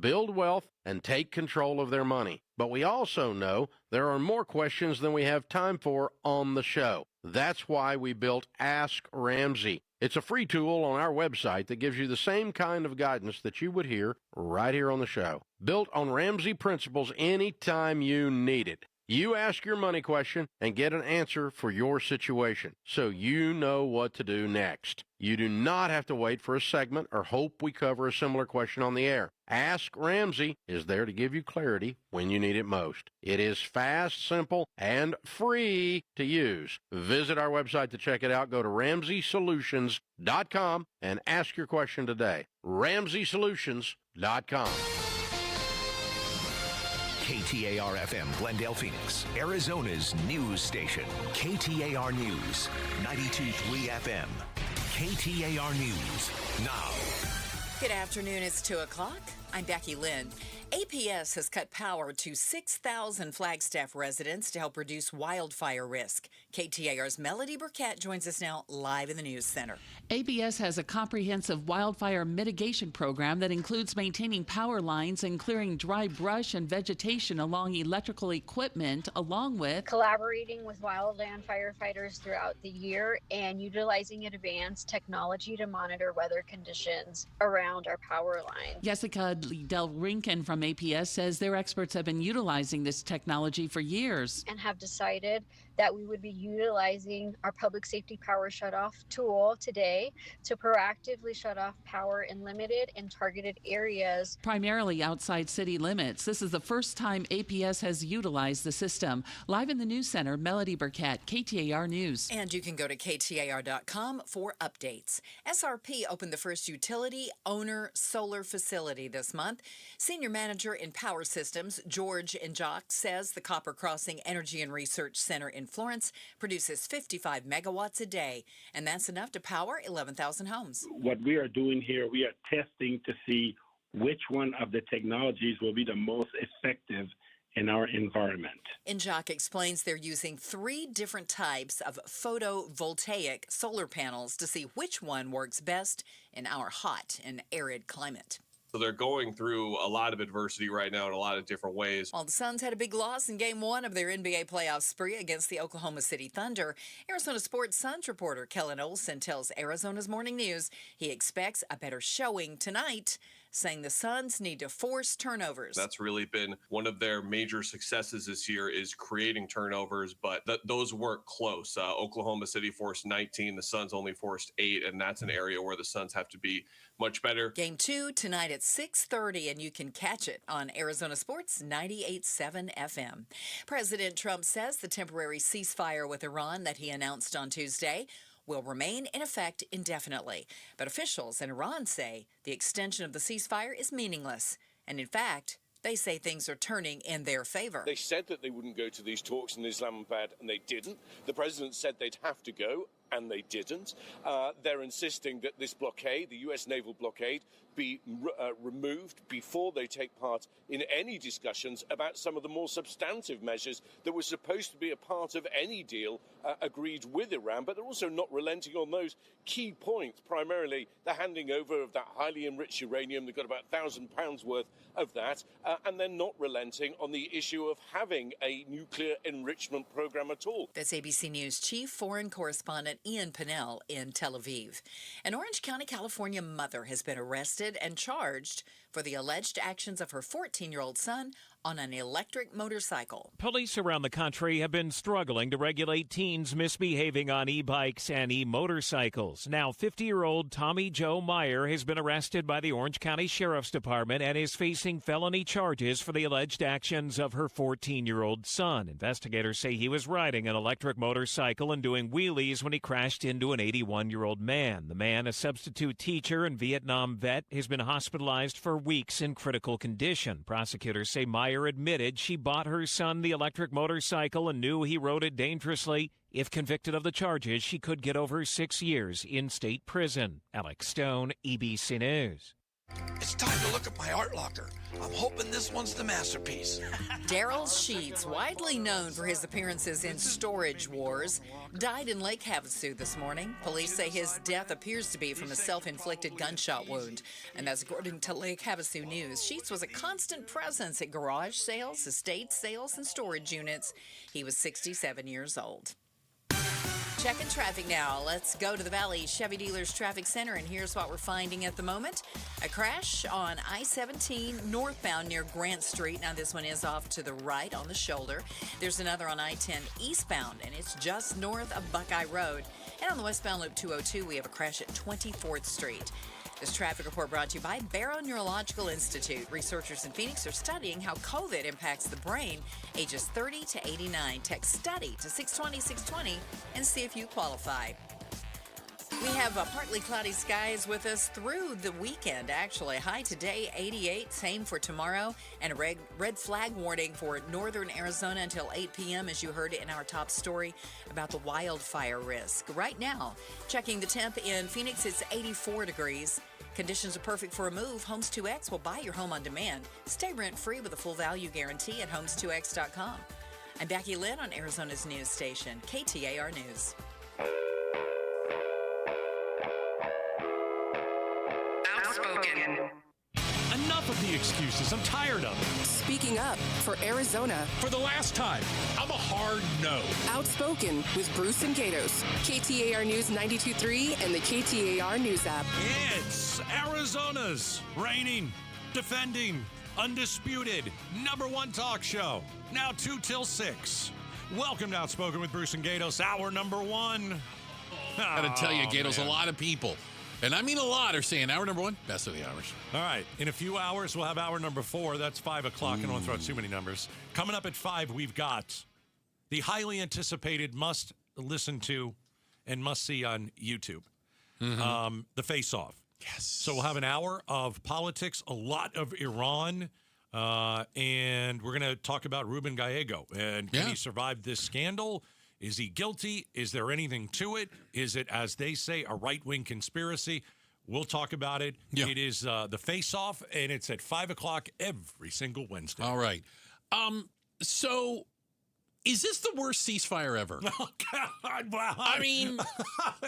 build wealth, and take control of their money. But we also know there are more questions than we have time for on the show. That's why we built Ask Ramsey. It's a free tool on our website that gives you the same kind of guidance that you would hear right here on the show. Built on Ramsey principles anytime you need it. You ask your money question and get an answer for your situation, so you know what to do next. You do not have to wait for a segment or hope we cover a similar question on the air. Ask Ramsey is there to give you clarity when you need it most. It is fast, simple, and free to use. Visit our website to check it out. Go to RamseySolutions.com and ask your question today. RamseySolutions.com. KTAR-FM, Glendale, Phoenix, Arizona's news station. KTAR News, 92.3 FM. KTAR News, now. Good afternoon, it's 2 o'clock. I'm Becky Lynn. APS has cut power to 6,000 Flagstaff residents to help reduce wildfire risk. KTAR's Melody Burkett joins us now live in the News Center. APS has a comprehensive wildfire mitigation program that includes maintaining power lines and clearing dry brush and vegetation along electrical equipment, along with collaborating with wildland firefighters throughout the year and utilizing advanced technology to monitor weather conditions around our power lines. Jessica Liddell Rinken from APS says their experts have been utilizing this technology for years and have decided that we would be utilizing our public safety power shutoff tool today to proactively shut off power in limited and targeted areas, primarily outside city limits. This is the first time APS has utilized the system. Live in the News Center, Melody Burkett, KTAR News. And you can go to KTAR.com for updates. SRP opened the first utility owner solar facility this month. Senior Manager in Power Systems, George Njok, says the Copper Crossing Energy and Research Center in Florence produces 55 megawatts a day, and that's enough to power 11,000 homes. What we are doing here, we are testing to see which one of the technologies will be the most effective in our environment. Njok explains they're using 3 different types of photovoltaic solar panels to see which one works best in our hot and arid climate. So they're going through a lot of adversity right now in a lot of different ways. While the Suns had a big loss in Game 1 of their NBA playoff spree against the Oklahoma City Thunder, Arizona Sports Suns reporter Kellen Olson tells Arizona's Morning News he expects a better showing tonight, saying the Suns need to force turnovers. That's really been one of their major successes this year, is creating turnovers, but those weren't close. Oklahoma City forced 19, the Suns only forced 8, and that's an area where the Suns have to be much better. Game 2 tonight at 6:30, and you can catch it on Arizona Sports 98.7 FM. President Trump says the temporary ceasefire with Iran that he announced on Tuesday will remain in effect indefinitely. But officials in Iran say the extension of the ceasefire is meaningless. And in fact, they say things are turning in their favor. They said that they wouldn't go to these talks in Islamabad, and they didn't. The president said they'd have to go, and they didn't. They're insisting that this blockade, the U.S. naval blockade, be removed before they take part in any discussions about some of the more substantive measures that were supposed to be a part of any deal agreed with Iran, but they're also not relenting on those key points, primarily the handing over of that highly enriched uranium. They've got about 1,000 pounds worth of that, and they're not relenting on the issue of having a nuclear enrichment program at all. That's ABC News Chief Foreign Correspondent Ian Pinnell in Tel Aviv. An Orange County, California mother has been arrested and charged for the alleged actions of her 14-year-old son on an electric motorcycle. Police around the country have been struggling to regulate teens misbehaving on e-bikes and e-motorcycles. Now, 50-year-old Tommy Joe Meyer has been arrested by the Orange County Sheriff's Department and is facing felony charges for the alleged actions of her 14-year-old son. Investigators say he was riding an electric motorcycle and doing wheelies when he crashed into an 81-year-old man. The man, a substitute teacher and Vietnam vet, has been hospitalized for weeks in critical condition. Prosecutors say Meyer admitted she bought her son the electric motorcycle and knew he rode it dangerously. If convicted of the charges, she could get over 6 years in state prison. Alex Stone, ABC News. It's time to look at my art locker. I'm hoping this one's the masterpiece. Daryl Sheets, widely known for his appearances in Storage Wars, died in Lake Havasu this morning. Police say his death appears to be from a self-inflicted gunshot wound. And that's according to Lake Havasu News. Sheets was a constant presence at garage sales, estate sales, and storage units. He was 67 years old. Checking traffic now. Let's go to the Valley Chevy Dealers Traffic Center, and here's what we're finding at the moment. A crash on I-17 northbound near Grant Street. Now, this one is off to the right on the shoulder. There's another on I-10 eastbound, and it's just north of Buckeye Road. And on the westbound Loop 202, we have a crash at 24th Street. This traffic report brought to you by Barrow Neurological Institute. Researchers in Phoenix are studying how COVID impacts the brain, ages 30 to 89. Text STUDY to 620-620 and see if you qualify. We have partly cloudy skies with us through the weekend, actually. High today, 88, same for tomorrow, and a red flag warning for northern Arizona until 8 p.m., as you heard in our top story about the wildfire risk. Right now, checking the temp in Phoenix, it's 84 degrees. Conditions are perfect for a move. Homes 2X will buy your home on demand. Stay rent-free with a full value guarantee at homes2x.com. I'm Becky Lynn on Arizona's news station, KTAR News. Outspoken. Enough of the excuses. I'm tired of it. Speaking up for Arizona. For the last time, I'm a hard no. Outspoken with Bruce and Gatos. KTAR News 92.3 and the KTAR News app. It's Arizona's reigning, defending, undisputed #1 talk show. Now 2 till 6. Welcome to Outspoken with Bruce and Gatos, hour number 1. I gotta tell you, Gatos, a lot of people, and I mean a lot, are saying hour number 1, best of the hours. All right. In a few hours, we'll have hour number 4. That's 5 o'clock. I don't want to throw out too many numbers. Coming up at 5, we've got the highly anticipated must listen to and must see on YouTube, the Face Off. Yes. So we'll have an hour of politics, a lot of Iran, and we're going to talk about Ruben Gallego. And can he survive this scandal? Is he guilty? Is there anything to it? Is it, as they say, a right-wing conspiracy? We'll talk about it. Yeah. It is the Face-Off, and it's at 5 o'clock every single Wednesday. All right. So is this the worst ceasefire ever? Oh, God. Wow. I mean,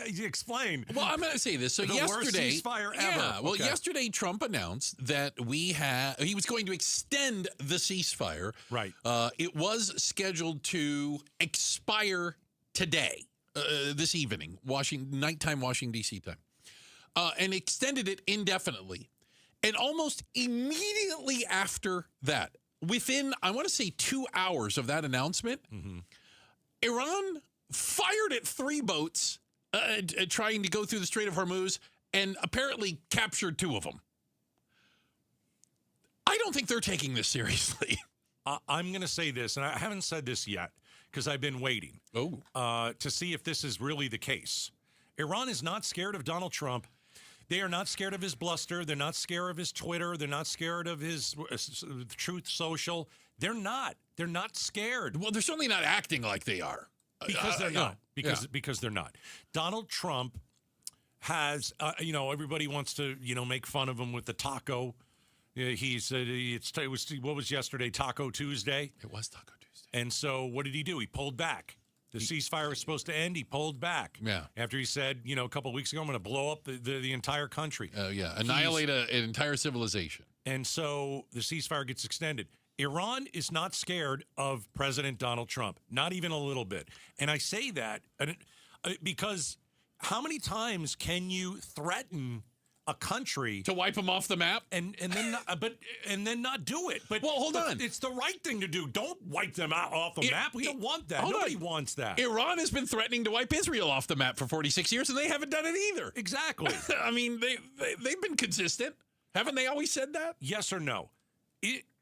explain. Well, I'm going to say this. So the yesterday, worst ceasefire ever. Yeah. Well, yesterday Trump announced that he was going to extend the ceasefire. Right. It was scheduled to expire today, this evening, nighttime Washington D.C. time, and extended it indefinitely. And almost immediately after that, within, I want to say, 2 hours of that announcement, Iran fired at 3 boats trying to go through the Strait of Hormuz and apparently captured 2 of them. I don't think they're taking this seriously. I'm going to say this, and I haven't said this yet because I've been waiting to see if this is really the case. Iran is not scared of Donald Trump. They are not scared of his bluster. They're not scared of his Twitter. They're not scared of his Truth Social. They're not. They're not scared. Well, they're certainly not acting like they are. Because they're not. Because they're not. Donald Trump has, everybody wants to, make fun of him with the taco. He said what was yesterday? Taco Tuesday? It was Taco Tuesday. And so what did he do? He pulled back. The ceasefire was supposed to end. He pulled back. Yeah. After he said, a couple of weeks ago, I'm going to blow up the entire country. Annihilate an entire civilization. And so the ceasefire gets extended. Iran is not scared of President Donald Trump, not even a little bit. And I say that because how many times can you threaten a country to wipe them off the map and then not do it? But well, hold on, it's the right thing to do. Don't wipe them out off the map. We don't want that. Nobody wants that. Iran has been threatening to wipe Israel off the map for 46 years, and they haven't done it either. Exactly. I mean, they've been consistent, haven't they? Always said that. Yes or no?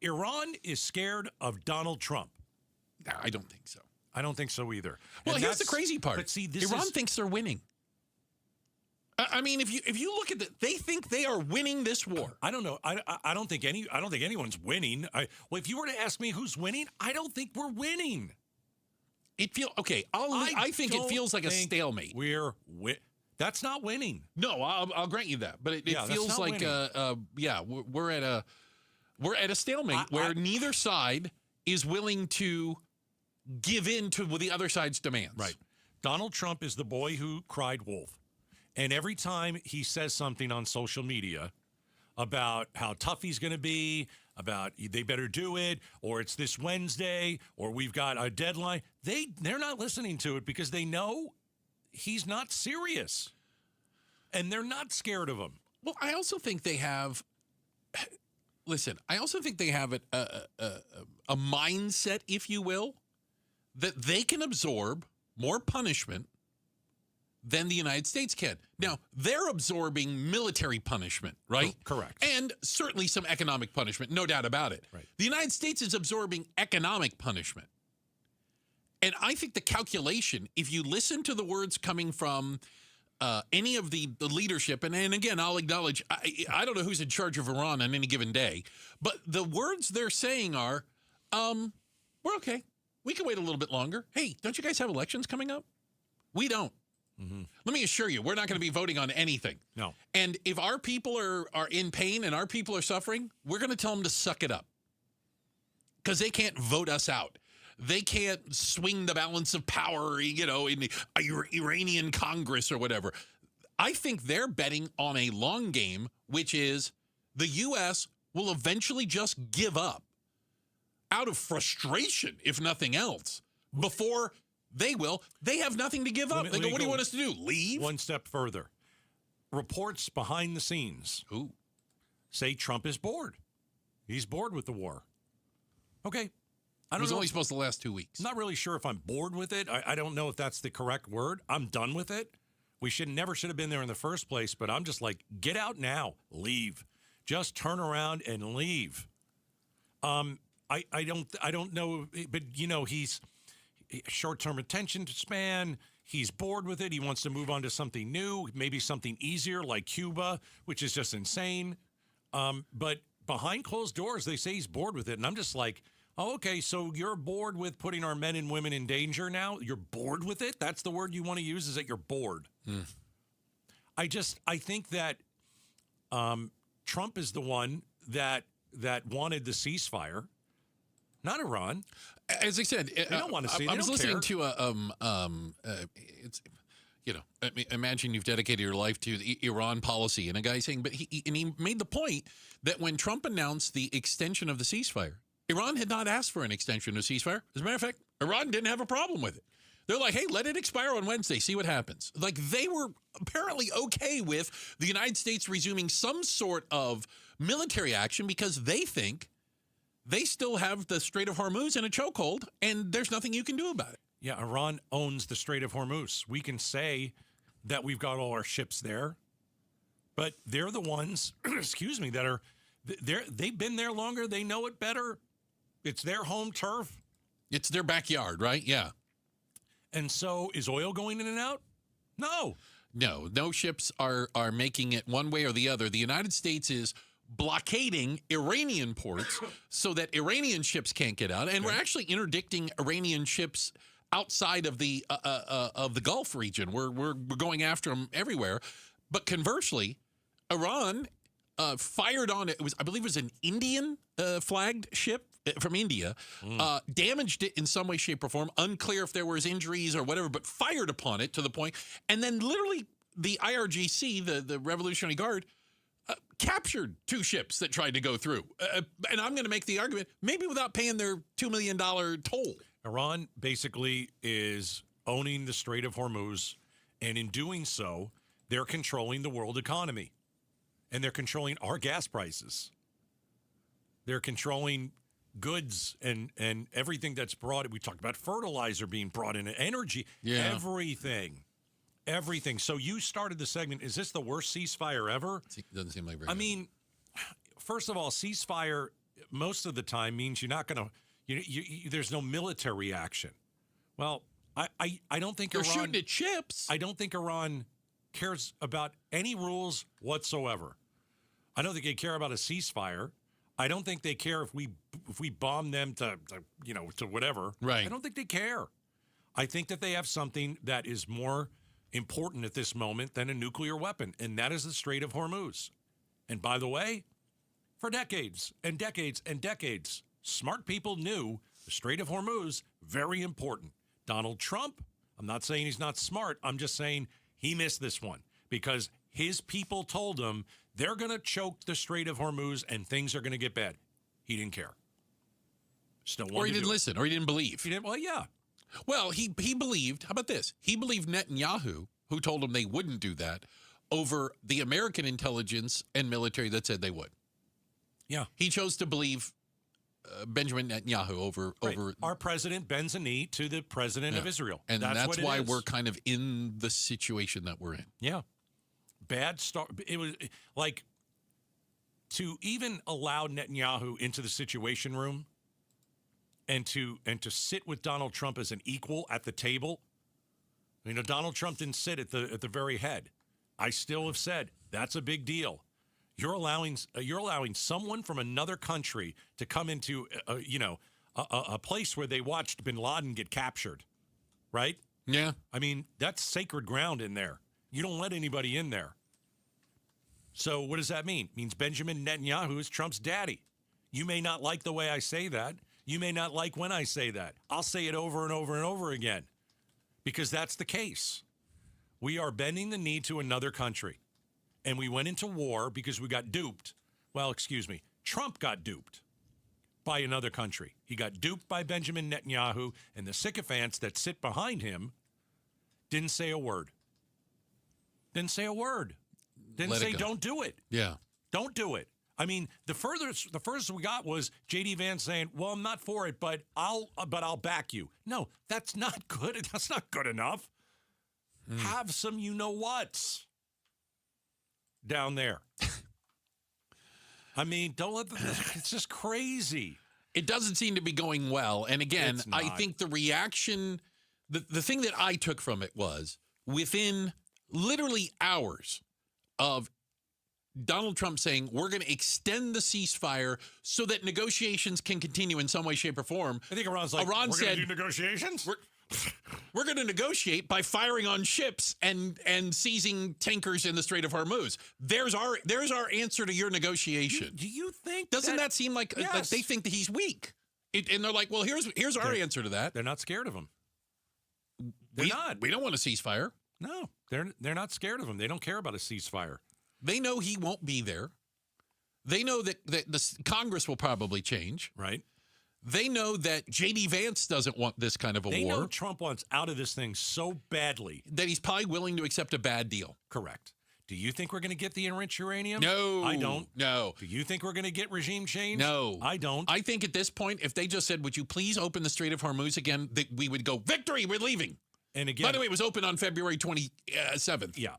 Iran is scared of Donald Trump. No, I don't think so. I don't think so either. Well, here's the crazy part. But see, Iran thinks they're winning. I mean, if you look at they think they are winning this war. I don't know. I don't think anyone's winning. Well, if you were to ask me who's winning, I don't think we're winning. I think it feels like a stalemate. That's not winning. No, I'll grant you that, but it feels like we're at a stalemate where neither side is willing to give in to the other side's demands. Right. Donald Trump is the boy who cried wolf, and every time he says something on social media about how tough he's going to be, about they better do it, or it's this Wednesday, or we've got a deadline, they're not listening to it because they know he's not serious, and they're not scared of him. Well, I also think they have. Listen, I also think they have a mindset, if you will, that they can absorb more punishment than the United States can. Now, they're absorbing military punishment, right? Correct. And certainly some economic punishment, no doubt about it. Right. The United States is absorbing economic punishment. And I think the calculation, if you listen to the words coming from any of the leadership, and again, I'll acknowledge, I don't know who's in charge of Iran on any given day, but the words they're saying are, we're okay. We can wait a little bit longer. Hey, don't you guys have elections coming up? We don't. Mm-hmm. Let me assure you, we're not going to be voting on anything. No. And if our people are in pain and our people are suffering, we're going to tell them to suck it up. Because they can't vote us out. They can't swing the balance of power, in the Iranian Congress or whatever. I think they're betting on a long game, which is the U.S. will eventually just give up out of frustration, if nothing else, before they will. They have nothing to give up. They go, what do you want us to do? Leave? One step further. Reports behind the scenes say Trump is bored. He's bored with the war. Okay. It was only supposed to last 2 weeks. I'm not really sure if I'm bored with it. I don't know if that's the correct word. I'm done with it. We never should have been there in the first place, but I'm just like, get out now. Leave. Just turn around and leave. I don't know, but he's short-term attention span. He's bored with it. He wants to move on to something new, maybe something easier like Cuba, which is just insane. But behind closed doors, they say he's bored with it. And I'm just like, oh, okay, so you're bored with putting our men and women in danger now? You're bored with it? That's the word you want to use, is that you're bored. I think that Trump is the one that wanted the ceasefire, not Iran. As I said, they don't want to see. I was listening to imagine you've dedicated your life to the Iran policy, and a guy saying, but he made the point that when Trump announced the extension of the ceasefire, Iran had not asked for an extension of ceasefire. As a matter of fact, Iran didn't have a problem with it. They're like, hey, let it expire on Wednesday, see what happens. Like, they were apparently okay with the United States resuming some sort of military action because they think they still have the Strait of Hormuz in a chokehold, and there's nothing you can do about it. Yeah, Iran owns the Strait of Hormuz. We can say that we've got all our ships there, but they're the ones, that are, they've been there longer. They know it better. It's their home turf. It's their backyard, right? Yeah. And so is oil going in and out? No. No ships are making it one way or the other. The United States is blockading Iranian ports so that Iranian ships can't get out. And we're actually interdicting Iranian ships outside of the Gulf region. We're going after them everywhere. But conversely, Iran fired on it. I believe it was an Indian flagged ship from India, damaged it in some way, shape, or form. Unclear if there was injuries or whatever, but fired upon it to the point. And then literally the IRGC, the Revolutionary Guard, captured two ships that tried to go through. And I'm going to make the argument, maybe without paying their $2 million toll. Iran basically is owning the Strait of Hormuz, and in doing so, they're controlling the world economy. And they're controlling our gas prices. They're controlling goods and everything that's brought. We talked about fertilizer being brought in, energy, everything. So you started the segment. Is this the worst ceasefire ever? Doesn't seem like very I mean, first of all, ceasefire most of the time means you're not going to, there's no military action. Well, I don't think They're Iran... shooting at ships. I don't think Iran cares about any rules whatsoever. I don't think they care about a ceasefire. I don't think they care if we bomb them to whatever. Right. I don't think they care. I think that they have something that is more important at this moment than a nuclear weapon, and that is the Strait of Hormuz. And by the way, for decades and decades and decades, smart people knew the Strait of Hormuz, very important. Donald Trump, I'm not saying he's not smart. I'm just saying he missed this one because his people told him they're going to choke the Strait of Hormuz and things are going to get bad. He didn't care. Or he didn't listen, or he didn't believe. Well, yeah. Well, he believed, how about this? He believed Netanyahu, who told him they wouldn't do that, over the American intelligence and military that said they would. Yeah. He chose to believe Benjamin Netanyahu over our president bends a knee to the president of Israel. And that's why we're kind of in the situation that we're in. Yeah. Bad start. It was like to even allow Netanyahu into the Situation Room and to sit with Donald Trump as an equal at the table. You know, Donald Trump didn't sit at the very head. I still have said that's a big deal. You're allowing someone from another country to come into a place where they watched bin Laden get captured, right? Yeah. I mean, that's sacred ground in there. You don't let anybody in there. So what does that mean? It means Benjamin Netanyahu is Trump's daddy. You may not like the way I say that. You may not like when I say that. I'll say it over and over and over again because that's the case. We are bending the knee to another country. And we went into war because we got duped. Well, excuse me. Trump got duped by another country. He got duped by Benjamin Netanyahu, and the sycophants that sit behind him didn't say a word. Didn't say a word. Didn't say don't do it. Yeah. Don't do it. I mean, the furthest we got was J.D. Vance saying, well, I'm not for it, but I'll back you. No, that's not good. That's not good enough. Have some you-know-whats down there. I mean, don't let it's just crazy. It doesn't seem to be going well. And again, I think the reaction, the thing that I took from it was within literally hours of Donald Trump saying we're going to extend the ceasefire so that negotiations can continue in some way, shape, or form. I think Iran's like, Iran we're going to do negotiations? We're going to negotiate by firing on ships and seizing tankers in the Strait of Hormuz. There's our answer to your negotiation. Do you think Doesn't that seem like they think that he's weak? And they're like, well, here's our answer to that. They're not scared of him. They're not. We don't want a ceasefire. No, they're not scared of him. They don't care about a ceasefire. They know he won't be there. They know that the Congress will probably change. Right. They know that J.D. Vance doesn't want this kind of a war. They know Trump wants out of this thing so badly that he's probably willing to accept a bad deal. Correct. Do you think we're going to get the enriched uranium? No. I don't. No. Do you think we're going to get regime change? No. I don't. I think at this point, if they just said, would you please open the Strait of Hormuz again, that we would go, victory, we're leaving. And again, by the way, it was open on February 27th. Yeah.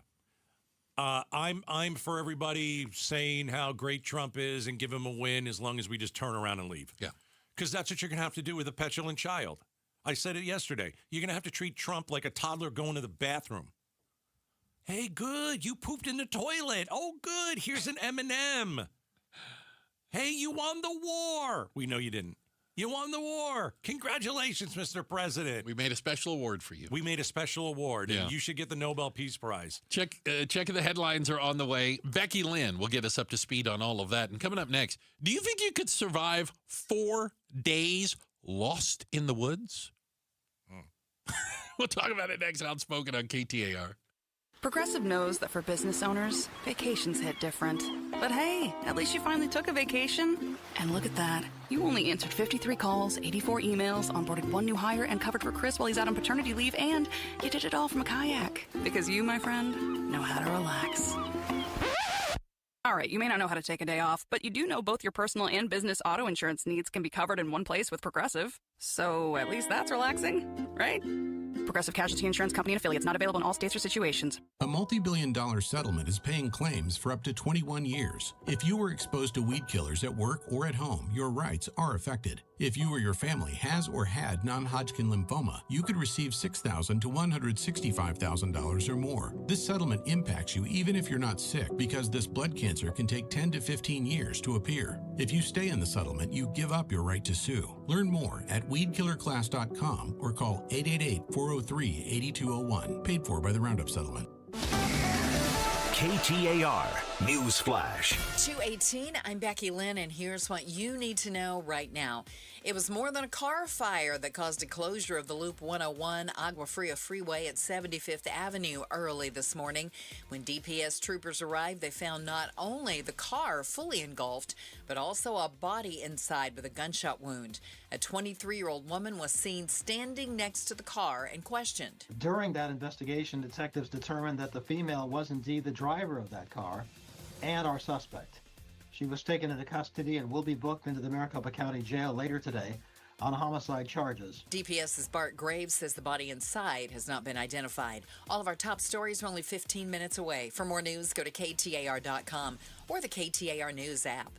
I'm for everybody saying how great Trump is and give him a win as long as we just turn around and leave. Yeah. Because that's what you're going to have to do with a petulant child. I said it yesterday. You're going to have to treat Trump like a toddler going to the bathroom. Hey, good. You pooped in the toilet. Oh, good. Here's an M&M. Hey, you won the war. We know you didn't. You won the war. Congratulations, Mr. President. We made a special award for you. We made a special award, and you should get the Nobel Peace Prize. Check the headlines are on the way. Becky Lynn will get us up to speed on all of that. And coming up next, do you think you could survive 4 days lost in the woods? We'll talk about it next. Outspoken on KTAR. Progressive knows that for business owners, vacations hit different. But hey, at least you finally took a vacation. And look at that. You only answered 53 calls, 84 emails, onboarded 1 new hire, and covered for Chris while he's out on paternity leave, and you did it all from a kayak. Because you, my friend, know how to relax. All right, you may not know how to take a day off, but you do know both your personal and business auto insurance needs can be covered in one place with Progressive. So at least that's relaxing, right? Progressive Casualty Insurance Company and affiliates, not available in all states or situations. A multi-billion-dollar settlement is paying claims for up to 21 years. If you were exposed to weed killers at work or at home, your rights are affected. If you or your family has or had non-Hodgkin lymphoma, you could receive $6,000 to $165,000 or more. This settlement impacts you even if you're not sick, because this blood cancer can take 10 to 15 years to appear. If you stay in the settlement, you give up your right to sue. Learn more at weedkillerclass.com or call 888-403-8201. Paid for by the Roundup Settlement. KTAR News Flash. 2:18, I'm Becky Lynn, and here's what you need to know right now. It was more than a car fire that caused a closure of the Loop 101 Agua Fria Freeway at 75th Avenue early this morning. When DPS troopers arrived, they found not only the car fully engulfed, but also a body inside with a gunshot wound. A 23-year-old woman was seen standing next to the car and questioned. During that investigation, detectives determined that the female was indeed the driver of that car and our suspect. She was taken into custody and will be booked into the Maricopa County Jail later today on homicide charges. DPS's Bart Graves says the body inside has not been identified. All of our top stories are only 15 minutes away. For more news, go to KTAR.com or the KTAR News app.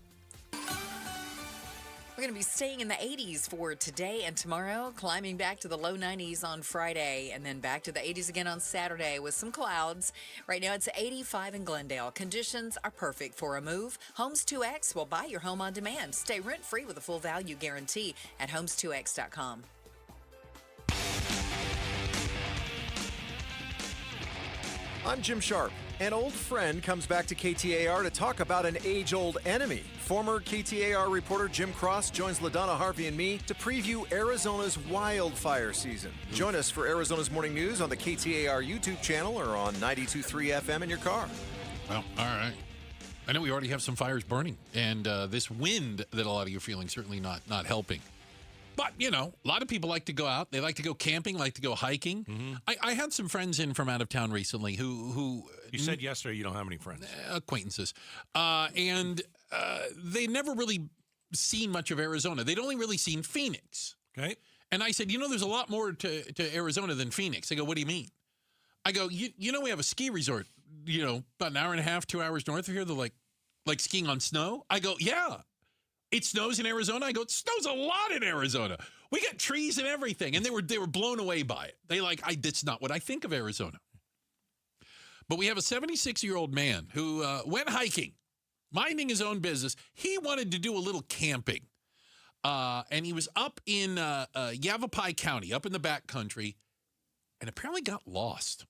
We're going to be staying in the 80s for today and tomorrow, climbing back to the low 90s on Friday, and then back to the 80s again on Saturday with some clouds. Right now it's 85 in Glendale. Conditions are perfect for a move. Homes 2X will buy your home on demand. Stay rent-free with a full value guarantee at homes2x.com. I'm Jim Sharp. An old friend comes back to KTAR to talk about an age-old enemy. Former KTAR reporter Jim Cross joins LaDonna Harvey and me to preview Arizona's wildfire season. Join us for Arizona's Morning News on the KTAR YouTube channel or on 92.3 FM in your car. Well, all right. I know we already have some fires burning, and this wind that a lot of you are feeling certainly not helping. But, you know, a lot of people like to go out. They like to go camping, like to go hiking. Mm-hmm. I had some friends in from out of town recently who You said yesterday you don't have any friends. Acquaintances. And they never really seen much of Arizona. They'd only really seen Phoenix. Okay. And I said, you know, there's a lot more to Arizona than Phoenix. They go, what do you mean? I go, you know, we have a ski resort, you know, about an hour and a half, 2 hours north of here. They're like skiing on snow. I go, yeah. It snows in Arizona? I go, it snows a lot in Arizona. We got trees and everything. And they were blown away by it. They that's not what I think of Arizona. But we have a 76-year-old man who went hiking, minding his own business. He wanted to do a little camping. And he was up in Yavapai County, up in the back country, and apparently got lost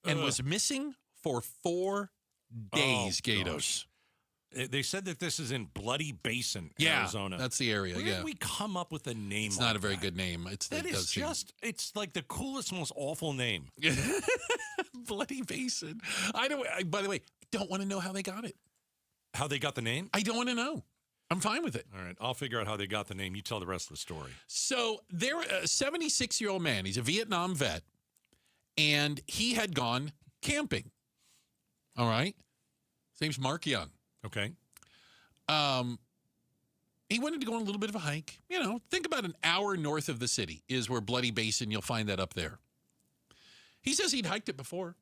and was missing for 4 days, Gatos. They said that this is in Bloody Basin, yeah, Arizona. That's the area. Where did we come up with a name? It's not a very good name. It's like the coolest, most awful name. Bloody Basin. By the way, I don't want to know how they got it. How they got the name? I don't want to know. I'm fine with it. All right, I'll figure out how they got the name. You tell the rest of the story. So they're a 76-year-old man. He's a Vietnam vet, and he had gone camping. All right. His name's Mark Young. Okay. He wanted to go on a little bit of a hike. You know, think about an hour north of the city is where Bloody Basin, you'll find that up there. He says he'd hiked it before.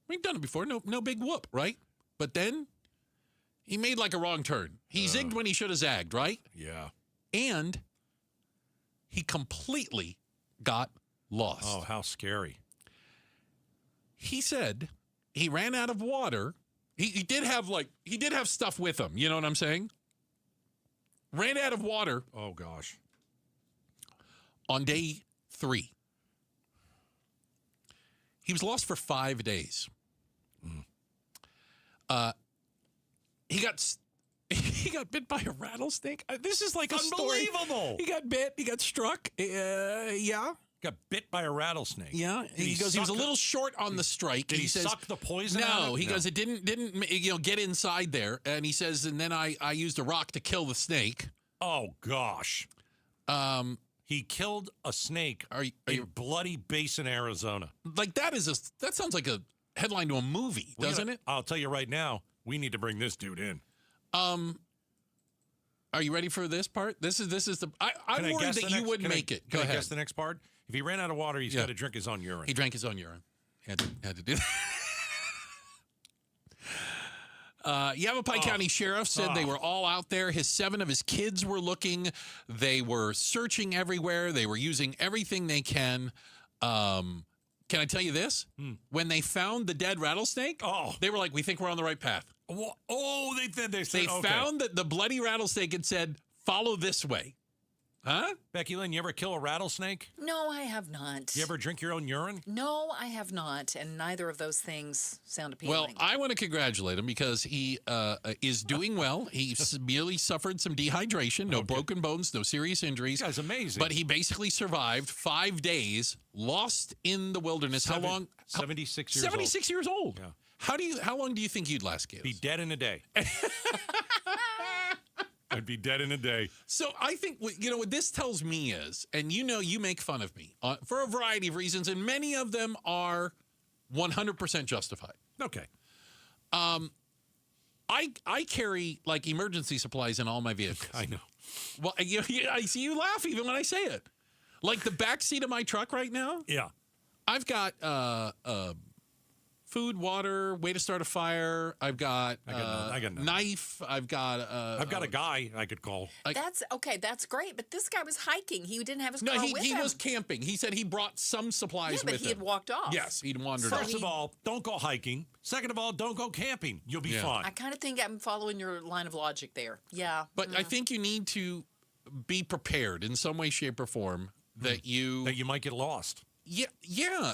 We've done it before. No big whoop, right? But then he made like a wrong turn. He zigged when he should have zagged, right? Yeah. And he completely got lost. Oh, how scary. He said he ran out of water. He did have stuff with him. You know what I'm saying? Ran out of water. Oh, gosh. On day 3. He was lost for 5 days. He got bit by a rattlesnake. This is like a story. Unbelievable. He got bit. He got struck. Yeah. Got bit by a rattlesnake. Yeah. He goes, he was a little short on the strike. Did he suck the poison out of it? He goes, it didn't get inside there. And he says, and then I used a rock to kill the snake. Oh, gosh. He killed a snake in Bloody Basin, Arizona. Like that sounds like a headline to a movie, doesn't it? I'll tell you right now, we need to bring this dude in. Are you ready for this part? This is the. I'm worried that you wouldn't make it. Go ahead. Can I guess the next part? If he ran out of water, he's got to drink his own urine. He drank his own urine. Had to do that. Yavapai County Sheriff said they were all out there. 7 of his kids were looking. They were searching everywhere. They were using everything they can. Can I tell you this? When they found the dead rattlesnake, they were like, we think we're on the right path. They said, they found that the bloody rattlesnake and said, follow this way. Huh? Becky Lynn, you ever kill a rattlesnake? No, I have not. You ever drink your own urine? No, I have not, and neither of those things sound appealing. Well, I want to congratulate him because he is doing well. He merely suffered some dehydration, no broken bones, no serious injuries. That's amazing. But he basically survived 5 days, lost in the wilderness. How long? 76 years old. 76 years old. Yeah. How long do you think you'd last, Gatos? Be dead in a day. I'd be dead in a day. So I think, what this tells me is, and you make fun of me for a variety of reasons, and many of them are 100% justified. Okay. I carry like emergency supplies in all my vehicles. I know. Well, I see you laugh even when I say it. Like the back seat of my truck right now. Yeah. I've got food, water, way to start a fire. I've got knife. I've got a guy I could call. That's okay. That's great. But this guy was hiking. He didn't have his car with him. He was camping. He said he brought some supplies with him. Yeah, but he had walked off. Yes, he'd wandered off. First of all, don't go hiking. Second of all, don't go camping. You'll be fine. I kind of think I'm following your line of logic there. Yeah. But I think you need to be prepared in some way, shape, or form that you might get lost. Yeah,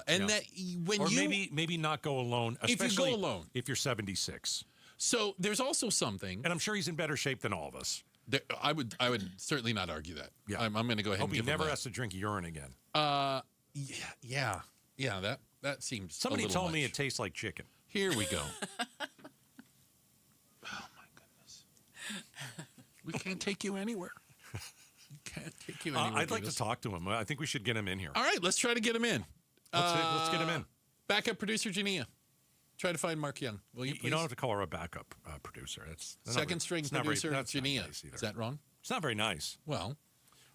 and that maybe not go alone. If you go alone, if you're 76. So there's also something, and I'm sure he's in better shape than all of us. I would certainly not argue that. Yeah, I'm going to go ahead. Hope and he give never him has to drink urine again. Yeah. That seems. Somebody a little told me much. it tastes like chicken. Here we go. Oh my goodness, we can't take you anywhere. Can't take you anywhere. I'd like to talk to him. I think we should get him in here. All right, let's try to get him in. Let's get him in. Backup producer Jania, try to find Mark Young. Will you please? You don't have to call her a backup producer. That's second string producer Jania. Is that wrong? It's not very nice. Well,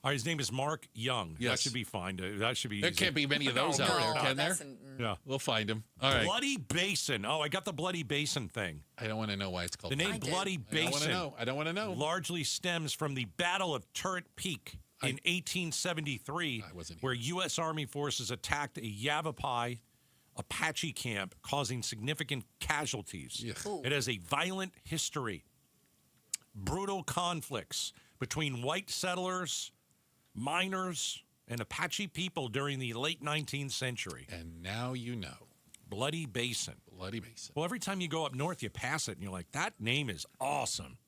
all right, his name is Mark Young. Yes. That should be fine. That should be. There can't be many of those out there, can there? Yeah, we'll find him. All right. Bloody Basin. Oh, I got the Bloody Basin thing. I don't want to know why it's called. The name Bloody Basin. I don't want to know. Largely stems from the Battle of Turret Peak in 1873, where U.S. Army forces attacked a Yavapai Apache camp, causing significant casualties. It has a violent history. Brutal conflicts between white settlers, miners, and Apache people during the late 19th century. And now you know. Bloody Basin. Bloody Basin. Well, every time you go up north, you pass it, and you're like, that name is awesome.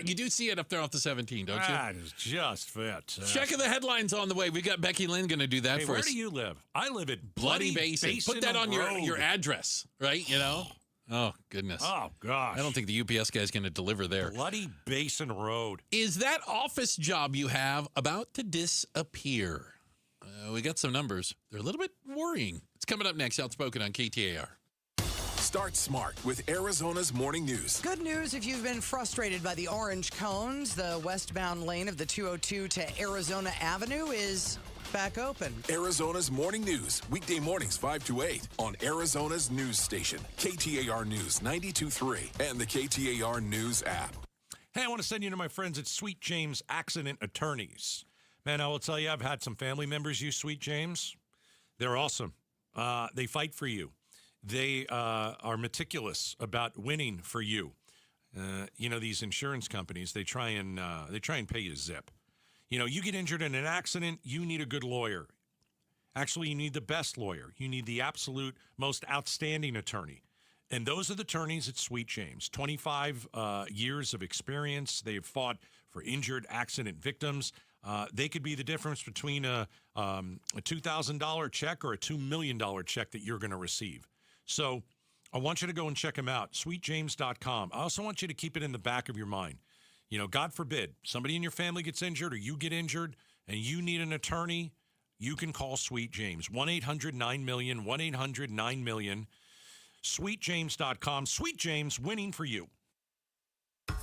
You do see it up there off the 17, don't you? That is just fit. Checking the headlines on the way. We got Becky Lynn going to do that for us. Where do you live? I live at Bloody Basin. Put that on your address, right? You know? Oh, goodness. Oh, gosh. I don't think the UPS guy's going to deliver there. Bloody Basin Road. Is that office job you have about to disappear? We got some numbers. They're a little bit worrying. It's coming up next. Outspoken on KTAR. Start smart with Arizona's morning news. Good news if you've been frustrated by the orange cones. The westbound lane of the 202 to Arizona Avenue is back open. Arizona's morning news, weekday mornings 5 to 8 on Arizona's news station, KTAR News 92.3 and the KTAR News app. Hey, I want to send you to my friends at Sweet James Accident Attorneys. Man, I will tell you, I've had some family members use Sweet James. They're awesome. They fight for you. They are meticulous about winning for you. These insurance companies, they try and pay you zip. You get injured in an accident, you need a good lawyer. Actually, you need the best lawyer. You need the absolute most outstanding attorney. And those are the attorneys at Sweet James. 25 years of experience. They've fought for injured accident victims. They could be the difference between a $2,000 check or a $2 million check that you're going to receive. So I want you to go and check them out, sweetjames.com. I also want you to keep it in the back of your mind. God forbid, somebody in your family gets injured or you get injured and you need an attorney, you can call Sweet James, 1-800-9-MILLION, 1-800-9-MILLION, sweetjames.com. Sweet James, winning for you.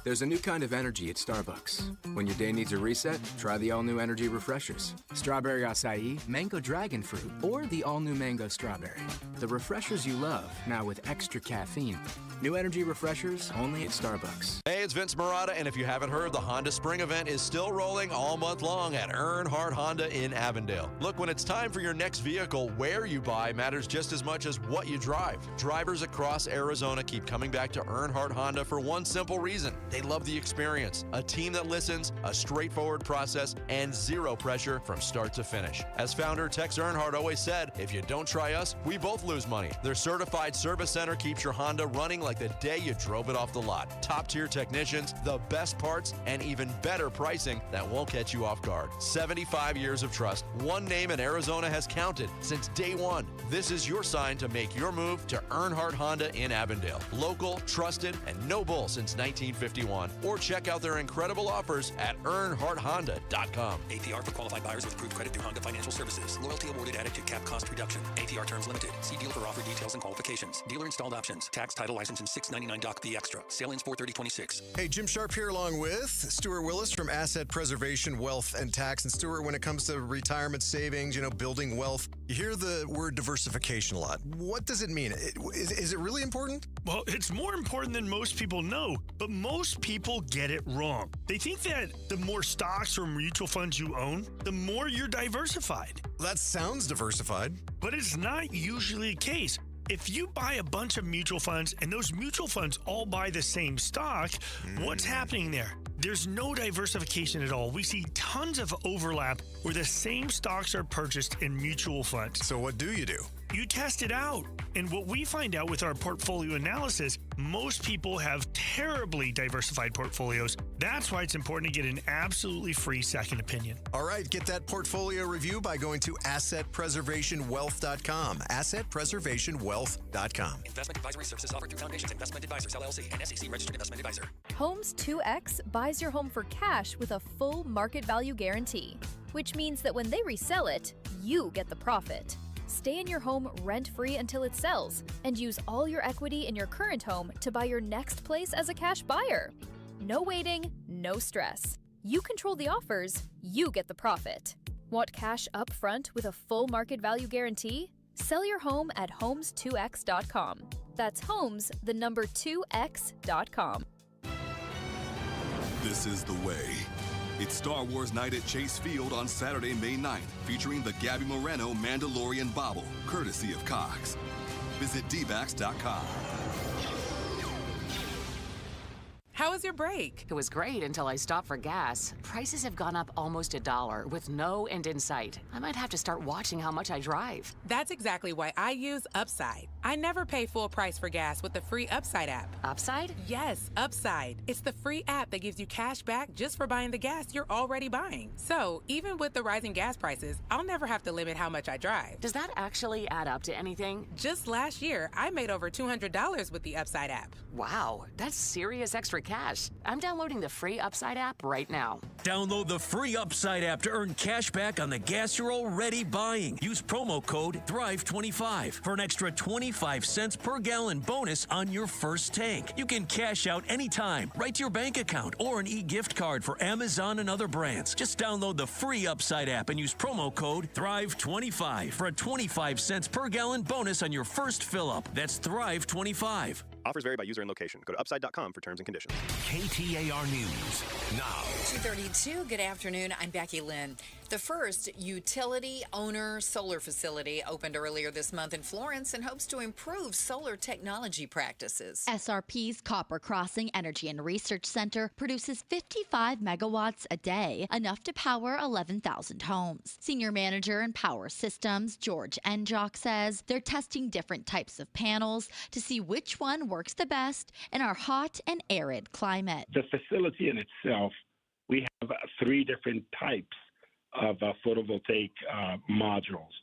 There's a new kind of energy at Starbucks. When your day needs a reset, try the all-new energy refreshers. Strawberry acai, mango dragon fruit, or the all-new mango strawberry. The refreshers you love, now with extra caffeine. New energy refreshers only at Starbucks. Hey, it's Vince Murata, and if you haven't heard, the Honda Spring event is still rolling all month long at Earnhardt Honda in Avondale. Look, when it's time for your next vehicle, where you buy matters just as much as what you drive. Drivers across Arizona keep coming back to Earnhardt Honda for one simple reason. They love the experience, a team that listens, a straightforward process, and zero pressure from start to finish. As founder Tex Earnhardt always said, if you don't try us, we both lose money. Their certified service center keeps your Honda running like the day you drove it off the lot. Top-tier technicians, the best parts, and even better pricing that won't catch you off guard. 75 years of trust. One name in Arizona has counted since day one. This is your sign to make your move to Earnhardt Honda in Avondale. Local, trusted, and no bull since 1951. Or check out their incredible offers at earnhardthonda.com. APR for qualified buyers with approved credit through Honda Financial Services. Loyalty awarded added to cap cost reduction. APR terms limited. See deal for offer details and qualifications. Dealer installed options. Tax, title, license, and $6.99 doc fee extra. Sale ends 4/30/26. Hey, Jim Sharp here along with Stuart Willis from Asset Preservation, Wealth, and Tax. And Stuart, when it comes to retirement savings, building wealth, you hear the word diversification a lot. What does it mean? Is it really important? Well, it's more important than most people know, but most people get it wrong. They think that the more stocks or mutual funds you own, the more you're diversified. That sounds diversified. But it's not usually the case. If you buy a bunch of mutual funds and those mutual funds all buy the same stock, what's happening there? There's no diversification at all. We see tons of overlap where the same stocks are purchased in mutual funds. So what do? You test it out. And what we find out with our portfolio analysis, most people have terribly diversified portfolios. That's why it's important to get an absolutely free second opinion. All right, get that portfolio review by going to assetpreservationwealth.com. Assetpreservationwealth.com. Investment advisory services offered through Foundations Investment Advisors, LLC, and SEC Registered Investment Advisor. Homes 2X buys your home for cash with a full market value guarantee, which means that when they resell it, you get the profit. Stay in your home rent-free until it sells and use all your equity in your current home to buy your next place as a cash buyer. No waiting, no stress. You control the offers, you get the profit. Want cash up front with a full market value guarantee? Sell your home at homes2x.com. That's homes, the number 2x.com. This is the way. It's Star Wars Night at Chase Field on Saturday, May 9th, featuring the Gabby Moreno Mandalorian Bobble, courtesy of Cox. Visit dbax.com. How was your break? It was great until I stopped for gas. Prices have gone up almost $1 with no end in sight. I might have to start watching how much I drive. That's exactly why I use Upside. I never pay full price for gas with the free Upside app. Upside? Yes, Upside. It's the free app that gives you cash back just for buying the gas you're already buying. So, even with the rising gas prices, I'll never have to limit how much I drive. Does that actually add up to anything? Just last year, I made over $200 with the Upside app. Wow, that's serious extra cash. I'm downloading the free Upside app right now. Download the free Upside app to earn cash back on the gas you're already buying. Use promo code THRIVE25 for an extra 25 cents per gallon bonus on your first tank. You can cash out anytime, right to your bank account, or an e-gift card for Amazon and other brands. Just download the free Upside app and use promo code THRIVE25 for a 25 cents per gallon bonus on your first fill-up. That's THRIVE25. Offers vary by user and location. Go to upside.com for terms and conditions. KTAR News now. 2:32. Good afternoon. I'm Becky Lynn. The first utility owner solar facility opened earlier this month in Florence and hopes to improve solar technology practices. SRP's Copper Crossing Energy and Research Center produces 55 megawatts a day, enough to power 11,000 homes. Senior Manager in Power Systems, George Enjock, says they're testing different types of panels to see which one works the best in our hot and arid climate. The facility in itself, we have 3 different types of photovoltaic modules,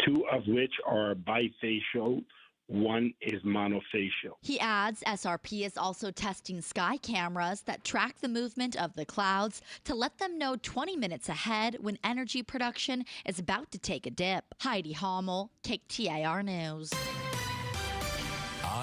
2 of which are bifacial, 1 is monofacial. He adds SRP is also testing sky cameras that track the movement of the clouds to let them know 20 minutes ahead when energy production is about to take a dip. Heidi Hommel, KTAR News.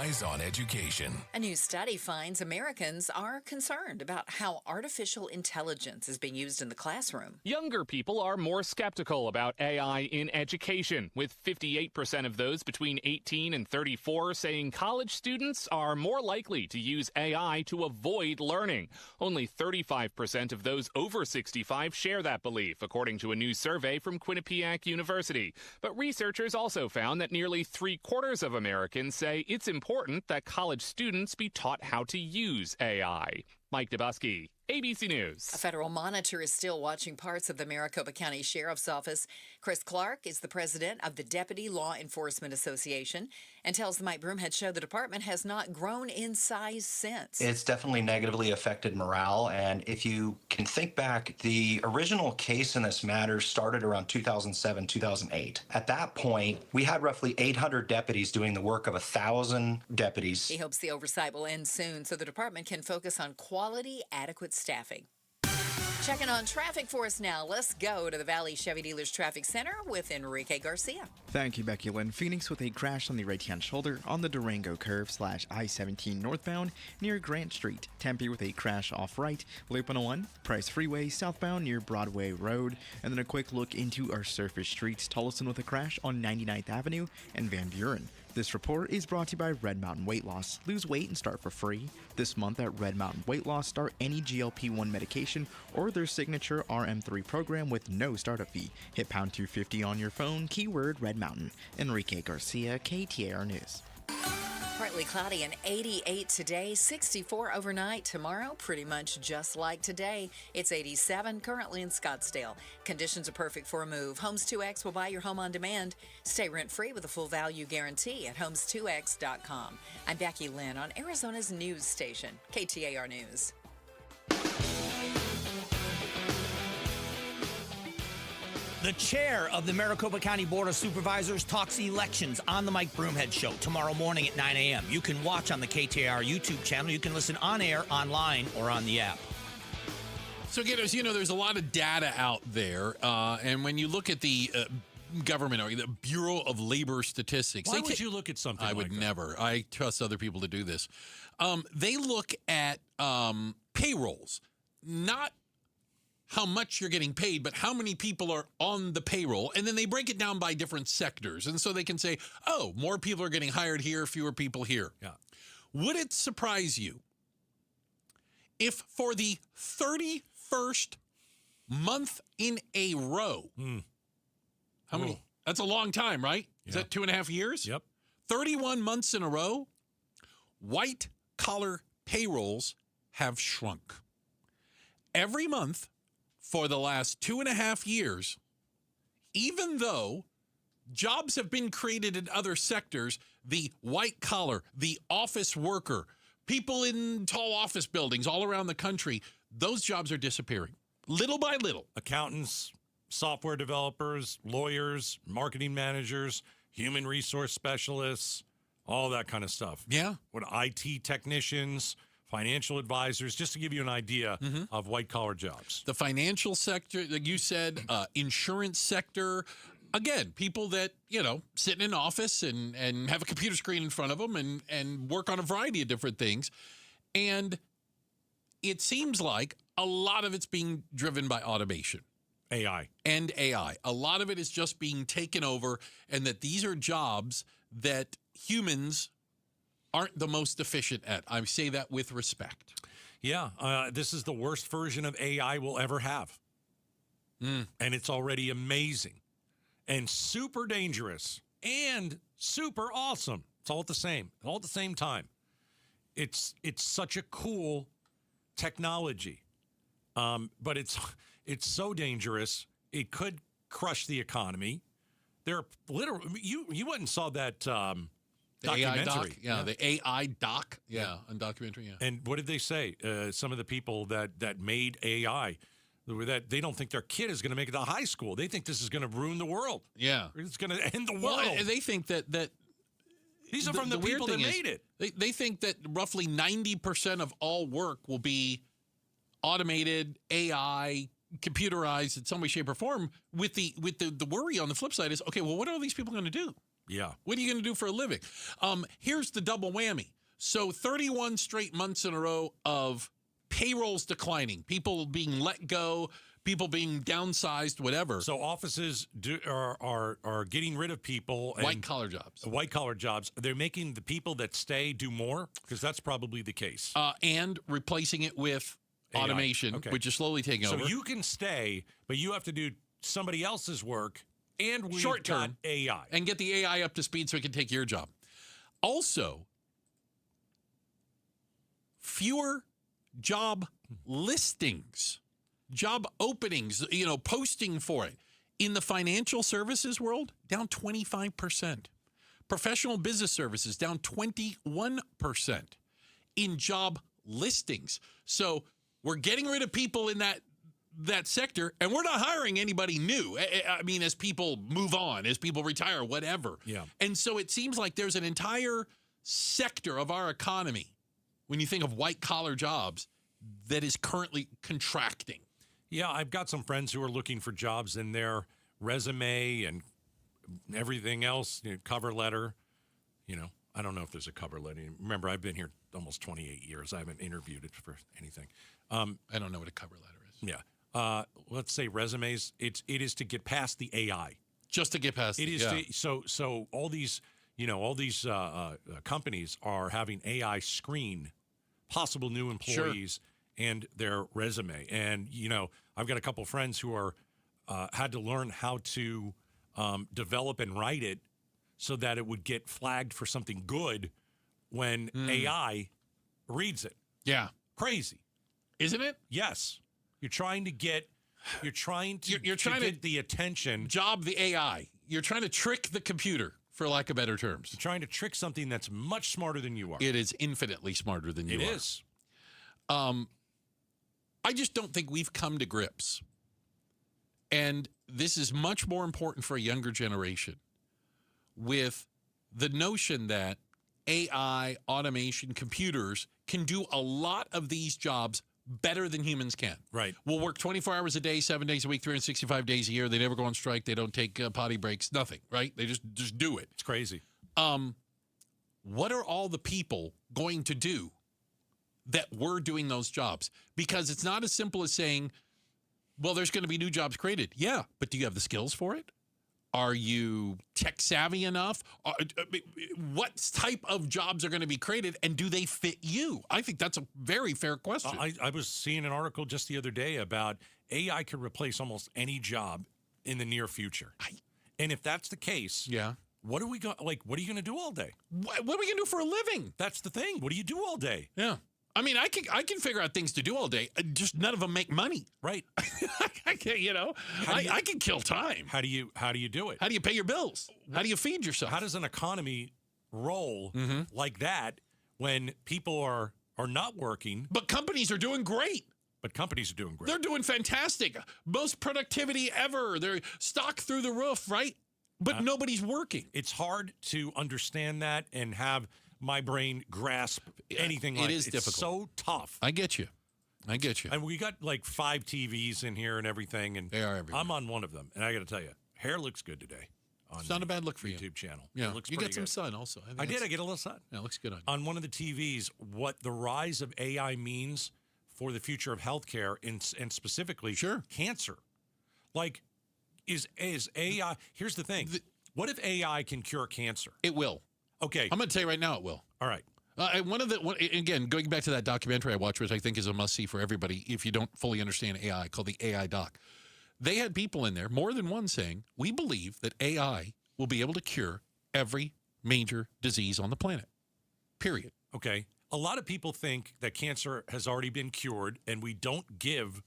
Eyes on Education. A new study finds Americans are concerned about how artificial intelligence is being used in the classroom. Younger people are more skeptical about AI in education, with 58% of those between 18 and 34 saying college students are more likely to use AI to avoid learning. Only 35% of those over 65 share that belief, according to a new survey from Quinnipiac University. But researchers also found that nearly 3/4 of Americans say it's important that college students be taught how to use AI. Mike Dubusky, ABC News. A federal monitor is still watching parts of the Maricopa County Sheriff's Office. Chris Clark is the president of the Deputy Law Enforcement Association and tells the Mike Broomhead Show the department has not grown in size since. It's definitely negatively affected morale. And if you can think back, the original case in this matter started around 2007, 2008. At that point, we had roughly 800 deputies doing the work of 1,000 deputies. He hopes the oversight will end soon so the department can focus on quality, adequate staffing. Checking on traffic for us now. Let's go to the Valley Chevy Dealers Traffic Center with Enrique Garcia. Thank you, Becky Lynn. Phoenix with a crash on the right-hand shoulder on the Durango curve / I-17 northbound near Grant Street. Tempe with a crash off right. Loop 101, Price Freeway southbound near Broadway Road. And then a quick look into our surface streets. Tolleson with a crash on 99th Avenue and Van Buren. This report is brought to you by Red Mountain Weight Loss. Lose weight and start for free. This month at Red Mountain Weight Loss, start any GLP-1 medication or their signature RM3 program with no startup fee. Hit pound 250 on your phone, keyword Red Mountain. Enrique Garcia, KTAR News. Partly cloudy and 88 today, 64 overnight. Tomorrow, pretty much just like today. It's 87 currently in Scottsdale. Conditions are perfect for a move. Homes 2X will buy your home on demand. Stay rent-free with a full value guarantee at homes2x.com. I'm Becky Lynn on Arizona's news station, KTAR News. The chair of the Maricopa County Board of Supervisors talks elections on the Mike Broomhead Show tomorrow morning at 9 a.m. You can watch on the KTAR YouTube channel. You can listen on air, online, or on the app. So, kiddos, you know, there's a lot of data out there. And when you look at the government, or the Bureau of Labor Statistics. Why would you look at something like that? I would never. I trust other people to do this. They look at payrolls, not how much you're getting paid, but how many people are on the payroll. And then they break it down by different sectors. And so they can say, oh, more people are getting hired here, fewer people here. Yeah. Would it surprise you if for the 31st month in a row, how many? That's a long time, right? Is that 2.5 years? Yep. 31 months in a row, white collar payrolls have shrunk. Every month for the last 2.5 years, even though jobs have been created in other sectors, the white collar, the office worker, people in tall office buildings all around the country, those jobs are disappearing little by little. Accountants, software developers, lawyers, marketing managers, human resource specialists, all that kind of stuff. Yeah. What IT technicians, financial advisors, just to give you an idea of white-collar jobs. The financial sector, like you said, insurance sector. Again, people that, you know, sit in an office and have a computer screen in front of them and work on a variety of different things. And it seems like a lot of it's being driven by automation. AI. And AI. A lot of it is just being taken over, and that these are jobs that humans aren't the most efficient at. I say that with respect. Yeah, this is the worst version of AI we'll ever have. And it's already amazing and super dangerous and super awesome. It's all at the same time. It's such a cool technology, but it's so dangerous. It could crush the economy. There are literally you went and saw that documentary. AI doc, the AI doc, on documentary, And what did they say? Some of the people that made AI, that they don't think their kid is going to make it to high school. They think this is going to ruin the world. Yeah, it's going to end the world. Well, they think that these are from the people that made it. They think that roughly 90% of all work will be automated, AI, computerized in some way, shape, or form. With the worry on the flip side is, okay, well, what are all these people going to do? Yeah. What are you going to do for a living? Here's the double whammy. So 31 straight months in a row of payrolls declining, people being let go, people being downsized, whatever. So offices are getting rid of people. White-collar jobs. White-collar jobs. They're making the people that stay do more? Because that's probably the case. And replacing it with AI. automation, which is slowly taking over. So you can stay, but you have to do somebody else's work, and we've short got term AI. And get the AI up to speed so it can take your job. Also, fewer job listings, job openings, posting for it. In the financial services world, down 25%. Professional business services, down 21% in job listings. So we're getting rid of people in that sector, and we're not hiring anybody new. I mean, as people move on, as people retire, whatever. Yeah. And so it seems like there's an entire sector of our economy, when you think of white-collar jobs, that is currently contracting. Yeah, I've got some friends who are looking for jobs in their resume and everything else, cover letter. I don't know if there's a cover letter. Remember, I've been here almost 28 years. I haven't interviewed it for anything. I don't know what a cover letter is. Yeah. Let's say resumes. It is to get past the AI. Just to get past it. It is so all these companies are having AI screen possible new employees and their resume. And I've got a couple friends who are had to learn how to develop and write it so that it would get flagged for something good when AI reads it. Yeah. Crazy. Isn't it? Yes. You're trying to get the attention. Job the AI. You're trying to trick the computer, for lack of better terms. You're trying to trick something that's much smarter than you are. It is infinitely smarter than you are. It is. I just don't think we've come to grips. And this is much more important for a younger generation with the notion that AI, automation, computers can do a lot of these jobs better than humans can. Right. We'll work 24 hours a day, 7 days a week, 365 days a year. They never go on strike. They don't take potty breaks, nothing, right? They just do it. It's crazy. What are all the people going to do that we're doing those jobs? Because it's not as simple as saying, well, there's going to be new jobs created. Yeah, but do you have the skills for it? Are you tech savvy enough? What type of jobs are going to be created, and do they fit you? I think that's a very fair question. I was seeing an article just the other day about AI could replace almost any job in the near future. And if that's the case, what are we what are you going to do all day? What are we going to do for a living? That's the thing. What do you do all day? Yeah. I mean, I can figure out things to do all day. Just none of them make money. Right. I can't, I can kill time. How do you do it? How do you pay your bills? How do you feed yourself? How does an economy roll like that when people are not working? But companies are doing great. They're doing fantastic. Most productivity ever. They're stock through the roof, right? But nobody's working. It's hard to understand that and have my brain grasp anything like it. It is difficult. It's so tough. I get you. And we got like 5 TVs in here and everything. And they are everywhere. I'm on one of them. And I got to tell you, hair looks good today. It's not a bad look for you. YouTube channel. Yeah. It looks you pretty got some good. sun also. I did. I get a little sun. Yeah, it looks good on you. On one of the TVs, what the rise of AI means for the future of healthcare and specifically cancer. Like, is AI... Here's the thing. What if AI can cure cancer? It will. Okay. I'm going to tell you right now it will. All right. Again, going back to that documentary I watched, which I think is a must-see for everybody if you don't fully understand AI, called the AI Doc. They had people in there, more than one, saying, we believe that AI will be able to cure every major disease on the planet. Period. Okay. A lot of people think that cancer has already been cured and we don't give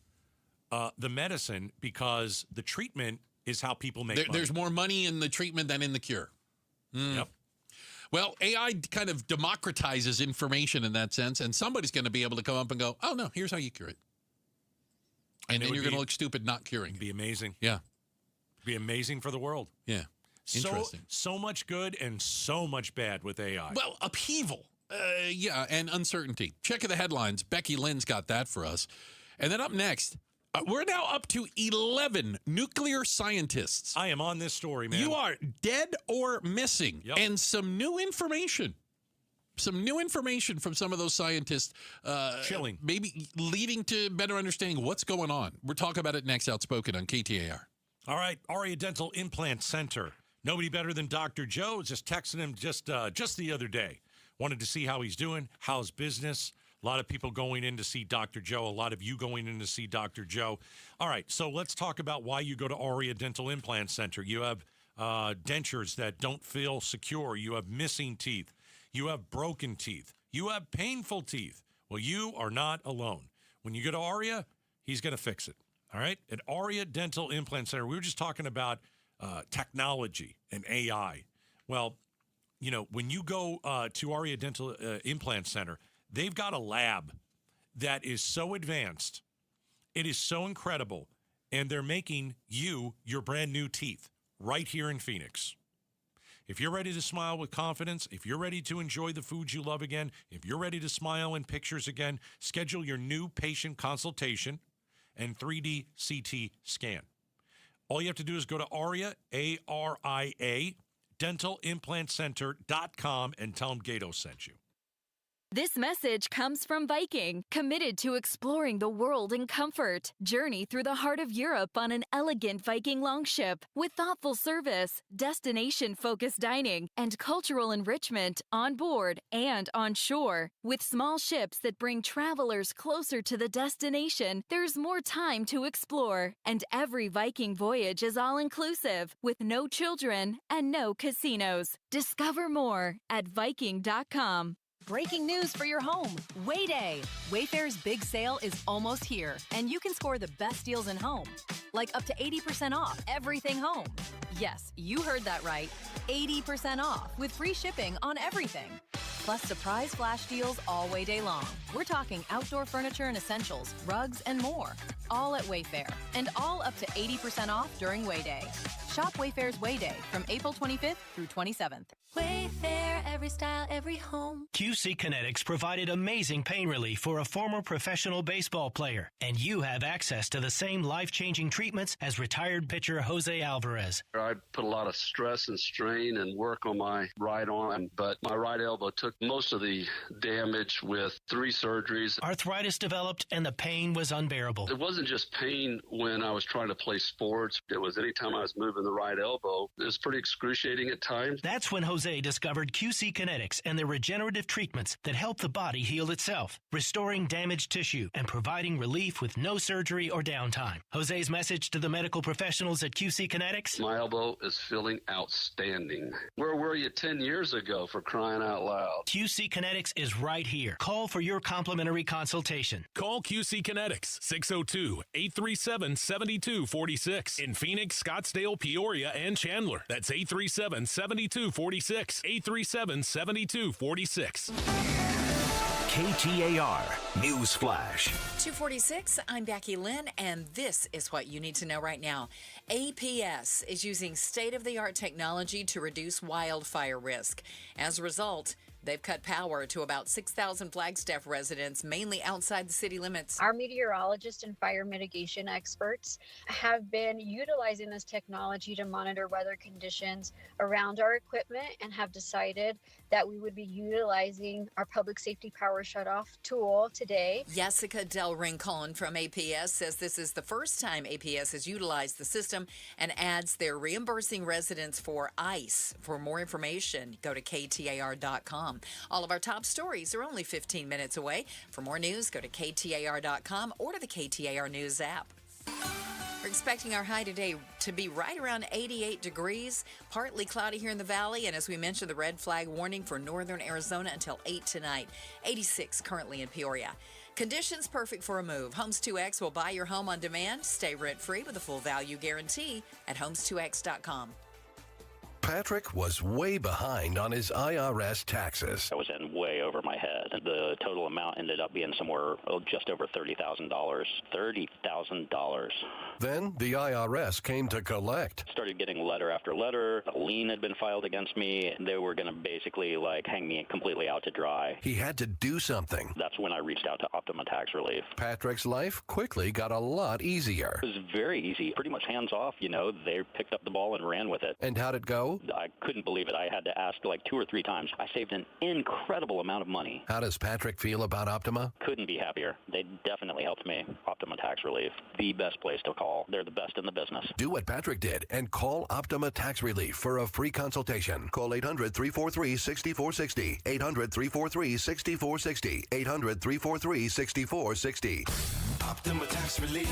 the medicine because the treatment is how people make money. There's more money in the treatment than in the cure. Yep. Well, AI kind of democratizes information in that sense, and somebody's going to be able to come up and go, oh, no, here's how you cure it. And then you're going to look stupid not curing. It'd be amazing. Yeah. It'd be amazing for the world. Yeah. Interesting. So much good and so much bad with AI. Well, upheaval. And uncertainty. Check the headlines. Becky Lynn's got that for us. And then up next, We're now up to 11 nuclear scientists. I am on this story, man. You are dead or missing. Yep. And some new information. Some new information from some of those scientists. Chilling. Maybe leading to better understanding what's going on. We're talking about it next, Outspoken on KTAR. All right, Aria Dental Implant Center. Nobody better than Dr. Joe. Just texting him just the other day. Wanted to see how he's doing, how's business. A lot of people going in to see Dr. Joe. A lot of you going in to see Dr. Joe. All right, so let's talk about why you go to Aria Dental Implant Center. You have dentures that don't feel secure. You have missing teeth. You have broken teeth. You have painful teeth. Well, you are not alone. When you go to Aria, he's going to fix it. All right? At Aria Dental Implant Center, we were just talking about technology and AI. Well, you know, when you go to Aria Dental Implant Center, they've got a lab that is so advanced. It is so incredible. And they're making you your brand new teeth right here in Phoenix. If you're ready to smile with confidence, if you're ready to enjoy the foods you love again, if you're ready to smile in pictures again, schedule your new patient consultation and 3D CT scan. All you have to do is go to Aria, A-R-I-A, dentalimplantcenter.com and tell them Gato sent you. This message comes from Viking, committed to exploring the world in comfort. Journey through the heart of Europe on an elegant Viking longship with thoughtful service, destination-focused dining, and cultural enrichment on board and on shore. With small ships that bring travelers closer to the destination, there's more time to explore. And every Viking voyage is all-inclusive, with no children and no casinos. Discover more at Viking.com. Breaking news for your home. Wayday. Wayfair's big sale is almost here, and you can score the best deals in home. Like up to 80% off everything home. Yes, you heard that right. 80% off with free shipping on everything. Plus surprise flash deals all Wayday long. We're talking outdoor furniture and essentials, rugs, and more. All at Wayfair, and all up to 80% off during Wayday. Shop Wayfair's Wayday from April 25th through 27th. Wayfair, every style, every home. QC Kinetics provided amazing pain relief for a former professional baseball player, and you have access to the same life-changing treatments as retired pitcher Jose Alvarez. I put a lot of stress and strain and work on my right arm, but my right elbow took most of the damage with 3 surgeries. Arthritis developed, and the pain was unbearable. It wasn't just pain when I was trying to play sports. It was anytime I was moving the right elbow. It was pretty excruciating at times. That's when Jose discovered QC Kinetics and their regenerative treatments that help the body heal itself, restoring damaged tissue and providing relief with no surgery or downtime. Jose's message to the medical professionals at QC Kinetics? My elbow is feeling outstanding. Where were you 10 years ago, for crying out loud? QC Kinetics is right here. Call for your complimentary consultation. Call QC Kinetics, 602-837-7246. In Phoenix, Scottsdale, Peoria, and Chandler. That's 837-7246. 837-7246. KTAR News Flash. 2:46, I'm Becky Lynn, and this is what you need to know right now. APS is using state-of-the-art technology to reduce wildfire risk. As a result, they've cut power to about 6,000 Flagstaff residents, mainly outside the city limits. Our meteorologists and fire mitigation experts have been utilizing this technology to monitor weather conditions around our equipment and have decided that we would be utilizing our public safety power shutoff tool today. Jessica Del Rincon from APS says this is the first time APS has utilized the system and adds they're reimbursing residents for ice. For more information, go to KTAR.com. All of our top stories are only 15 minutes away. For more news, go to KTAR.com or to the KTAR News app. We're expecting our high today to be right around 88 degrees, partly cloudy here in the valley, and as we mentioned, the red flag warning for northern Arizona until 8 tonight. 86 currently in Peoria. Conditions perfect for a move. Homes 2X will buy your home on demand. Stay rent-free with a full value guarantee at homes2x.com. Patrick was way behind on his IRS taxes. I was in way over my head. The total amount ended up being somewhere just over $30,000. $30,000. Then the IRS came to collect. Started getting letter after letter. A lien had been filed against me. They were going to basically hang me completely out to dry. He had to do something. That's when I reached out to Optima Tax Relief. Patrick's life quickly got a lot easier. It was very easy, pretty much hands off. They picked up the ball and ran with it. And how'd it go? I couldn't believe it. I had to ask 2 or 3 times. I saved an incredible amount of money. How does Patrick feel about Optima? Couldn't be happier. They definitely helped me. Optima Tax Relief, the best place to call. They're the best in the business. Do what Patrick did and call Optima Tax Relief for a free consultation. Call 800-343-6460. 800-343-6460. 800-343-6460. Optima Tax Relief.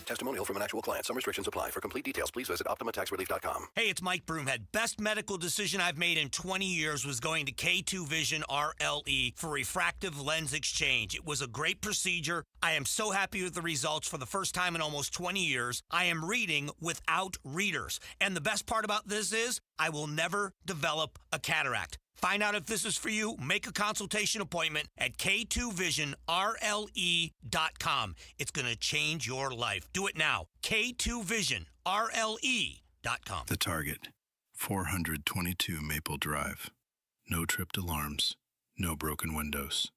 Testimonial from an actual client. Some restrictions apply. For complete details, please visit OptimaTaxRelief.com. Hey, it's Mike Broomhead. Best medical decision I've made in 20 years was going to K2 Vision RLE for refractive lens exchange. It was a great procedure. I am so happy with the results. For the first time in almost 20 years, I am reading without readers. And the best part about this is I will never develop a cataract. Find out if this is for you. Make a consultation appointment at K2VisionRLE.com. It's going to change your life. Do it now. K2VisionRLE.com. The Target, 422 Maple Drive. No tripped alarms, no broken windows.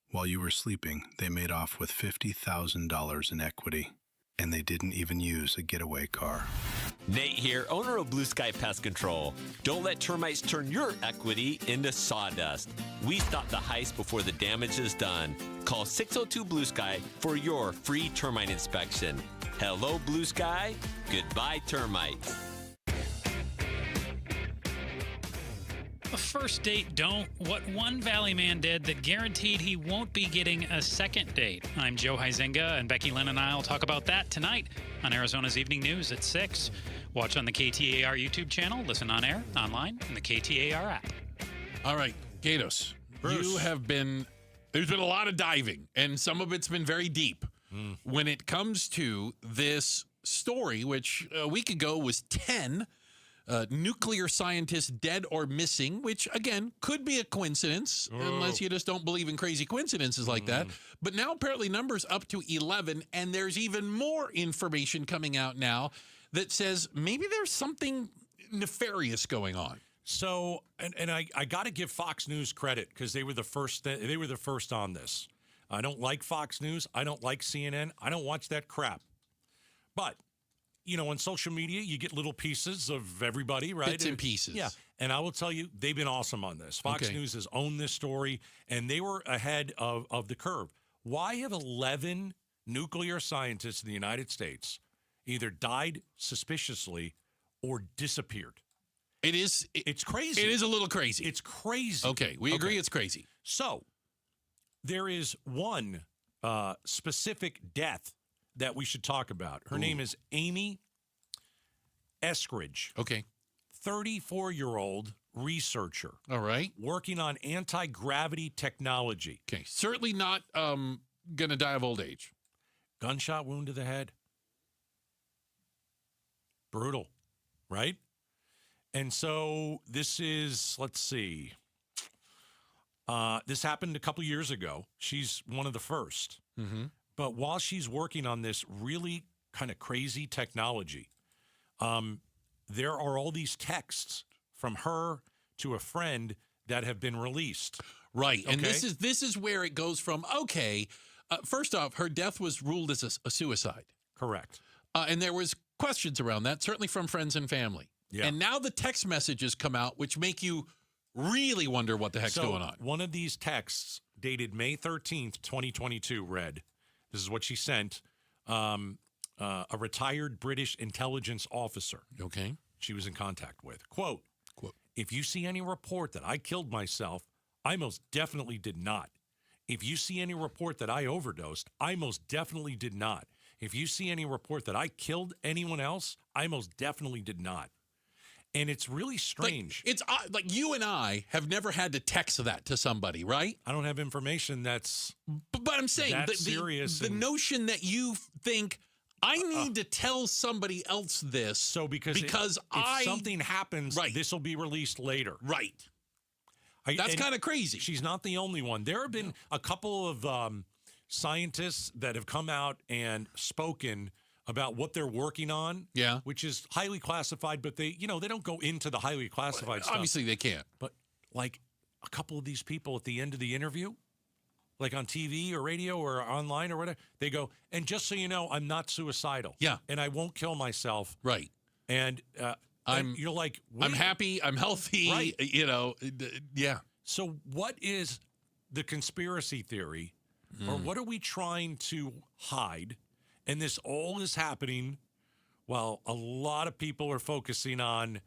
While you were sleeping, they made off with $50,000 in equity, and they didn't even use a getaway car. Nate here, owner of Blue Sky Pest Control. Don't let termites turn your equity into sawdust. We stop the heist before the damage is done. Call 602 Blue Sky for your free termite inspection. Hello, Blue Sky. Goodbye, termites. A first date don't what one Valley man did that guaranteed he won't be getting a second date. I'm Joe Huizenga, and Becky Lynn and I will talk about that tonight on Arizona's Evening News at 6. Watch on the KTAR YouTube channel, listen on air, online, and the KTAR app. All right, Gatos, you have been, there's been a lot of diving, and some of it's been very deep. When it comes to this story, which a week ago was 10 nuclear scientists dead or missing, which, again, could be a coincidence, unless you just don't believe in crazy coincidences like that. But now apparently numbers up to 11, and there's even more information coming out now that says maybe there's something nefarious going on. So, and I got to give Fox News credit because they were the first. They were the first on this. I don't like Fox News. I don't like CNN. I don't watch that crap. But on social media, you get little pieces of everybody, right? Bits and pieces. Yeah. And I will tell you, they've been awesome on this. Fox News has owned this story, and they were ahead of the curve. Why have 11 nuclear scientists in the United States either died suspiciously or disappeared? It's crazy. It is a little crazy. It's crazy. Okay, we agree it's crazy. So there is one specific death that we should talk about. Her name is Amy Eskridge. Okay. 34-year-old researcher. All right. Working on anti-gravity technology. Okay. Certainly not going to die of old age. Gunshot wound to the head. Brutal, right? And so this is, let's see. This happened a couple years ago. She's one of the first. Mm-hmm. But while she's working on this really kind of crazy technology, there are all these texts from her to a friend that have been released. Right. And this is where it goes from, first off, her death was ruled as a suicide. Correct. And there was questions around that, certainly from friends and family. Yeah. And now the text messages come out, which make you really wonder what the heck's going on. One of these texts dated May 13th, 2022, read, this is what she sent, a retired British intelligence officer. Okay. She was in contact with. Quote, if you see any report that I killed myself, I most definitely did not. If you see any report that I overdosed, I most definitely did not. If you see any report that I killed anyone else, I most definitely did not. And it's really strange. It's like you and I have never had to text that to somebody, right? I don't have information that's But I'm saying serious. The notion that you think I need to tell somebody else this. So because if something happens, this will be released later. Right. That's kind of crazy. She's not the only one. There have been a couple of scientists that have come out and spoken about what they're working on, which is highly classified, but they don't go into the highly classified stuff. Obviously, they can't. But like a couple of these people at the end of the interview, like on TV or radio or online or whatever, they go, and just so you know, I'm not suicidal. Yeah. And I won't kill myself. Right. And you're like, I'm happy, I'm healthy, right. Yeah. So what is the conspiracy theory, or what are we trying to hide? And this all is happening while a lot of people are focusing on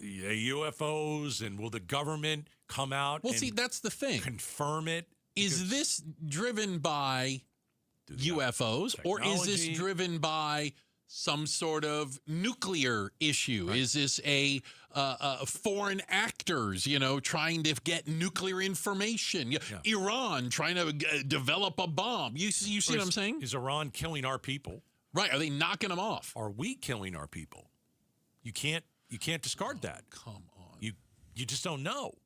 UFOs and will the government come out Well, see, that's the thing. Confirm it? Is this driven by UFOs, or is this driven by some sort of nuclear issue? Right. Is this a foreign actors, trying to get nuclear information? Iran trying to develop a bomb. You see what I'm saying? Is Iran killing our people? Right. Are they knocking them off? Are we killing our people? You can't discard that. Come on. You just don't know.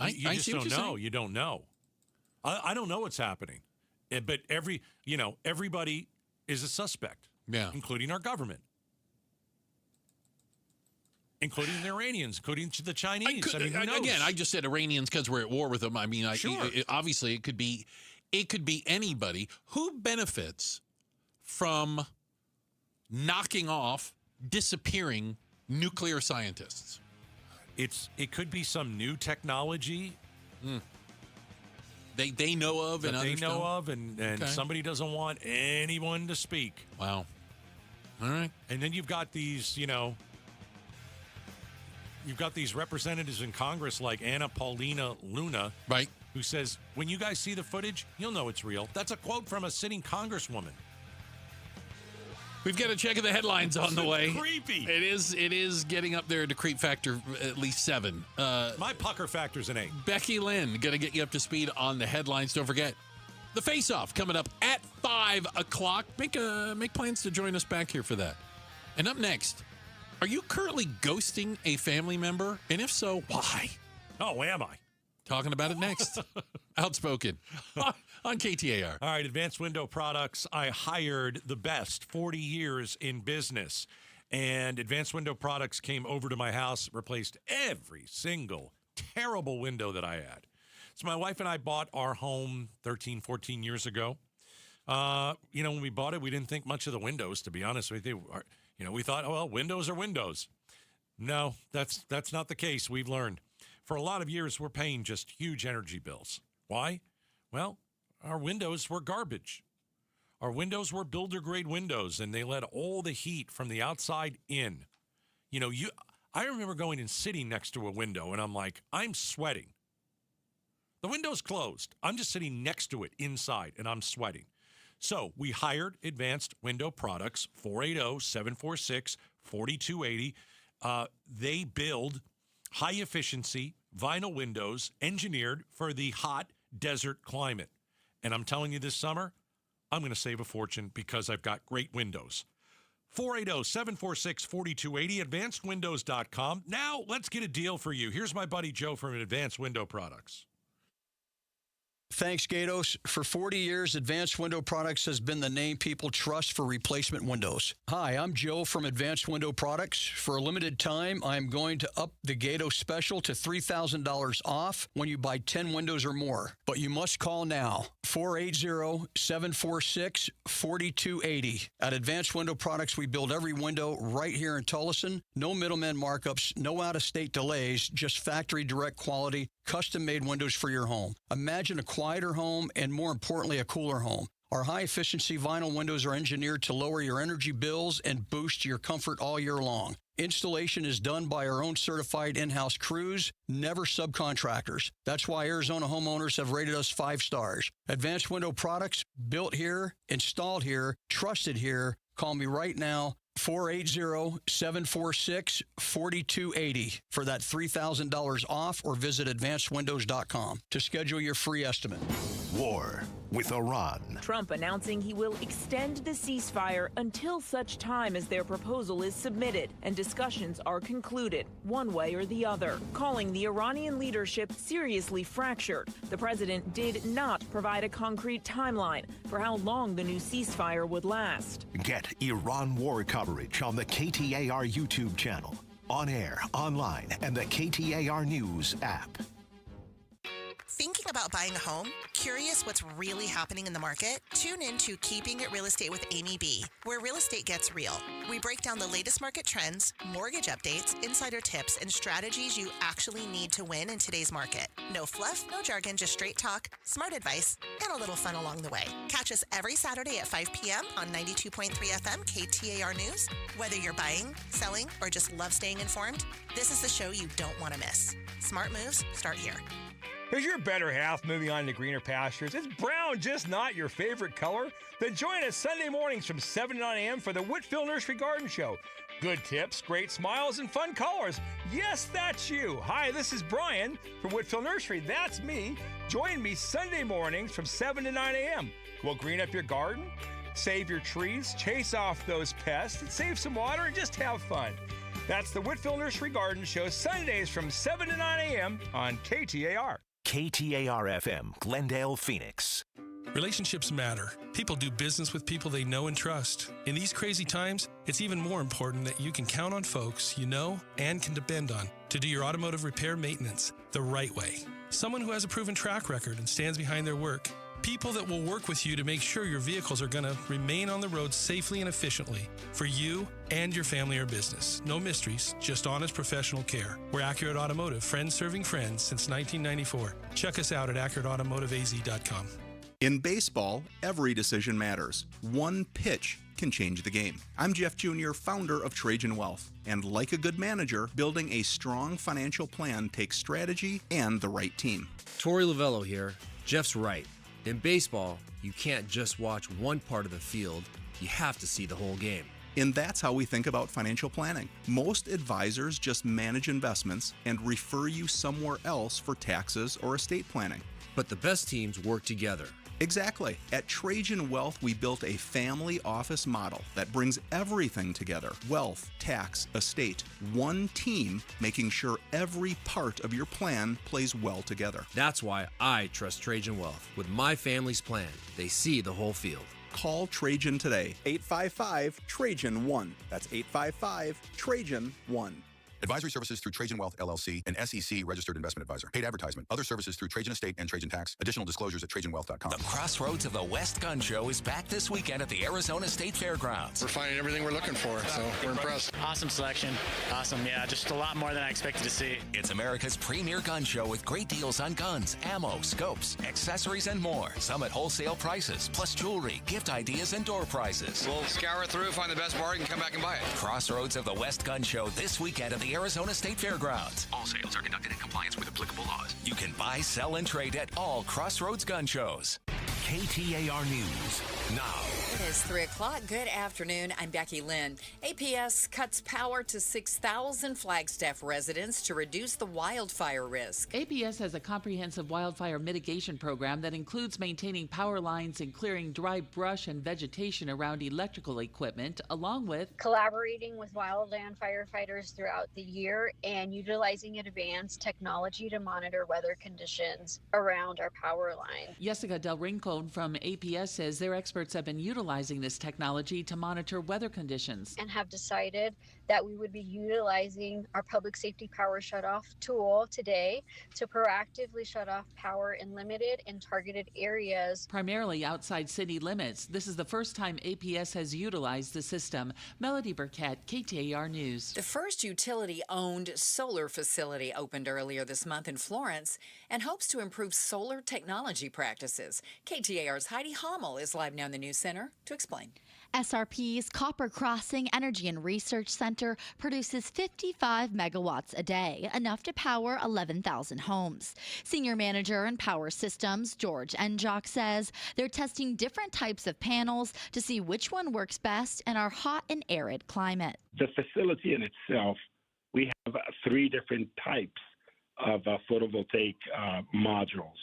You just don't know. Saying. You don't know. I don't know what's happening. But everybody is a suspect. Yeah. Including our government. Including the Iranians, including the Chinese. Who knows? Again, I just said Iranians because we're at war with them. I mean, sure. Obviously it could be anybody. Who benefits from knocking off, disappearing nuclear scientists? It could be some new technology. They know of and understand. They know of, and somebody doesn't want anyone to speak. Wow. All right. And then you've got these, you've got these representatives in Congress like Anna Paulina Luna, right? Who says, when you guys see the footage, you'll know it's real. That's a quote from a sitting congresswoman. We've got to check the headlines on the way. Creepy. It is getting up there to creep factor at least 7. My pucker factor's an 8. Becky Lynn going to get you up to speed on the headlines. Don't forget the Face-Off coming up at 5 o'clock. Make plans to join us back here for that. And up next, are you currently ghosting a family member? And if so, why? Oh, am I? Talking about it next. Outspoken on KTAR. All right, Advanced Window Products. I hired the best 40 years in business. And Advanced Window Products came over to my house, replaced every single terrible window that I had. So my wife and I bought our home 13, 14 years ago. When we bought it, we didn't think much of the windows, to be honest with you. We thought, oh, well, windows are windows. No, that's not the case. We've learned. For a lot of years, we're paying just huge energy bills. Why? Well, our windows were garbage. Our windows were builder-grade windows, and they let all the heat from the outside in. I remember going and sitting next to a window, and I'm like, I'm sweating. The window's closed. I'm just sitting next to it inside, and I'm sweating. So we hired Advanced Window Products, 480-746-4280. They build high-efficiency vinyl windows engineered for the hot desert climate. And I'm telling you, this summer, I'm going to save a fortune because I've got great windows. 480-746-4280, advancedwindows.com. Now, let's get a deal for you. Here's my buddy Joe from Advanced Window Products. Thanks, Gatos. For 40 years, Advanced Window Products has been the name people trust for replacement windows. Hi, I'm Joe from Advanced Window Products. For a limited time, I'm going to up the Gatos special to $3,000 off when you buy 10 windows or more. But you must call now, 480-746-4280. At Advanced Window Products, we build every window right here in Tullison. No middleman markups, no out-of-state delays, just factory direct quality, custom-made windows for your home. Imagine a quieter home and, more importantly, a cooler home. Our high-efficiency vinyl windows are engineered to lower your energy bills and boost your comfort all year long. Installation is done by our own certified in-house crews, never subcontractors. That's why Arizona homeowners have rated us 5 stars. Advanced Window Products, built here, installed here, trusted here. Call me right now, 480-746-4280 for that $3,000 off, or visit advancedwindows.com to schedule your free estimate. war with Iran. Trump announcing he will extend the ceasefire until such time as their proposal is submitted and discussions are concluded, one way or the other, calling the Iranian leadership seriously fractured. The president did not provide a concrete timeline for how long the new ceasefire would last. Get Iran war coverage on the KTAR YouTube channel, on air, online, and the KTAR News app. Thinking about buying a home? Curious what's really happening in the market? Tune in to Keeping It Real Estate with Amy B., where real estate gets real. We break down the latest market trends, mortgage updates, insider tips, and strategies you actually need to win in today's market. No fluff, no jargon, just straight talk, smart advice, and a little fun along the way. Catch us every Saturday at 5 p.m. on 92.3 FM KTAR News. Whether you're buying, selling, or just love staying informed, this is the show you don't want to miss. Smart moves start here. Is your better half moving on to greener pastures? Is brown just not your favorite color? Then join us Sunday mornings from 7 to 9 a.m. for the Whitfield Nursery Garden Show. Good tips, great smiles, and fun colors. Yes, that's you. Hi, this is Brian from Whitfield Nursery. That's me. Join me Sunday mornings from 7 to 9 a.m. We'll green up your garden, save your trees, chase off those pests, and save some water, and just have fun. That's the Whitfield Nursery Garden Show, Sundays from 7 to 9 a.m. on KTAR. KTAR-FM, Glendale, Phoenix. Relationships matter. People do business with people they know and trust. In these crazy times, it's even more important that you can count on folks you know and can depend on to do your automotive repair maintenance the right way. Someone who has a proven track record and stands behind their work. People that will work with you to make sure your vehicles are going to remain on the road safely and efficiently for you and your family or business. No mysteries, just honest professional care. We're Accurate Automotive, friends serving friends since 1994. Check us out at accurateautomotiveaz.com. In baseball, every decision matters. One pitch can change the game. I'm Jeff Jr., founder of Trajan Wealth. And like a good manager, building a strong financial plan takes strategy and the right team. Torey Lavello here. Jeff's right. In baseball, you can't just watch one part of the field. You have to see the whole game. And that's how we think about financial planning. Most advisors just manage investments and refer you somewhere else for taxes or estate planning. But the best teams work together. Exactly. At Trajan Wealth, we built a family office model that brings everything together. Wealth, tax, estate, one team, making sure every part of your plan plays well together. That's why I trust Trajan Wealth. With my family's plan, they see the whole field. Call Trajan today, 855-TRAJAN-1. That's 855-TRAJAN-1. Advisory services through Trajan Wealth, LLC, an SEC registered investment advisor. Paid advertisement. Other services through Trajan Estate and Trajan Tax. Additional disclosures at TrajanWealth.com. The Crossroads of the West Gun Show is back this weekend at the Arizona State Fairgrounds. We're finding everything we're looking for, so we're impressed. Awesome selection. Awesome, yeah, just a lot more than I expected to see. It's America's premier gun show with great deals on guns, ammo, scopes, accessories, and more. Some at wholesale prices, plus jewelry, gift ideas, and door prizes. We'll scour it through, find the best bargain, come back and buy it. Crossroads of the West Gun Show this weekend at the Arizona State Fairgrounds. All sales are conducted in compliance with applicable laws. You can buy, sell, and trade at all Crossroads gun shows. KTAR News now. It is 3 o'clock. Good afternoon. I'm Becky Lynn. APS cuts power to 6,000 Flagstaff residents to reduce the wildfire risk. APS has a comprehensive wildfire mitigation program that includes maintaining power lines and clearing dry brush and vegetation around electrical equipment, along with collaborating with wildland firefighters throughout the year and utilizing advanced technology to monitor weather conditions around our power line. Jessica Del Rincon from APS says their experts have been utilizing this technology to monitor weather conditions and have decided that we would be utilizing our public safety power shutoff tool today to proactively shut off power in limited and targeted areas, primarily outside city limits. This is the first time APS has utilized the system. Melody Burkett, KTAR News. The first utility-owned solar facility opened earlier this month in Florence and hopes to improve solar technology practices. KTAR's Heidi Hommel is live now in the News Center to explain. SRP's Copper Crossing Energy and Research Center produces 55 megawatts a day, enough to power 11,000 homes. Senior Manager in Power Systems, George Enjock, says they're testing different types of panels to see which one works best in our hot and arid climate. The facility in itself, we have 3 different types of photovoltaic modules.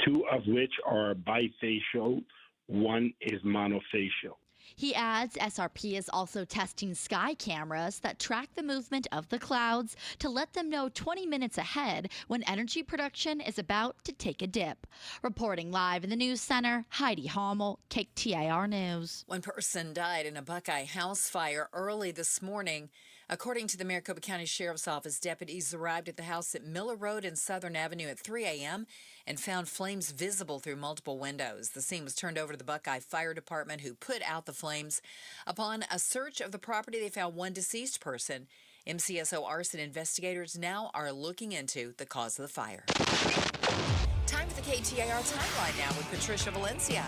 two of which are bifacial, one is monofacial. He adds SRP is also testing sky cameras that track the movement of the clouds to let them know 20 minutes ahead when energy production is about to take a dip. Reporting live in the news center, Heidi Hommel, KTAR News. One person died in a Buckeye house fire early this morning. According to the Maricopa County Sheriff's Office, deputies arrived at the house at Miller Road and Southern Avenue at 3 a.m. and found flames visible through multiple windows. The scene was turned over to the Buckeye Fire Department, who put out the flames. Upon a search of the property, they found one deceased person. MCSO arson investigators now are looking into the cause of the fire. Time for the KTAR Timeline now with Patricia Valencia.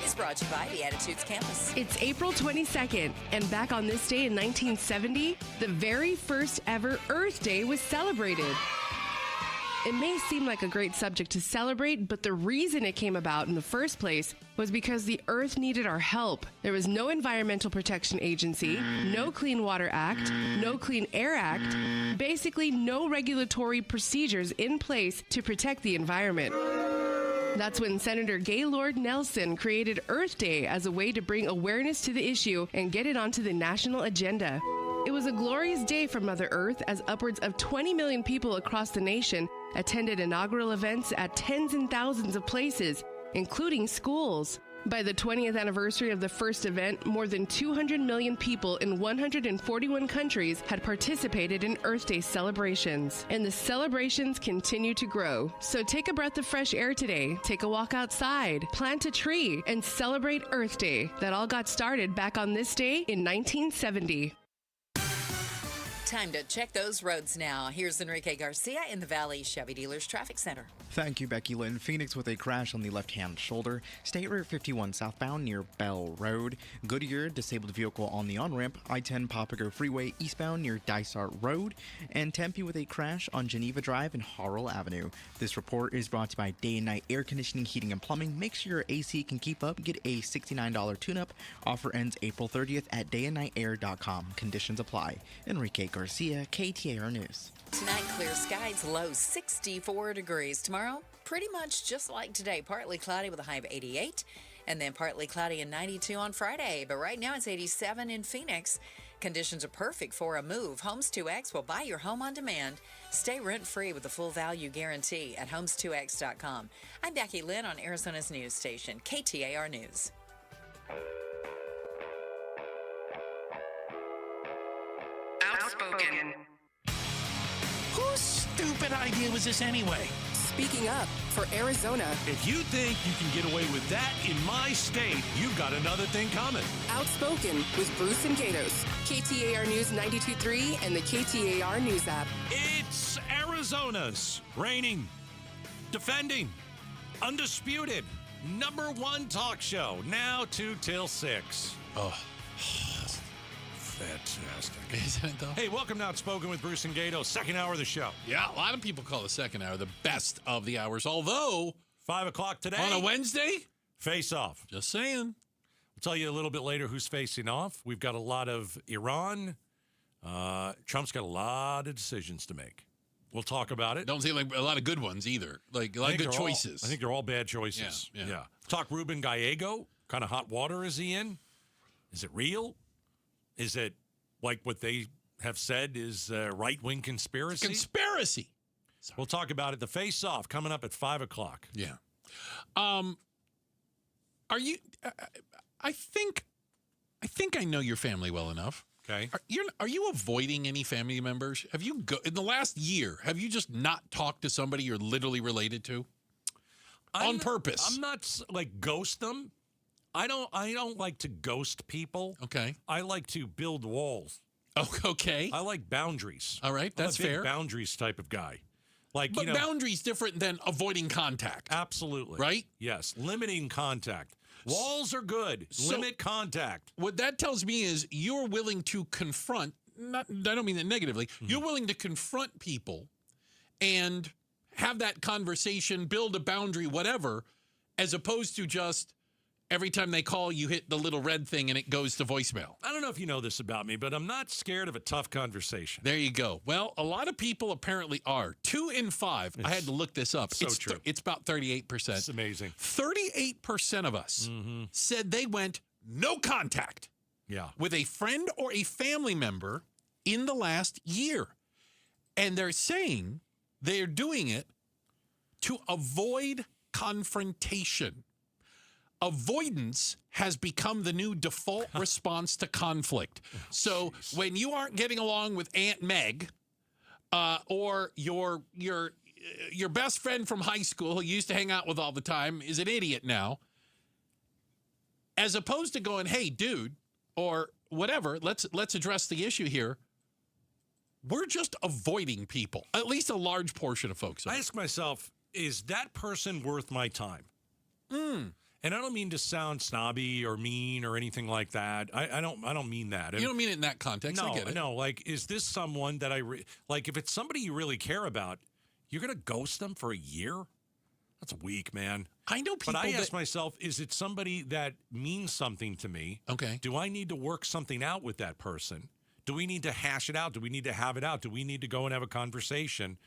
Is brought to you by the Attitudes Campus. It's April 22nd, and back on this day in 1970, the very first ever Earth Day was celebrated. It may seem like a great subject to celebrate, but the reason it came about in the first place was because the Earth needed our help. There was no Environmental Protection Agency, no Clean Water Act, no Clean Air Act, basically no regulatory procedures in place to protect the environment. That's when Senator Gaylord Nelson created Earth Day as a way to bring awareness to the issue and get it onto the national agenda. It was a glorious day for Mother Earth as upwards of 20 million people across the nation attended inaugural events at tens and thousands of places, including schools. By the 20th anniversary of the first event, more than 200 million people in 141 countries had participated in Earth Day celebrations. And the celebrations continue to grow. So take a breath of fresh air today, take a walk outside, plant a tree, and celebrate Earth Day. That all got started back on this day in 1970. Time to check those roads now. Here's Enrique Garcia in the Valley Chevy Dealers Traffic Center. Thank you, Becky Lynn. Phoenix with a crash on the left-hand shoulder. State Route 51 southbound near Bell Road. Goodyear, disabled vehicle on the on-ramp. I-10 Papago Freeway eastbound near Dysart Road. And Tempe with a crash on Geneva Drive and Harrell Avenue. This report is brought to you by Day and Night Air Conditioning, Heating, and Plumbing. Make sure your AC can keep up. Get a $69 tune-up. Offer ends April 30th at dayandnightair.com. Conditions apply. Enrique Garcia, KTAR News. Tonight, clear skies, low 64 degrees. Tomorrow, pretty much just like today, partly cloudy with a high of 88, and then partly cloudy and 92 on Friday. But right now, it's 87 in Phoenix. Conditions are perfect for a move. Homes 2X will buy your home on demand. Stay rent-free with the full value guarantee at homes2x.com. I'm Becky Lynn on Arizona's news station, KTAR News. Outspoken. Whose stupid idea was this anyway? Speaking up for Arizona. If you think you can get away with that in my state, you've got another thing coming. Outspoken with Bruce and Gatos. KTAR News 92.3 and the KTAR News app. It's Arizona's reigning, defending, undisputed #1 talk show. Now 2 till 6. Oh. Fantastic. Isn't it, though? Hey, welcome to Outspoken with Bruce and Gato, second hour of the show. Yeah, a lot of people call the second hour the best of the hours, although 5 o'clock today. On a Wednesday? Face off. Just saying. We'll tell you a little bit later who's facing off. We've got a lot of Iran. Trump's got a lot of decisions to make. We'll talk about it. Don't seem like a lot of good ones either. Like a lot of good choices. I think they're all bad choices. Yeah. Talk Ruben Gallego. Kind of hot water is he in? Is it real? Is it like what they have said is right-wing conspiracy? Conspiracy. Sorry. We'll talk about it. The face-off coming up at 5 o'clock. Yeah. Are you? I think I know your family well enough. Okay. Are you avoiding any family members? Have you in the last year? Have you just not talked to somebody you're literally related to on purpose? I'm not like ghost them. I don't like to ghost people. Okay. I like to build walls. Oh, okay. I like boundaries. All right, that's I'm a big fair. Boundaries type of guy. But boundaries different than avoiding contact. Absolutely. Right? Yes. Limiting contact. Walls are good. Limit contact. What that tells me is you're willing to confront, I don't mean that negatively, you're willing to confront people and have that conversation, build a boundary, whatever, as opposed to just every time they call, you hit the little red thing and it goes to voicemail. I don't know if you know this about me, but I'm not scared of a tough conversation. There you go. Well, a lot of people apparently are. 2 in 5. I had to look this up. So true. It's about 38%. It's amazing. 38% of us said they went no contact with a friend or a family member in the last year. And they're saying they're doing it to avoid confrontation. Avoidance has become the new default response to conflict. So when you aren't getting along with Aunt Meg or your best friend from high school who you used to hang out with all the time is an idiot now, as opposed to going, hey, dude, or whatever, let's address the issue here. We're just avoiding people, at least a large portion of folks. I ask myself, is that person worth my time? And I don't mean to sound snobby or mean or anything like that. I don't mean that. You don't mean it in that context. No, I get it. No. Like, is this someone that like? If it's somebody you really care about, you're gonna ghost them for a year? That's weak, man. I know people. But I ask myself, is it somebody that means something to me? Okay. Do I need to work something out with that person? Do we need to hash it out? Do we need to have it out? Do we need to go and have a conversation?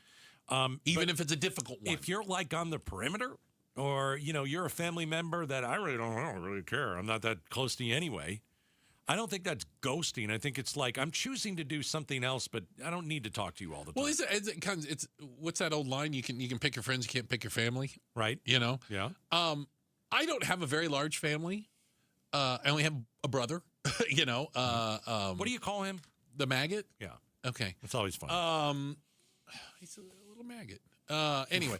Even if it's a difficult one. If you're like on the perimeter, or you're a family member that I don't really care. I'm not that close to you anyway. I don't think that's ghosting. I think it's like I'm choosing to do something else, but I don't need to talk to you all the time. Well, it's what's that old line? You can pick your friends, you can't pick your family, right? Yeah. I don't have a very large family. I only have a brother. What do you call him? The maggot? Yeah. Okay. It's always fun. He's a little maggot. Anyway.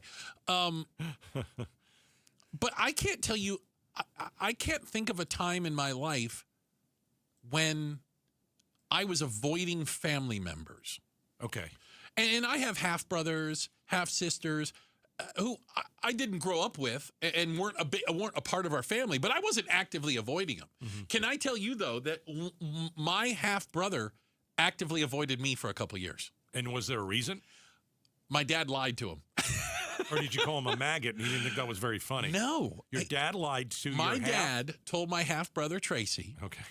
But I can't tell you, I can't think of a time in my life when I was avoiding family members. Okay. And I have half brothers, half sisters who I didn't grow up with and weren't a part of our family, but I wasn't actively avoiding them. Can I tell you, though, that my half brother actively avoided me for a couple of years? And was there a reason? My dad lied to him. Or did you call him a maggot and he didn't think that was very funny? No. Your dad lied to my dad told my half brother Tracy. Okay.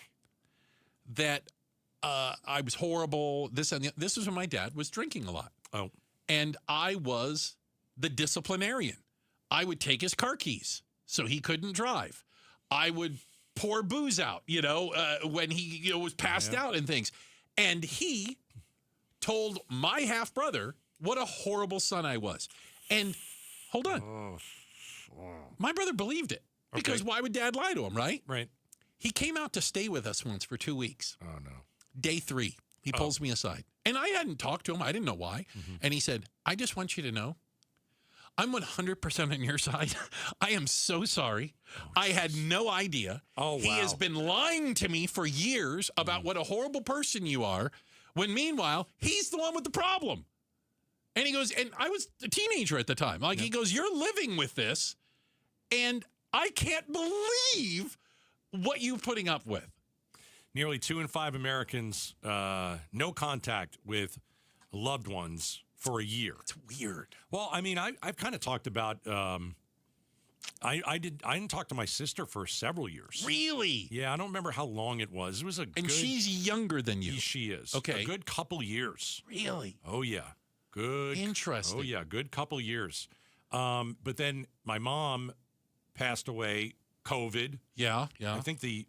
That I was horrible. This was when my dad was drinking a lot. Oh. And I was the disciplinarian. I would take his car keys so he couldn't drive. I would pour booze out, when he was passed out and things. And he told my half brother what a horrible son I was. And hold on. My brother believed it because why would dad lie to him, right? Right. He came out to stay with us once for 2 weeks. Oh, no. Day 3, he pulls me aside. And I hadn't talked to him. I didn't know why. And he said, I just want you to know, I'm 100% on your side. I am so sorry. I had no idea. Oh, wow. He has been lying to me for years about what a horrible person you are, when meanwhile, he's the one with the problem. And he goes, and I was a teenager at the time. He goes, you're living with this, and I can't believe what you're putting up with. Nearly 2 in 5 Americans, no contact with loved ones for a year. It's weird. Well, I mean, I've kind of talked about. I didn't talk to my sister for several years. Really? Yeah, I don't remember how long it was. It was and she's younger than you. She is. Okay. A good couple years. Really? Oh yeah. Good. Interesting. Oh yeah, good couple years. But then my mom passed away. COVID. Yeah. I think the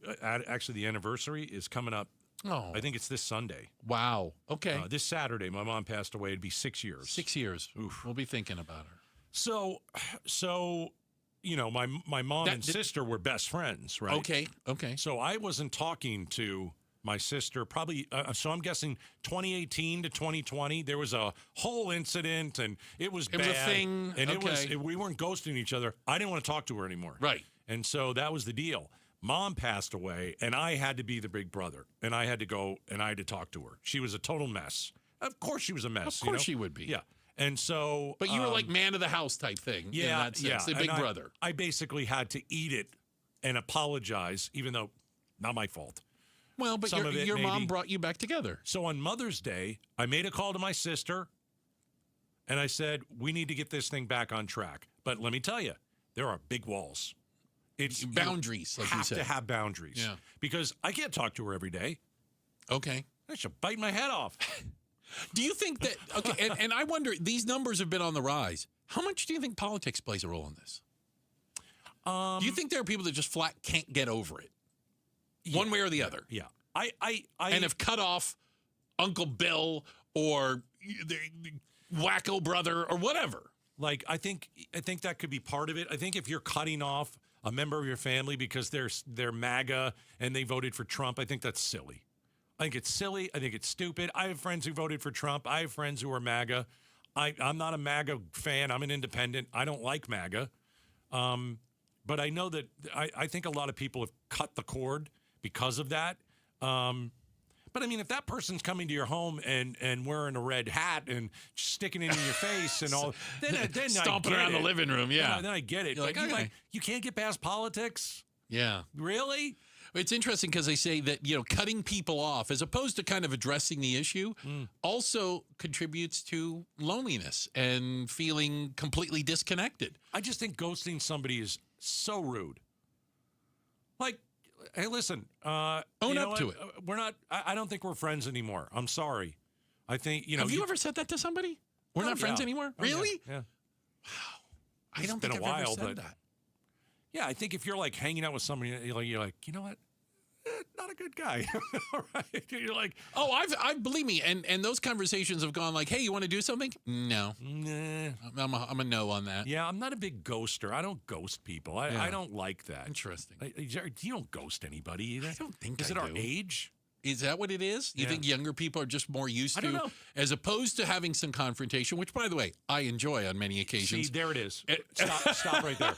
anniversary is coming up. Oh. I think it's this Sunday. Wow. Okay. This Saturday, my mom passed away. It'd be 6 years. 6 years. Oof. We'll be thinking about her. So my mom and sister were best friends, right? Okay. So I wasn't talking to my sister probably. So I'm guessing 2018 to 2020, there was a whole incident, and it was bad. It was a thing. And we weren't ghosting each other. I didn't want to talk to her anymore. Right. And so that was the deal. Mom passed away, and I had to be the big brother, and I had to go, and I had to talk to her. She was a total mess. Of course she was a mess. Of course she would be. Yeah. And so... But you were like man of the house type thing. Yeah, in that sense, the big brother. I basically had to eat it and apologize, even though not my fault. Well, but your mom brought you back together. So on Mother's Day, I made a call to my sister, and I said, we need to get this thing back on track. But let me tell you, there are big walls. It's boundaries, like you said. have to have boundaries. Yeah. Because I can't talk to her every day. Okay. I should bite my head off. Do you think that, okay, and I wonder, these numbers have been on the rise. How much do you think politics plays a role in this? Do you think there are people that just flat can't get over it? One way or the other? Yeah. And have cut off Uncle Bill or the wacko brother or whatever. Like, I think that could be part of it. I think if you're cutting off a member of your family because they're MAGA and they voted for Trump, I think that's silly. I think it's silly. I think it's stupid. I have friends who voted for Trump. I have friends who are MAGA. I'm not a MAGA fan. I'm an independent. I don't like MAGA. But I know that I think a lot of people have cut the cord because of that. But I mean, if that person's coming to your home and wearing a red hat and sticking it in your face and all, then stomping I get around it. the living room, yeah. Then I get it. You're But like, okay. you can't get past politics. Yeah. Really? It's interesting because they say that, cutting people off as opposed to kind of addressing the issue also contributes to loneliness and feeling completely disconnected. I just think ghosting somebody is so rude. Like, hey, listen. Own up to it. We're not. I don't think we're friends anymore. I'm sorry. I think Have you ever said that to somebody? We're not friends anymore. Really? Yeah. Wow. I don't think I've ever said that. Yeah, I think if you're like hanging out with somebody, you're like, you know what? Not a good guy. All right. You're like, oh, I believe me. And those conversations have gone like, hey, you want to do something? No. Nah. I'm a no on that. Yeah, I'm not a big ghoster. I don't ghost people. I don't like that. Interesting. You don't ghost anybody either. I don't think Is it I our do. age? Is that what it is? You think younger people are just more used to, I don't know. as opposed to having some confrontation, which, by the way, I enjoy on many occasions. See, there it is. Stop right there.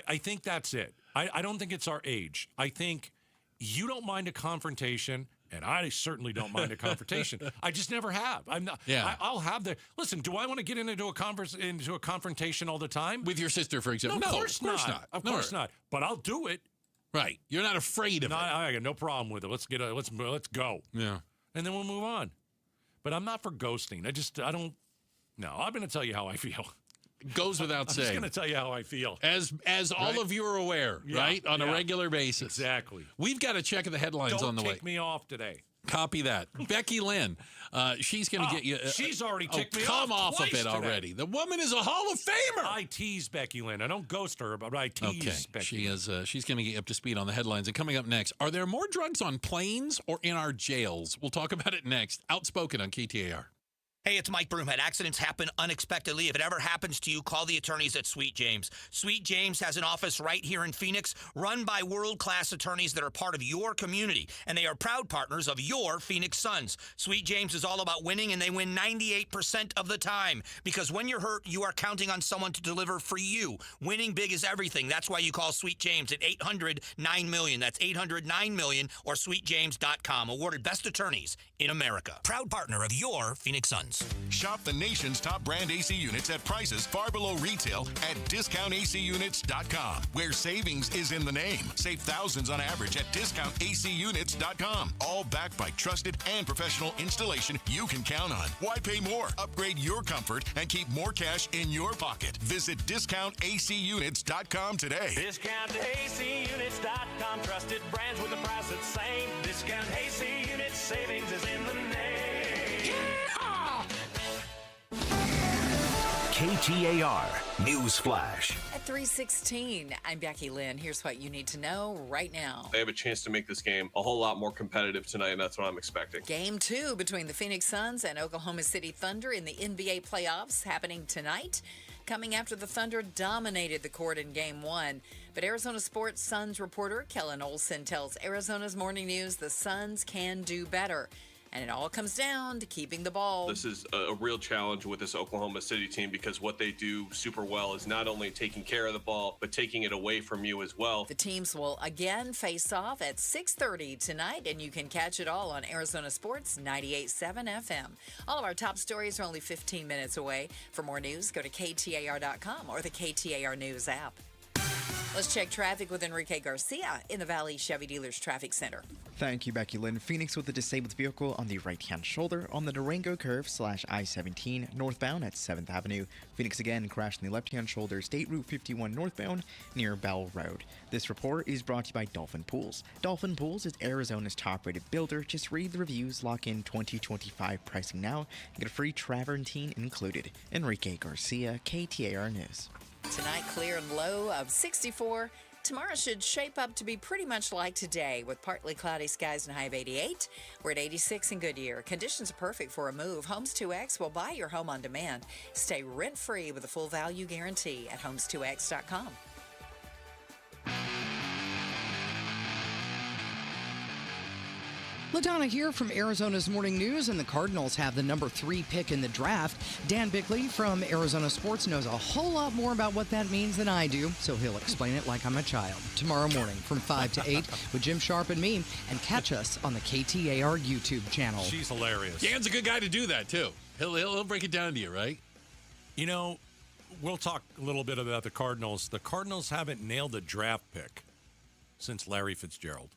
I think that's it. I don't think it's our age. I think you don't mind a confrontation, and I certainly don't mind a confrontation. I just never have. I'm not. Yeah. I'll have the. Listen, do I want to get into a confrontation all the time With your sister, for example? No, No, of course not. Of course not. But I'll do it. Right. You're not afraid of it. I got no problem with it. Let's go. Yeah. And then we'll move on. But I'm not for ghosting. I don't. No, I'm going to tell you how I feel. Goes without I'm saying. just going to tell you how I feel. As all of you are aware, right? On a regular basis. Exactly. We've got a check of the headlines on the way. Don't tick me off today. Copy that. Becky Lynn, she's going to get you. She's already ticked me off. Come off of it twice today. already. The woman is a Hall of Famer. I tease Becky Lynn. I don't ghost her, but I tease Becky. She is. She's going to get you up to speed on the headlines. And coming up next, are there more drugs on planes or in our jails? We'll talk about it next. Outspoken on KTAR. Hey, it's Mike Broomhead. Accidents happen unexpectedly. If it ever happens to you, call the attorneys at Sweet James. Sweet James has an office right here in Phoenix, run by world-class attorneys that are part of your community, and they are proud partners of your Phoenix Suns. Sweet James is all about winning, and they win 98% of the time, because when you're hurt, you are counting on someone to deliver for you. Winning big is everything. That's why you call Sweet James at 800-9-MILLION. That's 800-9-MILLION or sweetjames.com. Awarded best attorneys in America. Proud partner of your Phoenix Suns. Shop the nation's top brand AC units at prices far below retail at discountacunits.com, where savings is in the name. Save thousands on average at discountacunits.com. All backed by trusted and professional installation you can count on. Why pay more? Upgrade your comfort and keep more cash in your pocket. Visit discountacunits.com today. Discountacunits.com. Trusted brands with the price that's same. Discount AC Units. Savings is in the name. KTAR News Flash. At 3:16, I'm Becky Lynn. Here's what you need to know right now. They have a chance to make this game a whole lot more competitive tonight, and that's what I'm expecting. Game 2 between the Phoenix Suns and Oklahoma City Thunder in the NBA playoffs happening tonight, coming after the Thunder dominated the court in Game 1. But Arizona Sports Suns reporter Kellen Olson tells Arizona's Morning News the Suns can do better. And it all comes down to keeping the ball. This is a real challenge with this Oklahoma City team, because what they do super well is not only taking care of the ball, but taking it away from you as well. The teams will again face off at 6:30 tonight, and you can catch it all on Arizona Sports 98.7 FM. All of our top stories are only 15 minutes away. For more news, go to KTAR.com or the KTAR News app. Let's check traffic with Enrique Garcia in the Valley Chevy Dealers Traffic Center. Thank you, Becky Lynn. Phoenix with a disabled vehicle on the right-hand shoulder on the Durango curve / I-17 northbound at 7th Avenue. Phoenix again crashed on the left-hand shoulder, State Route 51 northbound near Bell Road. This report is brought to you by Dolphin Pools. Dolphin Pools is Arizona's top-rated builder. Just read the reviews, lock in 2025 pricing now, and get a free travertine included. Enrique Garcia, KTAR News. Tonight, clear and low of 64. Tomorrow should shape up to be pretty much like today with partly cloudy skies and high of 88. We're at 86 in Goodyear. Conditions are perfect for a move. Homes 2X will buy your home on demand. Stay rent-free with a full value guarantee at homes2x.com. LaDonna here from Arizona's Morning News, and the Cardinals have the number 3 pick in the draft. Dan Bickley from Arizona Sports knows a whole lot more about what that means than I do, so he'll explain it like I'm a child. Tomorrow morning from 5 to 8 with Jim Sharp and me, and catch us on the KTAR YouTube channel. She's hilarious. Dan's a good guy to do that, too. He'll break it down to you, right? You know, we'll talk a little bit about the Cardinals. The Cardinals haven't nailed a draft pick since Larry Fitzgerald.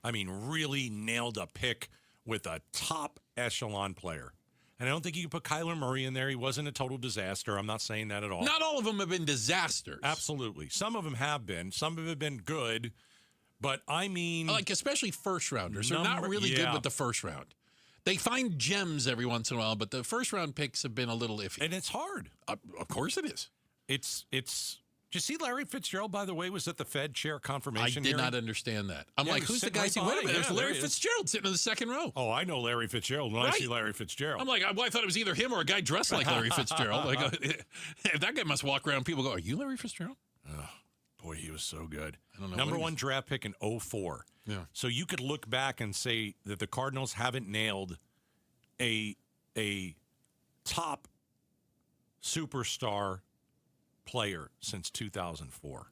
I mean, really nailed a pick with a top echelon player. And I don't think you can put Kyler Murray in there. He wasn't a total disaster. I'm not saying that at all. Not all of them have been disasters. Absolutely. Some of them have been. Some of them have been good. But I mean... Like, especially first-rounders. They're not really good with the first round. They find gems every once in a while, but the first-round picks have been a little iffy. And it's hard. Of course it is. It's Did you see Larry Fitzgerald, by the way, was at the Fed chair confirmation I did not understand that. I'm like, who's the guy? Wait a minute, there's Larry Fitzgerald sitting in the second row. Oh, I know Larry Fitzgerald when I see Larry Fitzgerald. I'm like, I thought it was either him or a guy dressed like Larry Fitzgerald. Like, that guy must walk around. People go, are you Larry Fitzgerald? Oh, boy, he was so good. I don't know. Number 1 draft pick in 2004. Yeah. So you could look back and say that the Cardinals haven't nailed a top superstar player since 2004.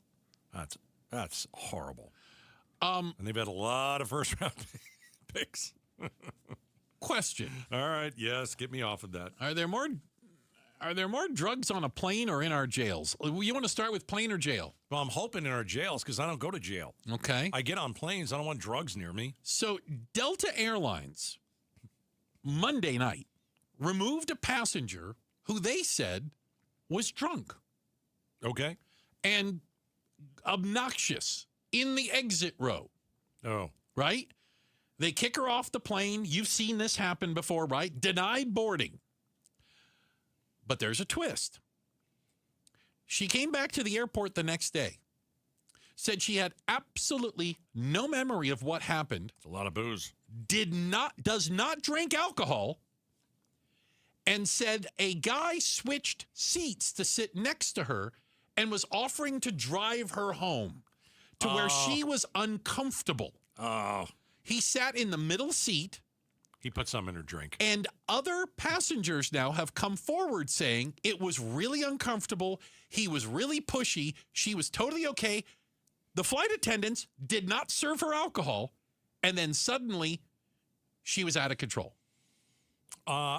That's horrible. And they've had a lot of first round picks. Question. All right, yes, get me off of that. Are there more drugs on a plane or in our jails? You want to start with plane or jail? Well, I'm hoping in our jails because I don't go to jail. Okay. I get on planes. I don't want drugs near me. So Delta Airlines, Monday night, removed a passenger who they said was drunk. Okay. And obnoxious in the exit row. Oh. Right? They kick her off the plane. You've seen this happen before, right? Deny boarding. But there's a twist. She came back to the airport the next day. Said she had absolutely no memory of what happened. It's a lot of booze. Does not drink alcohol. And said a guy switched seats to sit next to her and was offering to drive her home to where she was uncomfortable. Oh. He sat in the middle seat. He put some in her drink. And other passengers now have come forward saying it was really uncomfortable. He was really pushy. She was totally okay. The flight attendants did not serve her alcohol. And then suddenly she was out of control.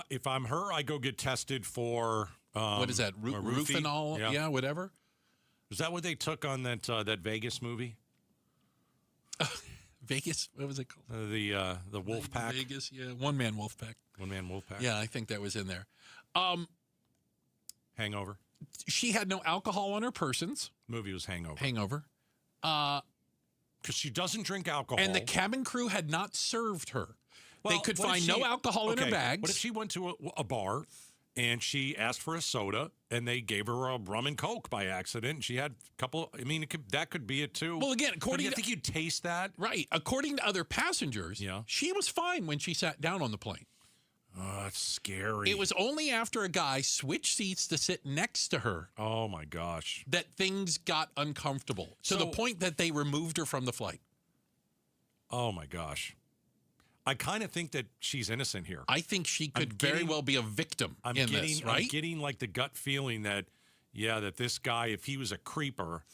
If I'm her, I go get tested for... what is that? Rufinol? Yeah, whatever. Is that what they took on that Vegas movie? Vegas? What was it called? The Wolf Pack. Vegas, yeah. One Man Wolf Pack. One Man Wolf Pack. Yeah, I think that was in there. Hangover. She had no alcohol on her persons. Movie was Hangover. Hangover. Because she doesn't drink alcohol. And the cabin crew had not served her. Well, they could find no alcohol in her bags. What if she went to a bar and she asked for a soda and they gave her a rum and Coke by accident and she had a couple, I mean, that could be it too. Well, again, I think you'd taste that. Right. According to other passengers, she was fine when she sat down on the plane. Oh, that's scary. It was only after a guy switched seats to sit next to her. Oh, my gosh. That things got uncomfortable to the point that they removed her from the flight. Oh, my gosh. I kind of think that she's innocent here. I think she could very well be a victim in this, right? I'm getting like the gut feeling that, that this guy, if he was a creeper.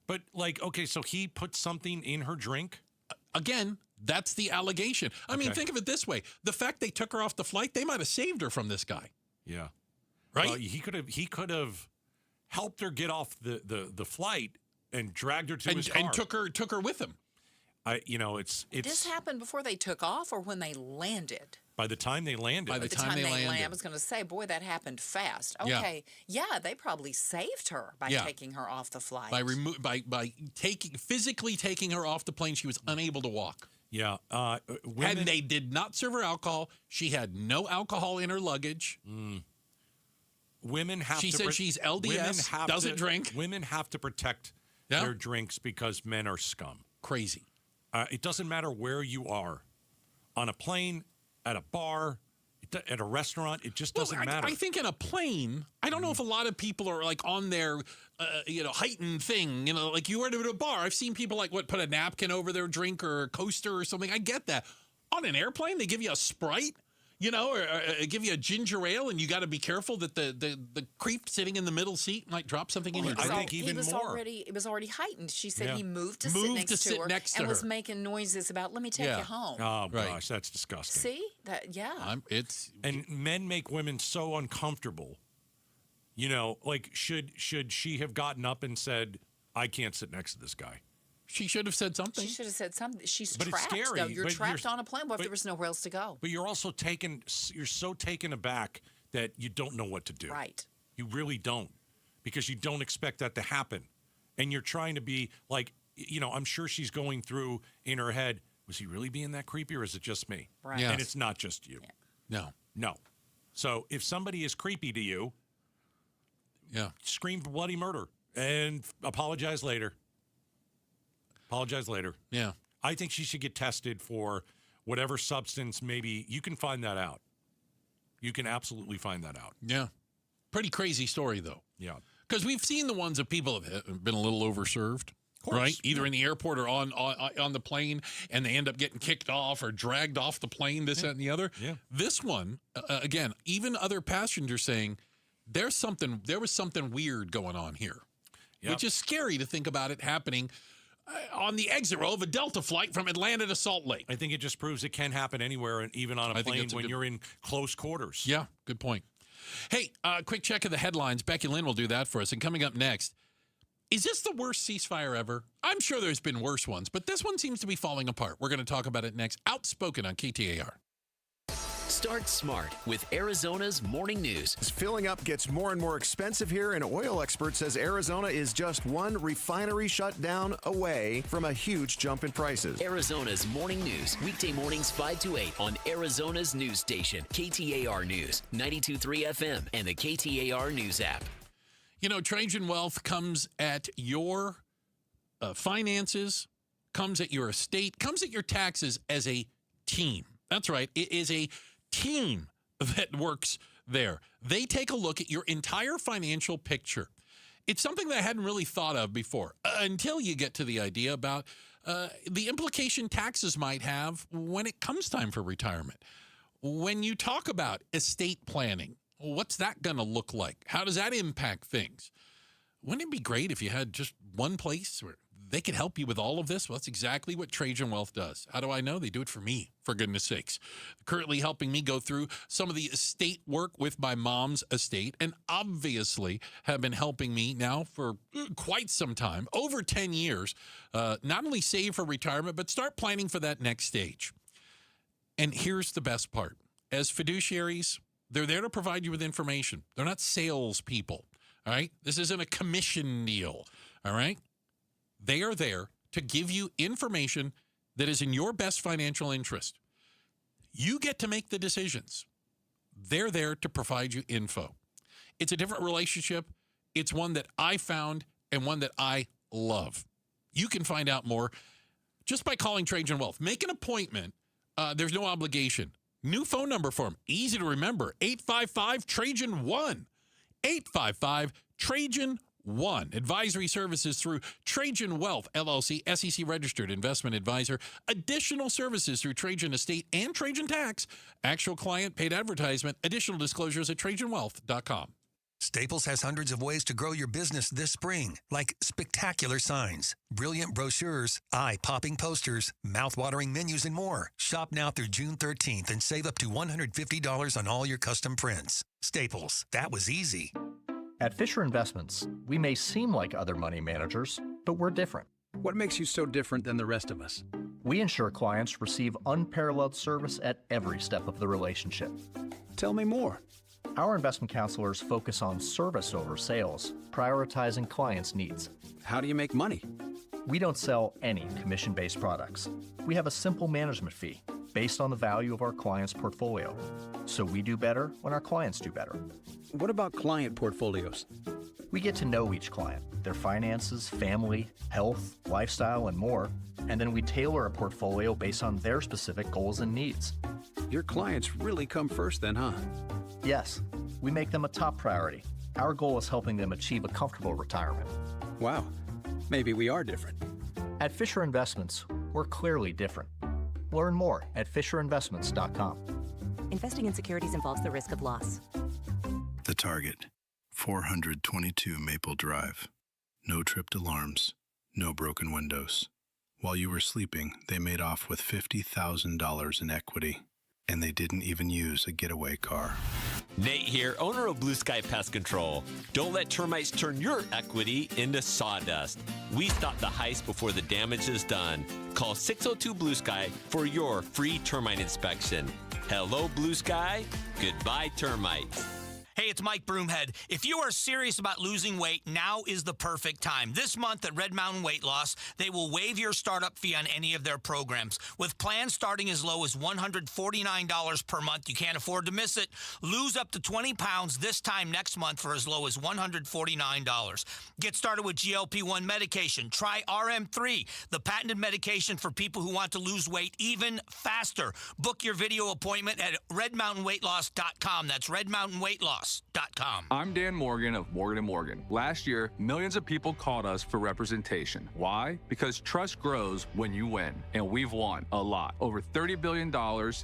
But like, okay, so he put something in her drink? Again, that's the allegation. I mean, think of it this way. The fact they took her off the flight, they might have saved her from this guy. Yeah. Right? Well, he could have helped her get off the flight and dragged her to his car. And took her with him. It's This happened before they took off or when they landed? By the time they landed. By the time they landed. I was going to say, boy, that happened fast. Okay. Yeah, they probably saved her by taking her off the flight. By physically taking her off the plane, she was unable to walk. Yeah. And they did not serve her alcohol. She had no alcohol in her luggage. Women have She to... said she's LDS, doesn't drink. Women have to protect their drinks because men are scum. Crazy. It doesn't matter where you are. On a plane, at a bar, at a restaurant, it just doesn't matter. I think in a plane, I don't know if a lot of people are like on their, heightened thing. Like you were at a bar. I've seen people put a napkin over their drink or a coaster or something. I get that. On an airplane, they give you a Sprite, or give you a ginger ale, and you got to be careful that the creep sitting in the middle seat might drop something in your drink. I think even more. It was already heightened. She said he moved to sit next to her and was making noises about, let me take you home. Oh, gosh, that's disgusting. See? And men make women so uncomfortable. Should she have gotten up and said, I can't sit next to this guy? She should have said something. She's but trapped. It's scary. Though. You're trapped on a plane. What if there was nowhere else to go? But you're also you're so taken aback that you don't know what to do. Right. You really don't, because you don't expect that to happen. And you're trying to be I'm sure she's going through in her head, was he really being that creepy or is it just me? Right. Yes. And it's not just you. Yeah. No. So if somebody is creepy to you, scream bloody murder and apologize later. Yeah. I think she should get tested for whatever substance maybe. You can find that out. You can absolutely find that out. Yeah. Pretty crazy story, though. Yeah. Because we've seen the ones that people have been a little overserved, right? Either in the airport or on the plane, and they end up getting kicked off or dragged off the plane, that, and the other. Yeah. This one, again, even other passengers saying there was something weird going on here, which is scary to think about it happening on the exit row of a Delta flight from Atlanta to Salt Lake. I think it just proves it can happen anywhere, and even on a plane when you're in close quarters. Yeah, good point. Hey, quick check of the headlines. Becky Lynn will do that for us. And coming up next, is this the worst ceasefire ever? I'm sure there's been worse ones, but this one seems to be falling apart. We're going to talk about it next. Outspoken on KTAR. Start smart with Arizona's morning news. As filling up gets more and more expensive here, an oil expert says Arizona is just one refinery shutdown away from a huge jump in prices. Arizona's morning news, weekday mornings 5 to 8 on Arizona's news station, KTAR News, 92.3 FM, and the KTAR News app. Trajan Wealth comes at your finances, comes at your estate, comes at your taxes as a team. That's right. It is a team that works there. They take a look at your entire financial picture. It's something that I hadn't really thought of before until you get to the idea about the implication taxes might have when it comes time for retirement. When you talk about estate planning, what's that going to look like? How does that impact things? Wouldn't it be great if you had just one place where they could help you with all of this? Well, that's exactly what Trajan Wealth does. How do I know? They do it for me, for goodness sakes. Currently helping me go through some of the estate work with my mom's estate, and obviously have been helping me now for quite some time, over 10 years, not only save for retirement, but start planning for that next stage. And here's the best part. As fiduciaries, they're there to provide you with information. They're not salespeople, all right? This isn't a commission deal, all right? They are there to give you information that is in your best financial interest. You get to make the decisions. They're there to provide you info. It's a different relationship. It's one that I found and one that I love. You can find out more just by calling Trajan Wealth. Make an appointment. There's no obligation. New phone number for them. Easy to remember. 855-TRAJAN-1. 855-TRAJAN-1. Advisory services through Trajan Wealth, LLC, SEC registered investment advisor. Additional services through Trajan Estate and Trajan Tax. Actual client paid advertisement. Additional disclosures at TrajanWealth.com. Staples has hundreds of ways to grow your business this spring, like spectacular signs, brilliant brochures, eye-popping posters, mouth-watering menus, and more. Shop now through June 13th and save up to $150 on all your custom prints. Staples, that was easy. At Fisher Investments, we may seem like other money managers, But we're different. What makes you so different than the rest of us? We ensure clients receive unparalleled service at every step of the relationship. Tell me more. Our investment counselors focus on service over sales, prioritizing clients' needs. How do you make money? We don't sell any commission-based products. We have a simple management fee based on the value of our client's portfolio. So we do better when our clients do better. What about client portfolios? We get to know each client, their finances, family, health, lifestyle, and more, and then we tailor a portfolio based on their specific goals and needs. Your clients really come first then, huh? Yes, we make them a top priority. Our goal is helping them achieve a comfortable retirement. Wow, maybe we are different. At Fisher Investments, we're clearly different. Learn more at FisherInvestments.com. Investing in securities involves the risk of loss. The target, 422 Maple Drive. No tripped alarms, no broken windows. While you were sleeping, they made off with $50,000 in equity, and they didn't even use a getaway car. Nate here, owner of Blue Sky Pest Control. Don't let termites turn your equity into sawdust. We stop the heist before the damage is done. Call 602 Blue Sky for your free termite inspection. Hello, Blue Sky. Goodbye, termites. Hey, it's Mike Broomhead. If you are serious about losing weight, now is the perfect time. This month at Red Mountain Weight Loss, they will waive your startup fee on any of their programs. With plans starting as low as $149 per month, you can't afford to miss it. Lose up to 20 pounds this time next month for as low as $149. Get started with GLP-1 medication. Try RM3, the patented medication for people who want to lose weight even faster. Book your video appointment at redmountainweightloss.com. That's redmountainweightloss.com. I'm Dan Morgan of Morgan & Morgan. Last year, millions of people called us for representation. Why? Because trust grows when you win, and we've won a lot. Over $30 billion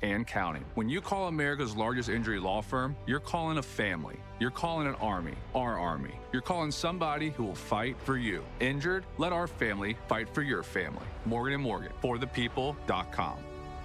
and counting. When you call America's largest injury law firm, you're calling a family. You're calling an army, our army. You're calling somebody who will fight for you. Injured? Let our family fight for your family. Morgan & Morgan, forthepeople.com.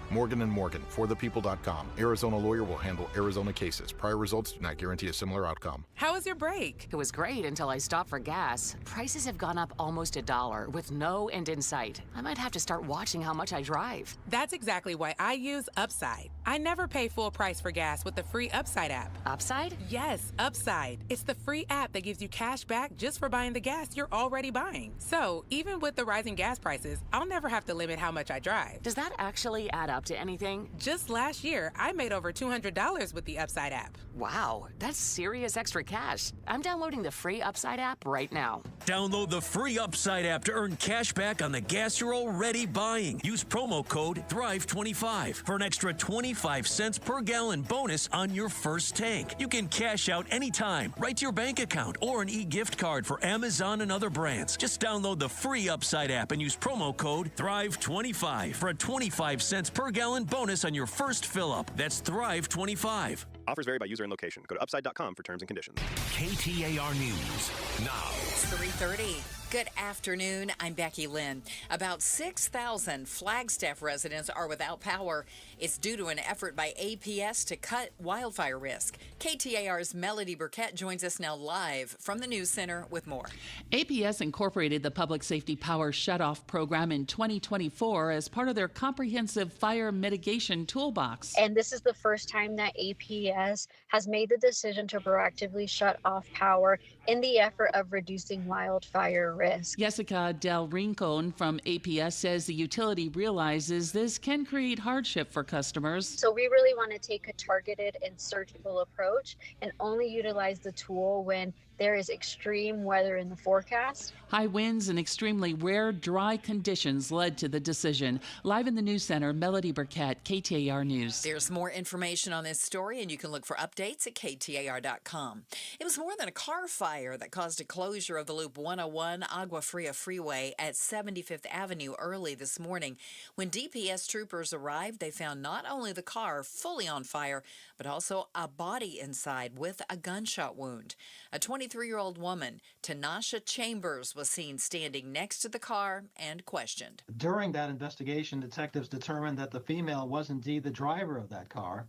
Morgan & Morgan, forthepeople.com. Arizona lawyer will handle Arizona cases. Prior results do not guarantee a similar outcome. How was your break? It was great until I stopped for gas. Prices have gone up almost $1 with no end in sight. I might have to start watching how much I drive. That's exactly why I use Upside. I never pay full price for gas with the free Upside app. Upside? Yes, Upside. It's the free app that gives you cash back just for buying the gas you're already buying. So even with the rising gas prices, I'll never have to limit how much I drive. Does that actually add up to anything? Just last year, I made over $200 with the Upside app. Wow, that's serious extra cash. I'm downloading the free Upside app right now. Download the free Upside app to earn cash back on the gas you're already buying. Use promo code THRIVE25 for an extra 25 cents per gallon bonus on your first tank. You can cash out anytime, right to your bank account, or an e-gift card for Amazon and other brands. Just download the free Upside app and use promo code THRIVE25 for a 25 cents per gallon bonus on your first fill-up. That's THRIVE25. Offers vary by user and location. Go to upside.com for terms and conditions. KTAR News now. It's 3:30. Good afternoon. I'm Becky Lynn. About 6,000 Flagstaff residents are without power. It's due to an effort by APS to cut wildfire risk. KTAR's Melody Burkett joins us now live from the News Center with more. APS incorporated the Public Safety Power Shutoff program in 2024 as part of their comprehensive fire mitigation toolbox. And this is the first time that APS has made the decision to proactively shut off power in the effort of reducing wildfire risk. Jessica Del Rincon from APS says the utility realizes this can create hardship for customers. So we really want to take a targeted and surgical approach and only utilize the tool when there is extreme weather in the forecast. High winds and extremely rare dry conditions led to the decision. Live in the News Center, Melody Burkett, KTAR News. There's more information on this story, and you can look for updates at KTAR.com. It was more than a car fire that caused a closure of the Loop 101 Agua Fria Freeway at 75th Avenue early this morning. When DPS troopers arrived, they found not only the car fully on fire, but also a body inside with a gunshot wound. A 23-year-old woman, Tanasha Chambers, was seen standing next to the car and questioned. During that investigation, detectives determined that the female was indeed the driver of that car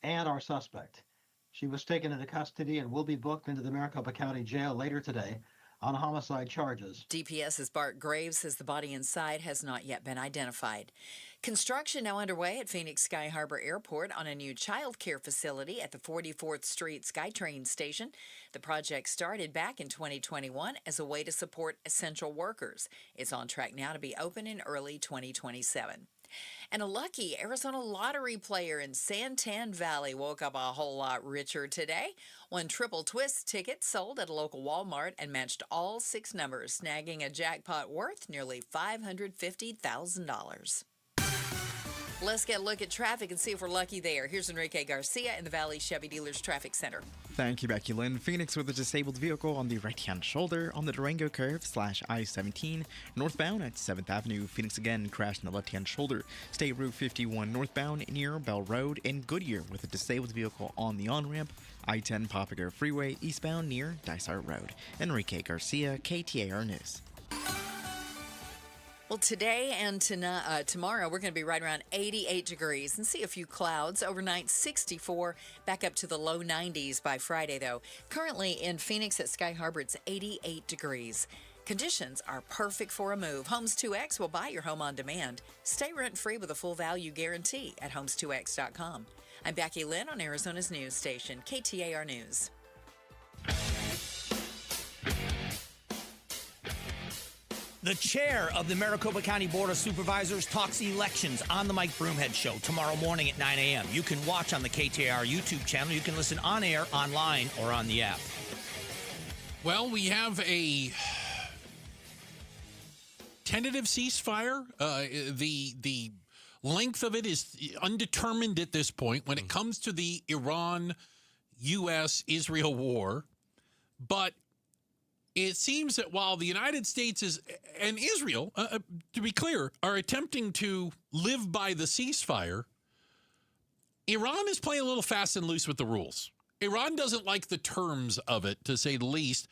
and our suspect. She was taken into custody and will be booked into the Maricopa County Jail later today. on homicide charges. DPS's Bart Graves says the body inside has not yet been identified. Construction now underway at Phoenix Sky Harbor Airport on a new child care facility at the 44th Street SkyTrain station. The project started back in 2021 as a way to support essential workers. It's on track now to be open in early 2027. And a lucky Arizona lottery player in Santan Valley woke up a whole lot richer today. One triple twist ticket sold at a local Walmart and matched all 6 numbers, snagging a jackpot worth nearly $550,000. Let's get a look at traffic and see if we're lucky there. Here's Enrique Garcia in the Valley Chevy Dealers Traffic Center. Thank you, Becky Lynn. Phoenix with a disabled vehicle on the right-hand shoulder on the Durango curve / I-17 northbound at 7th Avenue. Phoenix again crashed on the left-hand shoulder. State Route 51 northbound near Bell Road and Goodyear with a disabled vehicle on the on-ramp. I-10 Papago Freeway eastbound near Dysart Road. Enrique Garcia, KTAR News. Well, today and tomorrow, we're going to be right around 88 degrees and see a few clouds. Overnight, 64, back up to the low 90s by Friday, though. Currently in Phoenix at Sky Harbor, it's 88 degrees. Conditions are perfect for a move. Homes 2X will buy your home on demand. Stay rent-free with a full value guarantee at homes2x.com. I'm Becky Lynn on Arizona's news station, KTAR News. The chair of the Maricopa County Board of Supervisors talks elections on the Mike Broomhead Show tomorrow morning at 9 a.m. You can watch on the KTAR YouTube channel. You can listen on air, online, or on the app. Well, we have a tentative ceasefire. The length of it is undetermined at this point when it comes to the Iran-U.S.-Israel war. But it seems that while the United States and Israel, to be clear, are attempting to live by the ceasefire, Iran is playing a little fast and loose with the rules. Iran doesn't like the terms of it, to say the least,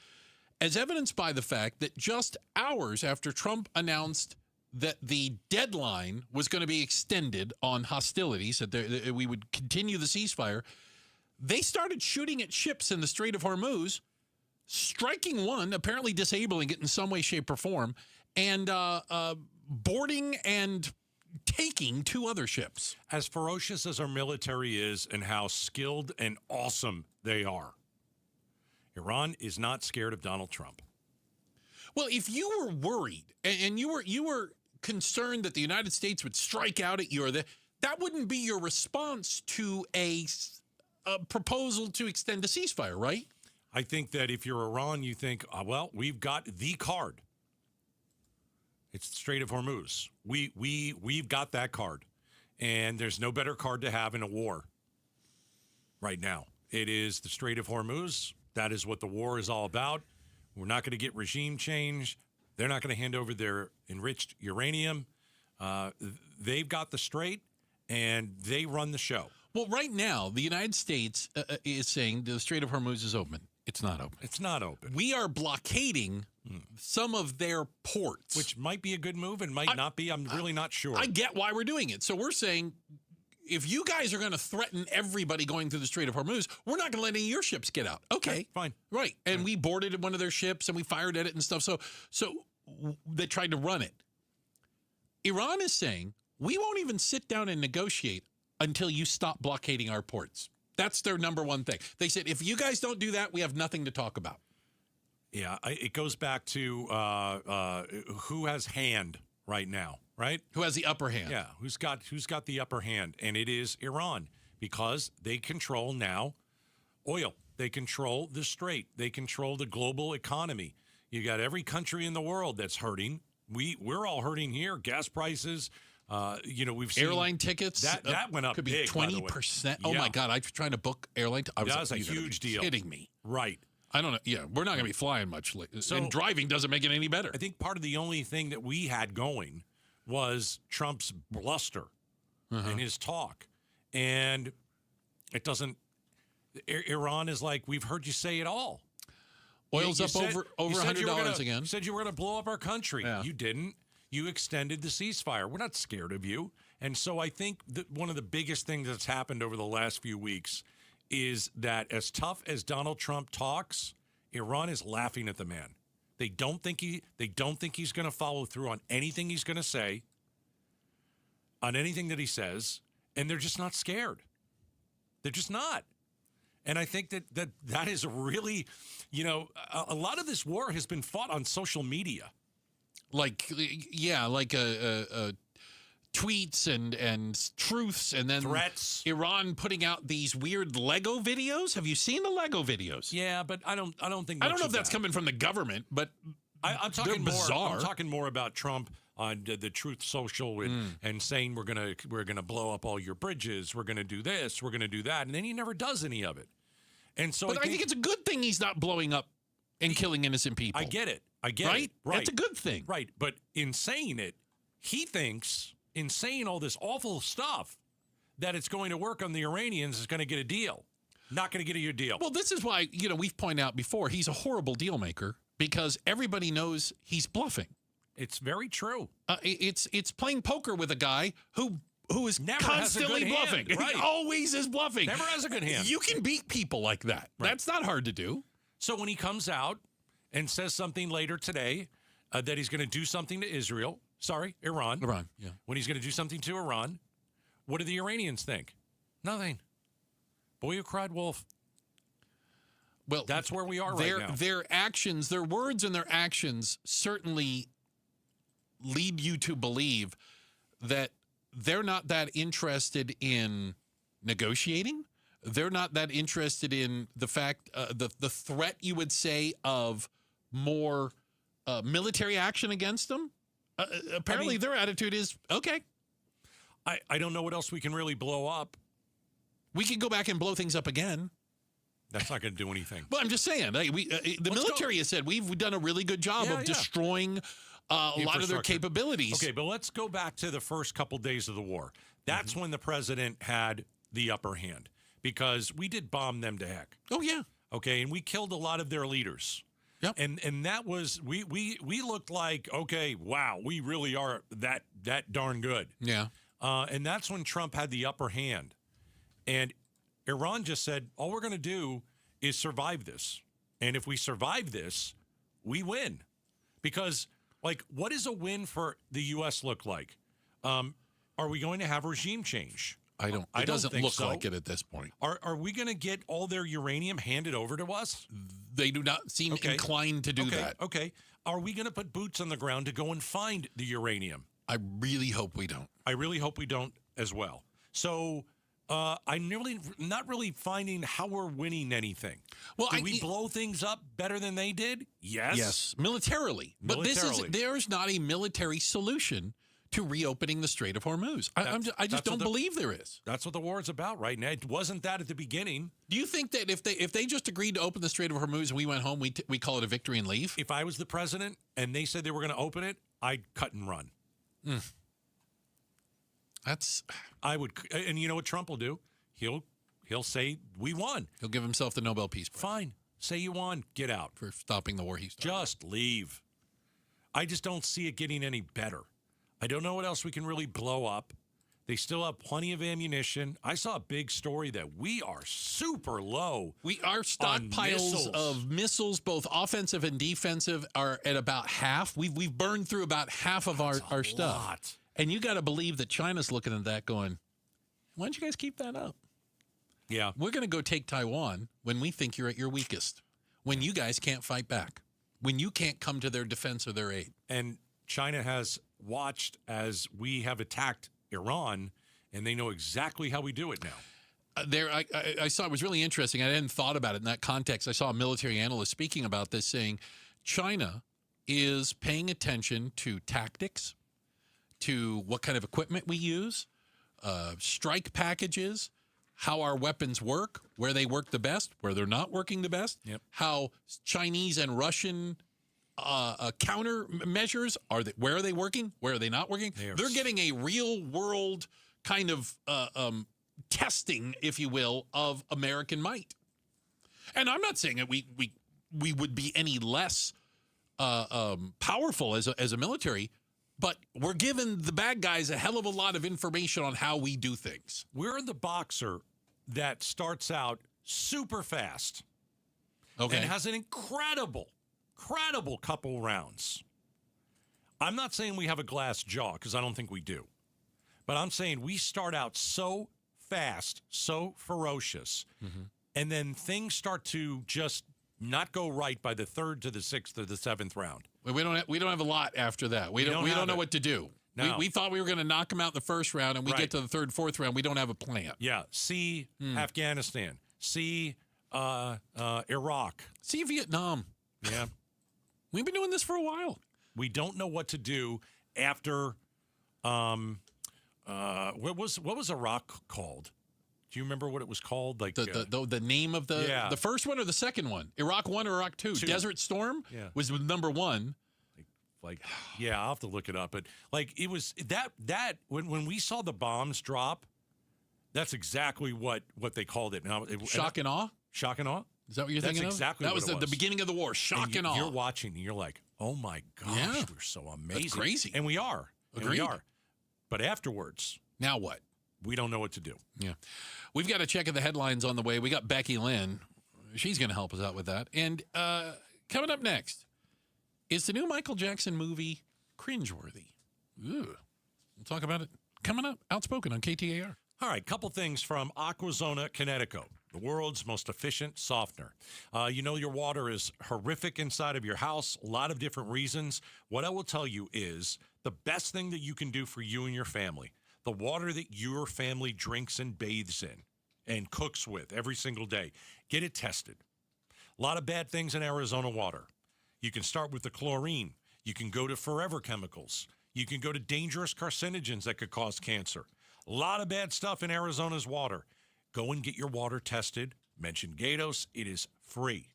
as evidenced by the fact that just hours after Trump announced that the deadline was going to be extended on hostilities, that we would continue the ceasefire, they started shooting at ships in the Strait of Hormuz, striking one, apparently disabling it in some way, shape, or form, and boarding and taking 2 other ships. As ferocious as our military is and how skilled and awesome they are, Iran is not scared of Donald Trump. Well, if you were worried and you were concerned that the United States would strike out at you, or that wouldn't be your response to a proposal to extend a ceasefire, right? I think that if you're Iran, you think, well, we've got the card. It's the Strait of Hormuz. We've got that card. And there's no better card to have in a war right now. It is the Strait of Hormuz. That is what the war is all about. We're not going to get regime change. They're not going to hand over their enriched uranium. They've got the strait, and they run the show. Well, right now, the United States is saying the Strait of Hormuz is open. It's not open. It's not open. We are blockading some of their ports. Which might be a good move and might not be. I'm really not sure. I get why we're doing it. So we're saying, if you guys are going to threaten everybody going through the Strait of Hormuz, we're not going to let any of your ships get out. Okay. Fine. Right. And we boarded one of their ships and we fired at it and stuff. So they tried to run it. Iran is saying, we won't even sit down and negotiate until you stop blockading our ports. That's their number one thing. They said, if you guys don't do that, we have nothing to talk about. Yeah, it goes back to who has hand right now, right? Who has the upper hand? Yeah, who's got the upper hand? And it is Iran, because they control now oil. They control the strait. They control the global economy. You got every country in the world that's hurting. We're all hurting here. Gas prices. We've seen airline tickets that went up. Could be 20%. Oh my God! I was trying to book airline. That was a huge deal. Kidding me? Right. I don't know. Yeah, we're not going to be flying much. And driving doesn't make it any better. I think part of the only thing that we had going was Trump's bluster and his talk, and it doesn't. Iran is like, we've heard you say it all. Oil's up over $100 again. You said you were going to blow up our country. Yeah. You didn't. You extended the ceasefire. We're not scared of you. And so I think that one of the biggest things that's happened over the last few weeks is that as tough as Donald Trump talks, Iran is laughing at the man. They don't think he's going to follow through on anything he's going to say, on anything that he says, and they're just not scared. They're just not. And I think that is really, a lot of this war has been fought on social media. Like tweets and truths, and then threats. Iran putting out these weird Lego videos. Have you seen the Lego videos? Yeah, but I don't think. I don't know if that's coming from the government, but I'm talking they're bizarre. I'm talking more about Trump on the Truth Social and saying we're gonna blow up all your bridges. We're gonna do this. We're gonna do that, and then he never does any of it. And so, but I think it's a good thing he's not blowing up and killing innocent people. I get it. Right? That's a good thing. Right. But in saying it, he thinks, in saying all this awful stuff, that it's going to work on the Iranians is going to get a deal. Not going to get a deal. Well, this is why, we've pointed out before, he's a horrible deal maker because everybody knows he's bluffing. It's very true. It's playing poker with a guy who is never constantly bluffing. Right. He always is bluffing. Never has a good hand. You can beat people like that. Right. That's not hard to do. So when he comes out and says something later today that he's going to do something to Iran. Iran, yeah. When he's going to do something to Iran, what do the Iranians think? Nothing. Boy who cried wolf. Well, that's where we are right now. Their actions, their words and their actions certainly lead you to believe that they're not that interested in negotiating. They're not that interested in the fact, the threat, you would say, of more military action against them. Apparently, their attitude is, okay. I don't know what else we can really blow up. We could go back and blow things up again. That's not going to do anything. Well, I'm just saying. The military has said we've done a really good job of destroying a lot of their capabilities. Okay, but let's go back to the first couple days of the war. That's when the president had the upper hand because we did bomb them to heck. Oh, yeah. Okay, and we killed a lot of their leaders. Yep. And that was we looked like, okay, wow, we really are that darn good. Yeah. And that's when Trump had the upper hand. And Iran just said, all we're going to do is survive this. And if we survive this, we win. Because, what does a win for the U.S. look like? Are we going to have regime change? It doesn't look like it at this point. Are we going to get all their uranium handed over to us? They do not seem inclined to do that. Okay. Are we going to put boots on the ground to go and find the uranium? I really hope we don't. I really hope we don't as well. So I'm really not really finding how we're winning anything. Well, did we blow things up better than they did? Yes. Yes, militarily. But there's not a military solution to reopening the Strait of Hormuz. I just don't believe there is. That's what the war is about right now. It wasn't that at the beginning. Do you think that if they just agreed to open the Strait of Hormuz and we went home, we call it a victory and leave? If I was the president and they said they were going to open it, I'd cut and run. I would, and you know what Trump will do? He'll say we won. He'll give himself the Nobel Peace Prize. Fine, say you won. Get out for stopping the war. He started. Just leave. I just don't see it getting any better. I don't know what else we can really blow up. They still have plenty of ammunition. I saw a big story that we are super low. Our stockpiles of missiles, both offensive and defensive, are at about half. We've burned through about half of our stuff. Lot. And you got to believe that China's looking at that going, why don't you guys keep that up? Yeah. We're going to go take Taiwan when we think you're at your weakest, when you guys can't fight back, when you can't come to their defense or their aid. And China has watched as we have attacked Iran, and they know exactly how we do it now. I saw it was really interesting. I hadn't thought about it in that context. I saw a military analyst speaking about this, saying China is paying attention to tactics, to what kind of equipment we use, strike packages, how our weapons work, where they work the best, where they're not working the best, how Chinese and Russian counter measures where are they working, where are they not working. They're getting a real world kind of testing, if you will, of American might. And I'm not saying that we would be any less powerful as a military, but we're giving the bad guys a hell of a lot of information on how we do things. We're the boxer that starts out super fast and has an incredible incredible couple rounds. I'm not saying we have a glass jaw, because I don't think we do. But I'm saying we start out so fast, so ferocious, and then things start to just not go right by the 3rd to the 6th or the 7th round. We don't have a lot after that. We don't know what to do. No. We thought we were going to knock them out in the first round, and we get to the 3rd, 4th round. We don't have a plan. Yeah. See Afghanistan. See Iraq. See Vietnam. Yeah. We've been doing this for a while. We don't know what to do after. What was Iraq called? Do you remember what it was called? Like the name of the first one or the second one? Iraq 1 or Iraq 2? Desert Storm was number 1. Yeah, I'll have to look it up. But it was that when we saw the bombs drop, that's exactly what they called it. Now, shock and awe. Shock and awe. Is that what you're thinking That's of? exactly that what was the beginning of the war. Shock and awe. You're watching, and you're like, oh my gosh, we're so amazing. That's crazy. And we are. Agreed. And we are. But afterwards, now what? We don't know what to do. Yeah. We've got to check the headlines on the way. We got Becky Lynn. She's going to help us out with that. And coming up next is the new Michael Jackson movie cringeworthy. We'll talk about it coming up. Outspoken on KTAR. All right, couple things from Aquazona, Connecticut, the world's most efficient softener. You know your water is horrific inside of your house, a lot of different reasons. What I will tell you is the best thing that you can do for you and your family, the water that your family drinks and bathes in and cooks with every single day, get it tested. A lot of bad things in Arizona water. You can start with the chlorine. You can go to forever chemicals. You can go to dangerous carcinogens that could cause cancer. A lot of bad stuff in Arizona's water. Go and get your water tested. Mention Gatos. It is free.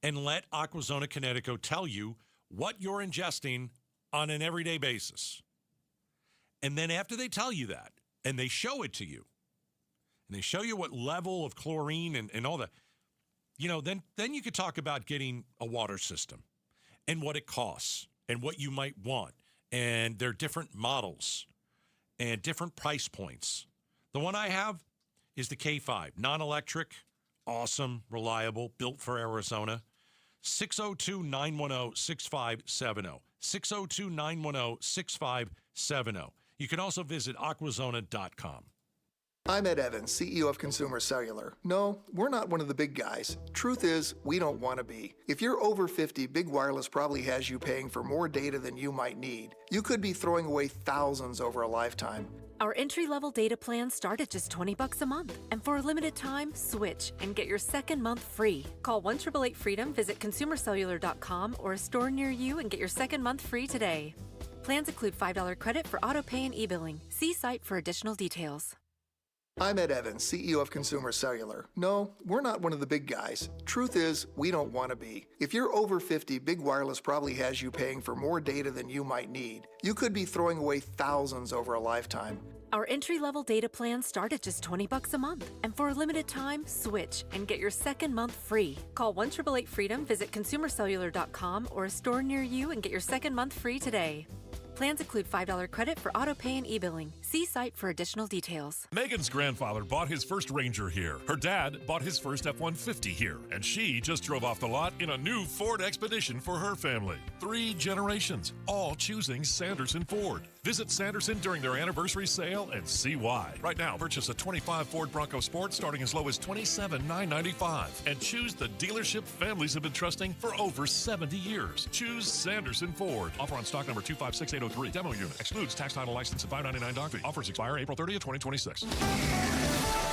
And let Aquazona, Connecticut tell you what you're ingesting on an everyday basis. And then after they tell you that, and they show it to you, and they show you what level of chlorine and all that, then you could talk about getting a water system and what it costs and what you might want. And there are different models and different price points. The one I have is the K5, non-electric, awesome, reliable, built for Arizona. 602-910-6570. 602-910-6570. You can also visit aquazona.com. I'm Ed Evans, CEO of Consumer Cellular. No, we're not one of the big guys. Truth is, we don't want to be. If you're over 50, Big Wireless probably has you paying for more data than you might need. You could be throwing away thousands over a lifetime. Our entry-level data plans start at just $20 a month. And for a limited time, switch and get your second month free. Call 1-888-FREEDOM, visit consumercellular.com or a store near you and get your second month free today. Plans include $5 credit for auto pay and e-billing. See site for additional details. I'm Ed Evans, CEO of Consumer Cellular. No, we're not one of the big guys. Truth is, we don't want to be. If you're over 50, Big Wireless probably has you paying for more data than you might need. You could be throwing away thousands over a lifetime. Our entry-level data plans start at just $20 a month. And for a limited time, switch and get your second month free. Call 1-888-FREEDOM, visit consumercellular.com or a store near you and get your second month free today. Plans include $5 credit for auto pay and e-billing. See site for additional details. Megan's grandfather bought his first Ranger here. Her dad bought his first F-150 here. And she just drove off the lot in a new Ford Expedition for her family. 3 generations, all choosing Sanderson Ford. Visit Sanderson during their anniversary sale and see why. Right now, purchase a 25 Ford Bronco Sport starting as low as $27,995. And choose the dealership families have been trusting for over 70 years. Choose Sanderson Ford. Offer on stock number 256803. Demo unit. Excludes tax, title, license, and $5.99 dog fee. Offers expire April 30th, 2026.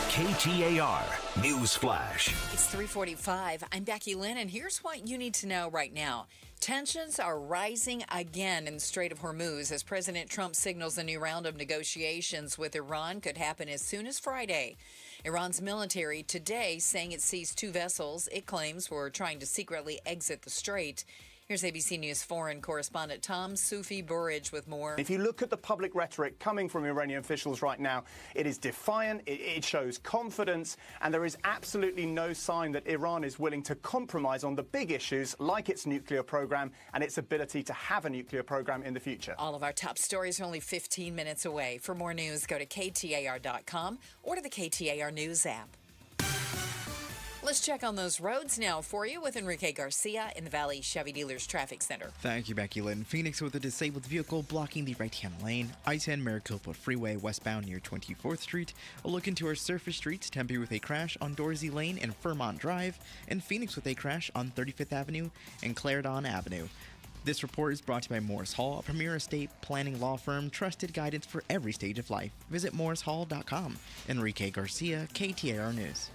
KTAR News Flash. It's 3:45. I'm Becky Lynn, and here's what you need to know right now. Tensions are rising again in the Strait of Hormuz as President Trump signals a new round of negotiations with Iran could happen as soon as Friday. Iran's military today saying it seized 2 vessels it claims were trying to secretly exit the strait. Here's ABC News foreign correspondent Tom Sufi Burridge with more. If you look at the public rhetoric coming from Iranian officials right now, it is defiant, it shows confidence, and there is absolutely no sign that Iran is willing to compromise on the big issues like its nuclear program and its ability to have a nuclear program in the future. All of our top stories are only 15 minutes away. For more news, go to KTAR.com or to the KTAR News app. Let's check on those roads now for you with Enrique Garcia in the Valley Chevy Dealers Traffic Center. Thank you, Becky Lynn. Phoenix with a disabled vehicle blocking the right-hand lane. I-10 Maricopa Freeway westbound near 24th Street. A look into our surface streets. Tempe with a crash on Dorsey Lane and Fairmont Drive. And Phoenix with a crash on 35th Avenue and Clarendon Avenue. This report is brought to you by Morris Hall, a premier estate planning law firm, trusted guidance for every stage of life. Visit morrishall.com. Enrique Garcia, KTAR News.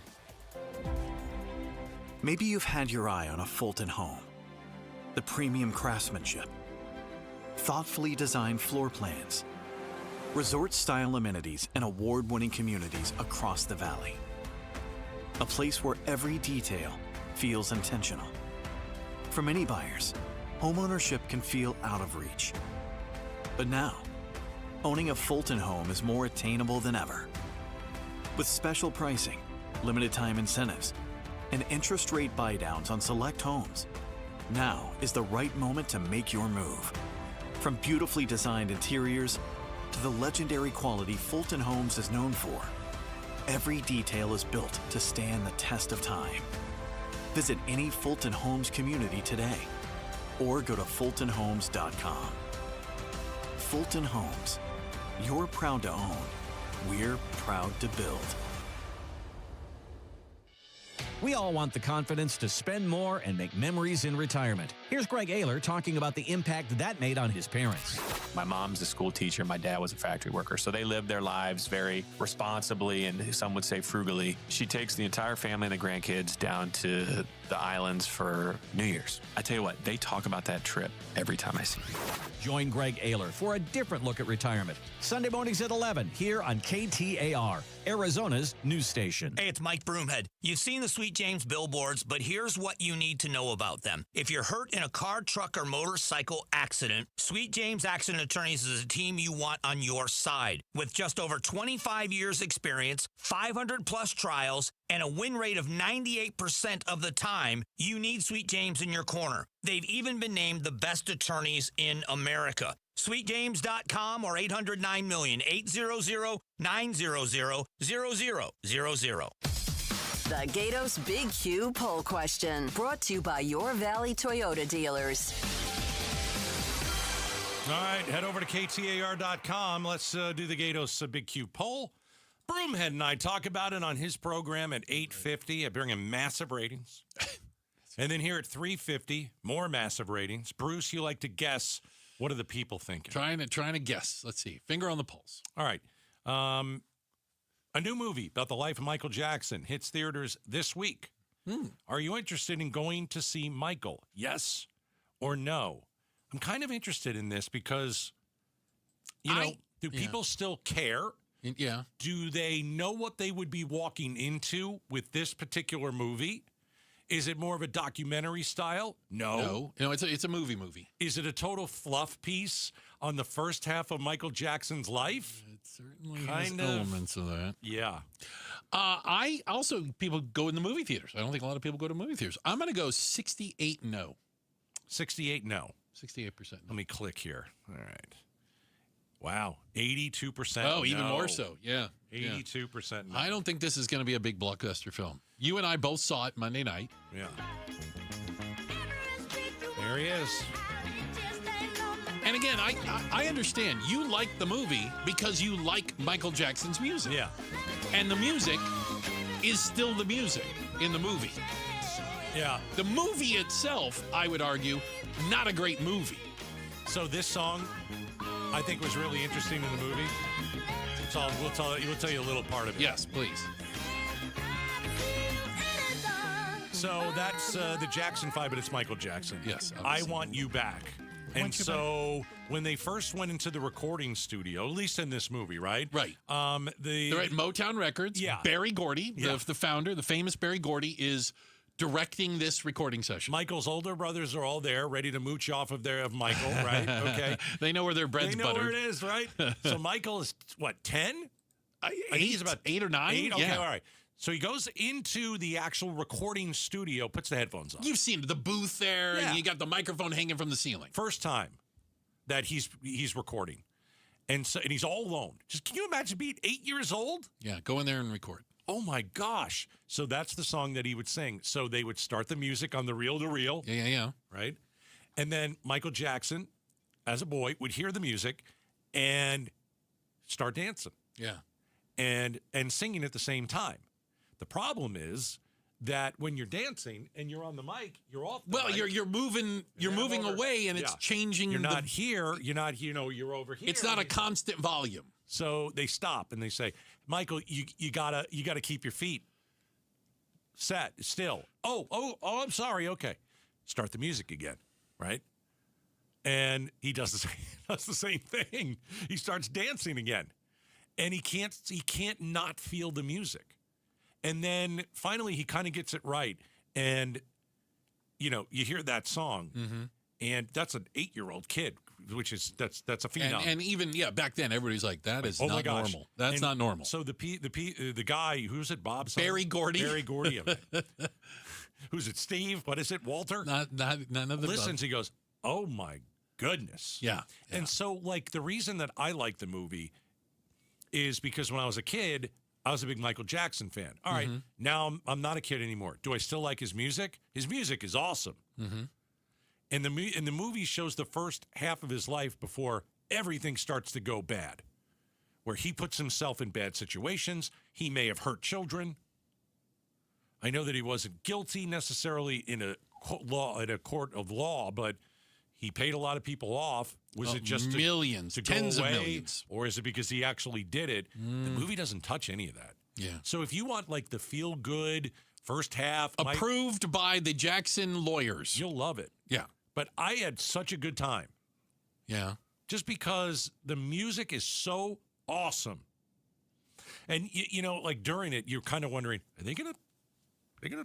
Maybe you've had your eye on a Fulton home. The premium craftsmanship, thoughtfully designed floor plans, resort-style amenities, and award-winning communities across the valley. A place where every detail feels intentional. For many buyers, homeownership can feel out of reach. But now, owning a Fulton home is more attainable than ever. With special pricing, limited time incentives, and interest rate buydowns on select homes, now is the right moment to make your move. From beautifully designed interiors to the legendary quality Fulton Homes is known for, every detail is built to stand the test of time. Visit any Fulton Homes community today or go to fultonhomes.com. Fulton Homes. You're proud to own. We're proud to build. We all want the confidence to spend more and make memories in retirement. Here's Greg Ayler talking about the impact that made on his parents. My mom's a school teacher. My dad was a factory worker. So they lived their lives very responsibly and some would say frugally. She takes the entire family and the grandkids down to the islands for New Year's. I tell you what, they talk about that trip every time I see them. Join Greg Ayler for a different look at retirement. Sunday mornings at 11 here on KTAR, Arizona's news station. Hey, it's Mike Broomhead. You've seen the Sweet James billboards, but here's what you need to know about them. If you're hurt in a car, truck, or motorcycle accident, Sweet James Accident Attorneys is a team you want on your side. With just over 25 years experience, 500 plus trials, and a win rate of 98% of the time, you need Sweet James in your corner. They've even been named the best attorneys in America. SweetJames.com or 800-9-million, 800-900-0000. The Gatos Big Q poll question, brought to you by your Valley Toyota dealers. All right, head over to KTAR.com. Let's do the Gatos Big Q poll. Broomhead and I talk about it on his program at 8:50. I bring him massive ratings. And then here at 3:50, more massive ratings. Bruce, you like to guess. What are the people thinking? Trying to guess. Let's see. Finger on the pulse. All right. A new movie about the life of Michael Jackson hits theaters this week. Are you interested in going to see Michael? Yes or no? I'm kind of interested in this because, do people still care? Yeah. Do they know what they would be walking into with this particular movie? Is it more of a documentary style? No. No, it's a movie. Is it a total fluff piece on the first half of Michael Jackson's life? It certainly has elements of that. Yeah. I also, people go in the movie theaters. I don't think a lot of people go to movie theaters. I'm going to go 68 no. 68 no. 68%. Let me click here. All right. Wow. 82%. Oh, even more so. Yeah. 82% no. I don't think this is going to be a big blockbuster film. You and I both saw it Monday night. Yeah. There he is. And again, I understand you like the movie because you like Michael Jackson's music. Yeah. And the music is still the music in the movie. Yeah. The movie itself, I would argue, not a great movie. So this song, I think, was really interesting in the movie. So we'll tell you a little part of it. Yes, please. So that's the Jackson 5, but it's Michael Jackson. Yes. I Want You Back. And so when they first went into the recording studio, at least in this movie, right? Right. They're at Motown Records. Yeah. Barry Gordy, the founder, the famous Barry Gordy, is directing this recording session. Michael's older brothers are all there, ready to mooch off of Michael, right? Okay. They know where their bread's buttered. They know where it is, right? So Michael is, what, 10? I think he's about 8 or 9. 8? Okay, yeah. all right. So he goes into the actual recording studio, puts the headphones on. You've seen the booth there, and you got the microphone hanging from the ceiling. First time that he's recording. And he's all alone. Just can you imagine being 8 years old? Yeah, go in there and record. oh my gosh. So that's the song that he would sing. So they would start the music on the reel-to-reel. Yeah. Right? And then Michael Jackson, as a boy, would hear the music and start dancing. Yeah. And singing at the same time. The problem is that when you're dancing and you're on the mic, you're off the mic. You're moving away, and it's changing. You're not here. You're not, you're over here. It's not a constant volume. So they stop and they say, Michael, you gotta keep your feet set still. Oh, I'm sorry. Okay. Start the music again. Right. And he does the same thing. He starts dancing again. And he can't not feel the music. And then finally he kind of gets it right. And, you hear that song, and that's an 8-year-old kid, which is that's a phenom. And even back then everybody's like, that is not normal. That's not normal. So the guy, who's it, Bob? Barry Gordy. Barry Gordy. Who's it, Steve? What is it, Walter? None of the listens. He goes, oh my goodness. Yeah. And so the reason that I like the movie is because when I was a kid, I was a big Michael Jackson fan. All right, now I'm not a kid anymore. Do I still like his music? His music is awesome. And the movie shows the first half of his life before everything starts to go bad, where he puts himself in bad situations. He may have hurt children. I know that he wasn't guilty necessarily in a court of law, but he paid a lot of people off. Was it just millions, to go tens away, of millions, or is it because he actually did it? The movie doesn't touch any of that. Yeah. So if you want the feel good first half, approved by the Jackson lawyers, you'll love it. Yeah. But I had such a good time. Yeah. Just because the music is so awesome, and during it, you're kind of wondering, are they gonna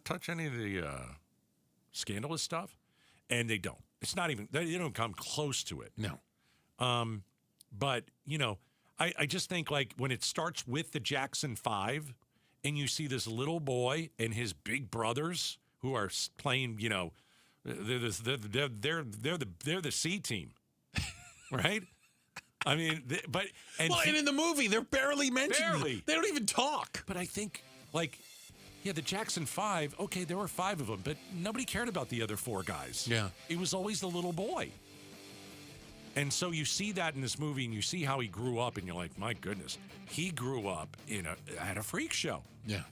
touch any of the scandalous stuff? And they don't. It's not even, they don't come close to it. No. But, I just think when it starts with the Jackson 5 and you see this little boy and his big brothers who are playing, they're the C team, right? I mean, and in the movie, they're barely mentioned. Barely. They don't even talk. But I think, the Jackson 5, okay, there were 5 of them, but nobody cared about the other 4 guys. Yeah. It was always the little boy. And so you see that in this movie, and you see how he grew up, and you're like, my goodness, he grew up at a freak show. Yeah.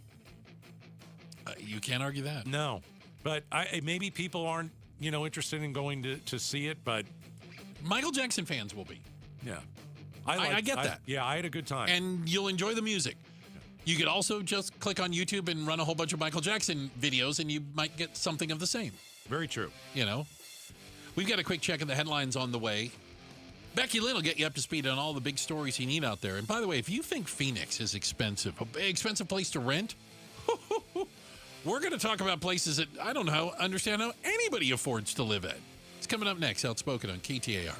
You can't argue that. No. But maybe people aren't, interested in going to see it, but Michael Jackson fans will be. Yeah. I get that. I had a good time. And you'll enjoy the music. You could also just click on YouTube and run a whole bunch of Michael Jackson videos, and you might get something of the same. Very true. We've got a quick check of the headlines on the way. Becky Lynn will get you up to speed on all the big stories you need out there. And by the way, if you think Phoenix is expensive place to rent, we're going to talk about places that I don't understand how anybody affords to live at. It's coming up next, Outspoken on KTAR.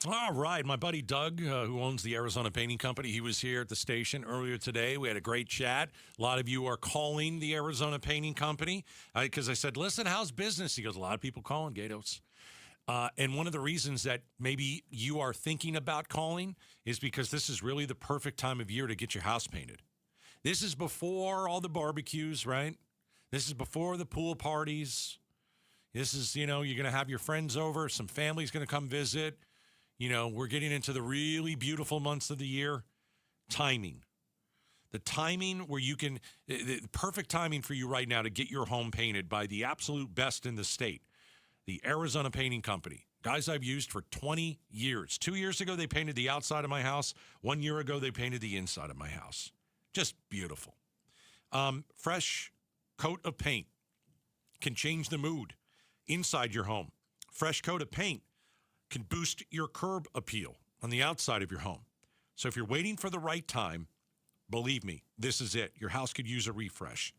All right, my buddy Doug, who owns the Arizona Painting Company, he was here at the station earlier today. We had a great chat. A lot of you are calling the Arizona Painting Company because I said, listen, how's business? He goes, a lot of people calling, Gatos. And one of the reasons that maybe you are thinking about calling is because this is really the perfect time of year to get your house painted. This is before all the barbecues, right? This is before the pool parties. This is, you're going to have your friends over. Some family's going to come visit. We're getting into the really beautiful months of the year. Timing. The timing where you can, the perfect timing for you right now to get your home painted by the absolute best in the state. The Arizona Painting Company. Guys I've used for 20 years. 2 years ago, they painted the outside of my house. 1 year ago, they painted the inside of my house. Just beautiful. Fresh coat of paint can change the mood inside your home. Fresh coat of paint can boost your curb appeal on the outside of your home. So if you're waiting for the right time, believe me, this is it. Your house could use a refresh.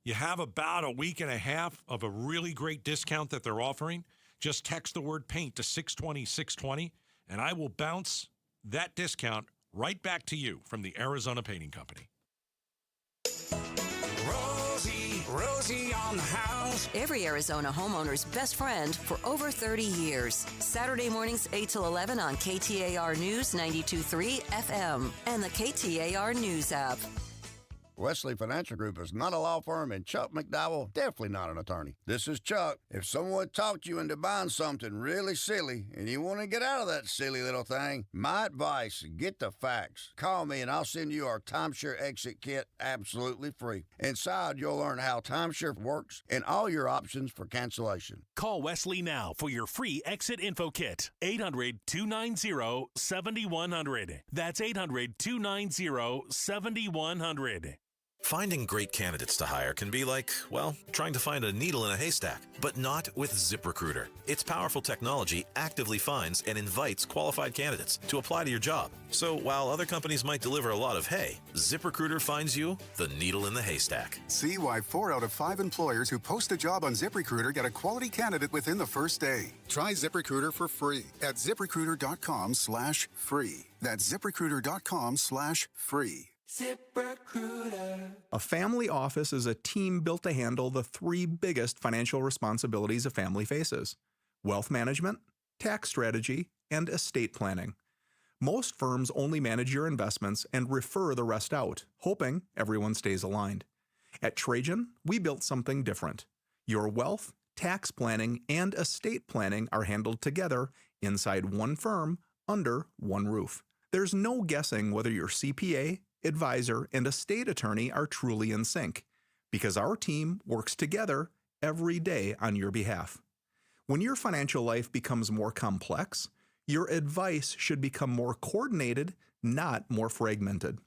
You have about a week and a half of a really great discount that they're offering. Just text the word paint to 620-620, and I will bounce that discount right back to you from the Arizona Painting Company. Rosie on the house. Every Arizona homeowner's best friend for over 30 years. Saturday mornings 8 till 11 on KTAR News 92.3 FM and the KTAR News app. Wesley Financial Group is not a law firm, and Chuck McDowell definitely not an attorney. This is Chuck. If someone talked you into buying something really silly and you want to get out of that silly little thing, my advice, get the facts. Call me and I'll send you our timeshare exit kit absolutely free. Inside, you'll learn how timeshare works and all your options for cancellation. Call Wesley now for your free exit info kit. 800-290-7100. That's 800-290-7100. Finding great candidates to hire can be like, well, trying to find a needle in a haystack, but not with ZipRecruiter. Its powerful technology actively finds and invites qualified candidates to apply to your job. So while other companies might deliver a lot of hay, ZipRecruiter finds you the needle in the haystack. See why 4 out of 5 employers who post a job on ZipRecruiter get a quality candidate within the first day. Try ZipRecruiter for free at ZipRecruiter.com/free. That's ZipRecruiter.com/free. ZipRecruiter. A family office is a team built to handle the 3 biggest financial responsibilities a family faces: wealth management, tax strategy, and estate planning. Most firms only manage your investments and refer the rest out, hoping everyone stays aligned. At Trajan, we built something different. Your wealth, tax planning, and estate planning are handled together inside one firm under one roof. There's no guessing whether your CPA, advisor, and estate attorney are truly in sync, because our team works together every day on your behalf. When your financial life becomes more complex, your advice should become more coordinated, not more fragmented.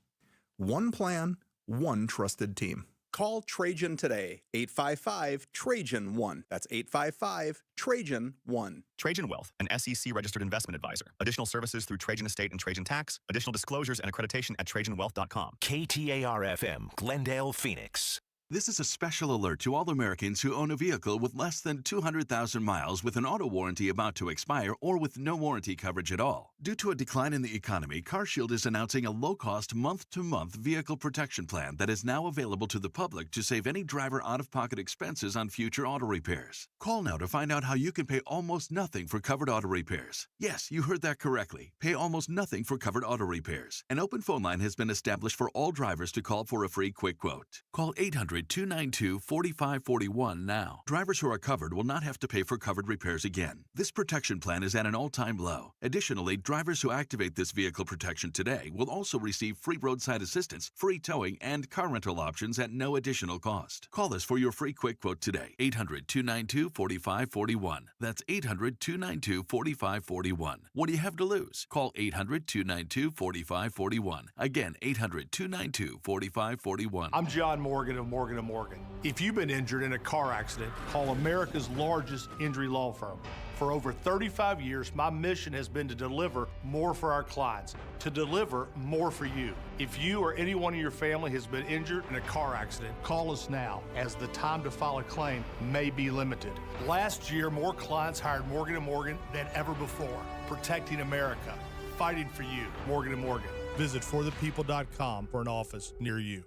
One plan, one trusted team. Call Trajan today, 855-TRAJAN-1. That's 855-TRAJAN-1. Trajan Wealth, an SEC-registered investment advisor. Additional services through Trajan Estate and Trajan Tax. Additional disclosures and accreditation at TrajanWealth.com. KTAR-FM, Glendale, Phoenix. This is a special alert to all Americans who own a vehicle with less than 200,000 miles with an auto warranty about to expire or with no warranty coverage at all. Due to a decline in the economy, CarShield is announcing a low-cost month-to-month vehicle protection plan that is now available to the public to save any driver out-of-pocket expenses on future auto repairs. Call now to find out how you can pay almost nothing for covered auto repairs. Yes, you heard that correctly. Pay almost nothing for covered auto repairs. An open phone line has been established for all drivers to call for a free quick quote. Call 800-292-4541 now. Drivers who are covered will not have to pay for covered repairs again. This protection plan is at an all-time low. Additionally, drivers who activate this vehicle protection today will also receive free roadside assistance, free towing, and car rental options at no additional cost. Call us for your free quick quote today. 800-292-4541. That's 800-292-4541. What do you have to lose? Call 800-292-4541. Again, 800-292-4541. I'm John Morgan of Morgan & Morgan. If you've been injured in a car accident, call America's largest injury law firm. For over 35 years, my mission has been to deliver more for our clients, to deliver more for you. If you or anyone in your family has been injured in a car accident, call us now, as the time to file a claim may be limited. Last year, more clients hired Morgan & Morgan than ever before, protecting America, fighting for you. Morgan & Morgan. Visit forthepeople.com for an office near you.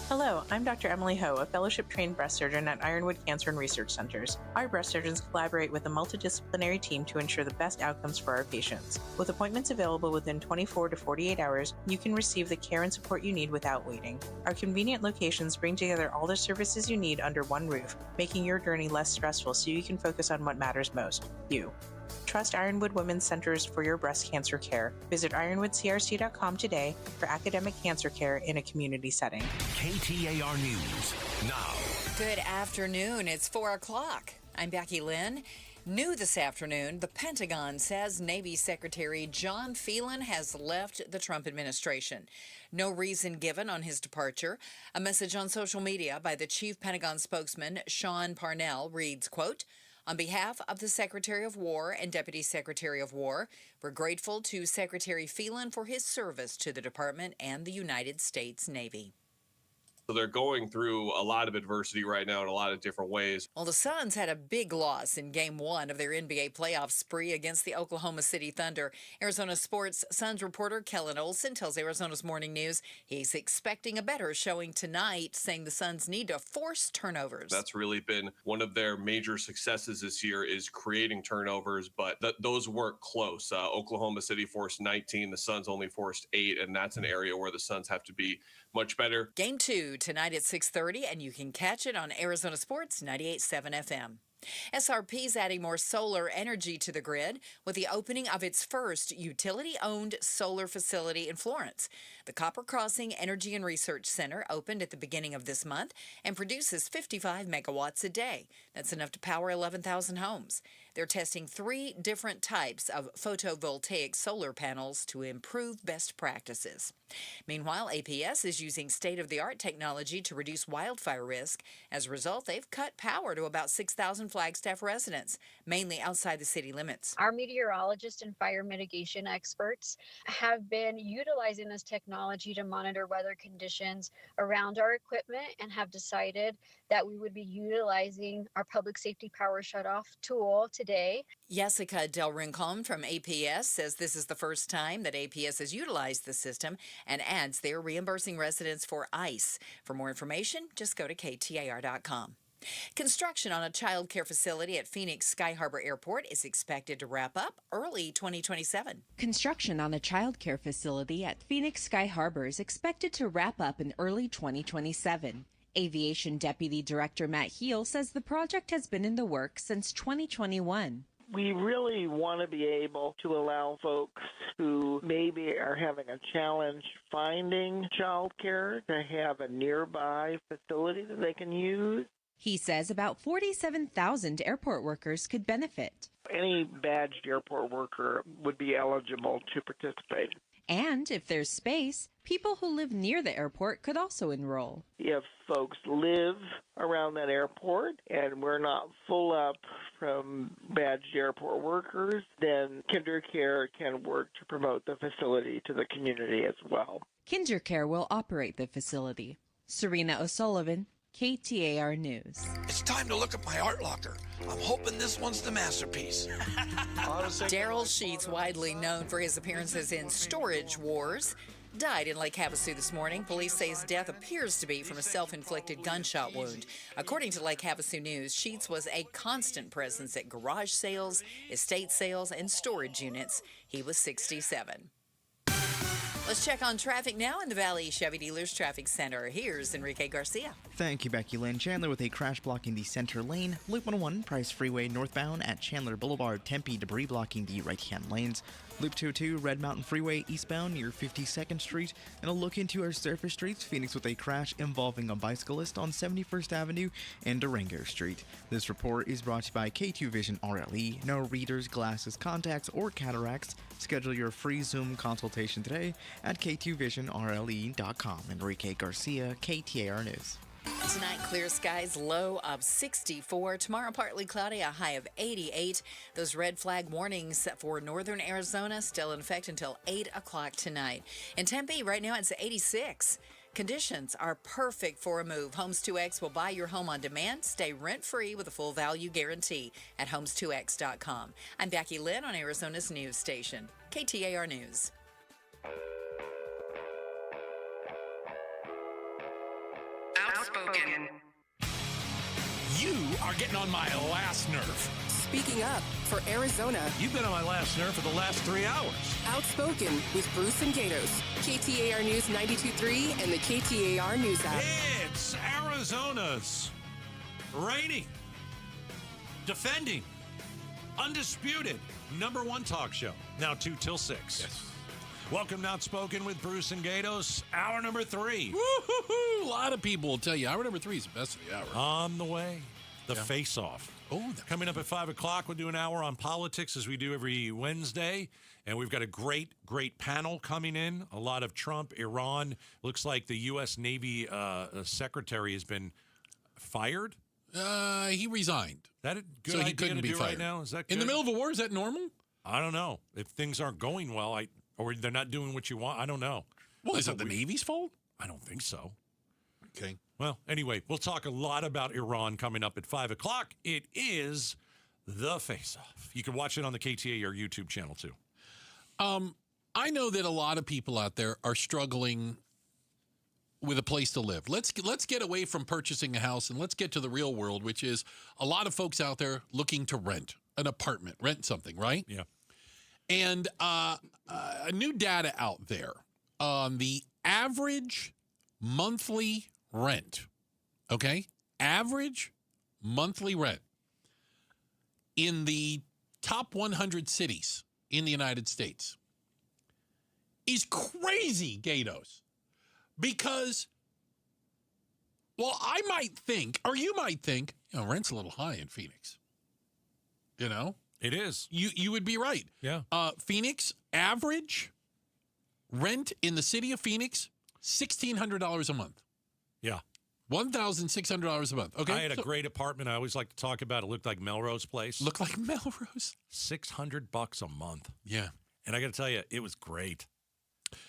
Hello, I'm Dr. Emily Ho, a fellowship-trained breast surgeon at Ironwood Cancer and Research Centers. Our breast surgeons collaborate with a multidisciplinary team to ensure the best outcomes for our patients. With appointments available within 24 to 48 hours, you can receive the care and support you need without waiting. Our convenient locations bring together all the services you need under one roof, making your journey less stressful so you can focus on what matters most, you. Trust Ironwood Women's Centers for your breast cancer care. Visit ironwoodcrc.com today for academic cancer care in a community setting. KTAR News now. Good afternoon. It's 4 o'clock. I'm Becky Lynn. New this afternoon, the Pentagon says Navy Secretary John Phelan has left the Trump administration. No reason given on his departure. A message on social media by the chief Pentagon spokesman, Sean Parnell, reads, quote, "On behalf of the Secretary of War and Deputy Secretary of War, we're grateful to Secretary Phelan for his service to the Department and the United States Navy." So they're going through a lot of adversity right now in a lot of different ways. Well, the Suns had a big loss in Game 1 of their NBA playoff spree against the Oklahoma City Thunder. Arizona Sports Suns reporter Kellen Olson tells Arizona's Morning News he's expecting a better showing tonight, saying the Suns need to force turnovers. That's really been one of their major successes this year, is creating turnovers, but those weren't close. Oklahoma City forced 19, the Suns only forced 8, and that's an area where the Suns have to be much better. Game 2 tonight at 6:30, and you can catch it on Arizona Sports 98.7 FM. SRP's adding more solar energy to the grid with the opening of its first utility-owned solar facility in Florence. The Copper Crossing Energy and Research Center opened at the beginning of this month and produces 55 megawatts a day. That's enough to power 11,000 homes. They're testing 3 different types of photovoltaic solar panels to improve best practices. Meanwhile, APS is using state-of-the-art technology to reduce wildfire risk. As a result, they've cut power to about 6,000 Flagstaff residents, mainly outside the city limits. Our meteorologists and fire mitigation experts have been utilizing this technology to monitor weather conditions around our equipment and have decided that we would be utilizing our public safety power shutoff tool today. Jessica Del Rincon from APS says this is the first time that APS has utilized the system and adds they're reimbursing residents for ice. For more information, just go to KTAR.com. Construction on a child care facility at Phoenix Sky Harbor Airport is expected to wrap up early 2027. Construction on a child care facility at Phoenix Sky Harbor is expected to wrap up in early 2027. Aviation Deputy Director Matt Heel says the project has been in the works since 2021. We really want to be able to allow folks who maybe are having a challenge finding childcare to have a nearby facility that they can use. He says about 47,000 airport workers could benefit. Any badged airport worker would be eligible to participate. And if there's space, people who live near the airport could also enroll. If folks live around that airport and we're not full up from badged airport workers, then KinderCare can work to promote the facility to the community as well. KinderCare will operate the facility. Serena O'Sullivan, KTAR News. It's time to look at my art locker. I'm hoping this one's the masterpiece. Daryl Sheets, widely known for his appearances in Storage Wars, died in Lake Havasu this morning. Police say his death appears to be from a self-inflicted gunshot wound. According to Lake Havasu News, Sheets was a constant presence at garage sales, estate sales, and storage units. He was 67. Let's check on traffic now in the Valley Chevy Dealers Traffic Center. Here's Enrique Garcia. Thank you, Becky Lynn. Chandler with a crash blocking the center lane. Loop 101, Price Freeway northbound at Chandler Boulevard. Tempe, debris blocking the right-hand lanes. Loop 202, Red Mountain Freeway eastbound near 52nd Street. And a look into our surface streets. Phoenix with a crash involving a bicyclist on 71st Avenue and Durango Street. This report is brought to you by K2 Vision RLE. No readers, glasses, contacts, or cataracts. Schedule your free Zoom consultation today at k2visionrle.com. Enrique Garcia, KTAR News. Tonight, clear skies, low of 64. Tomorrow, partly cloudy, a high of 88. Those red flag warnings for northern Arizona still in effect until 8 o'clock tonight. In Tempe, right now, it's 86. Conditions are perfect for a move. Homes 2X will buy your home on demand. Stay rent-free with a full value guarantee at homes2x.com. I'm Becky Lynn on Arizona's news station, KTAR News. Outspoken. You are getting on my last nerve. Speaking up for Arizona. You've been on my last nerve for the last 3 hours. Outspoken with Bruce and Gatos. KTAR News 92.3 and the KTAR News app. It's Arizona's reigning, defending, undisputed #1 talk show. Now 2 till 6. Yes. Welcome to Outspoken with Bruce and Gatos, hour number 3. Woo-hoo-hoo. A lot of people will tell you hour number 3 is the best of the hour. On the way, the face-off. Oh, coming up at 5 o'clock, we'll do an hour on politics as we do every Wednesday. And we've got a great panel coming in. A lot of Trump, Iran. Looks like the U.S. Navy secretary has been fired. He resigned. That a good so he idea couldn't to be do fired right now? Is that good? In the middle of a war? Is that normal? I don't know. If things aren't going well, or they're not doing what you want, I don't know. Well, is it the Navy's fault? I don't think so. Okay. Well, anyway, we'll talk a lot about Iran coming up at 5 o'clock. It is the face-off. You can watch it on the KTAR YouTube channel, too. I know that a lot of people out there are struggling with a place to live. Let's get away from purchasing a house and let's get to the real world, which is a lot of folks out there looking to rent an apartment, rent something, right? Yeah. And a new data out there on the average monthly rent, okay? Average monthly rent in the top 100 cities in the United States is crazy, Gatos. Because, well, I might think, or you might think, rent's a little high in Phoenix. You know? It is. You would be right. Yeah. Phoenix, average rent in the city of Phoenix, $1,600 a month. Yeah. $1,600 a month. Okay. I had a great apartment I always like to talk about. It looked like Melrose Place. Looked like Melrose? $600 a month. Yeah. And I got to tell you, it was great.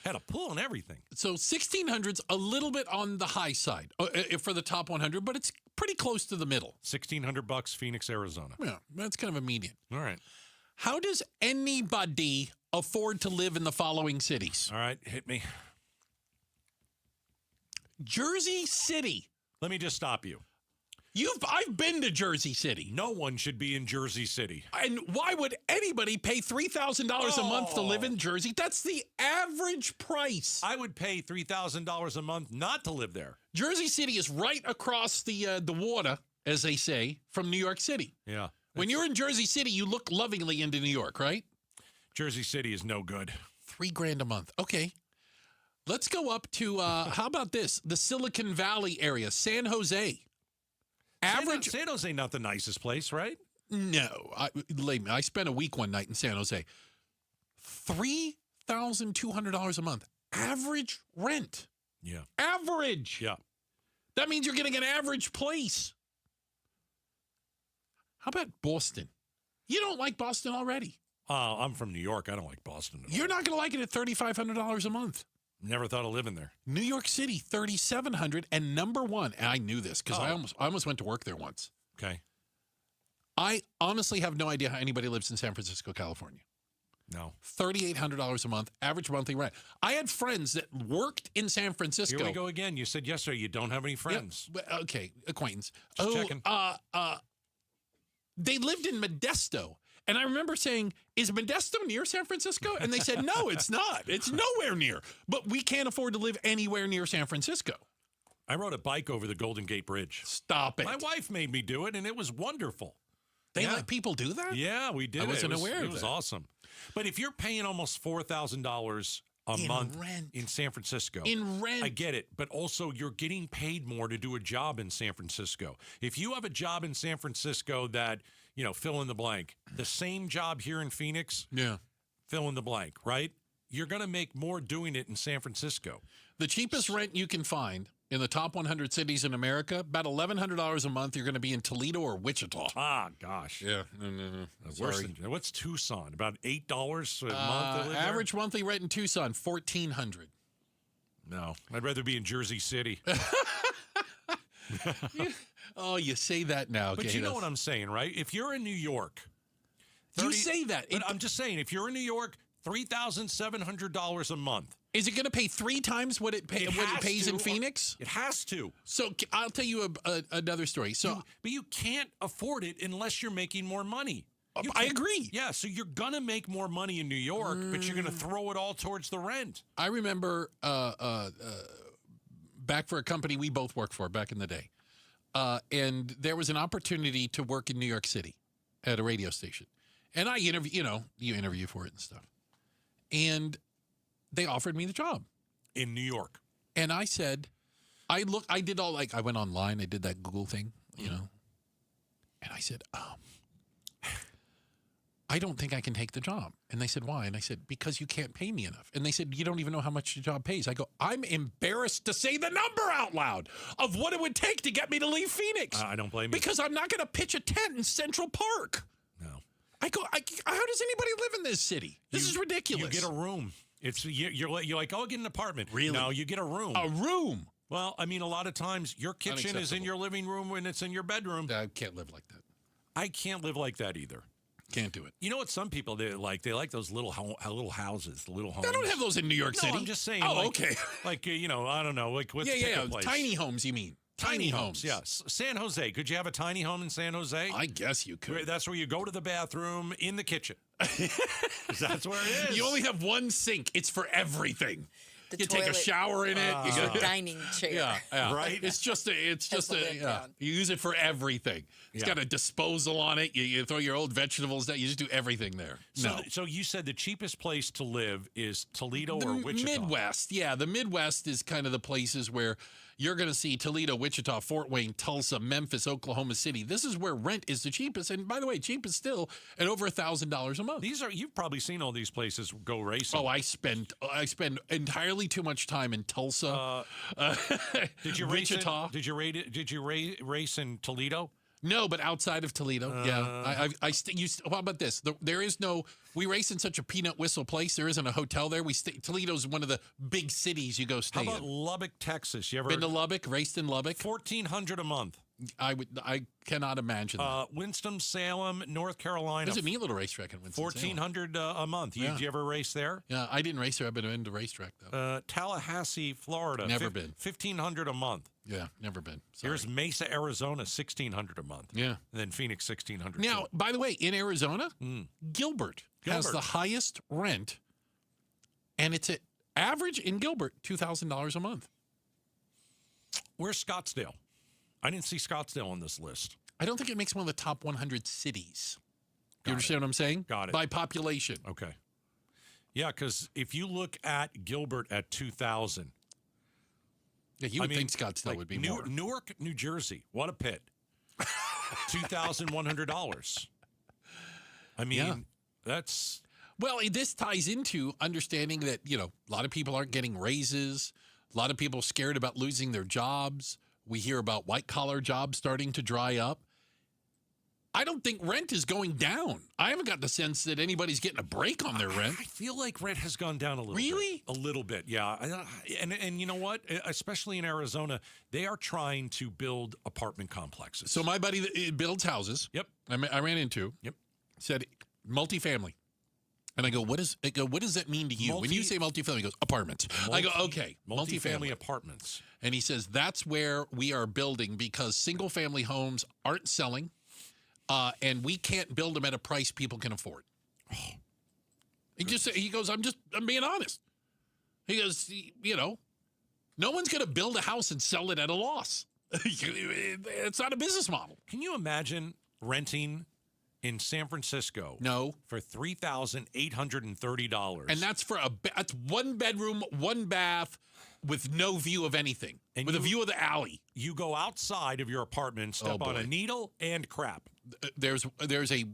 Had a pool and everything. So 1,600's a little bit on the high side for the top 100, but it's pretty close to the middle. $1,600 Phoenix, Arizona. Yeah, that's kind of a median. All right. How does anybody afford to live in the following cities? All right, hit me. Jersey City. Let me just stop you. I've been to Jersey City. No one should be in Jersey City. And why would anybody pay $3,000 a month to live in Jersey? That's the average price. I would pay $3,000 a month not to live there. Jersey City is right across the water, as they say, from New York City. Yeah. When you're in Jersey City, you look lovingly into New York, right? Jersey City is no good. $3,000 a month. Okay. Let's go up to, how about this? The Silicon Valley area, San Jose. Average. San Jose, not the nicest place, right? No. I spent a week one night in San Jose. $3,200 a month. Average rent. Yeah. Average. Yeah. That means you're getting an average place. How about Boston? You don't like Boston already. I'm from New York. I don't like Boston. You're not going to like it at $3,500 a month. Never thought of living there. New York City, $3,700, and number one. And I knew this because I almost went to work there once. Okay. I honestly have no idea how anybody lives in San Francisco, California. No. $3,800 a month, average monthly rent. I had friends that worked in San Francisco. Here we go again. You said yesterday you don't have any friends. Yeah, okay, acquaintance. Just checking. They lived in Modesto. And I remember saying, is Modesto near San Francisco? And they said, no, it's not. It's nowhere near. But we can't afford to live anywhere near San Francisco. I rode a bike over the Golden Gate Bridge. Stop it. My wife made me do it, and it was wonderful. They let people do that? Yeah, we did. I wasn't aware of that. It was awesome. But if you're paying almost $4,000 a month in San Francisco. In rent. I get it. But also, you're getting paid more to do a job in San Francisco. If you have a job in San Francisco that, fill in the blank, the same job here in Phoenix, fill in the blank, right? You're going to make more doing it in San Francisco. The cheapest rent you can find in the top 100 cities in America, about $1,100 a month, you're going to be in Toledo or Wichita. Ah, gosh. Yeah. No. What's Tucson? About $8 a month? Average monthly rent in Tucson, $1,400. No. I'd rather be in Jersey City. Oh, you say that now. But you know what I'm saying, right? If you're in New York. You say that. But I'm just saying, if you're in New York, $3,700 a month. Is it going to pay 3 times what it pays in Phoenix? It has to. So I'll tell you another story. But you can't afford it unless you're making more money. I agree. Yeah, so you're going to make more money in New York, but you're going to throw it all towards the rent. I remember back for a company we both worked for back in the day. And there was an opportunity to work in New York City at a radio station. And I interview, you interview for it and stuff. And they offered me the job. In New York. And I said, I went online, I did that Google thing, And I said, I don't think I can take the job. And they said, why? And I said, because you can't pay me enough. And they said, you don't even know how much the job pays. I go, I'm embarrassed to say the number out loud of what it would take to get me to leave Phoenix. I don't blame you. Because I'm not going to pitch a tent in Central Park. No. I go, how does anybody live in this city? This is ridiculous. You get a room. You're like, get an apartment. Really? No, you get a room. A room? Well, I mean, a lot of times your kitchen is in your living room when it's in your bedroom. I can't live like that. I can't live like that either. Can't do it. You know what some people do? They like those little houses, the little homes. They don't have those in New York City. No, I'm just saying. Oh, okay. I don't know. What's yeah. Tiny homes, you mean? Tiny homes. Yes. San Jose. Could you have a tiny home in San Jose? I guess you could. That's where you go to the bathroom in the kitchen. That's where it is. You only have one sink. It's for everything. The you take a toilet- shower in it. You It's go a dining chair. Yeah. Right? It's just the lid down. you use it for everything. It's got a disposal on it. You throw your old vegetables down. You just do everything there. So you said the cheapest place to live is Toledo The or Wichita? Midwest. Yeah, the Midwest is kind of the places where you're going to see Toledo, Wichita, Fort Wayne, Tulsa, Memphis, Oklahoma City. This is where rent is the cheapest. And by the way, cheap is still at over $1,000 a month. You've probably seen all these places go racing. Oh, I spend entirely too much time in Tulsa. Did you Wichita? Did you race in Toledo? No, but outside of Toledo, how about this? There is no. We race in such a peanut whistle place. There isn't a hotel there. Toledo's one of the big cities you go stay in. How about Lubbock, Texas? You ever been to Lubbock? Raced in Lubbock? $1,400 a month. I cannot imagine that. Winston-Salem, North Carolina. There's a neat little racetrack in Winston-Salem. $1,400 a month. Did you ever race there? Yeah, I didn't race there. I've been to racetrack though. Tallahassee, Florida. Never been. $1,500 a month. Yeah, never been. Sorry. Here's Mesa, Arizona, $1,600 a month. Yeah. And then Phoenix, $1,600. Now, by the way, in Arizona, Gilbert has the highest rent, and it's at average in Gilbert $2,000 a month. Where's Scottsdale? I didn't see Scottsdale on this list. I don't think it makes one of the top 100 cities. Do you understand what I'm saying? Got it. By population. Okay. Yeah, because if you look at Gilbert at 2,000. Yeah, you would think Scottsdale would be more. Newark, New Jersey. What a pit. $2,100. I mean, that's... Well, this ties into understanding that, a lot of people aren't getting raises. A lot of people are scared about losing their jobs. We hear about white-collar jobs starting to dry up. I don't think rent is going down. I haven't got the sense that anybody's getting a break on their rent. I feel like rent has gone down a little bit. Really? A little bit, yeah. And you know what? Especially in Arizona, they are trying to build apartment complexes. So my buddy that builds houses, I ran into, said multifamily. And I go, what does that mean to you? When you say multifamily, he goes, apartments. I go, okay, multifamily apartments. And he says, that's where we are building because single-family homes aren't selling. And we can't build them at a price people can afford. He goes, I'm being honest. He goes, no one's going to build a house and sell it at a loss. It's not a business model. Can you imagine renting in San Francisco? No. For $3,830. And that's for that's one bedroom, one bath with no view of anything. And with a view of the alley. You go outside of your apartment, step on a needle and crap. There's a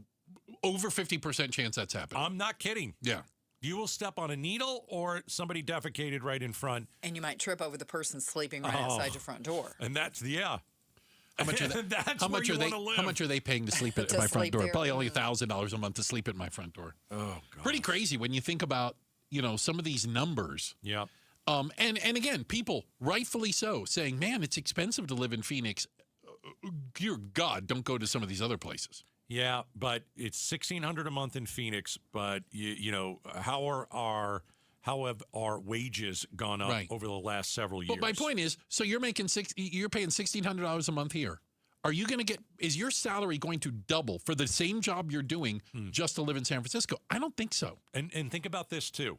over 50% chance that's happening. I'm not kidding. Yeah. You will step on a needle or somebody defecated right in front. And you might trip over the person sleeping right outside your front door. And that's, How much are they paying to sleep at To my front sleep door? there. Probably only $1,000 a month to sleep at my front door. Oh, God. Pretty crazy when you think about, some of these numbers. Yeah. And again, people, rightfully so, saying, man, it's expensive to live in Phoenix. Dear God, don't go to some of these other places. Yeah, but it's $1,600 a month in Phoenix. But how have our wages gone up over the last several years? But my point is, so you're paying $1,600 a month here. Are you going to is your salary going to double for the same job you're doing just to live in San Francisco? I don't think so. And think about this too.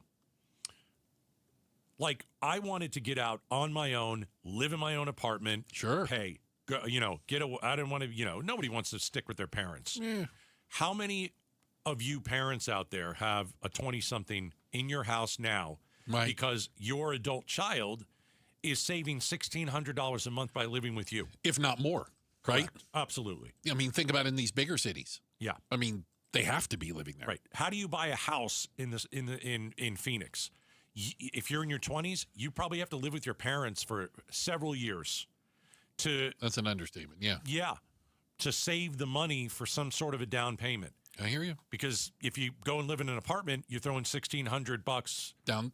Like, I wanted to get out on my own, live in my own apartment. Sure. Pay. Go, I didn't want to, nobody wants to stick with their parents. Yeah. How many of you parents out there have a 20-something in your house now because your adult child is saving $1,600 a month by living with you? If not more, right? Correct. Absolutely. I mean, think about it in these bigger cities. Yeah. I mean, they have to be living there. Right. How do you buy a house in Phoenix? If you're in your 20s, you probably have to live with your parents for several years. That's an understatement, yeah. Yeah, to save the money for some sort of a down payment. I hear you. Because if you go and live in an apartment, you're throwing $1,600 down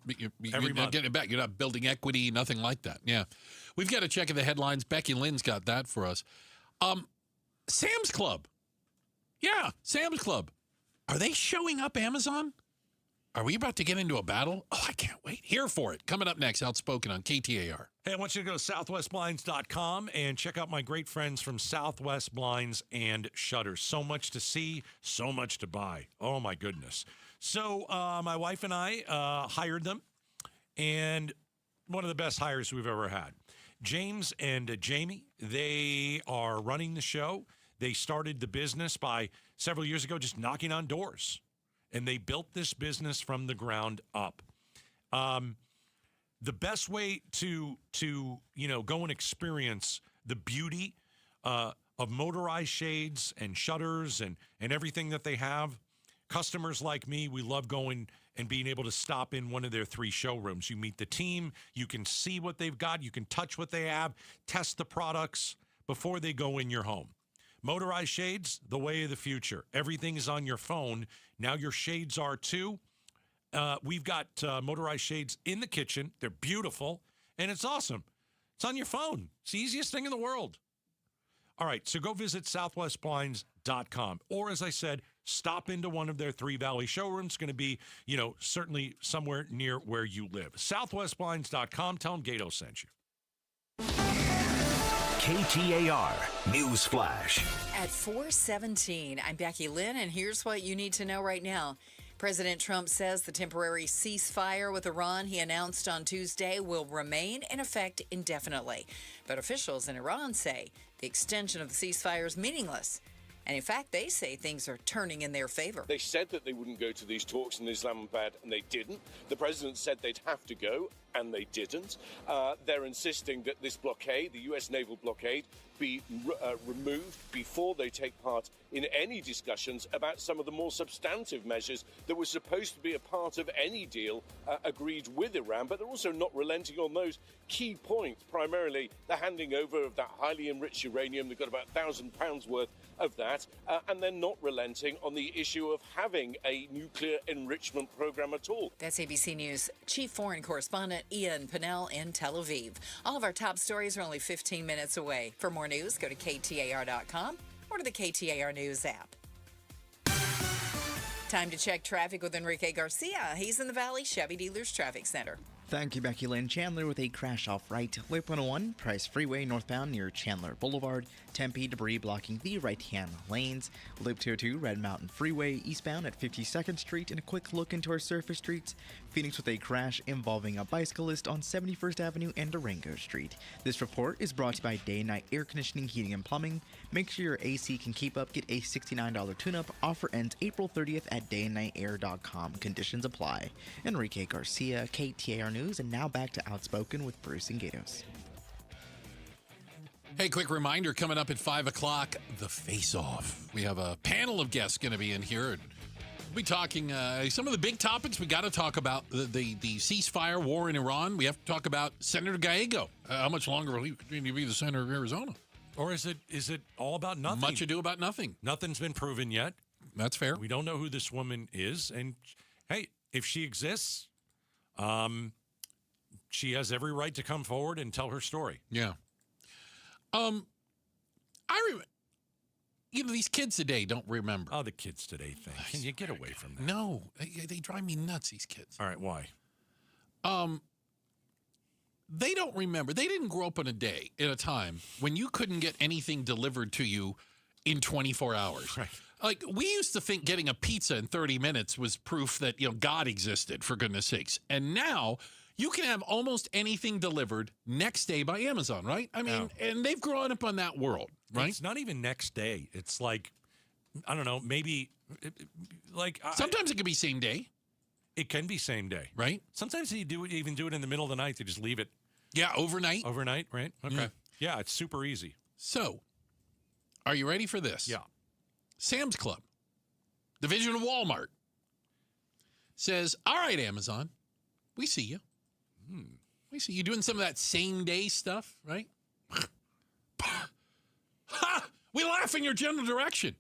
every not month. getting it back. You're not building equity, nothing like that. Yeah. We've got to check in the headlines. Becky Lynn's got that for us. Sam's Club. Yeah, Sam's Club. Are they showing up Amazon? Are we about to get into a battle? Oh, I can't wait. Here for it. Coming up next, Outspoken on KTAR. Hey, I want you to go to southwestblinds.com and check out my great friends from Southwest Blinds and Shutters. So much to see, so much to buy. Oh, my goodness. So my wife and I hired them, and one of the best hires we've ever had. James and Jamie, they are running the show. They started the business by several years ago just knocking on doors, and they built this business from the ground up. The best way to go and experience the beauty of motorized shades and shutters and everything that they have, customers like me, we love going and being able to stop in one of their 3 showrooms. You meet the team, you can see what they've got, you can touch what they have, test the products before they go in your home. Motorized shades, the way of the future. Everything is on your phone. Now your shades are too. We've got motorized shades in the kitchen. They're beautiful, and it's awesome. It's on your phone. It's the easiest thing in the world. All right, so go visit southwestblinds.com. Or, as I said, stop into one of their 3 Valley showrooms. It's going to be, certainly somewhere near where you live. Southwestblinds.com. Tell them Gato sent you. KTAR News Flash. At 4:17, I'm Becky Lynn, and here's what you need to know right now. President Trump says the temporary ceasefire with Iran he announced on Tuesday will remain in effect indefinitely. But officials in Iran say the extension of the ceasefire is meaningless. And in fact, they say things are turning in their favor. They said that they wouldn't go to these talks in Islamabad, and they didn't. The president said they'd have to go, and they didn't. They're insisting that this blockade, the U.S. naval blockade, be removed before they take part in any discussions about some of the more substantive measures that were supposed to be a part of any deal agreed with Iran, but they're also not relenting on those key points, primarily the handing over of that highly enriched uranium. They've got about 1,000 pounds worth of that, and they're not relenting on the issue of having a nuclear enrichment program at all. That's ABC News Chief Foreign Correspondent Ian Pennell in Tel Aviv. All of our top stories are only 15 minutes away. For more news, go to KTAR.com or to the KTAR News app. Time to check traffic with Enrique Garcia. He's in the Valley Chevy Dealers Traffic Center. Thank you, Becky Lynn. Chandler with a crash off right. Loop 101, Price Freeway northbound near Chandler Boulevard. Tempe debris blocking the right-hand lanes. Loop 202, Red Mountain Freeway eastbound at 52nd Street. And a quick look into our surface streets. Phoenix with a crash involving a bicyclist on 71st Avenue and Durango Street. This report is brought to you by Day and Night Air Conditioning, Heating, and Plumbing. Make sure your AC can keep up. Get a $69 tune-up. Offer ends April 30th at dayandnightair.com. Conditions apply. Enrique Garcia, KTAR News, and now back to Outspoken with Bruce and Gatos. Hey, quick reminder, coming up at 5 o'clock, the face-off. We have a panel of guests going to be in here. We'll be talking some of the big topics. We got to talk about the ceasefire war in Iran. We have to talk about Senator Gallego. How much longer will he continue to be the senator of Arizona? Or is it all about nothing? Much ado about nothing. Nothing's been proven yet. That's fair. We don't know who this woman is. And, hey, if she exists, she has every right to come forward and tell her story. Yeah. These kids today don't remember. Oh, the kids today thing. Can you get away from that? No, they drive me nuts, these kids. All right, why? They don't remember. They didn't grow up in a time when you couldn't get anything delivered to you in 24 hours. Right. Like, we used to think getting a pizza in 30 minutes was proof that, God existed, for goodness sakes. And now you can have almost anything delivered next day by Amazon, right? I mean, and they've grown up on that world, right? It's not even next day. It's like, I don't know, maybe sometimes it can be same day. It can be same day. Right? Sometimes you even do it in the middle of the night. They just leave it. Yeah, overnight. Overnight, right? Okay. Yeah, it's super easy. So, are you ready for this? Yeah. Sam's Club, division of Walmart, says, all right, Amazon, we see you. We see you doing some of that same-day stuff, right? Ha! We laugh in your general direction.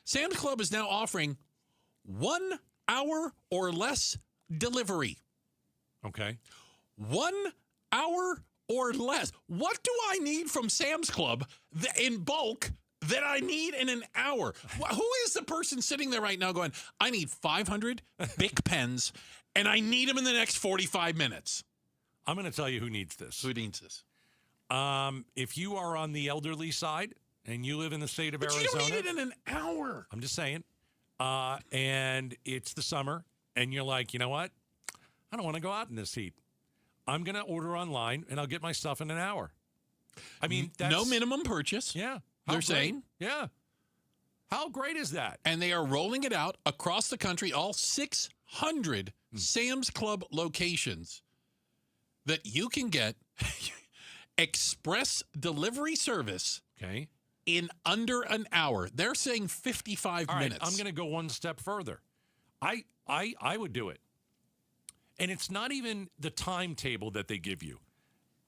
Sam's Club is now offering 1 hour or less delivery. Okay. 1 hour or less. What do I need from Sam's Club in bulk that I need in an hour? Who is the person sitting there right now going, I need 500 Bic pens, and I need them in the next 45 minutes? I'm going to tell you who needs this. Who needs this? If you are on the elderly side and you live in the state of Arizona. You don't need it in an hour. I'm just saying. And it's the summer, and you're like, you know what? I don't want to go out in this heat. I'm going to order online, and I'll get my stuff in an hour. I mean, that's... No minimum purchase. Yeah. They're saying. Yeah. How great is that? And they are rolling it out across the country, all 600 Sam's Club locations that you can get express delivery service in under an hour. They're saying 55 minutes. I'm going to go one step further. I would do it. And it's not even the timetable that they give you.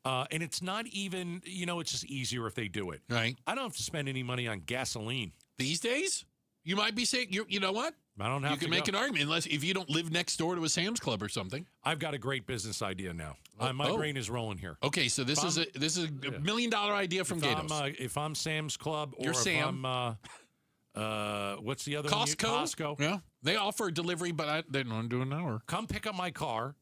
And it's not even, it's just easier if they do it. Right. I don't have to spend any money on gasoline. These days, you might be saying, you know what? I don't have You can make an argument unless if you don't live next door to a Sam's Club or something. I've got a great business idea now. My brain is rolling here. Okay, so this is a $1 million idea from Gatos. If I'm Sam's Club or You're Sam. I'm what's the other Costco? one? Costco. Yeah, they offer delivery, but they don't do an hour. Come pick up my car.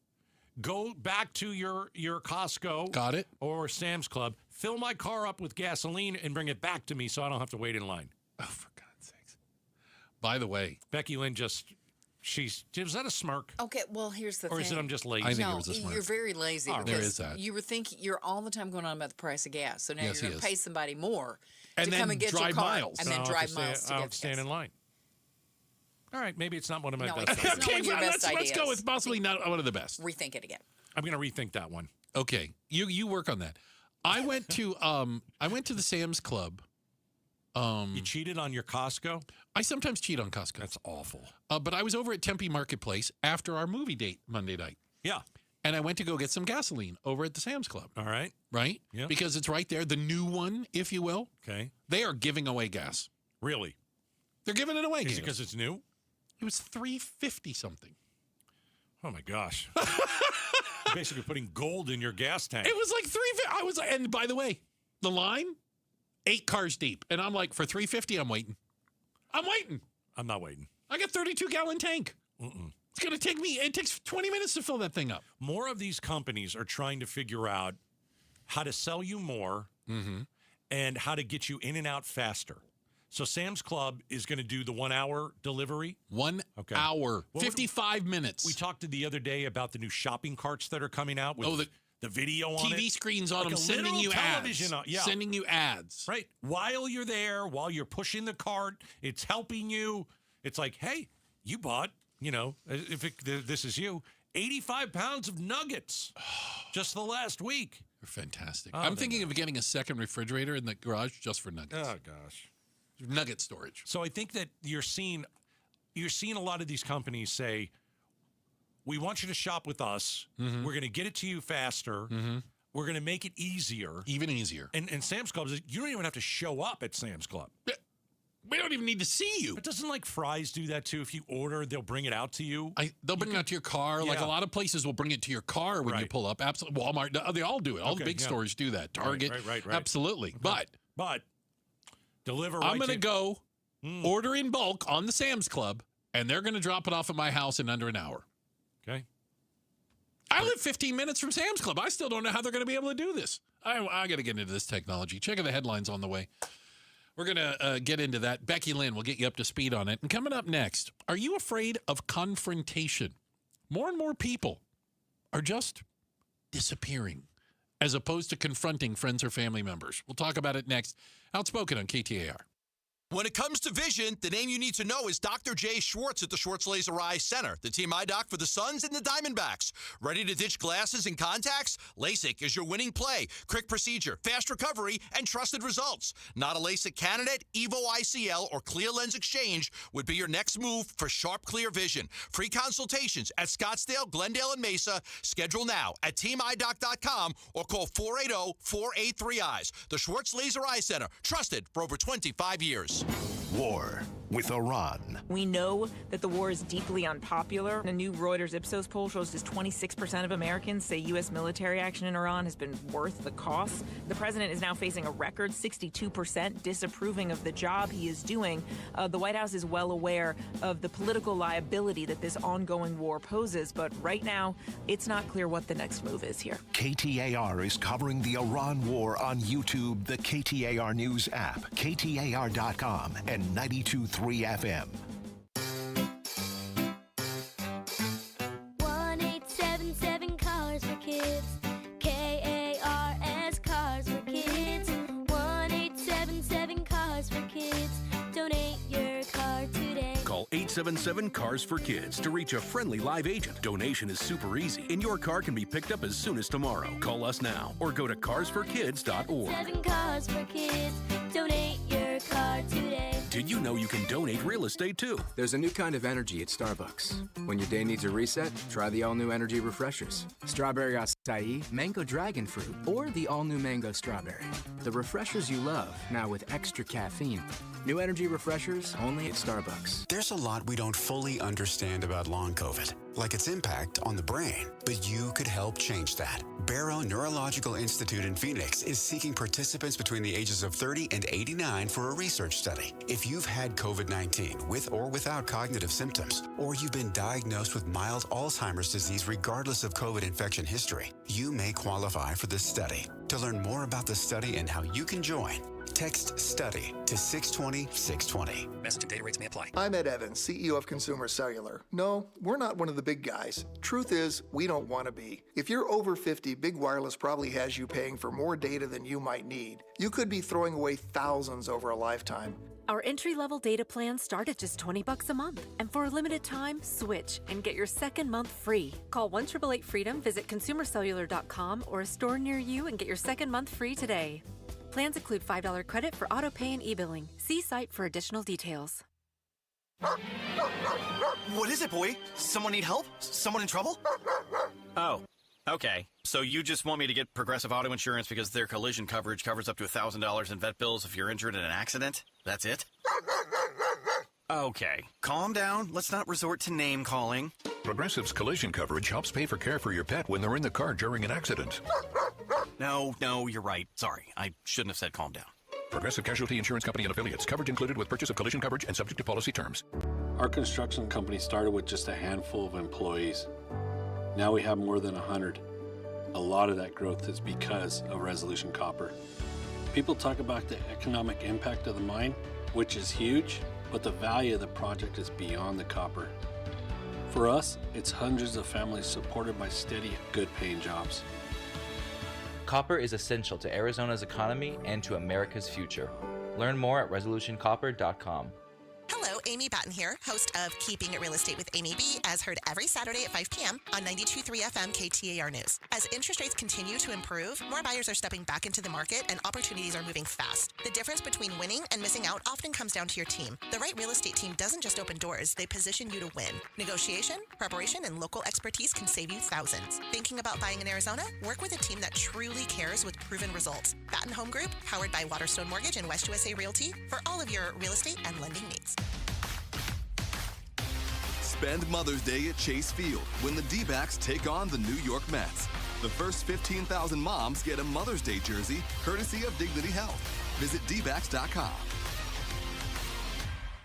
Go back to your Costco. Got it. Or Sam's Club. Fill my car up with gasoline and bring it back to me so I don't have to wait in line. Oh, for God's sakes. By the way. Becky Lynn was that a smirk? Okay, well, here's the thing. Or is it I'm just lazy? I think it was a smirk. You're very lazy because there is that. you were thinking, you're all the time going on about the price of gas. So now Yes, you're going to pay somebody more to come and get your car. Miles. And then drive miles to I'll get stand in line. All right, maybe it's not one of my best it's not ideas. one of your best Let's go ideas. with possibly not one of the best. Rethink it again. I'm going to rethink that one. Okay, you work on that. I went to the Sam's Club. You cheated on your Costco? I sometimes cheat on Costco. That's awful. But I was over at Tempe Marketplace after our movie date Monday night. Yeah. And I went to go get some gasoline over at the Sam's Club. All right. Right? Yeah. Because it's right there, the new one, if you will. Okay. They are giving away gas. Really? They're giving it away. Is it because it's new? It was $3.50 something. Oh my gosh. You're basically putting gold in your gas tank. It was like $3.50. And by the way, the line, 8 cars deep. And I'm like, for $3.50, I'm waiting. I'm not waiting. I got 32-gallon tank. It's going to take me, it takes 20 minutes to fill that thing up. More of these companies are trying to figure out how to sell you more and how to get you in and out faster. So Sam's Club is going to do the 1 hour delivery. 1 hour, 55 minutes. We talked the other day about the new shopping carts that are coming out with the video on it. TV screens on them, sending you ads. Sending you ads. Right. While you're there, while you're pushing the cart, it's helping you. It's like, hey, you bought, this is you, 85 pounds of nuggets just the last week. They're fantastic. Oh, I'm thinking of getting a second refrigerator in the garage just for nuggets. Oh, gosh. Nugget storage. So I think that you're seeing a lot of these companies say, we want you to shop with us. We're going to get it to you faster. We're going to make it easier. Even easier. And Sam's Club, you don't even have to show up at Sam's Club. We don't even need to see you. But doesn't Fry's do that too? If you order, they'll bring it out to you. They'll bring it out to your car. Yeah. Like a lot of places will bring it to your car when you pull up. Absolutely. Walmart, they all do it. All the big stores do that. Target. Right. Absolutely. Okay. But deliver. I'm going to go order in bulk on the Sam's Club, and they're going to drop it off at my house in under an hour. Okay. I live 15 minutes from Sam's Club. I still don't know how they're going to be able to do this. I got to get into this technology. Checking the headlines on the way. We're going to get into that. Becky Lynn will get you up to speed on it. And coming up next, are you afraid of confrontation? More and more people are just disappearing as opposed to confronting friends or family members. We'll talk about it next. Outspoken on KTAR. When it comes to vision, the name you need to know is Dr. Jay Schwartz at the Schwartz Laser Eye Center, the team eye doc for the Suns and the Diamondbacks. Ready to ditch glasses and contacts? LASIK is your winning play. Quick procedure, fast recovery, and trusted results. Not a LASIK candidate? Evo ICL or Clear Lens Exchange would be your next move for sharp, clear vision. Free consultations at Scottsdale, Glendale, and Mesa. Schedule now at teamidoc.com or call 480-483-EYES. The Schwartz Laser Eye Center, trusted for over 25 years. War with Iran. We know that the war is deeply unpopular. A new Reuters Ipsos poll shows just 26% of Americans say U.S. military action in Iran has been worth the cost. The president is now facing a record 62% disapproving of the job he is doing. The White House is well aware of the political liability that this ongoing war poses, but right now, it's not clear what the next move is here. KTAR is covering the Iran war on YouTube, the KTAR News app, KTAR.com, and 92.3 FM. 1877 Cars for Kids. Kids. Donate your car today. Call 877-CARS-FOR-KIDS to reach a friendly live agent. Donation is super easy, and your car can be picked up as soon as tomorrow. Call us now or go to carsforkids.org. 7 Cars for Kids. Donate your car today. Did you know you can donate real estate too? There's a new kind of energy at Starbucks. When your day needs a reset, try the all-new energy refreshers. Strawberry acai, mango dragon fruit, or the all-new mango strawberry. The refreshers you love, now with extra caffeine. New energy refreshers only at Starbucks. There's a lot we don't fully understand about long COVID, like its impact on the brain. But you could help change that. Barrow Neurological Institute in Phoenix is seeking participants between the ages of 30 and 89 for a research study. If you've had COVID-19 with or without cognitive symptoms, or you've been diagnosed with mild Alzheimer's disease regardless of COVID infection history, you may qualify for this study. To learn more about the study and how you can join, text STUDY to 620-620. Message and data rates may apply. I'm Ed Evans, CEO of Consumer Cellular. No, we're not one of the big guys. Truth is, we don't want to be. If you're over 50, Big Wireless probably has you paying for more data than you might need. You could be throwing away thousands over a lifetime. Our entry-level data plans start at just $20 a month. And for a limited time, switch and get your second month free. Call 1-888-FREEDOM, visit consumercellular.com or a store near you and get your second month free today. Plans include $5 credit for auto-pay and e-billing. See site for additional details. What is it, boy? Someone need help? Someone in trouble? Oh, okay. So you just want me to get Progressive Auto Insurance because their collision coverage covers up to $1,000 in vet bills if you're injured in an accident? That's it? Okay, calm down. Let's not resort to name calling. Progressive's collision coverage helps pay for care for your pet when they're in the car during an accident. No, you're right. Sorry, I shouldn't have said calm down. Progressive Casualty Insurance Company and Affiliates. Coverage included with purchase of collision coverage and subject to policy terms. Our construction company started with just a handful of employees. Now we have more than 100. A lot of that growth is because of Resolution Copper. People talk about the economic impact of the mine, which is huge, but the value of the project is beyond the copper. For us, it's hundreds of families supported by steady, good-paying jobs. Copper is essential to Arizona's economy and to America's future. Learn more at resolutioncopper.com. Hello, Amy Batten here, host of Keeping It Real Estate with Amy B, as heard every Saturday at 5 p.m. on 92.3 FM KTAR News. As interest rates continue to improve, more buyers are stepping back into the market and opportunities are moving fast. The difference between winning and missing out often comes down to your team. The right real estate team doesn't just open doors, they position you to win. Negotiation, preparation, and local expertise can save you thousands. Thinking about buying in Arizona? Work with a team that truly cares with proven results. Batten Home Group, powered by Waterstone Mortgage and West USA Realty, for all of your real estate and lending needs. Spend Mother's Day at Chase Field when the D-backs take on the New York Mets. The first 15,000 moms get a Mother's Day jersey courtesy of Dignity Health. Visit dbacks.com.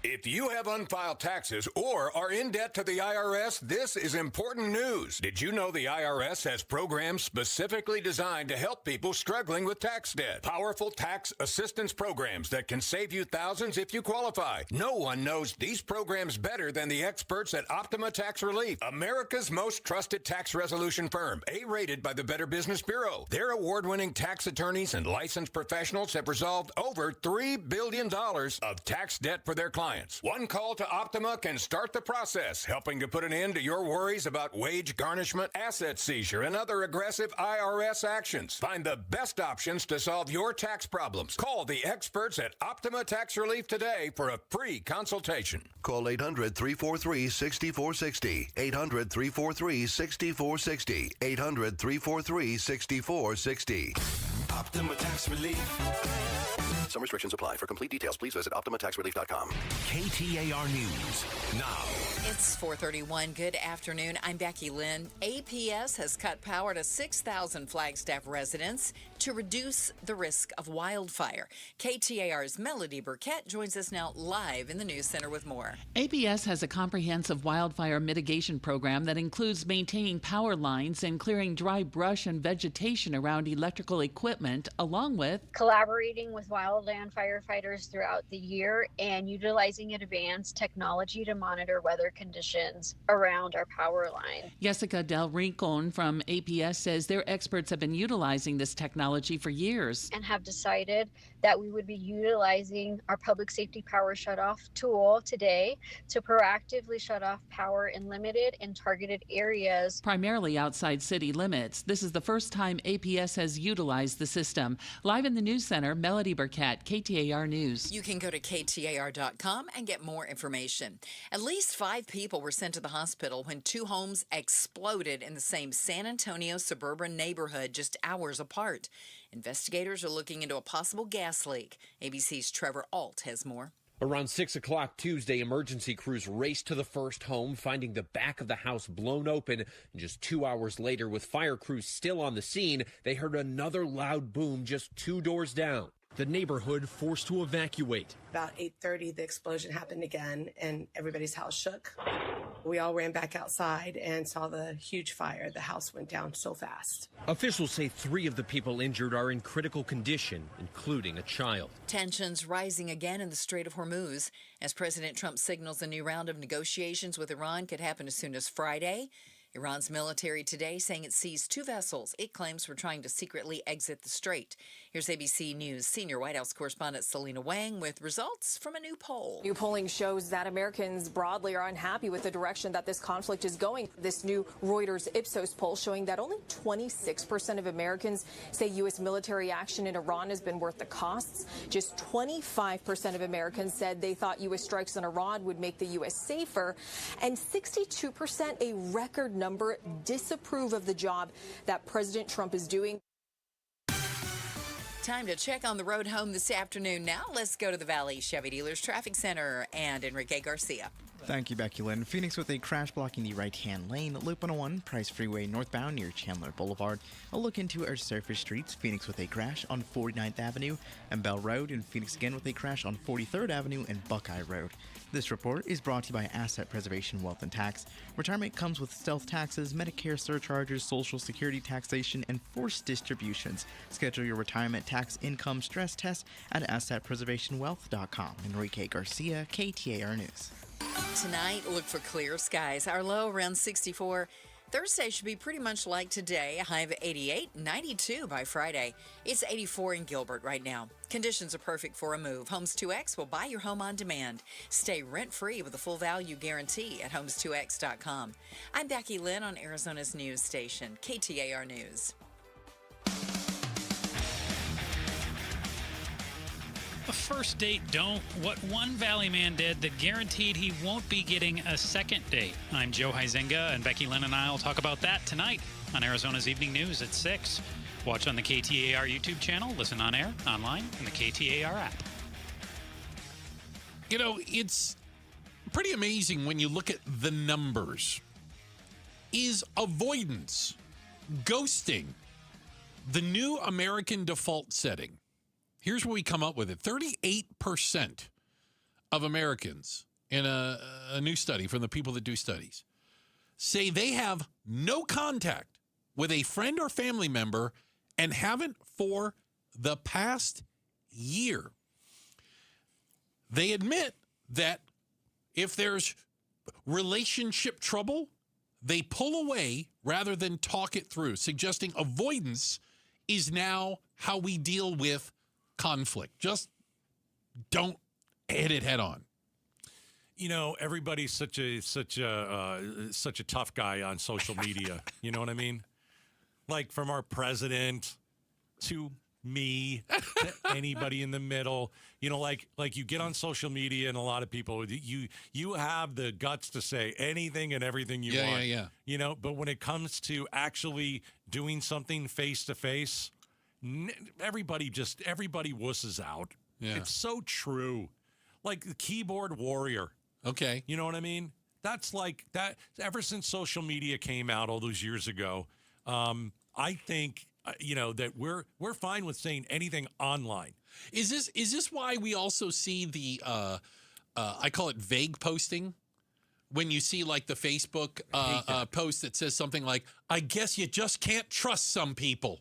If you have unfiled taxes or are in debt to the IRS, this is important news. Did you know the IRS has programs specifically designed to help people struggling with tax debt? Powerful tax assistance programs that can save you thousands if you qualify. No one knows these programs better than the experts at Optima Tax Relief, America's most trusted tax resolution firm, A-rated by the Better Business Bureau. Their award-winning tax attorneys and licensed professionals have resolved over $3 billion of tax debt for their clients. One call to Optima can start the process, helping to put an end to your worries about wage garnishment, asset seizure, and other aggressive IRS actions. Find the best options to solve your tax problems. Call the experts at Optima Tax Relief today for a free consultation. Call 800-343-6460. 800-343-6460. 800-343-6460. Optima Tax Relief. Some restrictions apply. For complete details, please visit OptimaTaxRelief.com. KTAR News now. It's 4:31. Good afternoon. I'm Becky Lynn. APS has cut power to 6,000 Flagstaff residents to reduce the risk of wildfire. KTAR's Melody Burkett joins us now live in the News Center with more. APS has a comprehensive wildfire mitigation program that includes maintaining power lines and clearing dry brush and vegetation around electrical equipment equipment, along with collaborating with wildland firefighters throughout the year and utilizing advanced technology to monitor weather conditions around our power line. Jessica Del Rincon from APS says their experts have been utilizing this technology for years and have decided that we would be utilizing our public safety power shutoff tool today to proactively shut off power in limited and targeted areas, primarily outside city limits. This is the first time APS has utilized the system. Live in the news center, Melody Burkett, KTAR News. You can go to KTAR.com and get more information. At least 5 people were sent to the hospital when 2 homes exploded in the same San Antonio suburban neighborhood just hours apart. Investigators are looking into a possible gas leak. ABC's Trevor Alt has more. Around 6 o'clock Tuesday, emergency crews raced to the first home, finding the back of the house blown open. And just 2 hours later, with fire crews still on the scene, they heard another loud boom just 2 doors down. The neighborhood forced to evacuate. About 8:30, the explosion happened again, and everybody's house shook. We all ran back outside and saw the huge fire. The house went down so fast. Officials say 3 of the people injured are in critical condition, including a child. Tensions rising again in the Strait of Hormuz as President Trump signals a new round of negotiations with Iran could happen as soon as Friday. Iran's military today saying it seized 2 vessels it claims were trying to secretly exit the strait. Here's ABC News senior White House correspondent Selena Wang with results from a new poll. New polling shows that Americans broadly are unhappy with the direction that this conflict is going. This new Reuters Ipsos poll showing that only 26% of Americans say U.S. military action in Iran has been worth the costs. Just 25% of Americans said they thought U.S. strikes on Iran would make the U.S. safer, and 62%, a record number, disapprove of the job that President Trump is doing. Time to check on the road home this afternoon. Now let's go to the Valley Chevy Dealers Traffic Center and Enrique Garcia. Thank you, Becky Lynn. Phoenix with a crash blocking the right-hand lane. Loop 101, Price Freeway northbound near Chandler Boulevard. A look into our surface streets. Phoenix with a crash on 49th Avenue and Bell Road. And Phoenix again with a crash on 43rd Avenue and Buckeye Road. This report is brought to you by Asset Preservation Wealth and Tax. Retirement comes with stealth taxes, Medicare surcharges, Social Security taxation, and forced distributions. Schedule your retirement tax income stress test at assetpreservationwealth.com. Enrique Garcia, KTAR News. Tonight, look for clear skies. Our low around 64. Thursday should be pretty much like today, a high of 88, 92 by Friday. It's 84 in Gilbert right now. Conditions are perfect for a move. Homes 2X will buy your home on demand. Stay rent-free with a full value guarantee at homes2x.com. I'm Becky Lynn on Arizona's news station, KTAR News. A first date don't. What one Valley man did that guaranteed he won't be getting a second date. I'm Joe Huizenga, and Becky Lynn and I will talk about that tonight on Arizona's Evening News at 6. Watch on the KTAR YouTube channel, listen on air, online, and the KTAR app. You know, it's pretty amazing when you look at the numbers. Is avoidance, ghosting, the new American default setting? Here's what we come up with it. 38% of Americans in a new study from the people that do studies say they have no contact with a friend or family member and haven't for the past year. They admit that if there's relationship trouble, they pull away rather than talk it through, suggesting avoidance is now how we deal with conflict. Just don't hit it head on. You know, everybody's such a tough guy on social media. You know what I mean? Like from our president to me, to anybody in the middle. You know, like you get on social media and a lot of people, you have the guts to say anything and everything you want. Yeah. You know, but when it comes to actually doing something face to face, everybody wusses out. Yeah. It's so true. Like the keyboard warrior. Okay. You know what I mean? That's like that ever since social media came out all those years ago. I think that we're fine with saying anything online. Is this why we also see the I call it vague posting? When you see like the Facebook post that says something like, "I guess you just can't trust some people."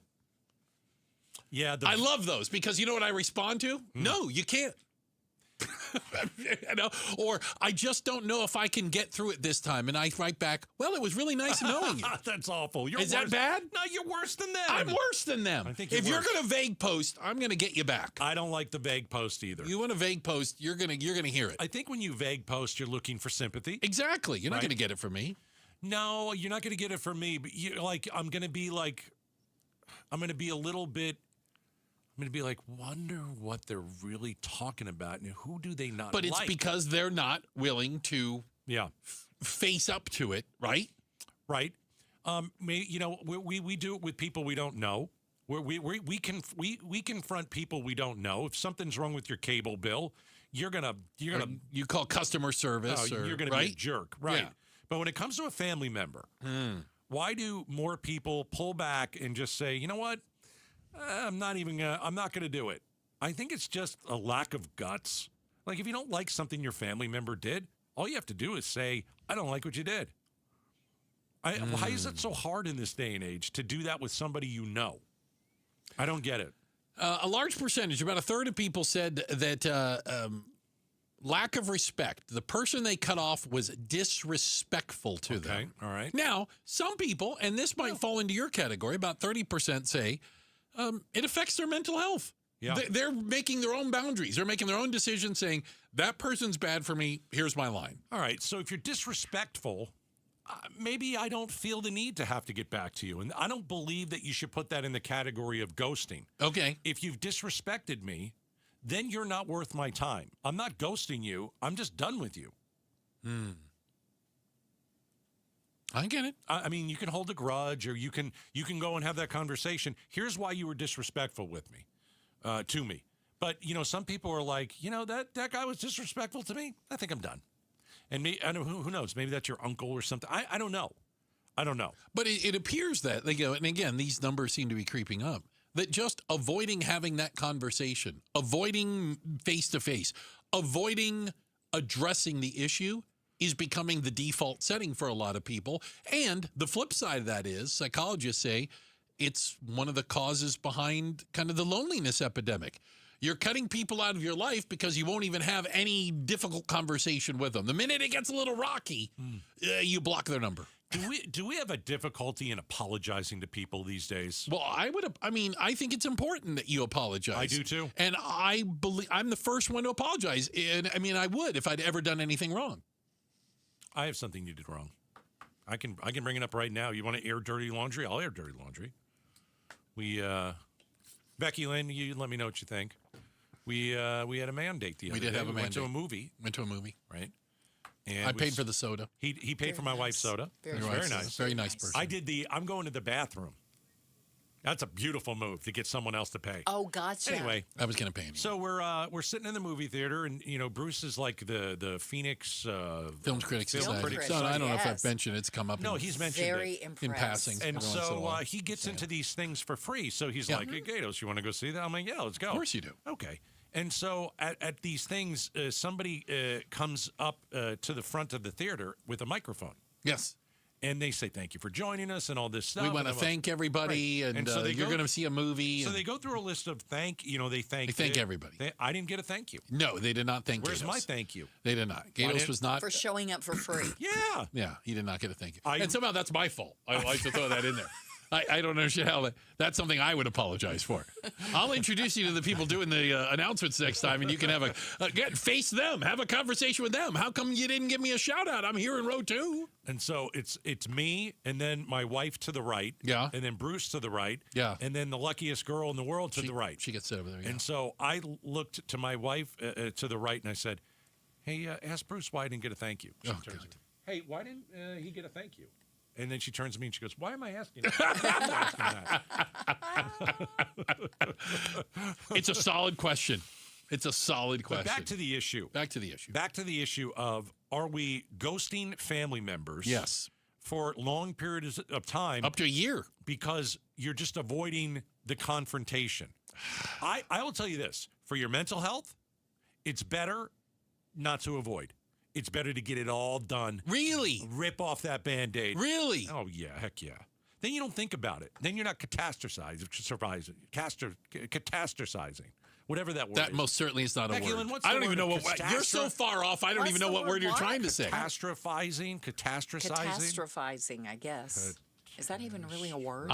Yeah. I love those because you know what I respond to? No, you can't. Or I just don't know if I can get through it this time. And I write back, well, it was really nice knowing you. That's awful. Is that bad? No, you're worse than them. I'm worse than them. I think if you're worse. going to vague post, I'm going to get you back. I don't like the vague post either. You want a vague post, you're going to hear it. I think when you vague post, you're looking for sympathy. Exactly. You're not going to get it from me. No, you're not going to get it from me. But I'm going to be a little bit. I'm going to be like, wonder what they're really talking about and who do they not But it's like? because they're not willing to face up to it, right? Right. We do it with people we don't know. We confront people we don't know. If something's wrong with your cable bill, you call customer service. You're going to be a jerk, right? Yeah. But when it comes to a family member, why do more people pull back and just say, you know what? I'm not going to do it. I think it's just a lack of guts. Like if you don't like something your family member did, all you have to do is say, I don't like what you did. Why is it so hard in this day and age to do that with somebody you know? I don't get it. A large percentage, about a third of people said that lack of respect. The person they cut off was disrespectful to them. All right. Now, some people, and this might fall into your category, about 30% say it affects their mental health. Yeah. They're making their own boundaries. They're making their own decisions saying, that person's bad for me. Here's my line. All right. So if you're disrespectful, maybe I don't feel the need to have to get back to you. And I don't believe that you should put that in the category of ghosting. Okay. If you've disrespected me, then you're not worth my time. I'm not ghosting you. I'm just done with you. I get it. I mean, you can hold a grudge or you can go and have that conversation. Here's why you were disrespectful with me, to me. But, some people are like, that guy was disrespectful to me. I think I'm done. And who knows? Maybe that's your uncle or something. I don't know. I don't know. But it appears that they go, and again, these numbers seem to be creeping up, that just avoiding having that conversation, avoiding face-to-face, avoiding addressing the issue is becoming the default setting for a lot of people. And the flip side of that is psychologists say it's one of the causes behind kind of the loneliness epidemic. You're cutting people out of your life because you won't even have any difficult conversation with them. The minute it gets a little rocky, you block their number. Do we have a difficulty in apologizing to people these days? Well, I think it's important that you apologize. I do too. And I believe I'm the first one to apologize. And I would if I'd ever done anything wrong. I have something you did wrong. I can bring it up right now. You want to air dirty laundry? I'll air dirty laundry. Becky Lynn, you let me know what you think. We had a mandate the other day. We did have a mandate. Went to a movie. Right. And I paid for the soda. He paid for my wife's soda. Very nice. Very nice person. I'm going to the bathroom. That's a beautiful move to get someone else to pay. Oh, gotcha. Anyway, I was going to pay him. So we're sitting in the movie theater, and Bruce is like the Phoenix Film Critics Society. So I don't know if I've mentioned it's come up. No, he's mentioned it in passing. And so he gets into these things for free. So he's like, "Hey, Gatos, you want to go see that?" I'm like, "Yeah, let's go." Of course you do. Okay. And so at these things, somebody comes up to the front of the theater with a microphone. Yes. And they say, thank you for joining us and all this stuff. We want to thank everybody, right. and so you're going to see a movie. So they go through a list of they thank everybody. I didn't get a thank you. No, they did not thank Where's Gatos. my thank you? They did not. Gatos was not. For showing up for free. Yeah. Yeah, he did not get a thank you. And somehow that's my fault. I like to throw that in there. I don't understand how that's something I would apologize for. I'll introduce you to the people doing the announcements next time, and you can have face them, have a conversation with them. How come you didn't give me a shout out? I'm here in row 2. And so it's me, and then my wife to the right, yeah, and then Bruce to the right, yeah, and then the luckiest girl in the world to the right. She gets over there. Yeah. And so I looked to my wife to the right, and I said, "Hey, ask Bruce why I didn't get a thank you." She turns to me, "Hey, why didn't he get a thank you?" And then she turns to me and she goes, "Why am I asking that?" It's a solid question. It's a solid question. But back to the issue. Back to the issue of, are we ghosting family members? Yes. For long periods of time. Up to a year. Because you're just avoiding the confrontation. I will tell you this. For your mental health, it's better not to avoid. It's better to get it all done. Really? Rip off that Band-Aid. Really? Oh, yeah. Heck yeah. then you don't think about it. Then you're not catastrophizing. Whatever that word That is. most certainly is not a Becky word. Lynn, what's I the don't even word? know what. You're so far off. I don't even know what word you're trying to say. Catastrophizing. Catastrophizing, I guess. Is that even really a word?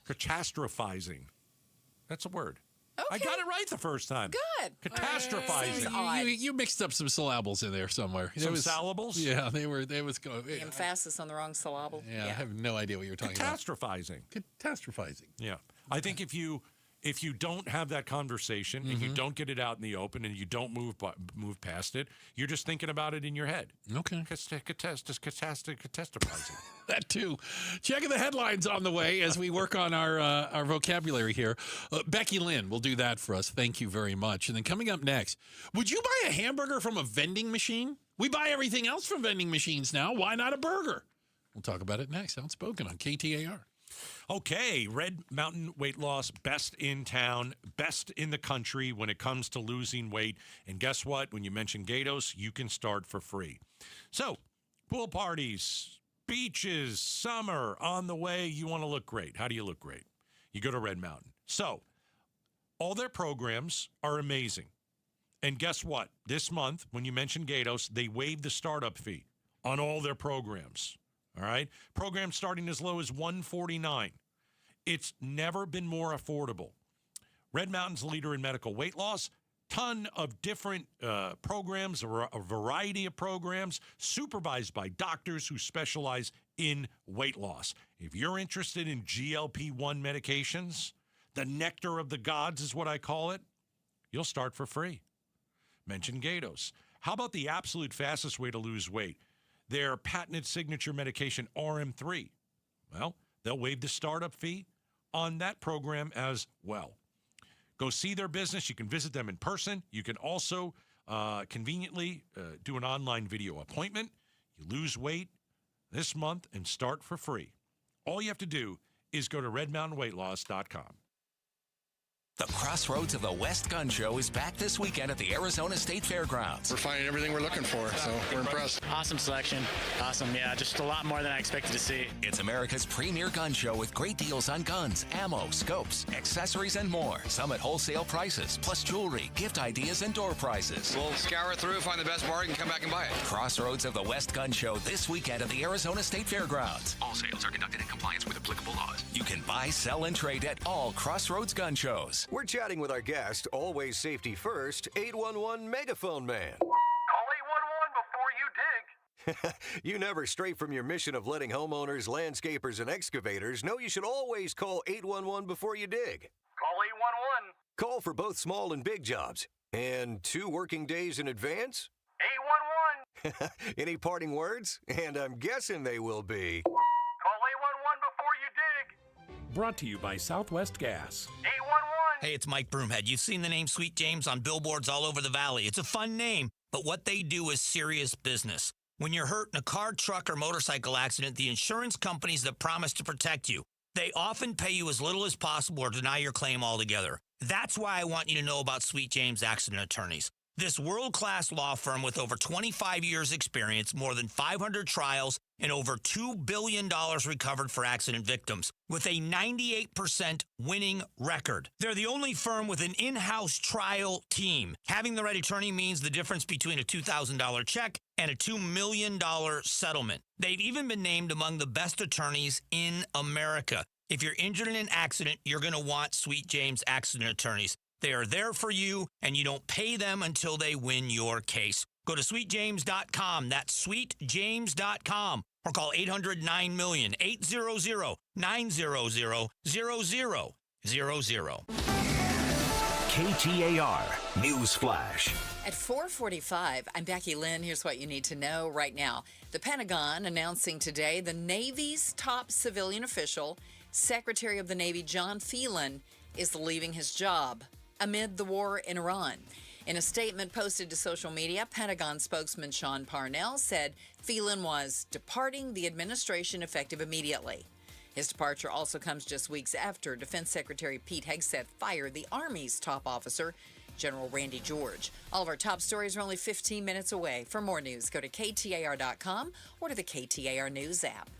Catastrophizing. That's a word. Okay. I got it right the first time. Good. Catastrophizing. You mixed up some syllables in there somewhere. Syllables? Yeah, they was going. The emphasis on the wrong syllable. Yeah, I have no idea what you're talking about. Catastrophizing. Yeah. I think if you don't have that conversation and you don't get it out in the open and you don't move past it, you're just thinking about it in your head. Okay. Catastrophizing. That too. Checking the headlines on the way as we work on our vocabulary here. Becky Lynn will do that for us. Thank you very much. And then coming up next, would you buy a hamburger from a vending machine? We buy everything else from vending machines now. Why not a burger? We'll talk about it next. Outspoken on KTAR. Okay, Red Mountain Weight Loss, best in town, best in the country when it comes to losing weight. And guess what? When you mention Gatos, you can start for free. So, pool parties, beaches, summer, on the way, you want to look great. How do you look great? You go to Red Mountain. So, all their programs are amazing. And guess what? This month, when you mention Gatos, they waived the startup fee on all their programs. All right. Programs starting as low as $149. It's never been more affordable. Red Mountain's leader in medical weight loss. Ton of different programs, a variety of programs supervised by doctors who specialize in weight loss. If you're interested in GLP-1 medications, the nectar of the gods is what I call it, you'll start for free. Mention Gatos. How about the absolute fastest way to lose weight? Their patented signature medication, RM3. Well, they'll waive the startup fee on that program as well. Go see their business. You can visit them in person. You can also conveniently do an online video appointment. You lose weight this month and start for free. All you have to do is go to redmountainweightloss.com. The Crossroads of the West Gun Show is back this weekend at the Arizona State Fairgrounds. We're finding everything we're looking for, so we're impressed. Awesome selection. Awesome, yeah, just a lot more than I expected to see. It's America's premier gun show with great deals on guns, ammo, scopes, accessories, and more. Some at wholesale prices, plus jewelry, gift ideas, and door prizes. We'll scour through, find the best bargain, come back and buy it. Crossroads of the West Gun Show this weekend at the Arizona State Fairgrounds. All sales are conducted in compliance with applicable laws. You can buy, sell, and trade at all Crossroads gun shows. We're chatting with our guest, always safety first, 811 Megaphone Man. Call 811 before you dig. You never stray from your mission of letting homeowners, landscapers, and excavators know you should always call 811 before you dig. Call 811. Call for both small and big jobs. And 2 working days in advance? 811. Any parting words? And I'm guessing they will be. Call 811 before you dig. Brought to you by Southwest Gas. 811. Hey, it's Mike Broomhead. You've seen the name Sweet James on billboards all over the valley. It's a fun name, but what they do is serious business. When you're hurt in a car, truck, or motorcycle accident, the insurance companies that promise to protect you, they often pay you as little as possible or deny your claim altogether. That's why I want you to know about Sweet James Accident Attorneys. This world-class law firm with over 25 years experience, more than 500 trials, and over $2 billion recovered for accident victims, with a 98% winning record. They're the only firm with an in-house trial team. Having the right attorney means the difference between a $2,000 check and a $2 million settlement. They've even been named among the best attorneys in America. If you're injured in an accident, you're going to want Sweet James Accident Attorneys. They are there for you, and you don't pay them until they win your case. Go to sweetjames.com. That's sweetjames.com. Or call 800-9-MILLION, 800-900-0000. KTAR News Flash. At 4:45, I'm Becky Lynn. Here's what you need to know right now. The Pentagon announcing today the Navy's top civilian official, Secretary of the Navy John Phelan, is leaving his job amid the war in Iran. In a statement posted to social media, Pentagon spokesman Sean Parnell said Phelan was departing the administration effective immediately. His departure also comes just weeks after Defense Secretary Pete Hegseth fired the Army's top officer, General Randy George. All of our top stories are only 15 minutes away. For more news, go to KTAR.com or to the KTAR News app.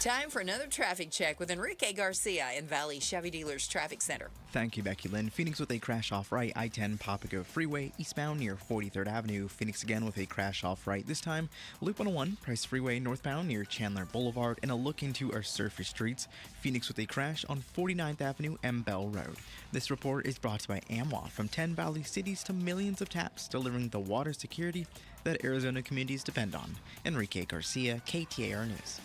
Time for another traffic check with Enrique Garcia in Valley Chevy Dealers Traffic Center. Thank you, Becky Lynn. Phoenix with a crash off right, I-10 Papago Freeway, eastbound near 43rd Avenue. Phoenix again with a crash off right, this time Loop 101, Price Freeway northbound near Chandler Boulevard. And a look into our surface streets. Phoenix with a crash on 49th Avenue and Bell Road. This report is brought to you by AMWA, from 10 Valley cities to millions of taps, delivering the water security that Arizona communities depend on. Enrique Garcia, KTAR News.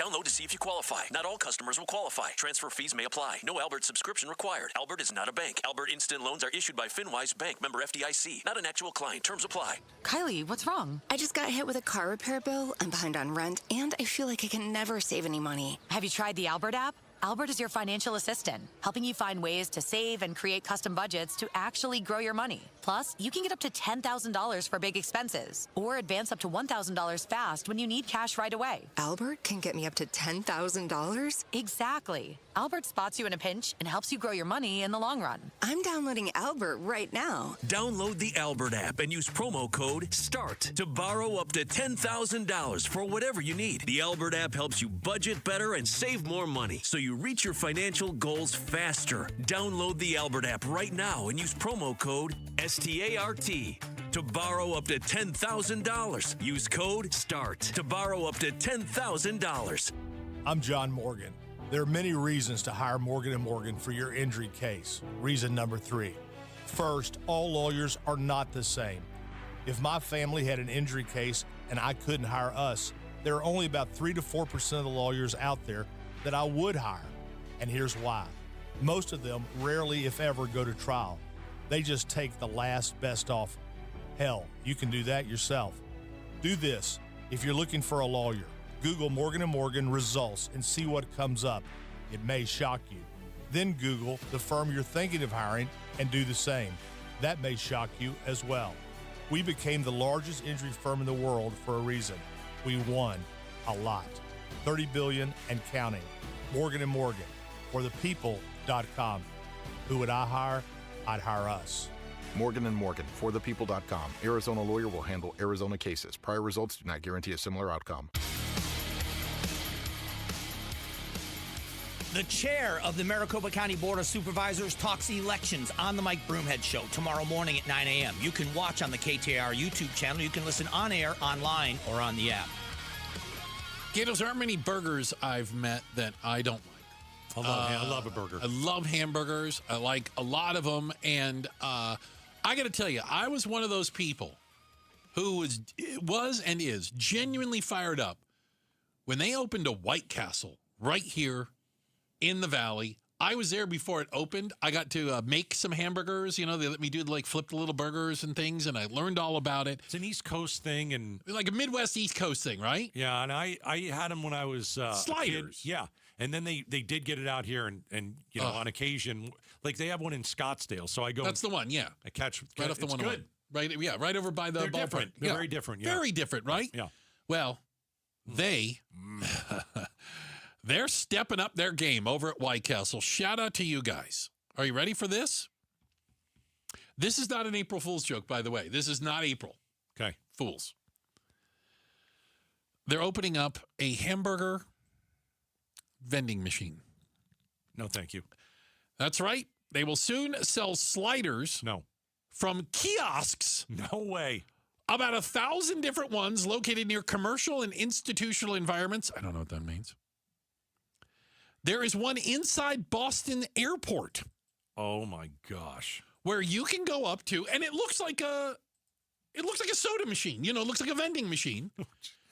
Download to see if you qualify. Not all customers will qualify. Transfer fees may apply. No Albert subscription required. Albert is not a bank. Albert Instant Loans are issued by FinWise Bank, member FDIC. Not an actual client. Terms apply. Kylie, what's wrong? I just got hit with a car repair bill. I'm behind on rent, and I feel like I can never save any money. Have you tried the Albert app? Albert is your financial assistant, helping you find ways to save and create custom budgets to actually grow your money. Plus, you can get up to $10,000 for big expenses, or advance up to $1,000 fast when you need cash right away. Albert can get me up to $10,000? Exactly. Albert spots you in a pinch and helps you grow your money in the long run. I'm downloading Albert right now. Download the Albert app and use promo code START to borrow up to $10,000 for whatever you need. The Albert app helps you budget better and save more money, so you reach your financial goals faster. Download the Albert app right now and use promo code START to borrow up to $10,000. Use code START to borrow up to $10,000. I'm John Morgan. There are many reasons to hire Morgan & Morgan for your injury case. Reason number 3. First, all lawyers are not the same. If my family had an injury case and I couldn't hire us, there are only about 3 to 4% of the lawyers out there that I would hire. And here's why. Most of them rarely, if ever, go to trial. They just take the last best offer. Hell, you can do that yourself. Do this. If you're looking for a lawyer, Google Morgan & Morgan results and see what comes up. It may shock you. Then Google the firm you're thinking of hiring and do the same. That may shock you as well. We became the largest injury firm in the world for a reason. We won a lot. $30 billion and counting. Morgan & Morgan, for the people.com. Who would I hire? I'd hire us. Morgan & Morgan, for the people.com. Arizona lawyer will handle Arizona cases. Prior results do not guarantee a similar outcome. The chair of the Maricopa County Board of Supervisors talks elections on the Mike Broomhead Show tomorrow morning at 9 a.m. You can watch on the KTAR YouTube channel. You can listen on air, online, or on the app. Gatos, there aren't many burgers I've met that I don't like. I love a burger. I love hamburgers. I like a lot of them. And I got to tell you, I was one of those people who was and is genuinely fired up when they opened a White Castle right here in the Valley. I was there before it opened. I got to make some hamburgers. You know, they let me do flip the little burgers and things, and I learned all about it. It's an East Coast thing, and like a Midwest East Coast thing, right? Yeah, and I had them when I was sliders. Yeah, and then they did get it out here, and you know, on occasion, like they have one in Scottsdale. So I go. That's the one. Yeah, I catch right off the 101. Good. Right. Yeah, right over by the ballpark. They're very different. Yeah. Very different, right? Yeah. Well, they're stepping up their game over at White Castle. Shout out to you guys. Are you ready for this? This is not an April Fool's joke, by the way. This is not April. Okay. Fools. They're opening up a hamburger vending machine. No, thank you. That's right. They will soon sell sliders. No. From kiosks. No way. About 1,000 different ones located near commercial and institutional environments. I don't know what that means. There is one inside Boston Airport. Oh my gosh. Where you can go up to, and it looks like a soda machine. You know, it looks like a vending machine.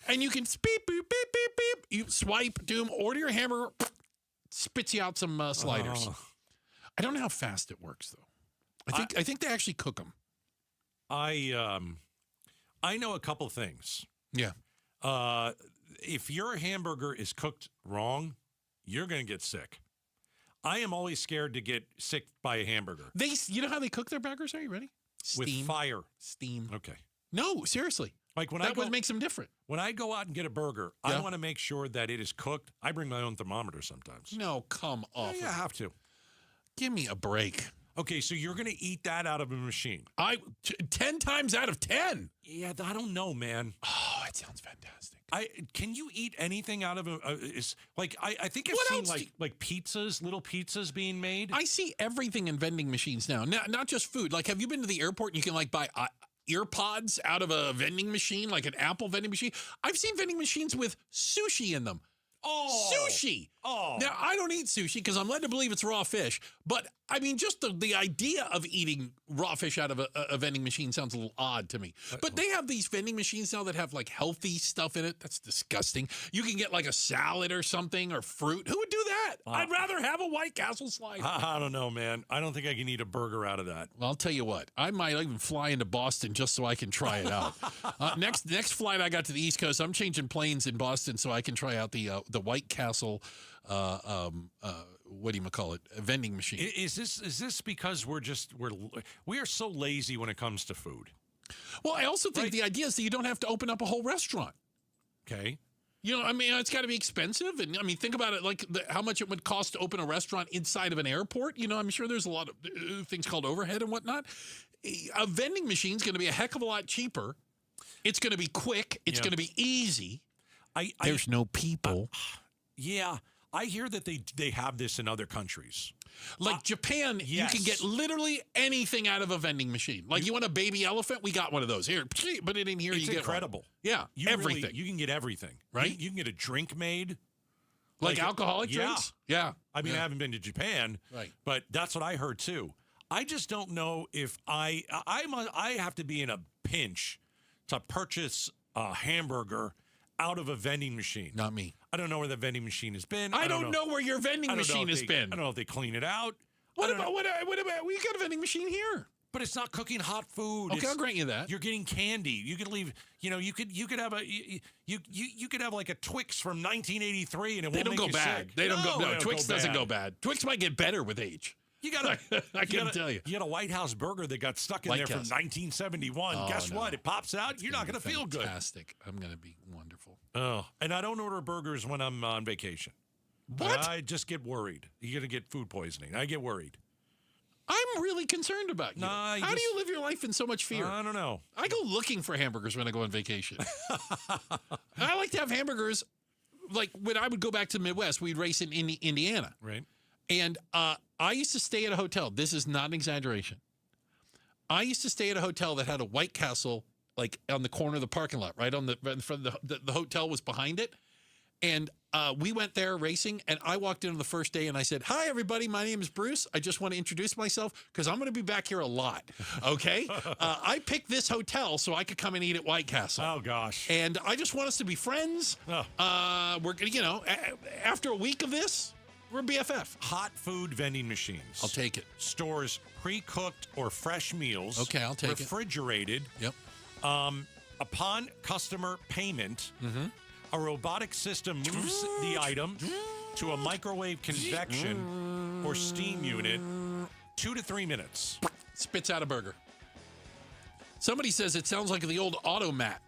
And you can beep, beep, beep, beep, beep. You swipe, order your hamburger, spits you out some sliders. I don't know how fast it works, though. I think they actually cook them. I know a couple things. Yeah. If your hamburger is cooked wrong, you're going to get sick. I am always scared to get sick by a hamburger. You know how they cook their burgers? Are you ready? With fire. Steam. Okay. No, seriously. Like when that makes them different. When I go out and get a burger, I want to make sure that it is cooked. I bring my own thermometer sometimes. No, come off. Yeah, I have to. Give me a break. Okay, so you're going to eat that out of a machine. 10 times out of 10. Yeah, I don't know, man. Oh, That sounds fantastic. Can you eat anything out of I think I've seen like pizzas, little pizzas being made. I see everything in vending machines now. Not just food. Like, have you been to the airport and you can like buy earpods out of a vending machine, like an Apple vending machine? I've seen vending machines with sushi in them. Oh, sushi. Oh, now I don't eat sushi because I'm led to believe it's raw fish. But I mean, just the idea of eating raw fish out of a vending machine sounds a little odd to me. But they have these vending machines now that have like healthy stuff in it. That's disgusting. You can get like a salad or something or fruit. Who would do that? I'd rather have a White Castle slice. I don't know, man. I don't think I can eat a burger out of that. Well, I'll tell you what. I might even fly into Boston just so I can try it out. Next flight I got to the East Coast, I'm changing planes in Boston so I can try out the White Castle. What do you call it? A vending machine. Is this because we are so lazy when it comes to food? Well, I also think the idea is that you don't have to open up a whole restaurant. Okay. You know, I mean, it's got to be expensive. And I mean, think about it, like how much it would cost to open a restaurant inside of an airport. You know, I'm sure there's a lot of things called overhead and whatnot. A vending machine is going to be a heck of a lot cheaper. It's going to be quick. It's going to be easy. There's no people. Yeah. I hear that they have this in other countries. Like Japan, you can get literally anything out of a vending machine. Like you want a baby elephant? We got one of those. Here, put it in here. It's you get incredible. One. Yeah, everything. You can get everything. Right? You can get a drink made. Like alcoholic drinks? Yeah. I mean, I haven't been to Japan, but that's what I heard too. I just don't know if I have to be in a pinch to purchase a hamburger out of a vending machine. Not me. I don't know where the vending machine has been. I don't know where your vending machine has been. I don't know if they clean it out. What about we got a vending machine here? But it's not cooking hot food. Okay, I'll grant you that. You're getting candy. You could leave. You know, you could have you could have like a Twix from 1983, and it won't make you sick. They don't go. No, Twix doesn't go bad. Twix might get better with age. You got I can tell you. You got a White House burger that got stuck in there from 1971. Oh, Guess what? It pops out. You're not going to feel good. Fantastic. I'm going to be wonderful. Oh, and I don't order burgers when I'm on vacation. What? I just get worried. You're going to get food poisoning. I get worried. I'm really concerned about you. How do you live your life in so much fear? I don't know. I go looking for hamburgers when I go on vacation. I like to have hamburgers. Like when I would go back to the Midwest, we'd race in Indiana. Right. And I used to stay at a hotel. This is not an exaggeration. I used to stay at a hotel that had a White Castle, like on the corner of the parking lot, right on the hotel was behind it. And we went there racing, and I walked in on the first day, and I said, "Hi, everybody. My name is Bruce. I just want to introduce myself because I'm going to be back here a lot, okay? I picked this hotel so I could come and eat at White Castle. Oh, gosh. And I just want us to be friends. Oh. We're, you know, after a week of this, we're BFF. Hot food vending machines. I'll take it. Stores pre-cooked or fresh meals. Okay, I'll take refrigerated. Yep. Upon customer payment, a robotic system moves the item to a microwave convection or steam unit, 2 to 3 minutes. Spits out a burger. Somebody says it sounds like the old automat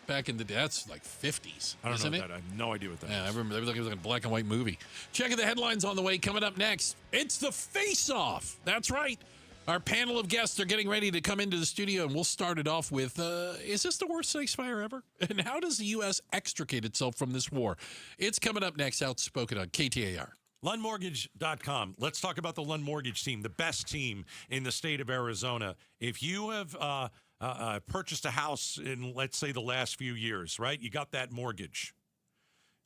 back in the day. That's like 50s. I don't isn't know it? that. I have no idea what that is. I remember it was like a black and white movie. Checking the headlines on the way. Coming up next, it's the face-off. That's right. Our panel of guests are getting ready to come into the studio, and we'll start it off with, is this the worst ceasefire ever? And how does the U.S. extricate itself from this war? It's coming up next, Outspoken on KTAR. LundMortgage.com. Let's talk about the Lund Mortgage team, the best team in the state of Arizona. If you have purchased a house in, let's say, the last few years, right? You got that mortgage.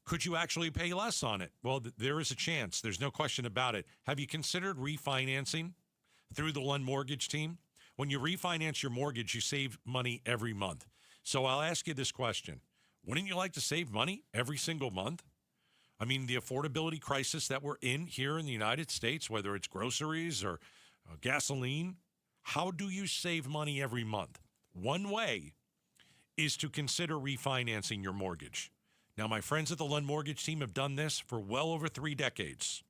Could you actually pay less on it? Well, there is a chance. There's no question about it. Have you considered refinancing through the Lund Mortgage team? When you refinance your mortgage, you save money every month. So I'll ask you this question. Wouldn't you like to save money every single month? I mean, the affordability crisis that we're in here in the United States, whether it's groceries or gasoline, how do you save money every month? One way is to consider refinancing your mortgage. Now, my friends at the Lund Mortgage team have done this for well over 3 decades.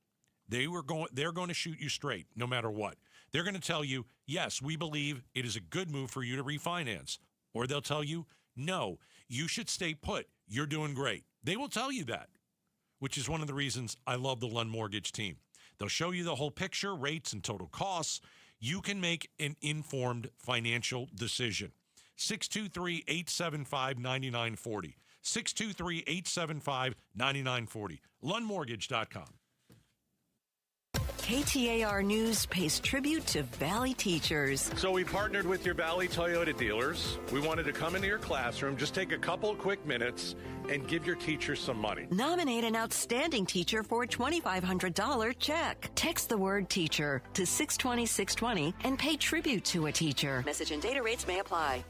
They're going to shoot you straight no matter what. They're going to tell you, yes, we believe it is a good move for you to refinance. Or they'll tell you, no, you should stay put. You're doing great. They will tell you that, which is one of the reasons I love the Lund Mortgage team. They'll show you the whole picture, rates and total costs. You can make an informed financial decision. 623-875-9940. 623-875-9940. LundMortgage.com. KTAR News pays tribute to Valley teachers. So we partnered with your Valley Toyota dealers. We wanted to come into your classroom, just take a couple of quick minutes, and give your teachers some money. Nominate an outstanding teacher for a $2,500 check. Text the word teacher to 620-620 and pay tribute to a teacher. Message and data rates may apply.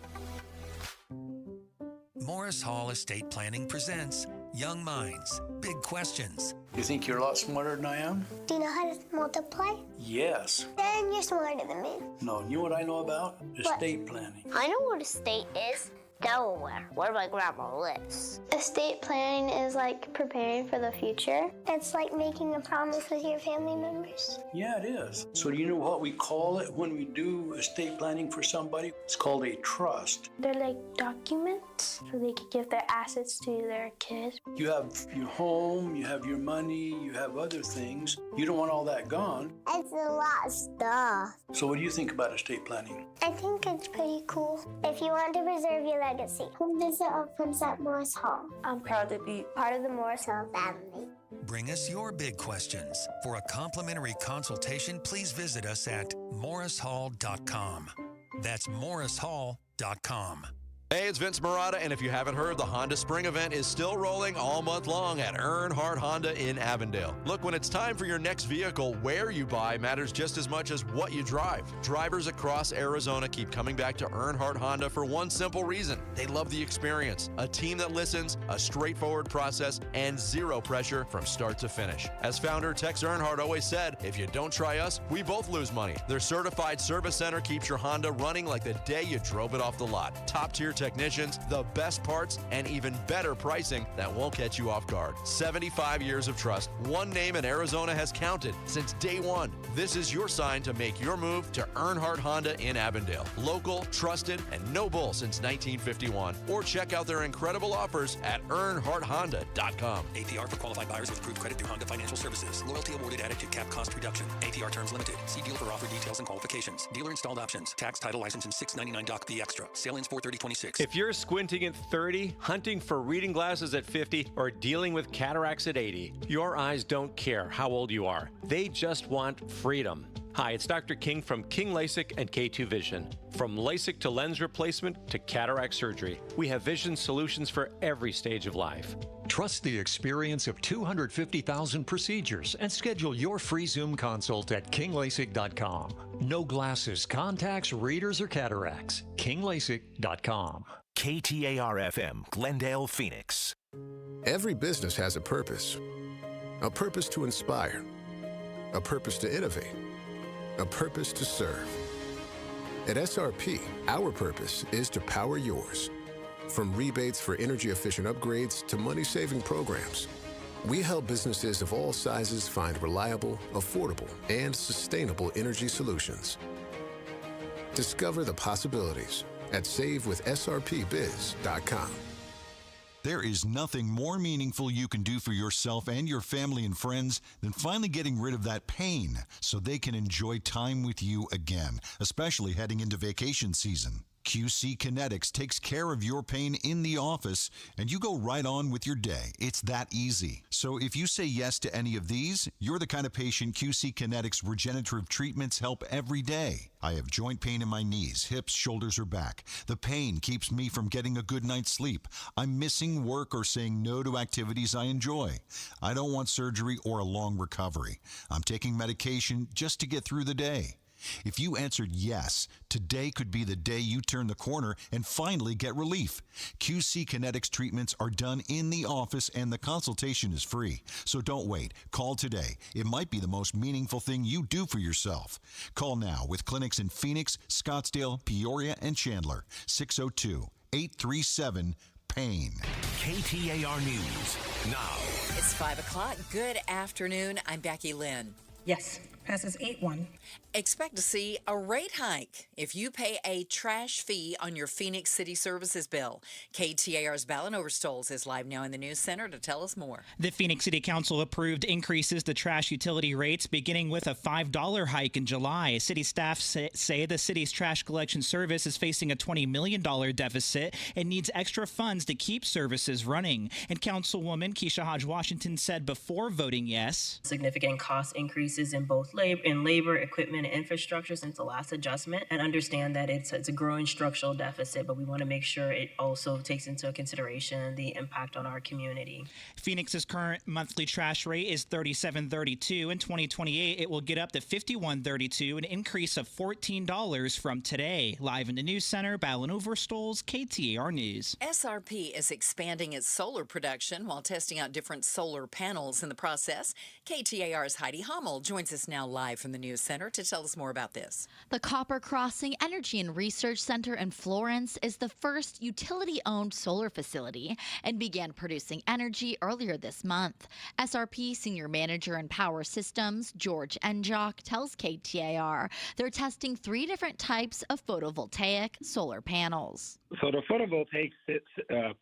Morris Hall Estate Planning presents Young Minds, Big Questions. You think you're a lot smarter than I am? Do you know how to multiply? Yes. Then you're smarter than me. No, you know what I know about? Estate planning. I know what estate is. Delaware, where my grandma lives. Estate planning is like preparing for the future. It's like making a promise with your family members. Yeah, it is. So do you know what we call it when we do estate planning for somebody? It's called a trust. They're like documents, so they could give their assets to their kids. You have your home, you have your money, you have other things. You don't want all that gone. It's a lot of stuff. So what do you think about estate planning? I think it's pretty cool. If you want to preserve your legacy, come visit our friends at Morris Hall. I'm proud to be part of the Morris Hall family. Bring us your big questions. For a complimentary consultation, please visit us at morrishall.com. That's morrishall.com. Hey, it's Vince Marotta, and if you haven't heard, the Honda Spring event is still rolling all month long at Earnhardt Honda in Avondale. Look, when it's time for your next vehicle, where you buy matters just as much as what you drive. Drivers across Arizona keep coming back to Earnhardt Honda for one simple reason. They love the experience, a team that listens, a straightforward process, and zero pressure from start to finish. As founder Tex Earnhardt always said, if you don't try us, we both lose money. Their certified service center keeps your Honda running like the day you drove it off the lot. Top-tier technicians, the best parts, and even better pricing that won't catch you off guard. 75 years of trust. One name in Arizona has counted since day one. This is your sign to make your move to Earnhardt Honda in Avondale. Local, trusted, and no bull since 1951. Or check out their incredible offers at earnhardthonda.com. APR for qualified buyers with approved credit through Honda Financial Services. Loyalty awarded added to cap cost reduction. APR terms limited. See deal for offer details and qualifications. Dealer installed options. Tax, title, license, and $6.99 doc fee extra. Sale ends 4/30/26. If you're squinting at 30, hunting for reading glasses at 50, or dealing with cataracts at 80, your eyes don't care how old you are. They just want freedom. Hi, it's Dr. King from King LASIK and K2 Vision. From LASIK to lens replacement to cataract surgery, we have vision solutions for every stage of life. Trust the experience of 250,000 procedures and schedule your free Zoom consult at kinglasik.com. No glasses, contacts, readers, or cataracts. kinglasik.com. KTAR-FM, Glendale, Phoenix. Every business has a purpose to inspire, a purpose to innovate, a purpose to serve. At SRP, our purpose is to power yours. From rebates for energy-efficient upgrades to money-saving programs, we help businesses of all sizes find reliable, affordable, and sustainable energy solutions. Discover the possibilities at savewithsrpbiz.com. There is nothing more meaningful you can do for yourself and your family and friends than finally getting rid of that pain so they can enjoy time with you again, especially heading into vacation season. QC Kinetics takes care of your pain in the office, and you go right on with your day. It's that easy. So if you say yes to any of these, you're the kind of patient QC Kinetics regenerative treatments help every day. I have joint pain in my knees, hips, shoulders, or back. The pain keeps me from getting a good night's sleep. I'm missing work or saying no to activities I enjoy. I don't want surgery or a long recovery. I'm taking medication just to get through the day. If you answered yes, today could be the day you turn the corner and finally get relief. QC Kinetics treatments are done in the office and the consultation is free. So don't wait. Call today. It might be the most meaningful thing you do for yourself. Call now with clinics in Phoenix, Scottsdale, Peoria, and Chandler. 602-837-PAIN. KTAR News now. It's 5 o'clock. Good afternoon. I'm Becky Lynn. Yes. Passes 8-1. Expect to see a rate hike if you pay a trash fee on your Phoenix City Services bill. KTAR's Ballin Overstoles is live now in the News Center to tell us more. The Phoenix City Council approved increases to trash utility rates, beginning with a $5 hike in July. City staff say the city's trash collection service is facing a $20 million deficit and needs extra funds to keep services running. And Councilwoman Keisha Hodge-Washington said before voting yes, significant cost increases in both labor, equipment, and infrastructure since the last adjustment, and understand that it's a growing structural deficit, but we want to make sure it also takes into consideration the impact on our community. Phoenix's current monthly trash rate is $37.32. In 2028, it will get up to $51.32, an increase of $14 from today. Live in the News Center, Ballin Overstoles, KTAR News. SRP is expanding its solar production while testing out different solar panels in the process. KTAR's Heidi Hummel joins us now live from the News Center to tell us more about this. The Copper Crossing Energy and Research Center in Florence is the first utility-owned solar facility and began producing energy earlier this month. SRP Senior Manager in Power Systems, George Enjock, tells KTAR they're testing 3 different types of photovoltaic solar panels. So the photovoltaic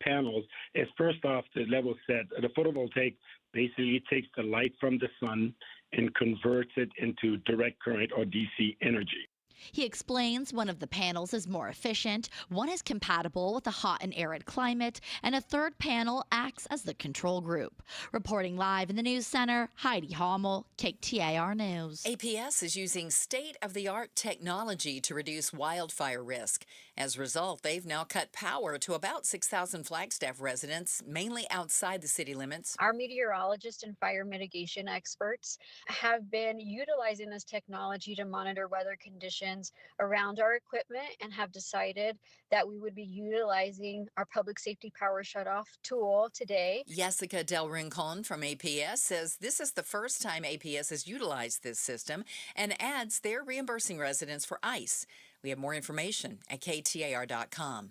panels is first off the level set. The photovoltaic basically takes the light from the sun and converts it into direct current or DC energy. He explains one of the panels is more efficient, one is compatible with a hot and arid climate, and a third panel acts as the control group. Reporting live in the News Center, Heidi Hummel, KTAR News. APS is using state-of-the-art technology to reduce wildfire risk. As a result, they've now cut power to about 6,000 Flagstaff residents, mainly outside the city limits. Our meteorologists and fire mitigation experts have been utilizing this technology to monitor weather conditions around our equipment and have decided that we would be utilizing our public safety power shutoff tool today. Jessica Del Rincon from APS says this is the first time APS has utilized this system and adds they're reimbursing residents for ice. We have more information at KTAR.com.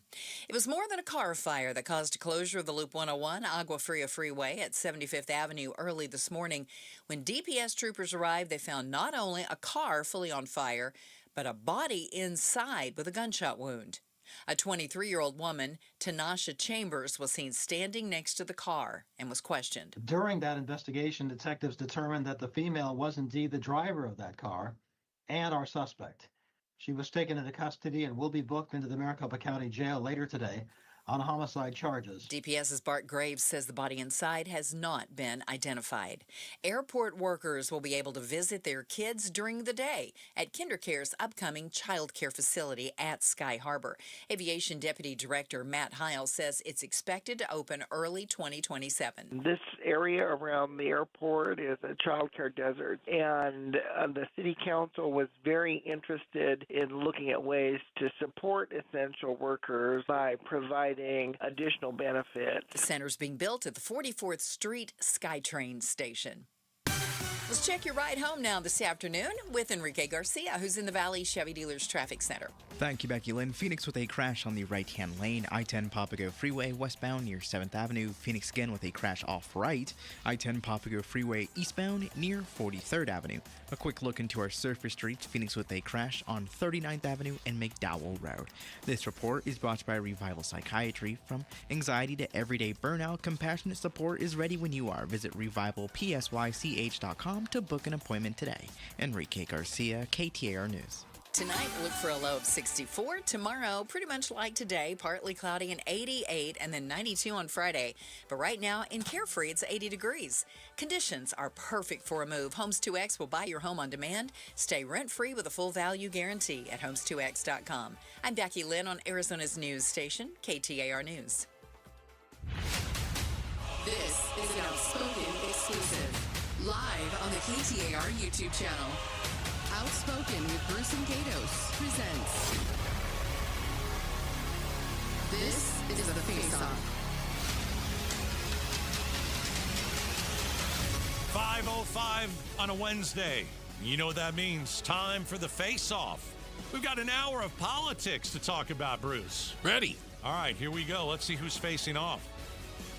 It was more than a car fire that caused a closure of the Loop 101 Agua Fria Freeway at 75th Avenue early this morning. When DPS troopers arrived, they found not only a car fully on fire, but a body inside with a gunshot wound. A 23-year-old woman, Tanasha Chambers, was seen standing next to the car and was questioned. During that investigation, detectives determined that the female was indeed the driver of that car and our suspect. She was taken into custody and will be booked into the Maricopa County Jail later today on homicide charges. DPS's Bart Graves says the body inside has not been identified. Airport workers will be able to visit their kids during the day at KinderCare's upcoming child care facility at Sky Harbor. Aviation Deputy Director Matt Heil says it's expected to open early 2027. This area around the airport is a child care desert, and the City Council was very interested in looking at ways to support essential workers by providing additional benefits. The center's being built at the 44th Street SkyTrain station. Let's check your ride home now this afternoon with Enrique Garcia, who's in the Valley Chevy Dealers Traffic Center. Thank you, Becky Lynn. Phoenix with a crash on the right-hand lane. I-10 Papago Freeway westbound near 7th Avenue. Phoenix again with a crash off-right. I-10 Papago Freeway eastbound near 43rd Avenue. A quick look into our surface streets. Phoenix with a crash on 39th Avenue and McDowell Road. This report is brought by Revival Psychiatry. From anxiety to everyday burnout, compassionate support is ready when you are. Visit revivalpsych.com to book an appointment today. Enrique Garcia, KTAR News. Tonight, look for a low of 64. Tomorrow, pretty much like today, partly cloudy and 88, and then 92 on Friday. But right now, in Carefree, it's 80 degrees. Conditions are perfect for a move. Homes 2X will buy your home on demand. Stay rent-free with a full value guarantee at homes2x.com. I'm Becky Lynn on Arizona's news station, KTAR News. This is an Outspoken exclusive. Live on the KTAR YouTube channel. Outspoken with Bruce and Gatos presents. This is the Face-Off. 5:05 on a Wednesday. You know what that means. Time for the Face-Off. We've got an hour of politics to talk about, Bruce. Ready. All right, here we go. Let's see who's facing off.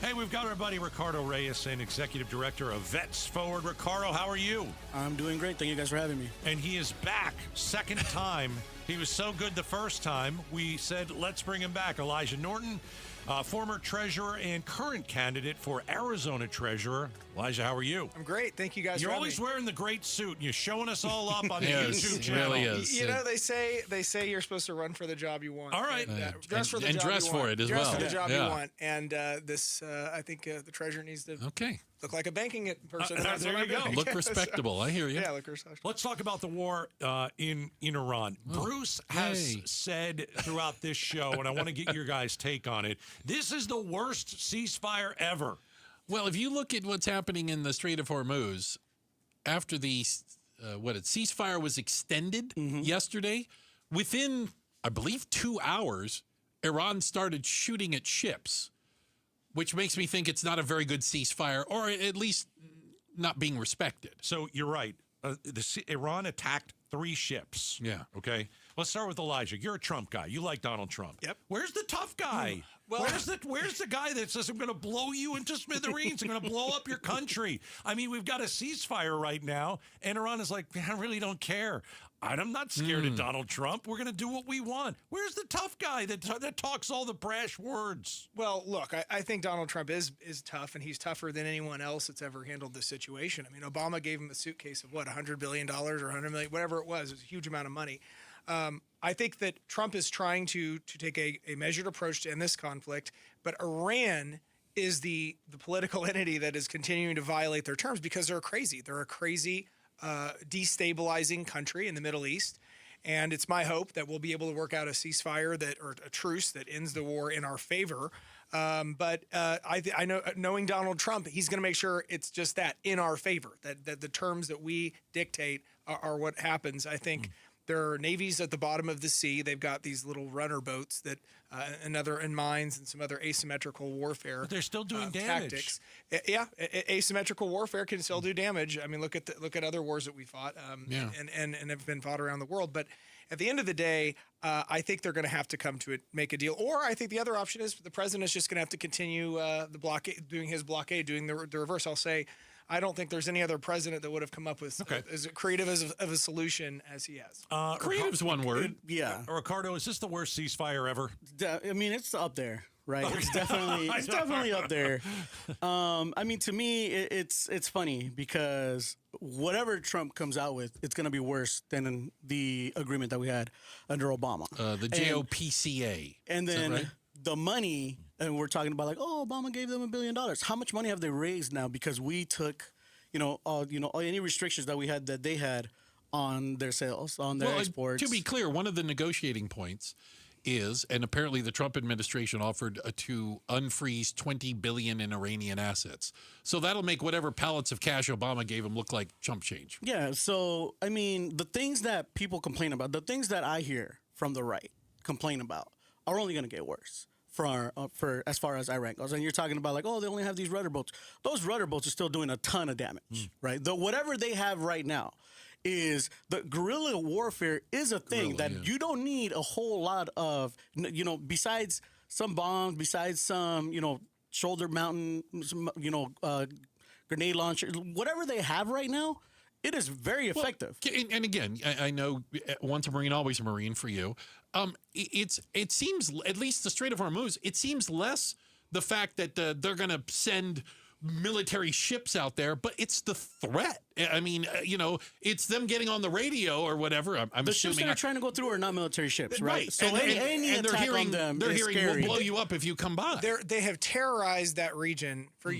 Hey, we've got our buddy Ricardo Reyes in, Executive Director of Vets Forward. Ricardo, how are you? I'm doing great. Thank you guys for having me. And he is back, second time. He was so good the first time, we said, let's bring him back. Elijah Norton, former treasurer and current candidate for Arizona treasurer. Elijah, how are you? I'm great. Thank you guys You're for always having me. wearing the great suit. You're showing us all up on the Yes, YouTube it channel. really is. You know, they say you're supposed to run for the job you want. All right. Dress for the and job dress you for want. it as dress well. for the job Yeah. you want. And I think the treasurer needs to look like a banking person. That's there what you I'm go. doing. Look respectable. I hear you. Yeah, look respectable. Let's talk about the war in Iran. Bruce has said throughout this show, and I want to get your guys' take on it, this is the worst ceasefire ever. Well, if you look at what's happening in the Strait of Hormuz, after the ceasefire was extended yesterday, within, I believe, 2 hours, Iran started shooting at ships, which makes me think it's not a very good ceasefire, or at least not being respected. So you're right. Iran attacked 3 ships. Yeah. Okay. Let's start with Elijah. You're a Trump guy. You like Donald Trump. Yep. Where's the tough guy? Well, where's the guy that says, I'm going to blow you into smithereens. I'm going to blow up your country. I mean, we've got a ceasefire right now, and Iran is like, I really don't care. I'm not scared of Donald Trump. We're going to do what we want. Where's the tough guy that talks all the brash words? Well, look, I think Donald Trump is tough, and he's tougher than anyone else that's ever handled this situation. I mean, Obama gave him a suitcase of $100 billion or $100 million, whatever it was. It was a huge amount of money. I think that Trump is trying to take a measured approach to end this conflict, but Iran is the political entity that is continuing to violate their terms because they're crazy. They're a crazy, destabilizing country in the Middle East. And it's my hope that we'll be able to work out a ceasefire or a truce that ends the war in our favor. But I know, knowing Donald Trump, he's going to make sure it's just that, in our favor, that the terms that we dictate are what happens. I think there are navies at the bottom of the sea. They've got these little runner boats that, and mines and some other asymmetrical warfare. But they're still doing damage. Tactics. Yeah, asymmetrical warfare can still do damage. I mean, look at other wars that we fought, and have been fought around the world. But at the end of the day, I think they're going to have to come to it, make a deal. Or I think the other option is the president is just going to have to continue the blockade, doing his blockade, doing the reverse. I'll say, I don't think there's any other president that would have come up with as creative of a solution as he has. Creative's one word. Yeah. Ricardo, is this the worst ceasefire ever? I mean, it's up there, right? It's definitely up there. I mean, to me, it's funny because whatever Trump comes out with, it's going to be worse than the agreement that we had under Obama. The JOPCA. And then the money, and we're talking about like, oh, Obama gave them $1 billion. How much money have they raised now because we took, any restrictions that we had that they had on their sales, on their exports. To be clear, one of the negotiating points is, and apparently the Trump administration offered to unfreeze $20 billion in Iranian assets. So that'll make whatever pallets of cash Obama gave him look like chump change. Yeah. So, I mean, the things that people complain about, the things that I hear from the right complain about are only going to get worse. For as far as Iran goes, and you're talking about like, oh, they only have these rudder boats. Those rudder boats are still doing a ton of damage, right? Whatever they have right now is the guerrilla warfare is a thing that you don't need a whole lot of, besides some bombs, besides some, shoulder mountain, grenade launcher, whatever they have right now. It is very effective. And again, I know once a Marine, always a Marine for you. It seems, at least the Strait of Hormuz, it seems less the fact that they're going to send military ships out there, but it's the threat. I mean, it's them getting on the radio or whatever. I'm the assuming ships that are trying to go through are not military ships, right? So and any they're attack hearing, on them they're is hearing, scary. we'll blow you up if you come by. They have terrorized that region for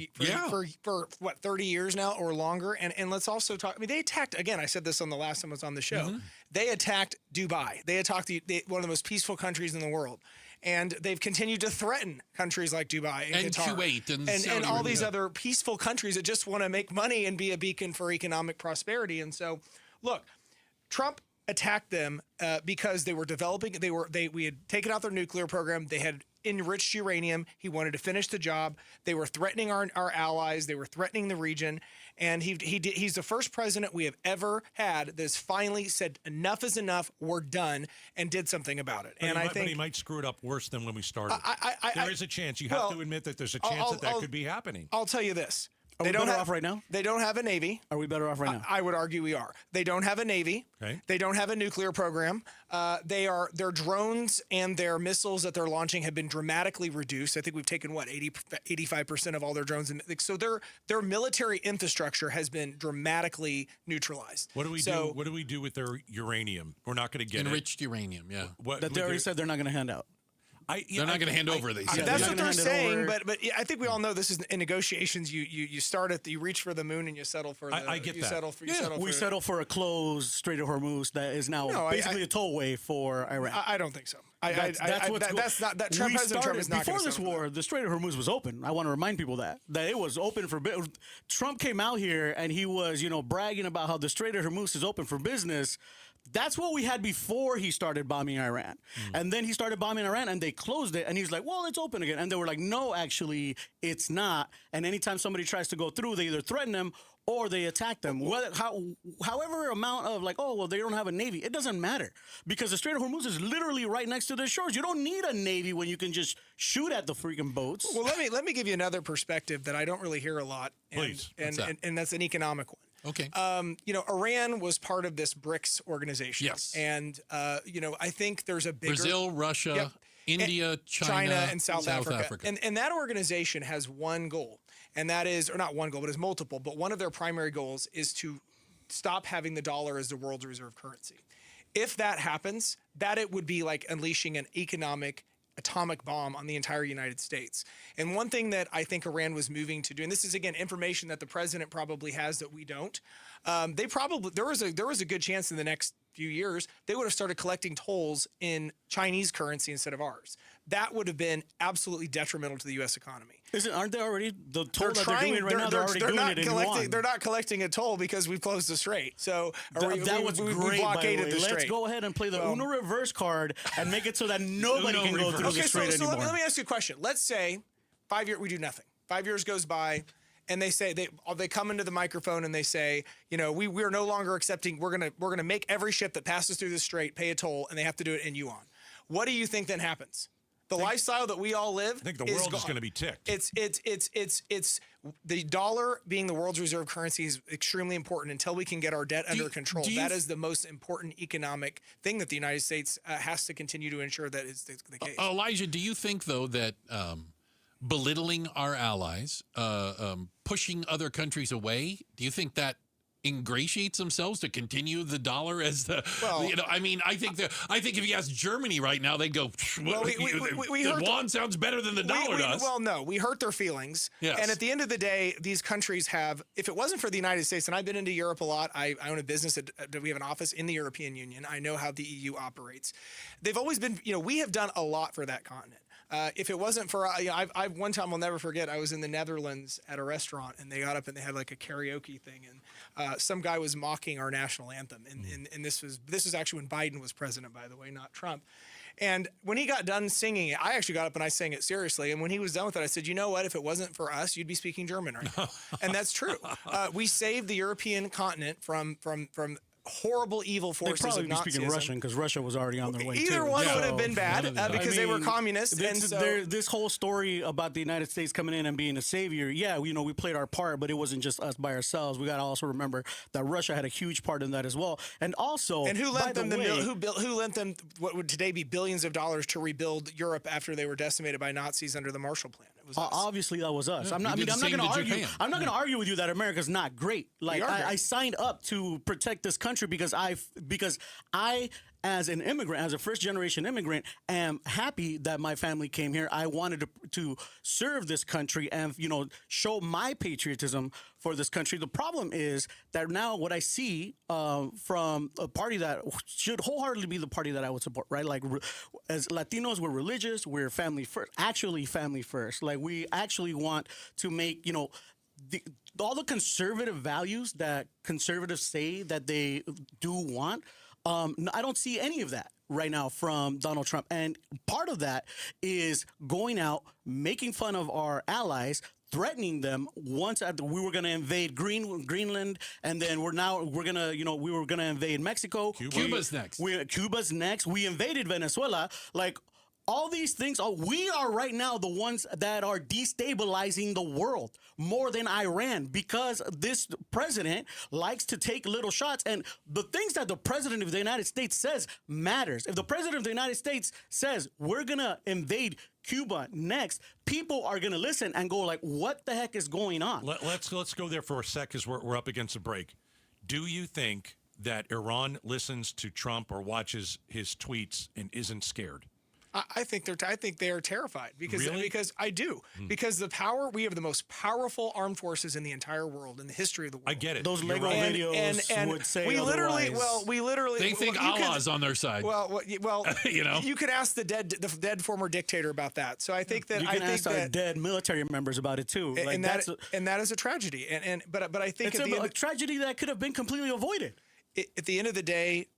what, 30 years now or longer. And let's also talk. I mean, they attacked again. I said this on the last time I was on the show. They attacked Dubai. They attacked one of the most peaceful countries in the world. And they've continued to threaten countries like Dubai and Qatar. Kuwait and all these other peaceful countries that just want to make money and be a beacon for economic prosperity. And so, look, Trump attacked them because they were developing. We had taken out their nuclear program. They had enriched uranium. He wanted to finish the job. They were threatening our allies. They were threatening the region. And he's the first president we have ever had that's finally said enough is enough. We're done, and did something about it. But he might screw it up worse than when we started. There is a chance. You have to admit that there's a chance that could be happening. I'll tell you this. Are we better off right now? They don't have a Navy. Are we better off right now? I would argue we are. They don't have a Navy. Okay. They don't have a nuclear program. Their drones and their missiles that they're launching have been dramatically reduced. I think we've taken 85% of all their drones, and so their military infrastructure has been dramatically neutralized. What do we do? What do we do with their uranium? We're not going to get enriched uranium. Yeah. That they already said they're not going to hand out. They're not going to hand over. They said. That's what they're saying, but I think we all know this is in negotiations. You reach for the moon and you settle for. I get that. We settle for a closed Strait of Hormuz that is now basically a tollway for Iran. I don't think so. That's not that. President Trump is not before this war. The Strait of Hormuz was open. I want to remind people that it was open for. Trump came out here and he was bragging about how the Strait of Hormuz is open for business. That's what we had before he started bombing Iran. And then he started bombing Iran and they closed it. And he's like, well, it's open again. And they were like, no, actually, it's not. And anytime somebody tries to go through, they either threaten them or they attack them. However amount of they don't have a Navy, it doesn't matter. Because the Strait of Hormuz is literally right next to their shores. You don't need a Navy when you can just shoot at the freaking boats. Well, let me give you another perspective that I don't really hear a lot. Please. And that's an economic one. Okay. Iran was part of this BRICS organization. Yes. And, I think there's a bigger... Brazil, Russia, India, China, and South Africa. And that organization has one goal. And that is, or not one goal, but it's multiple. But one of their primary goals is to stop having the dollar as the world's reserve currency. If that happens, it would be like unleashing an atomic bomb on the entire United States. And one thing that I think Iran was moving to do, and this is again information that the president probably has that we don't. There was a good chance in the next few years they would have started collecting tolls in Chinese currency instead of ours. That would have been absolutely detrimental to the U.S. economy. Aren't they already the toll that they're doing right now? They're already doing it in yuan. They're not collecting a toll because we've closed the strait. So that was great. We blockaded the strait. Let's go ahead and play the Uno reverse card and make it so that nobody can go through the strait anymore. Let me ask you a question. Let's say 5 years we do nothing. 5 years goes by. And they say they come into the microphone and they say, we are no longer accepting. We're gonna make every ship that passes through the strait pay a toll, and they have to do it in yuan. What do you think then happens? The lifestyle that we all live. I think the world is going to be ticked. It's the dollar being the world's reserve currency is extremely important until we can get our debt under control. That is the most important economic thing that the United States has to continue to ensure that is the case. Elijah, do you think though that belittling our allies, pushing other countries away, do you think that ingratiates themselves to continue the dollar as the? Well, I think if you ask Germany right now, they'd go. Well, the yuan sounds better than the dollar does. Well, no, we hurt their feelings. Yes. And at the end of the day, these countries have. If it wasn't for the United States, and I've been into Europe a lot, I own a business we have an office in the European Union. I know how the EU operates. They've always been. We have done a lot for that continent. If it wasn't for, I one time I'll never forget, I was in the Netherlands at a restaurant and they got up and they had like a karaoke thing and some guy was mocking our national anthem. And this was actually when Biden was president, by the way, not Trump. And when he got done singing it, I actually got up and I sang it seriously. And when he was done with it, I said, you know what? If it wasn't for us, you'd be speaking German right now. And that's true. We saved the European continent from horrible, evil forces of Nazism. They'd probably be speaking Russian because Russia was already on their way too. Either one would have been bad because they were communists. This whole story about the United States coming in and being a savior, we played our part, but it wasn't just us by ourselves. We got to also remember that Russia had a huge part in that as well. And also, who lent them who lent them what would today be billions of dollars to rebuild Europe after they were decimated by Nazis under the Marshall Plan? It was us. Obviously, that was us. I'm not going to argue. I'm not going to argue with you that America's not great. Like I signed up to protect this country because I, as an immigrant, as a first-generation immigrant, am happy that my family came here. I wanted to serve this country and, show my patriotism for this country. The problem is that now what I see from a party that should wholeheartedly be the party that I would support, right? Like, as Latinos, we're religious, we're family first, actually family first. Like, we actually want to make, all the conservative values that conservatives say that they do want, I don't see any of that right now from Donald Trump. And part of that is going out, making fun of our allies, threatening them once we were going to invade Greenland, and then we were going to invade Mexico. Cuba's next. Cuba's next. We invaded Venezuela. Like, all these things, we are right now the ones that are destabilizing the world more than Iran, because this president likes to take little shots. And the things that the president of the United States says matters. If the president of the United States says we're going to invade Cuba next, people are going to listen and go like, what the heck is going on? Let's go there for a sec, because we're up against a break. Do you think that Iran listens to Trump or watches his tweets and isn't scared? I think they are terrified because I do. Hmm. Because we have the most powerful armed forces in the entire world, in the history of the world. I get it. Those Lego videos would say we literally they think Allah's on their side. Well, you know, you could ask the dead former dictator about that. So I think that you can ask our dead military members about it too. Like, and that is a tragedy. But I think it's a tragedy that could have been completely avoided. At the end of the day,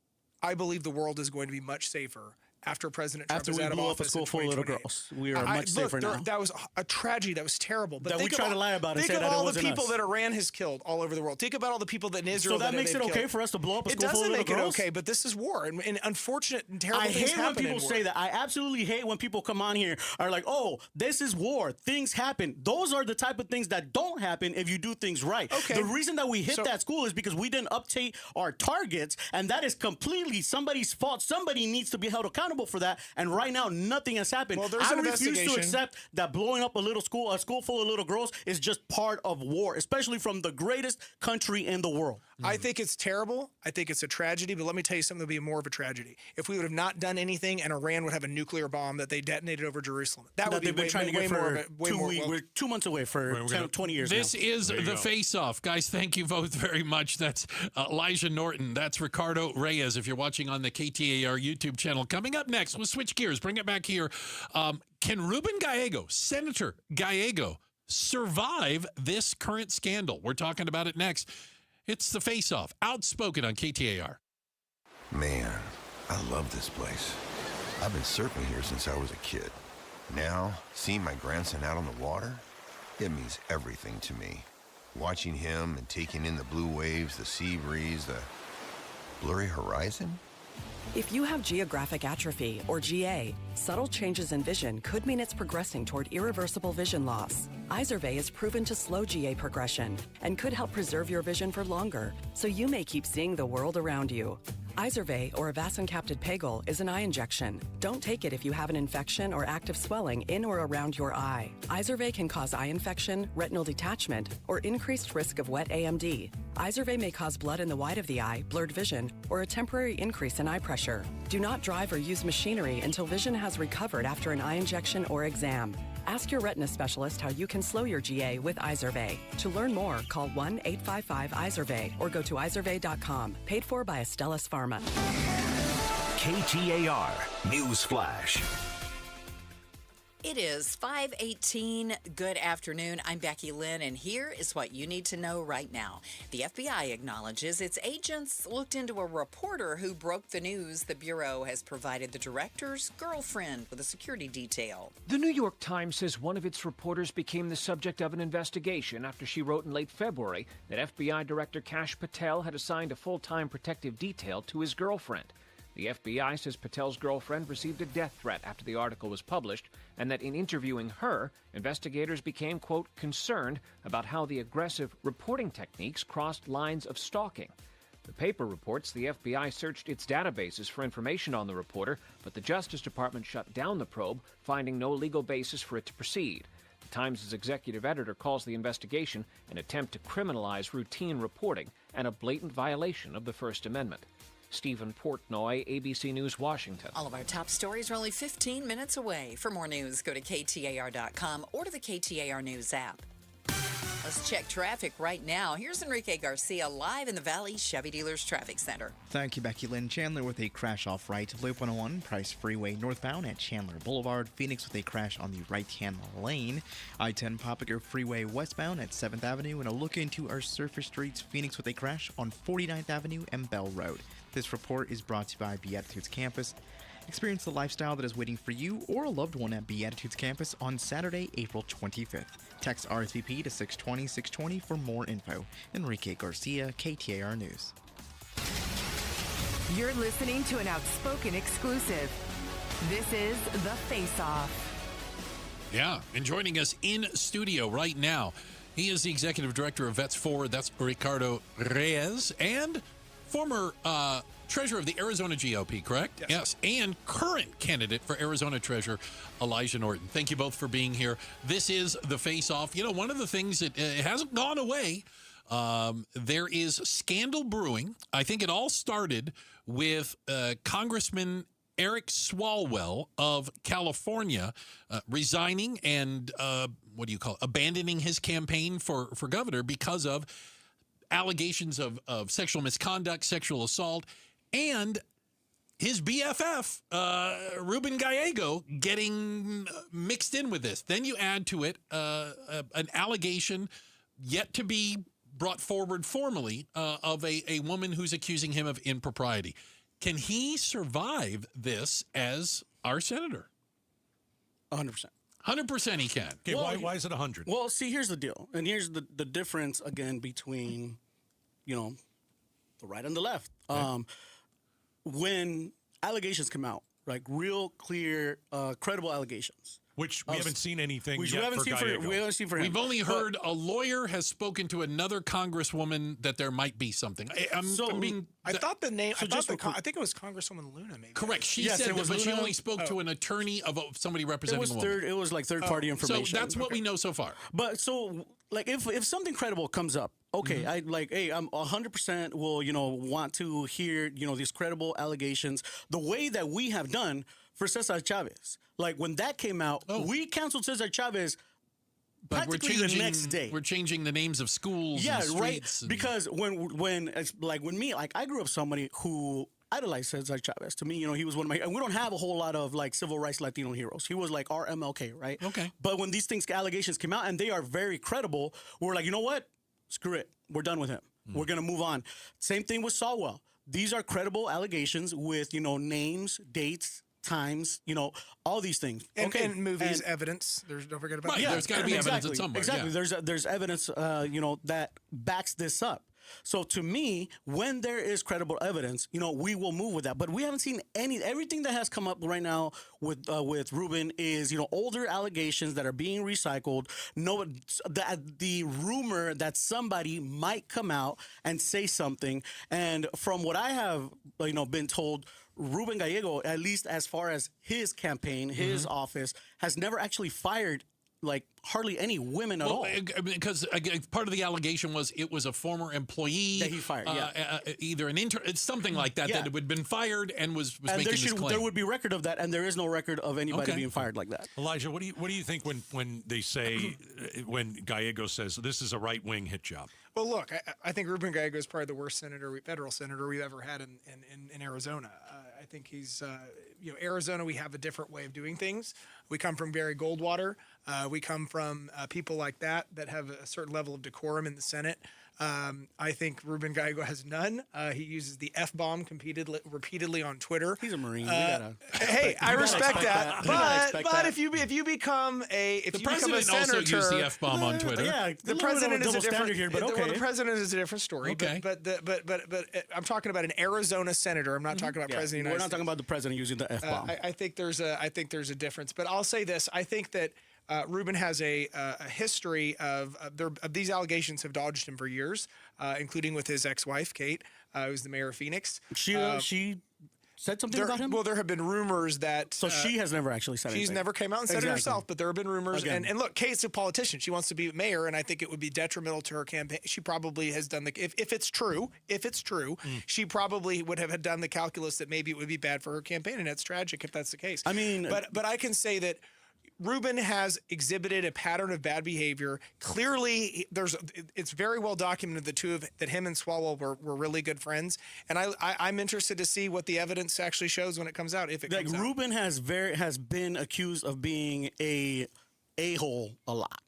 I believe the world is going to be much safer after President Trump is out of office. After we blew up a school full of little girls, we are much safer now. That was a tragedy. That was terrible. But that we try to lie about and say that it wasn't us. Think of all the people that Iran has killed all over the world. Think about all the people that in Israel. So that makes it okay for us to blow up a school full of little girls? It doesn't make it okay, but this is war, and unfortunate and terrible things happen. I hate when people say that. I absolutely hate when people come on here are like, "Oh, this is war. Things happen." Those are the type of things that don't happen if you do things right. Okay. The reason that we hit that school is because we didn't update our targets, and that is completely somebody's fault. Somebody needs to be held accountable for that. And right now, nothing has happened. Well, there's I an refuse investigation. to accept that blowing up a school full of little girls, is just part of war, especially from the greatest country in the world. I think it's terrible. I think it's a tragedy. But let me tell you something that would be more of a tragedy. If we would have not done anything and Iran would have a nuclear bomb that they detonated over Jerusalem, that would be they've been trying to get for 2 weeks. We're 2 months away for 20 years now. This is the face-off. Guys, thank you both very much. That's Elijah Norton. That's Ricardo Reyes, if you're watching on the KTAR YouTube channel. Coming up next, we'll switch gears. Bring it back here. Can Ruben Gallego, Senator Gallego, survive this current scandal? We're talking about it next. It's the face-off. Outspoken on KTAR. Man, I love this place. I've been surfing here since I was a kid. Now, seeing my grandson out on the water, it means everything to me. Watching him and taking in the blue waves, the sea breeze, the blurry horizon. If you have geographic atrophy, or GA, subtle changes in vision could mean it's progressing toward irreversible vision loss. Izervay is proven to slow GA progression and could help preserve your vision for longer, so you may keep seeing the world around you. Izervay, or avacincaptad pegol, is an eye injection. Don't take it if you have an infection or active swelling in or around your eye. Izervay can cause eye infection, retinal detachment, or increased risk of wet AMD. Izervay may cause blood in the white of the eye, blurred vision, or a temporary increase in eye pressure. Do not drive or use machinery until vision has recovered after an eye injection or exam. Ask your retina specialist how you can slow your GA with Izervay. To learn more, call 1-855-IZERVAY or go to izervay.com. Paid for by Astellas Pharma. KTAR News Flash. It is 5:18. Good afternoon. I'm Becky Lynn, and here is what you need to know right now. The FBI acknowledges its agents looked into a reporter who broke the news the Bureau has provided the director's girlfriend with a security detail. The New York Times says one of its reporters became the subject of an investigation after she wrote in late February that FBI Director Kash Patel had assigned a full-time protective detail to his girlfriend. The FBI says Patel's girlfriend received a death threat after the article was published, and that in interviewing her, investigators became, quote, concerned about how the aggressive reporting techniques crossed lines of stalking. The paper reports the FBI searched its databases for information on the reporter, but the Justice Department shut down the probe, finding no legal basis for it to proceed. The Times' executive editor calls the investigation an attempt to criminalize routine reporting and a blatant violation of the First Amendment. Stephen Portnoy, ABC News, Washington. All of our top stories are only 15 minutes away. For more news, go to KTAR.com or to the KTAR News app. Let's check traffic right now. Here's Enrique Garcia live in the Valley Chevy Dealers Traffic Center. Thank you, Becky Lynn. Chandler with a crash off right. Loop 101, Price Freeway northbound at Chandler Boulevard. Phoenix with a crash on the right-hand lane. I-10 Papago Freeway westbound at 7th Avenue. And a look into our surface streets. Phoenix with a crash on 49th Avenue and Bell Road. This report is brought to you by Beatitudes Campus. Experience the lifestyle that is waiting for you or a loved one at Beatitudes Campus on Saturday, April 25th. Text RSVP to 620-620 for more info. Enrique Garcia, KTAR News. You're listening to an Outspoken exclusive. This is The Face-Off. Yeah, and joining us in studio right now, he is the executive director of Vets Forward. That's Ricardo Reyes, and former treasurer of the Arizona GOP, correct? Yes. And current candidate for Arizona treasurer, Elijah Norton. Thank you both for being here. This is The Face-Off. You know, one of the things that hasn't gone away, there is scandal brewing. I think it all started with Congressman Eric Swalwell of California resigning and abandoning his campaign for governor because of allegations of sexual misconduct, sexual assault, and his BFF, Ruben Gallego, getting mixed in with this. Then you add to it an allegation yet to be brought forward formally of a woman who's accusing him of impropriety. Can he survive this as our senator? 100%. 100% he can. Okay, why is it 100? Well, see, here's the deal. And here's the difference, again, between, the right and the left. Okay. When allegations come out, like real clear, credible allegations. Which we haven't seen anything Which yet we haven't for seen Gallego. we haven't seen for him. We've only heard a lawyer has spoken to another congresswoman that there might be something. I thought the name. I think it was Congresswoman Luna. Maybe. Correct. She said that, but she only spoke to an attorney of somebody representing a woman. It was like third party information. So that's what we know so far. But so, like, if something credible comes up, okay, I'm 100% will want to hear these credible allegations the way that we have done for Cesar Chavez. Like, when that came out, we canceled Cesar Chavez practically the next day. We're changing the names of schools and streets. Right? Because when I grew up somebody who idolized Cesar Chavez. To me, he was one of my, and we don't have a whole lot of like civil rights Latino heroes. He was like our MLK, right? Okay. But when these allegations came out and they are very credible, we're like, you know what? Screw it. We're done with him. We're going to move on. Same thing with Swalwell. These are credible allegations with, names, dates, times, all these things. And movies, evidence. Don't forget about that. There's got to be evidence at somewhere. Exactly. Yeah. There's evidence, that backs this up. So to me, when there is credible evidence, we will move with that. But we haven't seen everything that has come up right now with Ruben is, older allegations that are being recycled. The rumor that somebody might come out and say something. And from what I have, been told, Ruben Gallego, at least as far as his campaign, his office, has never actually fired like hardly any women at all. Because part of the allegation was it was a former employee that he fired. Either an intern, it's something like that that had been fired and was making this claim. There would be record of that, and there is no record of anybody being fired like that. Elijah, what do you think when they say when Gallego says this is a right wing hit job? Well, look, I think Ruben Gallego is probably the worst federal senator we've ever had in Arizona. I think he's, Arizona, we have a different way of doing things. We come from Barry Goldwater. We come from people like that have a certain level of decorum in the Senate. I think Ruben Gallego has none. He uses the F-bomb repeatedly on Twitter. He's a Marine. Hey, I respect that. But if you become a senator, the president also used the F-bomb on Twitter. The president is a different here, but okay. Well, the president is a different story. Okay. But I'm talking about an Arizona senator. I'm not talking about president of the United States. We're not talking about the president using the F-bomb. I think there's a difference. But I'll say this: I think that Ruben has a history of these allegations have dogged him for years, including with his ex-wife, Kate, who's the mayor of Phoenix. She said something about him? Well, there have been rumors that... So she has never actually said anything. She's never came out and said it herself, but there have been rumors. And look, Kate's a politician. She wants to be mayor, and I think it would be detrimental to her campaign. She probably has done if it's true, she probably would have done the calculus that maybe it would be bad for her campaign, and it's tragic if that's the case. I mean... But I can say that Ruben has exhibited a pattern of bad behavior. Clearly, it's very well documented that him and Swalwell were really good friends, and I'm interested to see what the evidence actually shows when it comes out. If it comes out. Ruben has been accused of being a hole a lot,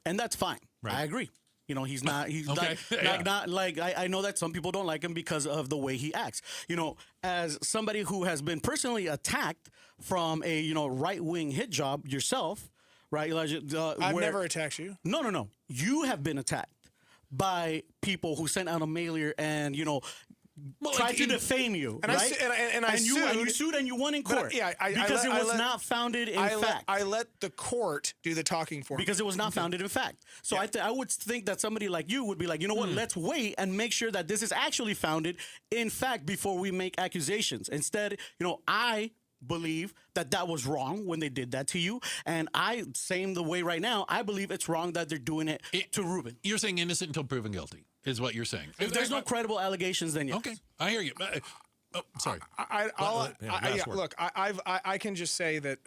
and that's fine. Right. I agree. You know, he's not. He's Okay. not like. I know that some people don't like him because of the way he acts. You know, as somebody who has been personally attacked from a right wing hit job yourself, right, Elijah? I've never attacked you. No. You have been attacked by people who sent out a mailer and tried to defame you, and right? You sued and you won in court. Because it was not founded in fact. I let the court do the talking for me. Because it was not founded in fact. So I would think that somebody like you would be like, you know what, let's wait and make sure that this is actually founded in fact before we make accusations. Instead, I believe that was wrong when they did that to you, and same the way right now, I believe it's wrong that they're doing it to Ruben. You're saying innocent until proven guilty is what you're saying. If there's no credible allegations, then yes. Okay, I hear you. Sorry. Look, I can just say that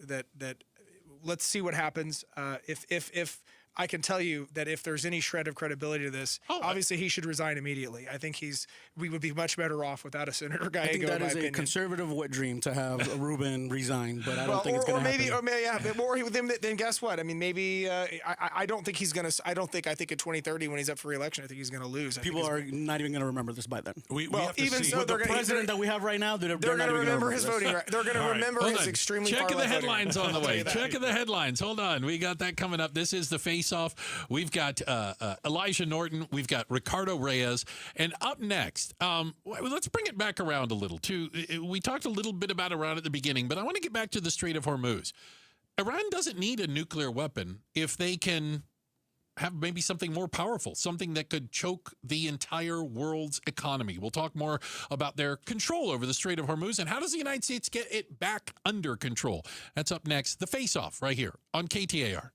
let's see what happens. If I can tell you that if there's any shred of credibility to this, obviously he should resign immediately. I think we would be much better off without a Senator Gallego. I think that is a opinion. Conservative wet dream to have Ruben resign, but I don't think it's going to happen. Then guess what? I mean, maybe I don't think he's going to. I think in 2030 when he's up for re-election, I think he's going to lose. People are not even going to remember this by then. We have to even see. so, With the president that we have right now, they're going to remember his voting. They're going to remember his extremely. Checking the far-left headlines voting. on the way. I'll tell you that. Checking the headlines. Hold on. We got that coming up. This is the face-off. We've got Elijah Norton. We've got Ricardo Reyes. And up next, let's bring it back around a little, too. We talked a little bit about Iran at the beginning, but I want to get back to the Strait of Hormuz. Iran doesn't need a nuclear weapon if they can have maybe something more powerful, something that could choke the entire world's economy. We'll talk more about their control over the Strait of Hormuz and how does the United States get it back under control. That's up next. The Face-Off right here on KTAR.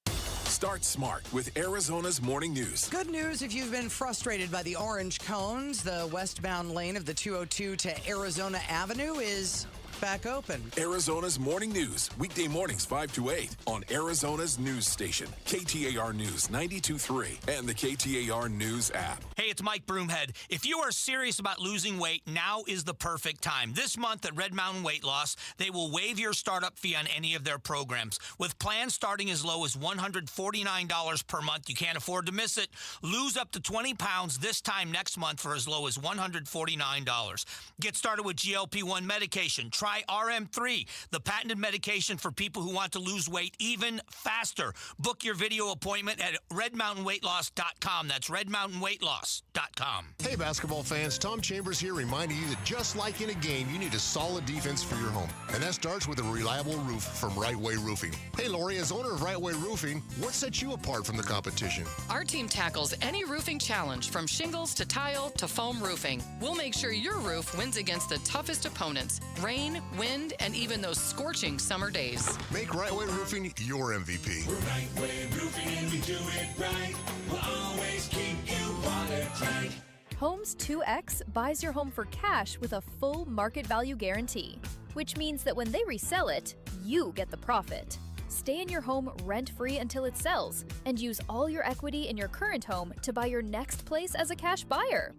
Start smart with Arizona's Morning News. Good news if you've been frustrated by the orange cones. The westbound lane of the 202 to Arizona Avenue is back open. Arizona's Morning News, weekday mornings 5 to 8 on Arizona's news station, KTAR News 92.3 and the KTAR News app. Hey, it's Mike Broomhead. If you are serious about losing weight, now is the perfect time. This month at Red Mountain Weight Loss, they will waive your startup fee on any of their programs. With plans starting as low as $149 per month, you can't afford to miss it. Lose up to 20 pounds this time next month for as low as $149. Get started with GLP-1 medication. Try RM3, the patented medication for people who want to lose weight even faster. Book your video appointment at redmountainweightloss.com. That's redmountainweightloss.com. Hey, basketball fans, Tom Chambers here reminding you that just like in a game, you need a solid defense for your home. And that starts with a reliable roof from Right Way Roofing. Hey, Lori, as owner of Right Way Roofing, what sets you apart from the competition? Our team tackles any roofing challenge, from shingles to tile to foam roofing. We'll make sure your roof wins against the toughest opponents: rain, wind, and even those scorching summer days. Make Right Way Roofing your MVP. We're Right Way Roofing and we do it right. We'll always keep you watertight. Homes 2X buys your home for cash with a full market value guarantee, which means that when they resell it, you get the profit. Stay in your home rent-free until it sells and use all your equity in your current home to buy your next place as a cash buyer.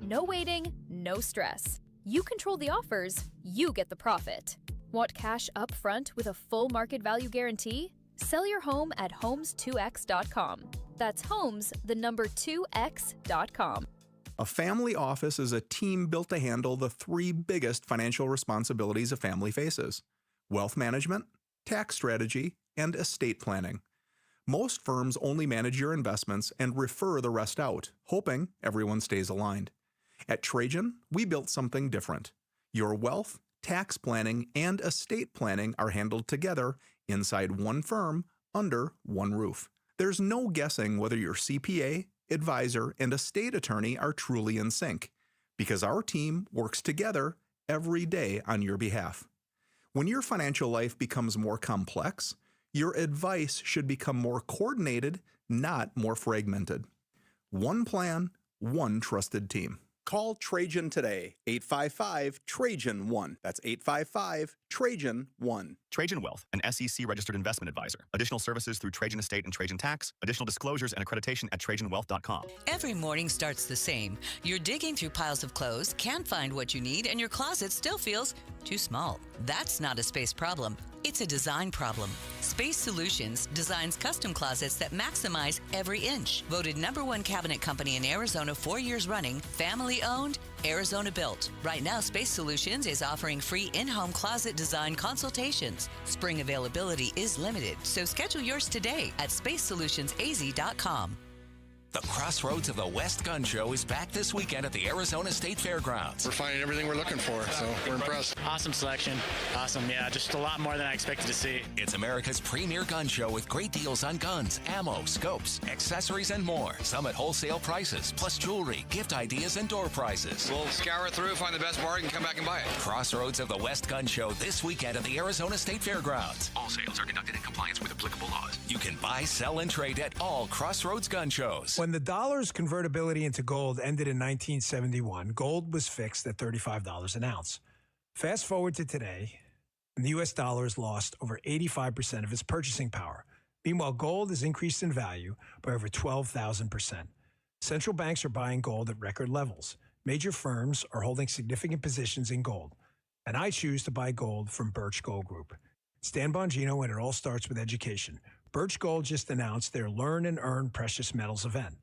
No waiting, no stress. You control the offers, you get the profit. Want cash up front with a full market value guarantee? Sell your home at homes2x.com. That's homes, the number 2x.com. A family office is a team built to handle the three biggest financial responsibilities a family faces: wealth management, tax strategy, and estate planning. Most firms only manage your investments and refer the rest out, hoping everyone stays aligned. At Trajan, we built something different. Your wealth, tax planning, and estate planning are handled together inside one firm under one roof. There's no guessing whether your CPA, advisor, and estate attorney are truly in sync, because our team works together every day on your behalf. When your financial life becomes more complex, your advice should become more coordinated, not more fragmented. One plan, one trusted team. Call Trajan today, 855-TRAJAN-1. That's 855-TRAJAN-1. Trajan 1. Trajan Wealth, an SEC-registered investment advisor. Additional services through Trajan Estate and Trajan Tax. Additional disclosures and accreditation at TrajanWealth.com. Every morning starts the same. You're digging through piles of clothes, can't find what you need, and your closet still feels too small. That's not a space problem. It's a design problem. Space Solutions designs custom closets that maximize every inch. Voted #1 cabinet company in Arizona 4 years running, family-owned, Arizona-built. Right now, Space Solutions is offering free in-home closet design consultations. Spring availability is limited, so schedule yours today at spacesolutionsaz.com. The Crossroads of the West Gun Show is back this weekend at the Arizona State Fairgrounds. We're finding everything we're looking for, so we're impressed. Awesome selection. Awesome, yeah, just a lot more than I expected to see. It's America's premier gun show with great deals on guns, ammo, scopes, accessories, and more. Some at wholesale prices, plus jewelry, gift ideas, and door prizes. We'll scour through, find the best bargain, come back and buy it. Crossroads of the West Gun Show this weekend at the Arizona State Fairgrounds. All sales are conducted in compliance with applicable laws. You can buy, sell, and trade at all Crossroads gun shows. When the dollar's convertibility into gold ended in 1971, gold was fixed at $35 an ounce. Fast forward to today, and the U.S. dollar has lost over 85% of its purchasing power. Meanwhile, gold has increased in value by over 12,000%. Central banks are buying gold at record levels. Major firms are holding significant positions in gold. And I choose to buy gold from Birch Gold Group. It's Dan Bongino, and it all starts with education. Birch Gold just announced their Learn and Earn Precious Metals event.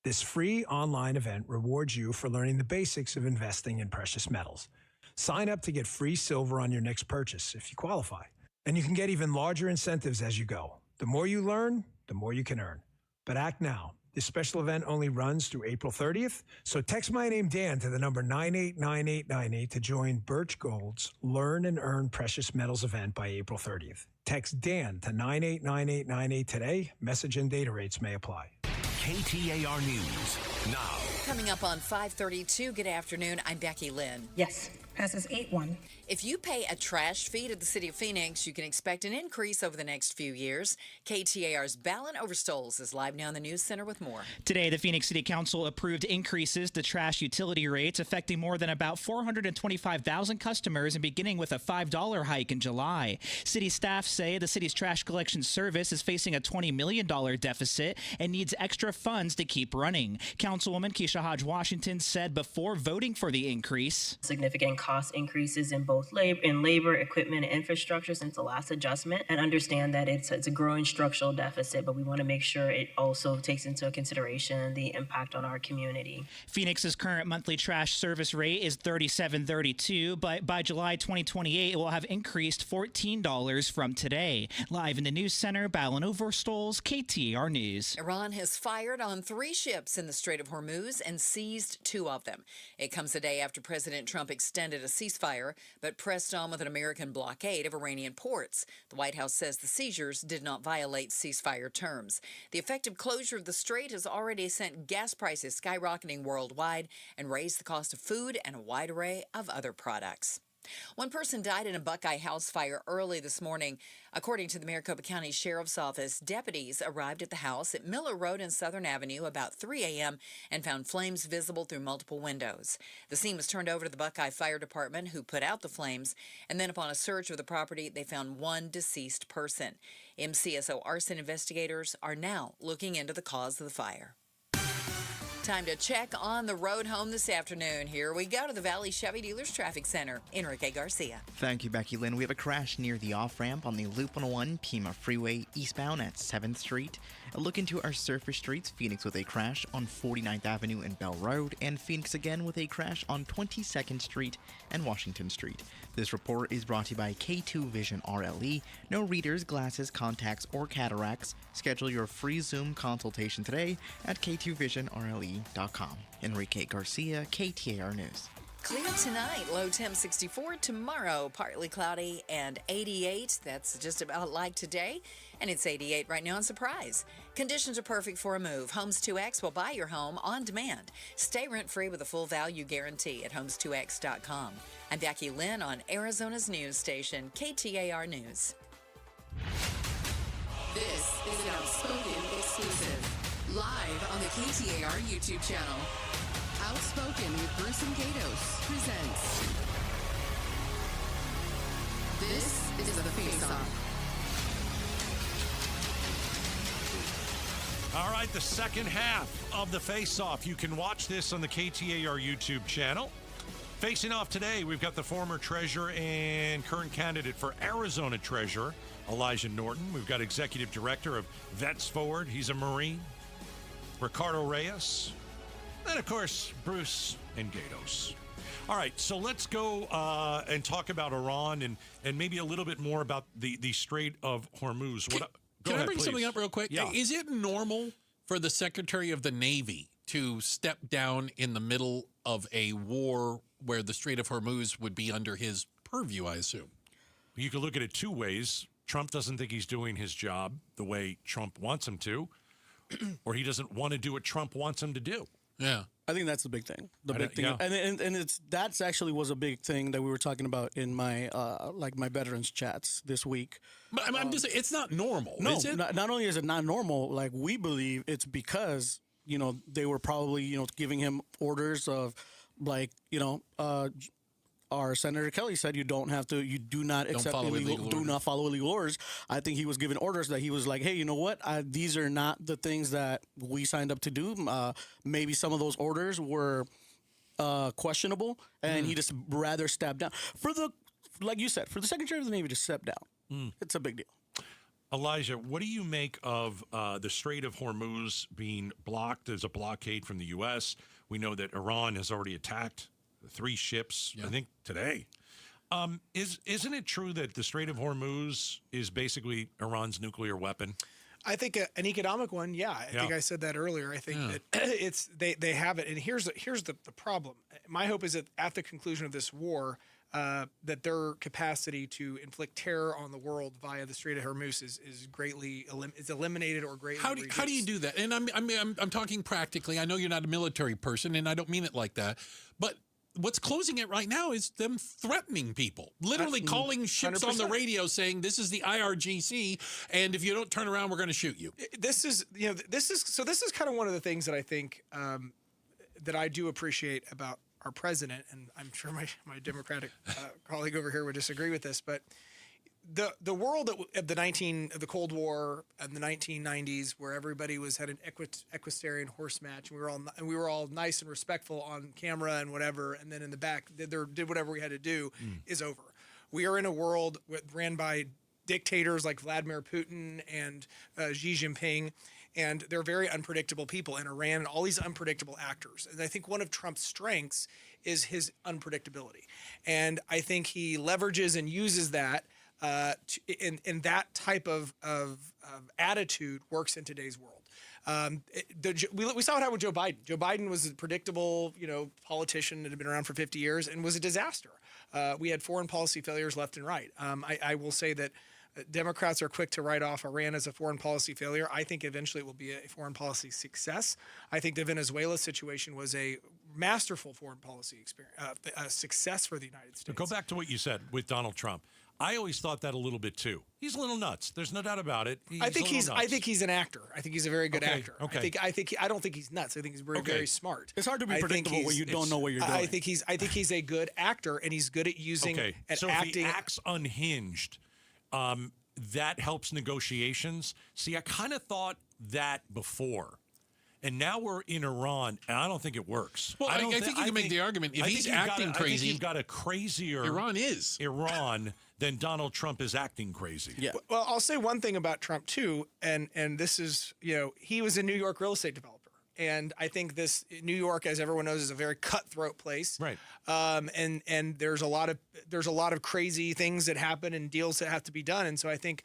This free online event rewards you for learning the basics of investing in precious metals. Sign up to get free silver on your next purchase if you qualify. And you can get even larger incentives as you go. The more you learn, the more you can earn. But act now. This special event only runs through April 30th, so text my name Dan to the number 989898 to join Birch Gold's Learn and Earn Precious Metals event by April 30th. Text Dan to 989898 today. Message and data rates may apply. KTAR News now. Coming up on 5:32, good afternoon, I'm Becky Lynn. Yes, passes 8-1. If you pay a trash fee to the city of Phoenix, you can expect an increase over the next few years. KTAR's Ballin Overstoles is live now in the News Center with more. Today, the Phoenix City Council approved increases to trash utility rates affecting more than about 425,000 customers and beginning with a $5 hike in July. City staff say the city's trash collection service is facing a $20 million deficit and needs extra funds to keep running. Councilwoman Keisha Hodge-Washington said before voting for the increase, significant cost increases in both labor, equipment, and infrastructure since the last adjustment, and understand that it's a growing structural deficit, but we want to make sure it also takes into consideration the impact on our community. Phoenix's current monthly trash service rate is $37.32, but by July 2028, it will have increased $14 from today. Live in the News Center, Ballin Overstoles, KTAR News. Iran has fired on 3 ships in the Strait of Hormuz and seized 2 of them. It comes a day after President Trump extended a ceasefire, but pressed on with an American blockade of Iranian ports. The White House says the seizures did not violate ceasefire terms. The effective closure of the strait has already sent gas prices skyrocketing worldwide and raised the cost of food and a wide array of other products. 1 person died in a Buckeye house fire early this morning. According to the Maricopa County Sheriff's Office, deputies arrived at the house at Miller Road and Southern Avenue about 3 a.m. and found flames visible through multiple windows. The scene was turned over to the Buckeye Fire Department, who put out the flames, and then upon a search of the property, they found 1 deceased person. MCSO arson investigators are now looking into the cause of the fire. Time to check on the road home this afternoon. Here we go to the Valley Chevy Dealers Traffic Center. Enrique Garcia. Thank you, Becky Lynn. We have a crash near the off-ramp on the Loop 101 Pima Freeway eastbound at 7th Street. A look into our surface streets, Phoenix with a crash on 49th Avenue and Bell Road, and Phoenix again with a crash on 22nd Street and Washington Street. This report is brought to you by K2 Vision RLE. No readers, glasses, contacts, or cataracts. Schedule your free Zoom consultation today at k2visionrle.com. Enrique Garcia, KTAR News. Clear tonight, low temp 64. Tomorrow, partly cloudy and 88. That's just about like today. And it's 88 right now in Surprise. Conditions are perfect for a move. Homes 2X will buy your home on demand. Stay rent-free with a full value guarantee at homes2x.com. I'm Becky Lynn on Arizona's news station, KTAR News. This is an Outspoken exclusive. Live on the KTAR YouTube channel. Outspoken with Bruce and Gatos presents This is the Face-Off. All right, the second half of the Face-Off. You can watch this on the KTAR YouTube channel. Facing off today, we've got the former treasurer and current candidate for Arizona treasurer, Elijah Norton. We've got executive director of Vets Forward. He's a Marine. Ricardo Reyes. And, of course, Bruce and Gatos. All right, so let's go and talk about Iran and maybe a little bit more about the Strait of Hormuz. Can I bring something up real quick? Yeah. Is it normal for the Secretary of the Navy to step down in the middle of a war where the Strait of Hormuz would be under his purview, I assume? You could look at it two ways. Trump doesn't think he's doing his job the way Trump wants him to, or he doesn't want to do what Trump wants him to do. Yeah. I think that's the big thing. And that's actually was a big thing that we were talking about in my my veterans chats this week. But I'm just saying, it's not normal. No, is it? Not only is it not normal, like we believe it's because they were probably giving him orders of our Senator Kelly said you do not follow illegal orders. I think he was given orders that he was like, hey, you know what? These are not the things that we signed up to do. Maybe some of those orders were questionable, and he just rather stepped down. Like you said, for the Secretary of the Navy to step down, it's a big deal. Elijah, what do you make of the Strait of Hormuz being blocked as a blockade from the U.S.? We know that Iran has already attacked 3 ships, I think, today. Isn't it true that the Strait of Hormuz is basically Iran's nuclear weapon? I think an economic one, I think I said that earlier. I think that they have it. And here's the problem. My hope is that at the conclusion of this war, that their capacity to inflict terror on the world via the Strait of Hormuz is greatly eliminated or greatly reduced. How do you do that? And I'm talking practically. I know you're not a military person, and I don't mean it like that. But what's closing it right now is them threatening people, literally calling ships 100%. On the radio saying, this is the IRGC, and if you don't turn around, we're going to shoot you. This is kind of one of the things that I think that I do appreciate about our president, and I'm sure my Democratic colleague over here would disagree with this, but the world of the Cold War and the 1990s, where everybody had an equestrian horse match, and we were all nice and respectful on camera and whatever, and then in the back did whatever we had to do, is over. We are in a world ran by dictators like Vladimir Putin and Xi Jinping, and they're very unpredictable people in Iran and all these unpredictable actors. And I think one of Trump's strengths is his unpredictability, and I think he leverages and uses that. And that type of attitude works in today's world. We saw it happen with Joe Biden. Joe Biden was a predictable, politician that had been around for 50 years and was a disaster. We had foreign policy failures left and right. I will say that Democrats are quick to write off Iran as a foreign policy failure. I think eventually it will be a foreign policy success. I think the Venezuela situation was a masterful foreign policy success for the United States. Go back to what you said with Donald Trump. I always thought that a little bit too. He's a little nuts. There's no doubt about it. I think he's an actor. I think he's a very good actor. Okay. I don't think he's nuts. I think he's very smart. It's hard to be predictable when you don't know what you're doing. I think he's a good actor, and he's good at using and so acting. If he acts unhinged, that helps negotiations. See, I kind of thought that before. And now we're in Iran, and I don't think it works. Well, I think you can make the argument if he's acting crazy. I think you've got a crazier Iran than Donald Trump is acting crazy. Yeah. Well, I'll say one thing about Trump too, and this is he was a New York real estate developer, and I think New York, as everyone knows, is a very cutthroat place. Right. And there's a lot of crazy things that happen and deals that have to be done, and so I think.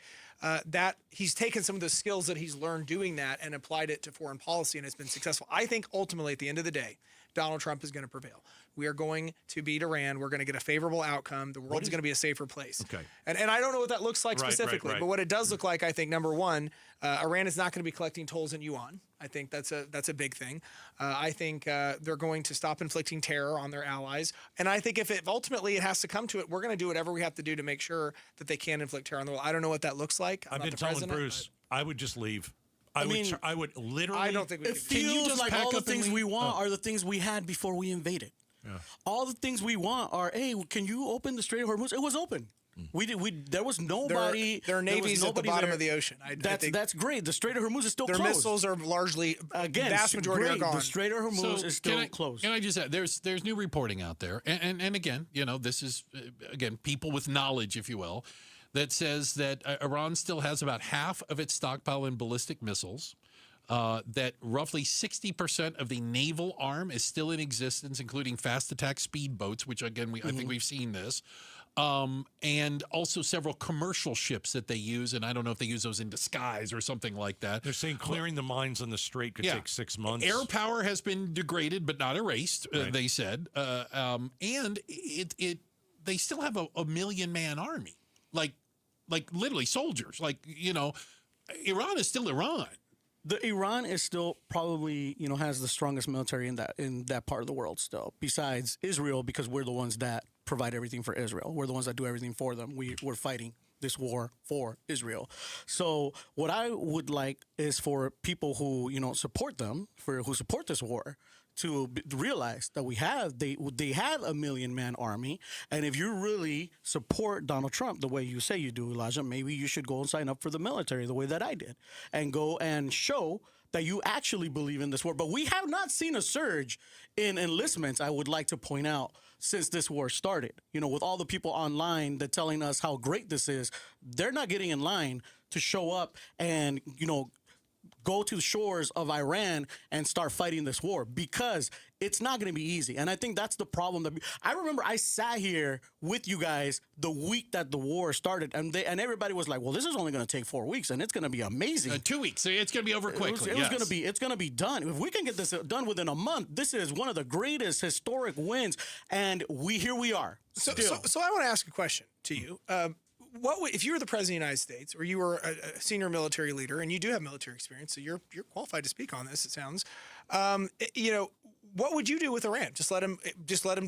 That he's taken some of the skills that he's learned doing that and applied it to foreign policy, and it's been successful. I think ultimately, at the end of the day, Donald Trump is going to prevail. We are going to beat Iran. We're going to get a favorable outcome. The world is going to be a safer place. Okay. And I don't know what that looks like specifically, but what it does look like, I think, number one, Iran is not going to be collecting tolls in yuan. I think that's a big thing. I think they're going to stop inflicting terror on their allies. And I think if ultimately it has to come to it, we're going to do whatever we have to do to make sure that they can inflict terror on the world. I don't know what that looks like. I've been telling Bruce, I would just leave. I would literally. I don't think we it feels like all the things we want are the things we had before we invaded. Yeah. All the things we want are, hey, can you open the Strait of Hormuz? It was open. There was nobody. Their navies at the bottom of the ocean. That's great. The Strait of Hormuz is still their closed. Their missiles are largely, vast majority are gone. The Strait of Hormuz is still closed. Can I just add, there's new reporting out there, and again, this is again people with knowledge, if you will, that says that Iran still has about half of its stockpile in ballistic missiles. That roughly 60% of the naval arm is still in existence, including fast attack speedboats, which again I think we've seen this. And also several commercial ships that they use, and I don't know if they use those in disguise or something like that. They're saying clearing the mines on the strait could take 6 months. Air power has been degraded but not erased, they said. And they still have a 1 million-man army, like literally soldiers. Iran is still Iran. The Iran is still probably, has the strongest military in that part of the world still, besides Israel, because we're the ones that provide everything for Israel. We're the ones that do everything for them. We're fighting this war for Israel. So what I would like is for people who, support them, who support this war, to realize that they had a 1 million-man army, and if you really support Donald Trump the way you say you do, Elijah, maybe you should go and sign up for the military the way that I did, and go and show that you actually believe in this war. But we have not seen a surge in enlistments, I would like to point out, since this war started. With all the people online that telling us how great this is, they're not getting in line to show up and, go to the shores of Iran and start fighting this war, because it's not going to be easy. And I think that's the problem. I remember I sat here with you guys the week that the war started, and everybody was like, well, this is only going to take 4 weeks, and it's going to be amazing. 2 weeks. It's going to be over quickly. It's going to be done. If we can get this done within a month, this is one of the greatest historic wins, and here we are. So I want to ask a question to you. If you were the president of the United States, or you were a senior military leader, and you do have military experience, so you're qualified to speak on this, it sounds. What would you do with Iran? Just let them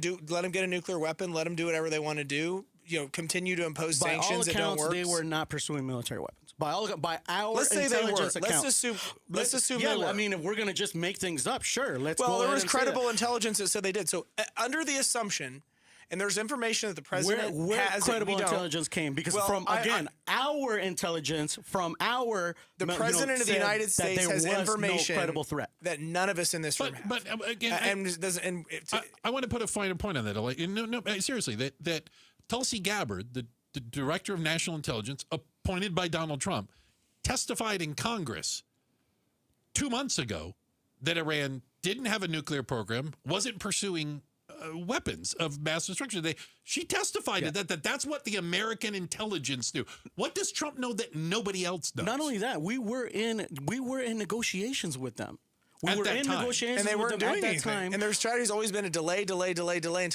get a nuclear weapon, let them do whatever they want to do. Continue to impose sanctions that don't work. They were not pursuing military weapons. By our let's say they were. Accounts. Let's assume they were. I mean, if we're going to just make things up, sure. There was credible intelligence that said they did. So under the assumption. And there's information that the president where has. Credible intelligence came because our intelligence from our the president of the United States has information no credible threat that none of us in this room have. But again, I want to put a finer point on that. No, seriously, that Tulsi Gabbard, the director of national intelligence, appointed by Donald Trump, testified in Congress 2 months ago that Iran didn't have a nuclear program, wasn't pursuing weapons of mass destruction. She testified to that's what the American intelligence knew. What does Trump know that nobody else knows? Not only that, we were in negotiations with them. We were in negotiations and they weren't with them doing at that time. And their strategy's always been a delay until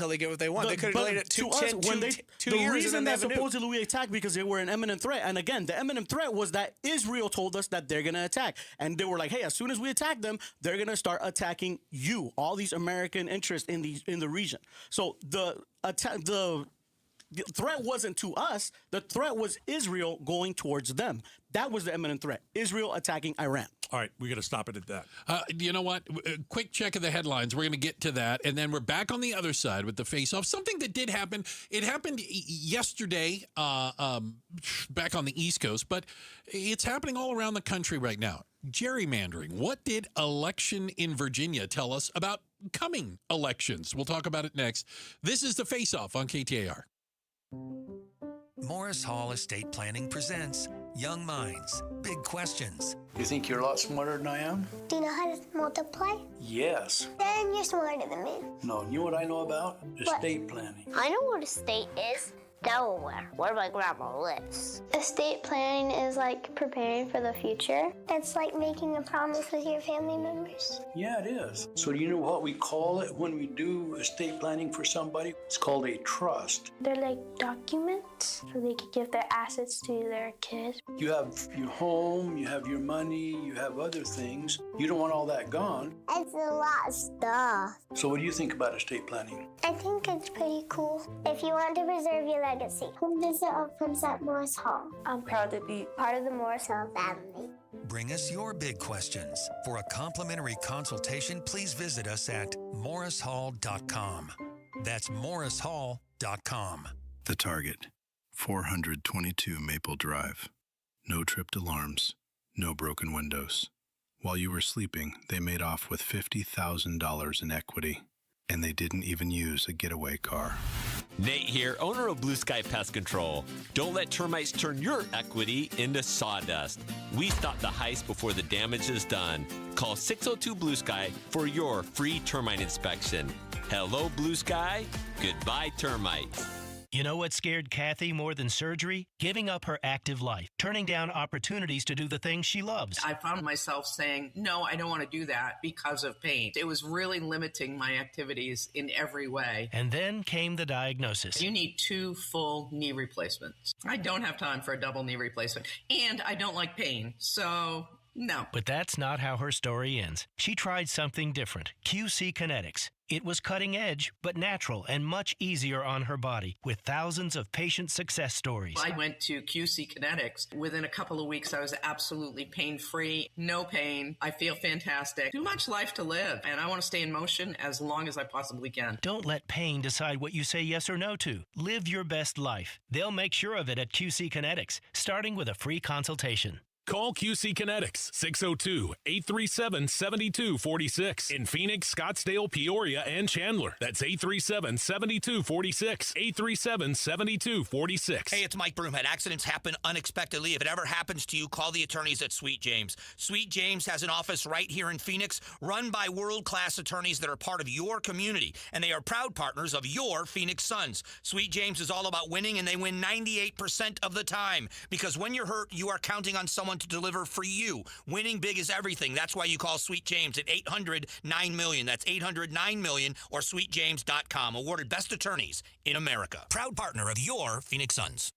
they get what they want. They could have delayed it 2 years. The reason that supposedly we attacked because they were an imminent threat. And again, the imminent threat was that Israel told us that they're going to attack. And they were like, hey, as soon as we attack them, they're going to start attacking you, all these American interests in the region. So the threat wasn't to us. The threat was Israel going towards them. That was the imminent threat. Israel attacking Iran. All right, we got to stop it at that. You know what? Quick check of the headlines. We're going to get to that, and then we're back on the other side with the face-off. Something that did happen. It happened yesterday back on the East Coast, but it's happening all around the country right now. Gerrymandering. What did election in Virginia tell us about coming elections? We'll talk about it next. This is the face-off on KTAR. Morris Hall Estate Planning presents Young Minds, Big Questions. You think you're a lot smarter than I am? Do you know how to multiply? Yes. Then you're smarter than me. No, you know what I know about? Estate planning. I know what estate is. Delaware, where my grandma lives. Estate planning is like preparing for the future. It's like making a promise with your family members. Yeah, it is. So do you know what we call it when we do estate planning for somebody? It's called a trust. They're like documents, so they can give their assets to their kids. You have your home, you have your money, you have other things. You don't want all that gone. It's a lot of stuff. So what do you think about estate planning? I think it's pretty cool. If you want to preserve your legacy. Come visit our friends at Morris Hall. I'm proud to be part of the Morris Hall family. Bring us your big questions. For a complimentary consultation, please visit us at morrishall.com. That's morrishall.com. The Target. 422 Maple Drive. No tripped alarms, no broken windows. While you were sleeping, they made off with $50,000 in equity, and they didn't even use a getaway car. Nate here, owner of Blue Sky Pest Control. Don't let termites turn your equity into sawdust. We stop the heist before the damage is done. Call 602 Blue Sky for your free termite inspection. Hello, Blue Sky. Goodbye, termites. You know what scared Kathy more than surgery? Giving up her active life, turning down opportunities to do the things she loves. I found myself saying, no, I don't want to do that because of pain. It was really limiting my activities in every way. And then came the diagnosis. You need 2 full knee replacements. I don't have time for a double knee replacement, and I don't like pain, so... no. But that's not how her story ends. She tried something different, QC Kinetics. It was cutting edge, but natural and much easier on her body, with thousands of patient success stories. I went to QC Kinetics. Within a couple of weeks, I was absolutely pain-free, no pain. I feel fantastic. Too much life to live, and I want to stay in motion as long as I possibly can. Don't let pain decide what you say yes or no to. Live your best life. They'll make sure of it at QC Kinetics, starting with a free consultation. Call QC Kinetics, 602-837-7246. In Phoenix, Scottsdale, Peoria, and Chandler. That's 837-7246. 837-7246. Hey, it's Mike Broomhead. Accidents happen unexpectedly. If it ever happens to you, call the attorneys at Sweet James. Sweet James has an office right here in Phoenix, run by world-class attorneys that are part of your community, and they are proud partners of your Phoenix Suns. Sweet James is all about winning, and they win 98% of the time. Because when you're hurt, you are counting on someone to deliver for you. Winning big is everything. That's why you call Sweet James at 800-9-million. That's 800-9-million or sweetjames.com. Awarded best attorneys in America. Proud partner of your Phoenix Suns.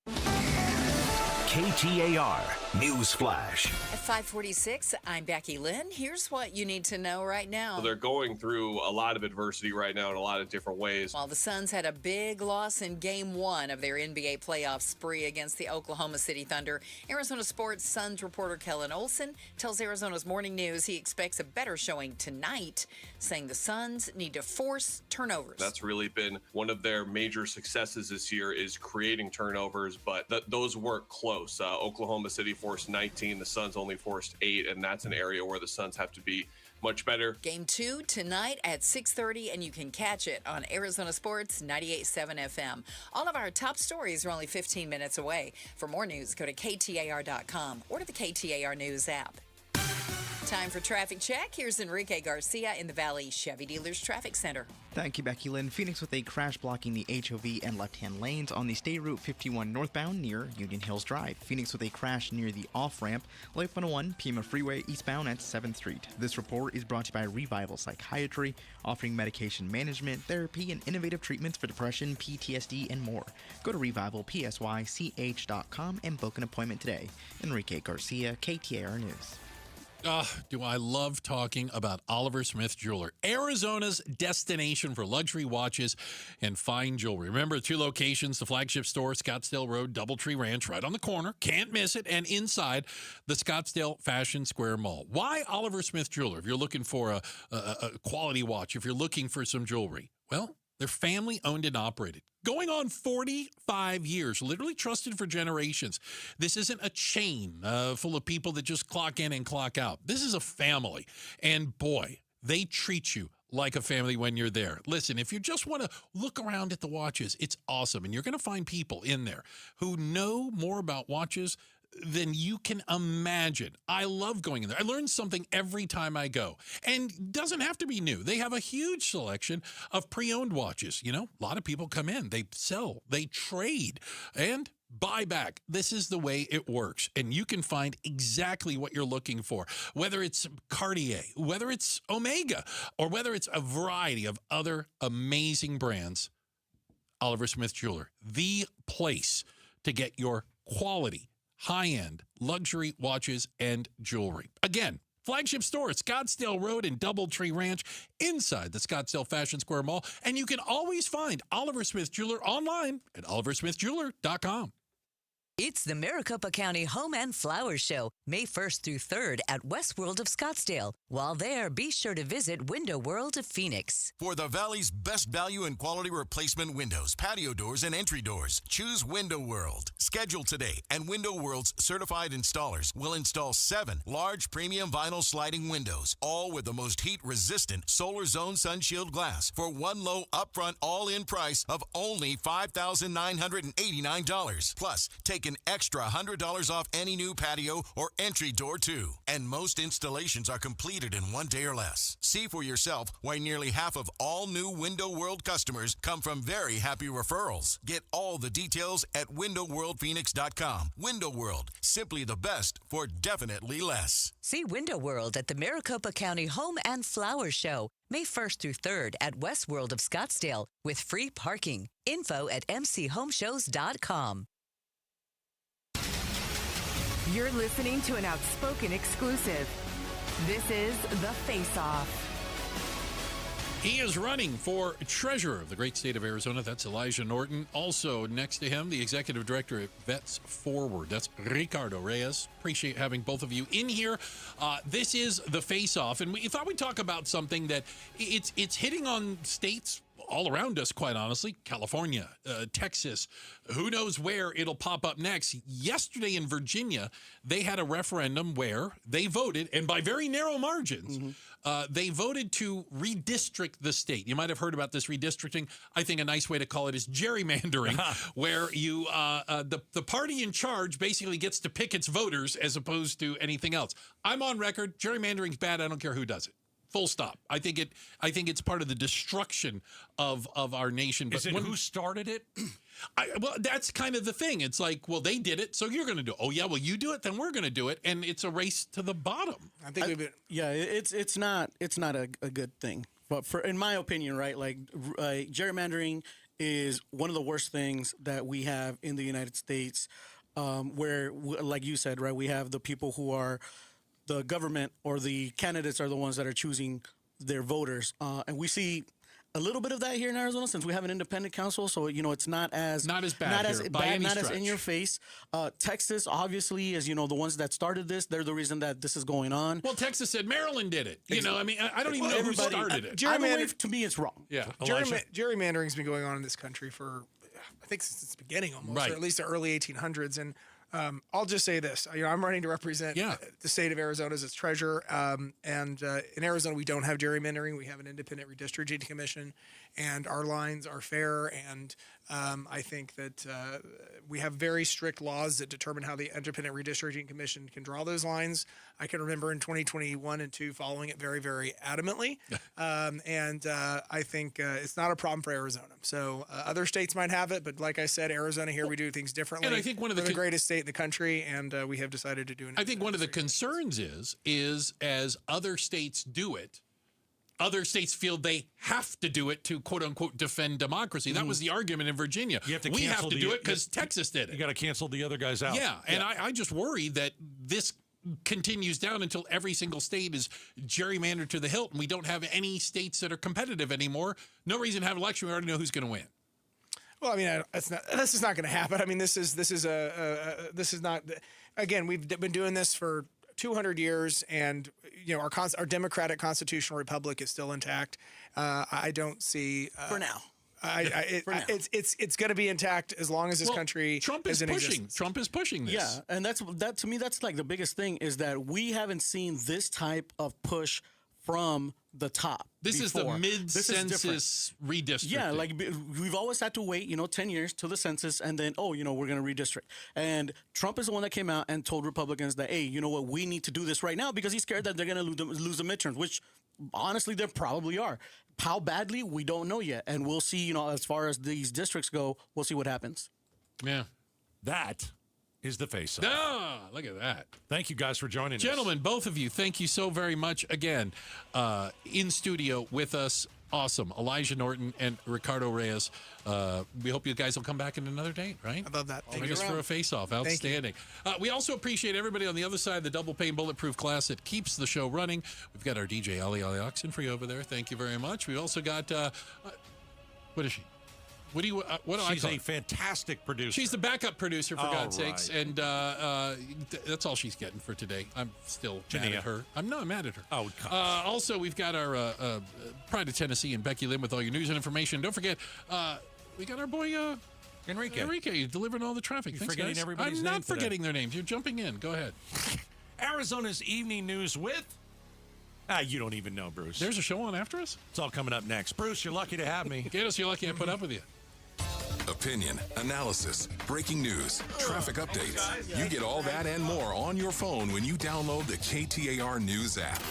KTAR News Flash. At 5:46, I'm Becky Lynn. Here's what you need to know right now. Well, they're going through a lot of adversity right now in a lot of different ways. While the Suns had a big loss in Game 1 of their NBA playoff spree against the Oklahoma City Thunder, Arizona Sports Suns reporter Kellen Olson tells Arizona's Morning News he expects a better showing tonight, saying the Suns need to force turnovers. That's really been one of their major successes this year, is creating turnovers, but those weren't close. Oklahoma City forced 19, the Suns only forced 8, and that's an area where the Suns have to be much better. Game 2 tonight at 6:30, and you can catch it on Arizona Sports 98.7 FM. All of our top stories are only 15 minutes away. For more news, go to KTAR.com or to the KTAR News app. Time for traffic check. Here's Enrique Garcia in the Valley Chevy Dealers Traffic Center. Thank you, Becky Lynn. Phoenix with a crash blocking the HOV and left-hand lanes on the State Route 51 northbound near Union Hills Drive. Phoenix with a crash near the off-ramp, Life 101 Pima Freeway eastbound at 7th Street. This report is brought to you by Revival Psychiatry, offering medication management, therapy, and innovative treatments for depression, PTSD, and more. Go to revivalpsych.com and book an appointment today. Enrique Garcia, KTAR News. Do I love talking about Oliver Smith Jeweler, Arizona's destination for luxury watches and fine jewelry. Remember, 2 locations, the flagship store, Scottsdale Road, Doubletree Ranch, right on the corner. Can't miss it. And inside the Scottsdale Fashion Square Mall. Why Oliver Smith Jeweler? If you're looking for a quality watch, if you're looking for some jewelry, well, they're family owned and operated. Going on 45 years, literally trusted for generations. This isn't a chain full of people that just clock in and clock out. This is a family. And boy, they treat you like a family when you're there. Listen, if you just want to look around at the watches, it's awesome. And you're going to find people in there who know more about watches than you can imagine. I love going in there. I learn something every time I go. And doesn't have to be new. They have a huge selection of pre-owned watches. You know, a lot of people come in, they sell, they trade, and buy back. This is the way it works. And you can find exactly what you're looking for, whether it's Cartier, whether it's Omega, or whether it's a variety of other amazing brands. Oliver Smith Jeweler, the place to get your quality, high-end luxury watches and jewelry. Again, flagship store at Scottsdale Road and Doubletree Ranch inside the Scottsdale Fashion Square Mall. And you can always find Oliver Smith Jeweler online at oliversmithjeweler.com. It's the Maricopa County Home and Flower Show, May 1st through 3rd at Westworld of Scottsdale. While there, be sure to visit Window World of Phoenix. For the Valley's best value and quality replacement windows, patio doors, and entry doors, choose Window World. Schedule today, and Window World's certified installers will install 7 large premium vinyl sliding windows, all with the most heat-resistant Solar Zone Sunshield glass for one low upfront all-in price of only $5,989. Plus, take an extra $100 off any new patio or entry door, too. And most installations are completed in 1 day or less. See for yourself why nearly half of all new Window World customers come from very happy referrals. Get all the details at windowworldphoenix.com. Window World, simply the best for definitely less. See Window World at the Maricopa County Home and Flower Show, May 1st through 3rd at Westworld of Scottsdale with free parking. Info at mchomeshows.com. You're listening to an Outspoken exclusive. This is The Face-Off. He is running for treasurer of the great state of Arizona. That's Elijah Norton. Also next to him, the executive director at Vets Forward. That's Ricardo Reyes. Appreciate having both of you in here. This is The Face-Off, and we thought we'd talk about something that it's hitting on states all around us, quite honestly. California, Texas, who knows where it'll pop up next. Yesterday in Virginia, they had a referendum where they voted, and by very narrow margins, they voted to redistrict the state. You might have heard about this redistricting. I think a nice way to call it is gerrymandering, where you the party in charge basically gets to pick its voters as opposed to anything else. I'm on record. Gerrymandering's bad. I don't care who does it. Full stop. I think it's part of the destruction of our nation. But is it who started it? Well, that's kind of the thing. It's like, well, they did it, so you're going to do it. Oh, yeah, well, you do it, then we're going to do it, and it's a race to the bottom. I think it's not a good thing. But in my opinion, right, like gerrymandering is one of the worst things that we have in the United States, where, like you said, right, we have the people who are the government or the candidates are the ones that are choosing their voters. And we see a little bit of that here in Arizona since we have an independent council. So, it's not as bad, not as in your face. Texas, obviously, is, the ones that started this. They're the reason that this is going on. Well, Texas said Maryland did it. I don't even know who started it. To me, it's wrong. Yeah. Gerrymandering's been going on in this country for, I think, since its beginning almost, right, or at least the early 1800s. And I'll just say this. I'm running to represent the state of Arizona as its treasurer. And in Arizona, we don't have gerrymandering. We have an independent redistricting commission, and our lines are fair. And I think that we have very strict laws that determine how the independent redistricting commission can draw those lines. I can remember in 2021 and 2 following it very, very adamantly. And I think it's not a problem for Arizona. So other states might have it, but like I said, Arizona here, we do things differently. And I think one of the greatest state in the country, and we have decided to do it. I think one of the concerns is as other states do it, other states feel they have to do it to, quote unquote, defend democracy. That was the argument in Virginia. We have to do it because Texas did it. You got to cancel the other guys out. Yeah, and I just worry that this continues down until every single state is gerrymandered to the hilt, and we don't have any states that are competitive anymore. No reason to have an election. We already know who's going to win. Well, I mean, this is not going to happen. I mean, this is not. Again, we've been doing this for 200 years, and our democratic constitutional republic is still intact. I don't see for now. It's going to be intact as long as this country Trump is pushing. Trump is pushing this. Yeah, and that to me, that's like the biggest thing is that we haven't seen this type of push from the top. This is the mid-census redistricting. Yeah, like we've always had to wait, 10 years till the census, and then, we're going to redistrict. And Trump is the one that came out and told Republicans that, hey, you know what, we need to do this right now because he's scared that they're going to lose the midterms, which honestly, they probably are. How badly, we don't know yet. And we'll see, as far as these districts go, we'll see what happens. Yeah. That is the face-off. Ah, look at that. Thank you guys for joining us. Gentlemen, both of you, thank you so very much. Again, in studio with us, awesome. Elijah Norton and Ricardo Reyes. We hope you guys will come back in another date, right? I love that. Join us for a face-off. Outstanding. We also appreciate everybody on the other side, the double pane bulletproof glass that keeps the show running. We've got our DJ, Ali Oxenfree over there. Thank you very much. We've also got, what is she? What do I call She's a her? fantastic producer. She's the backup producer, for God's right. sakes. And that's all she's getting for today. I'm still mad at her. I'm not mad at her. Oh, also, we've got our Pride of Tennessee and Becky Lynn with all your news and information. Don't forget, we got our boy Enrique delivering all the traffic. Thanks, forgetting guys. everybody's I'm name not today. forgetting their names. You're jumping in. Go ahead. Arizona's evening news with... you don't even know, Bruce. There's a show on after us? It's all coming up next. Bruce, you're lucky to have me. Gatos, you're lucky I put up with you. Opinion, analysis, breaking news, traffic updates. You get all that and more on your phone when you download the KTAR News app.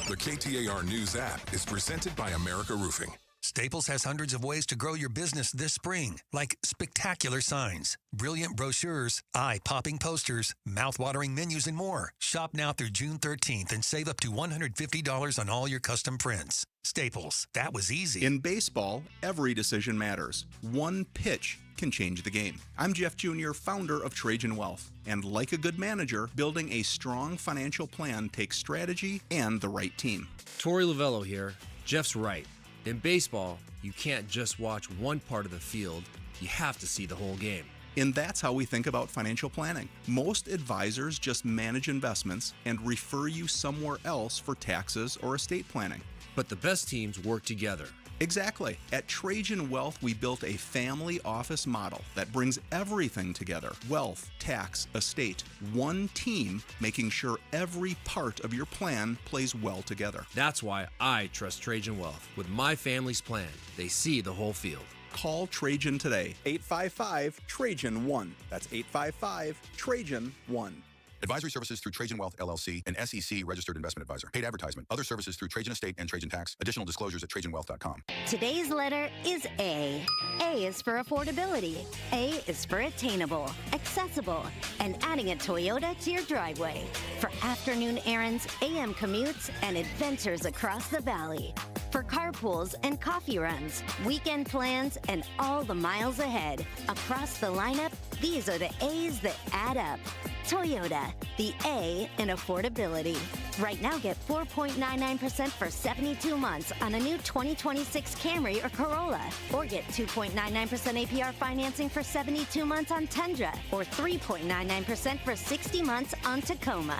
The KTAR News app is presented by America Roofing. Staples has hundreds of ways to grow your business this spring, like spectacular signs, brilliant brochures, eye-popping posters, mouth-watering menus, and more. Shop now through June 13th and save up to $150 on all your custom prints. Staples, that was easy. In baseball, every decision matters. One pitch can change the game. I'm Jeff Jr., founder of Trajan Wealth. And like a good manager, building a strong financial plan takes strategy and the right team. Torey Lavello here. Jeff's right. In baseball, you can't just watch one part of the field. You have to see the whole game. And that's how we think about financial planning. Most advisors just manage investments and refer you somewhere else for taxes or estate planning. But the best teams work together. Exactly. At Trajan Wealth, we built a family office model that brings everything together. Wealth, tax, estate. One team making sure every part of your plan plays well together. That's why I trust Trajan Wealth. With my family's plan, they see the whole field. Call Trajan today. 855-TRAJAN-1. That's 855-TRAJAN-1. Advisory services through Trajan Wealth, LLC, an SEC registered investment advisor. Paid advertisement. Other services through Trajan Estate and Trajan Tax. Additional disclosures at TrajanWealth.com. Today's letter is A. A is for affordability. A is for attainable, accessible, and adding a Toyota to your driveway. For afternoon errands, AM commutes, and adventures across the valley. For carpools and coffee runs, weekend plans, and all the miles ahead. Across the lineup, these are the A's that add up. Toyota, the A in affordability. Right now, get 4.99% for 72 months on a new 2026 Camry or Corolla. Or get 2.99% APR financing for 72 months on Tundra. Or 3.99% for 60 months on Tacoma.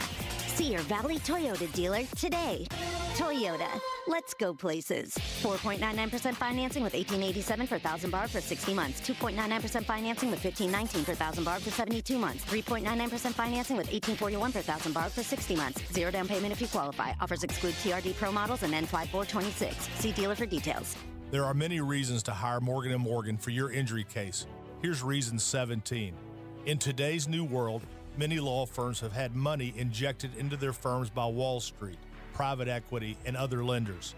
See your Valley Toyota dealer today. Toyota, let's go places. 4.99% financing with $1,887 for 1,000 bar for 60 months. 2.99% financing with $1,519 for 1,000 bar for 72 months. 3.99% financing with $1,841 for 1,000 bar for 60 months. Zero down payment if you qualify. Offers exclude TRD Pro models and N5426. See dealer for details. There are many reasons to hire Morgan & Morgan for your injury case. Here's reason 17. In today's new world, many law firms have had money injected into their firms by Wall Street, private equity, and other lenders.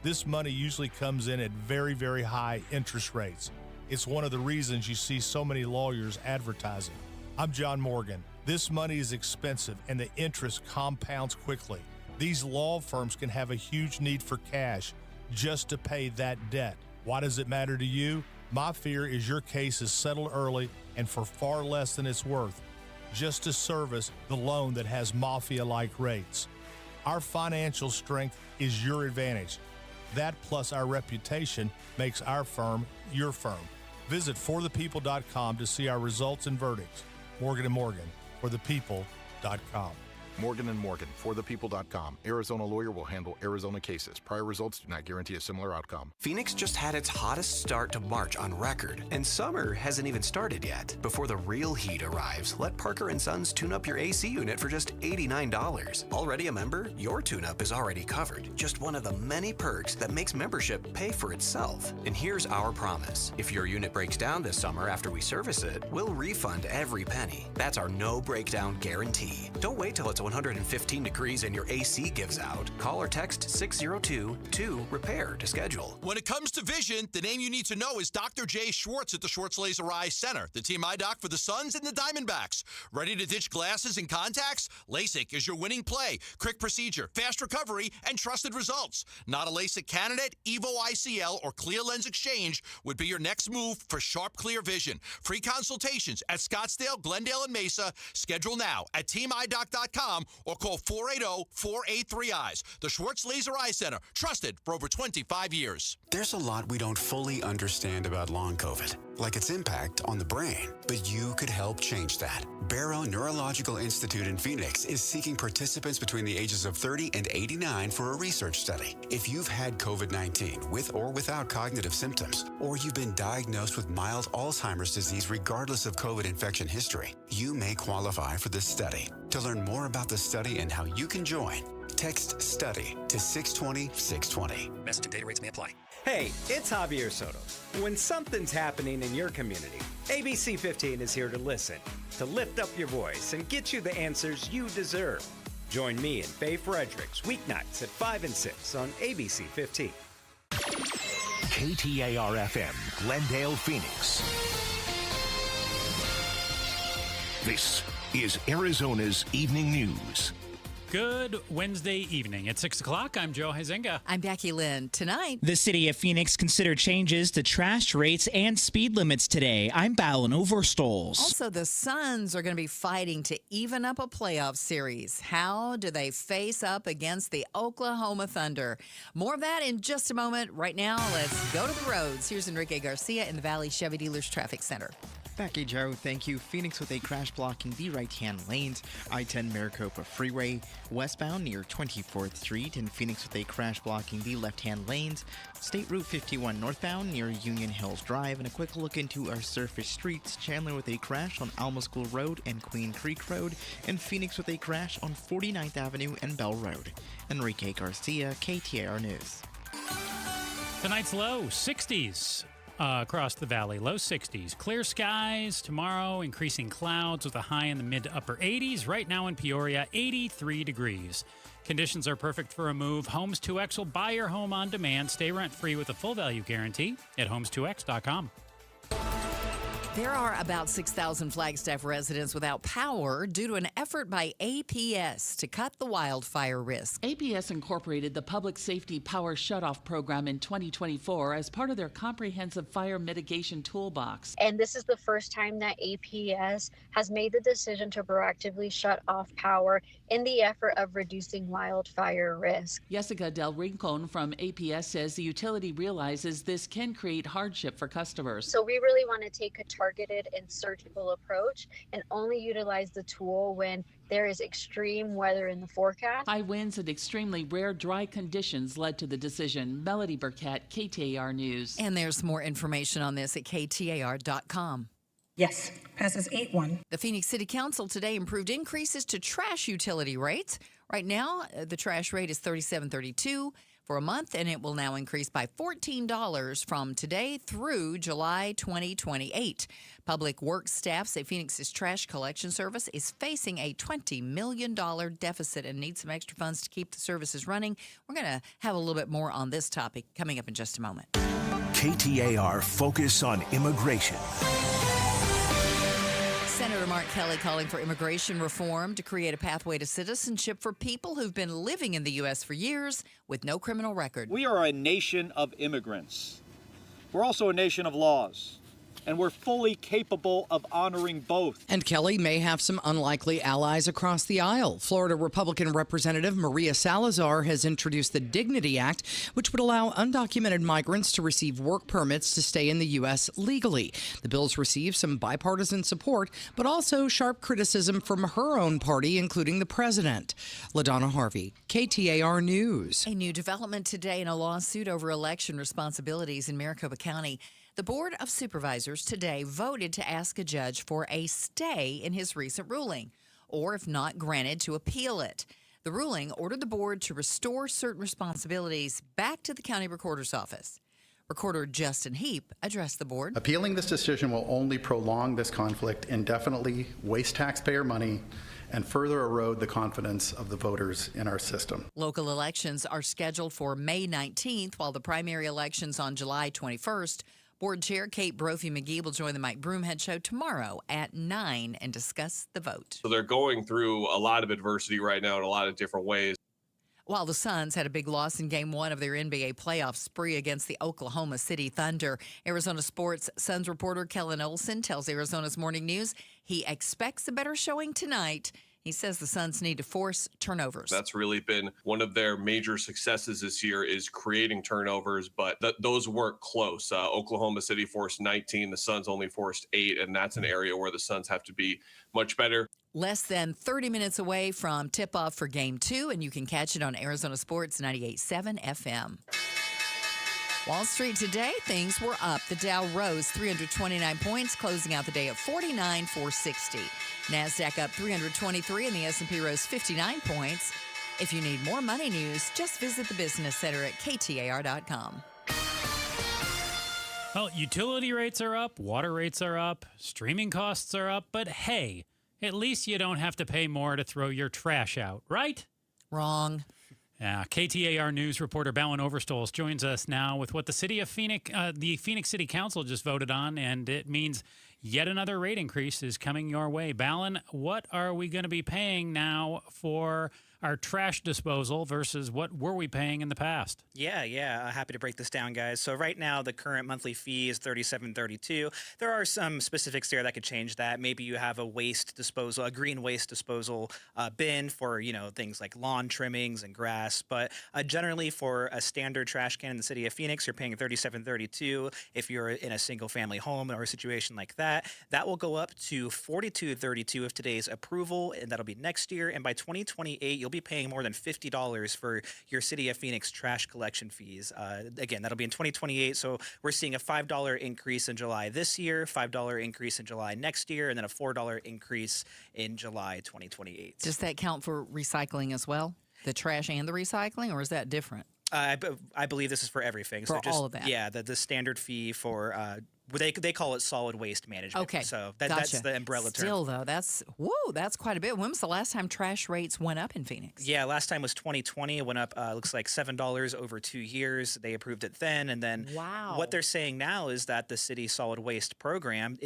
This money usually comes in at very, very high interest rates. It's one of the reasons you see so many lawyers advertising. I'm John Morgan. This money is expensive and the interest compounds quickly. These law firms can have a huge need for cash just to pay that debt. Why does it matter to you? My fear is your case is settled early and for far less than it's worth, just to service the loan that has mafia-like rates. Our financial strength is your advantage. That plus our reputation makes our firm your firm. Visit forthepeople.com to see our results and verdicts. Morgan & Morgan, forthepeople.com. Morgan & Morgan, forthepeople.com. Arizona lawyer will handle Arizona cases. Prior results do not guarantee a similar outcome. Phoenix just had its hottest start to March on record, and summer hasn't even started yet. Before the real heat arrives, let Parker & Sons tune up your AC unit for just $89. Already a member? Your tune-up is already covered. Just one of the many perks that makes membership pay for itself. And here's our promise. If your unit breaks down this summer after we service it, we'll refund every penny. That's our no breakdown guarantee. Don't wait till it's 115 degrees and your AC gives out. Call or text 602-2-REPAIR to schedule. When it comes to vision, the name you need to know is Dr. Jay Schwartz at the Schwartz Laser Eye Center, the team eye doc for the Suns and the Diamondbacks. Ready to ditch glasses and contacts? LASIK is your winning play. Quick procedure, fast recovery, and trusted results. Not a LASIK candidate? Evo ICL or Clear Lens Exchange would be your next move for sharp, clear vision. Free consultations at Scottsdale, Glendale, and Mesa. Schedule now at teamidoc.com SchwartzLaserEye.com or call 480-483-EYES. The Schwartz Laser Eye Center, trusted for over 25 years. There's a lot we don't fully understand about long COVID, like its impact on the brain, but you could help change that. Barrow Neurological Institute in Phoenix is seeking participants between the ages of 30 and 89 for a research study. If you've had COVID-19 with or without cognitive symptoms, or you've been diagnosed with mild Alzheimer's disease regardless of COVID infection history, you may qualify for this study. To learn more about the study and how you can join, text STUDY to 620-620. Message and data rates may apply. Hey, it's Javier Soto. When something's happening in your community, ABC 15 is here to listen, to lift up your voice and get you the answers you deserve. Join me and Faye Fredericks weeknights at 5 and 6 on ABC 15. KTAR-FM, Glendale, Phoenix. This is Arizona's Evening News. Good Wednesday evening. At 6 o'clock, I'm Joe Huizenga. I'm Becky Lynn. Tonight, the city of Phoenix considered changes to trash rates and speed limits today. I'm Ballin Overstoles. Also, the Suns are going to be fighting to even up a playoff series. How do they face up against the Oklahoma Thunder? More of that in just a moment. Right now, let's go to the roads. Here's Enrique Garcia in the Valley Chevy Dealers Traffic Center. Becky, Joe, thank you. Phoenix with a crash blocking the right-hand lanes. I-10 Maricopa Freeway westbound near 24th Street, and Phoenix with a crash blocking the left-hand lanes. State Route 51 northbound near Union Hills Drive, and a quick look into our surface streets. Chandler with a crash on Alma School Road and Queen Creek Road, and Phoenix with a crash on 49th Avenue and Bell Road. Enrique Garcia, KTAR News. Tonight's low, 60s. Across the valley, low 60s. Clear skies tomorrow, increasing clouds with a high in the mid to upper 80s. Right now in Peoria, 83 degrees. Conditions are perfect for a move. Homes 2X will buy your home on demand. Stay rent-free with a full value guarantee at homes2x.com. There are about 6,000 Flagstaff residents without power due to an effort by APS to cut the wildfire risk. APS incorporated the Public Safety Power Shutoff Program in 2024 as part of their comprehensive fire mitigation toolbox. And this is the first time that APS has made the decision to proactively shut off power in the effort of reducing wildfire risk. Jessica Del Rincon from APS says the utility realizes this can create hardship for customers. So we really want to take a targeted and surgical approach and only utilize the tool when there is extreme weather in the forecast. High winds and extremely rare dry conditions led to the decision. Melody Burkett, KTAR News. And there's more information on this at KTAR.com. Yes, passes 8-1. The Phoenix City Council today approved increases to trash utility rates. Right now, the trash rate is $37.32 for a month, and it will now increase by $14 from today through July 2028. Public Works staff say Phoenix's trash collection service is facing a $20 million deficit and needs some extra funds to keep the services running. We're going to have a little bit more on this topic coming up in just a moment. KTAR Focus on Immigration. Senator Mark Kelly calling for immigration reform to create a pathway to citizenship for people who've been living in the U.S. for years with no criminal record. We are a nation of immigrants. We're also a nation of laws, and we're fully capable of honoring both. And Kelly may have some unlikely allies across the aisle. Florida Republican Representative Maria Salazar has introduced the Dignity Act, which would allow undocumented migrants to receive work permits to stay in the U.S. legally. The bills receive some bipartisan support, but also sharp criticism from her own party, including the president. LaDonna Harvey, KTAR News. A new development today in a lawsuit over election responsibilities in Maricopa County. The Board of Supervisors today voted to ask a judge for a stay in his recent ruling, or if not granted, to appeal it. The ruling ordered the board to restore certain responsibilities back to the county recorder's office. Recorder Justin Heap addressed the board. Appealing this decision will only prolong this conflict indefinitely, waste taxpayer money, and further erode the confidence of the voters in our system. Local elections are scheduled for May 19th, while the primary elections on July 21st. Board Chair Kate Brophy-McGee will join the Mike Broomhead Show tomorrow at 9 and discuss the vote. So they're going through a lot of adversity right now in a lot of different ways. While the Suns had a big loss in Game 1 of their NBA playoff spree against the Oklahoma City Thunder, Arizona Sports Suns reporter Kellen Olson tells Arizona's Morning News he expects a better showing tonight He says the Suns need to force turnovers. That's really been one of their major successes this year is creating turnovers, but those weren't close. Oklahoma City forced 19, the Suns only forced 8, and that's an area where the Suns have to be much better. Less than 30 minutes away from tip-off for Game 2, and you can catch it on Arizona Sports 98.7 FM. Wall Street today, things were up. The Dow rose 329 points, closing out the day at 49,460. NASDAQ up 323, and the S&P rose 59 points. If you need more money news, just visit the Business Center at KTAR.com. Well, utility rates are up, water rates are up, streaming costs are up, but hey, at least you don't have to pay more to throw your trash out, right? Wrong. Yeah, KTAR News reporter Bowen Overstoles joins us now with what the Phoenix City Council just voted on, and it means yet another rate increase is coming your way. Bowen, what are we going to be paying now for our trash disposal versus what were we paying in the past? Yeah. Happy to break this down, guys. So right now, the current monthly fee is $37.32. There are some specifics there that could change that. Maybe you have a green waste disposal bin for, things like lawn trimmings and grass. But generally, for a standard trash can in the city of Phoenix, you're paying $37.32. If you're in a single-family home or a situation like that, that will go up to $42.32 if today's approval, and that'll be next year. And by 2028, you'll be paying more than $50 for your City of Phoenix trash collection fees. Again, that'll be in 2028. So we're seeing a $5 increase in July this year, $5 increase in July next year, and then a $4 increase in July 2028. Does that count for recycling as well? The trash and the recycling, or is that different? I believe this is for everything. For all of that? Yeah, the standard fee for they call it solid waste management. Okay, so gotcha. That's the umbrella term. Still, though, that's quite a bit. When was the last time trash rates went up in Phoenix? Yeah, last time was 2020. It went up, looks like $7 over 2 years. They approved it then. And then what they're saying now is that the city solid waste program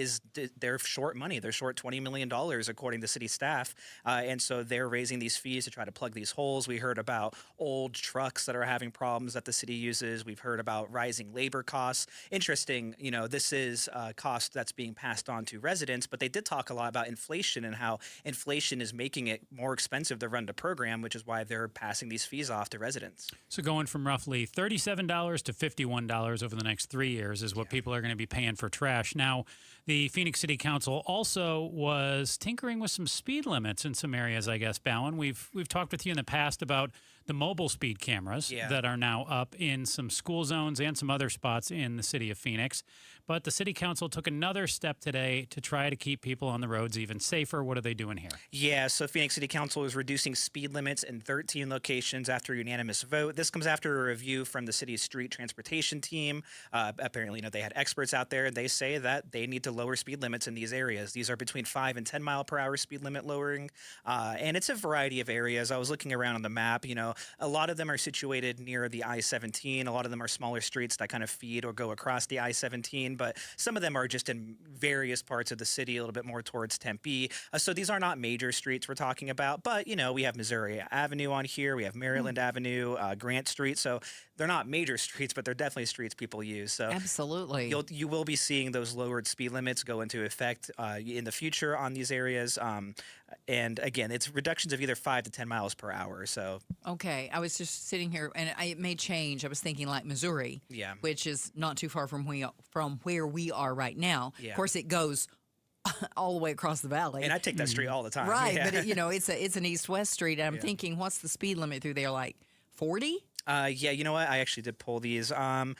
they're short money. They're short $20 million, according to city staff. And so they're raising these fees to try to plug these holes. We heard about old trucks that are having problems that the city uses. We've heard about rising labor costs. Interesting, this is a cost that's being passed on to residents, but they did talk a lot about inflation and how inflation is making it more expensive to run the program, which is why they're passing these fees off to residents. So going from roughly $37 to $51 over the next 3 years is what people are going to be paying for trash. Now, the Phoenix City Council also was tinkering with some speed limits in some areas, I guess, Bowen. We've talked with you in the past about the mobile speed cameras that are now up in some school zones and some other spots in the city of Phoenix. But the city council took another step today to try to keep people on the roads even safer. What are they doing here? Yeah, so Phoenix City Council is reducing speed limits in 13 locations after a unanimous vote. This comes after a review from the city's street transportation team. Apparently, they had experts out there, and they say that they need to lower speed limits in these areas. These are between 5 and 10 mile per hour speed limit lowering, and it's a variety of areas. I was looking around on the map. A lot of them are situated near the I-17. A lot of them are smaller streets that kind of feed or go across the I-17, but some of them are just in various parts of the city, a little bit more towards Tempe. So these are not major streets we're talking about, but, we have Missouri Avenue on here. We have Maryland Avenue, Grant Street. So they're not major streets, but they're definitely streets people use. So absolutely. You will be seeing those lowered speed limits go into effect in the future on these areas. And again, it's reductions of either 5 to 10 miles per hour. So okay, I was just sitting here, and it may change. I was thinking like Missouri, which is not too far from where we are right now. Yeah. Of course, it goes all the way across the valley. And I take that street all the time. Right, Yeah. but it's an east-west street. And I'm thinking, what's the speed limit through there? Like 40? Yeah, you know what? I actually did pull these. Some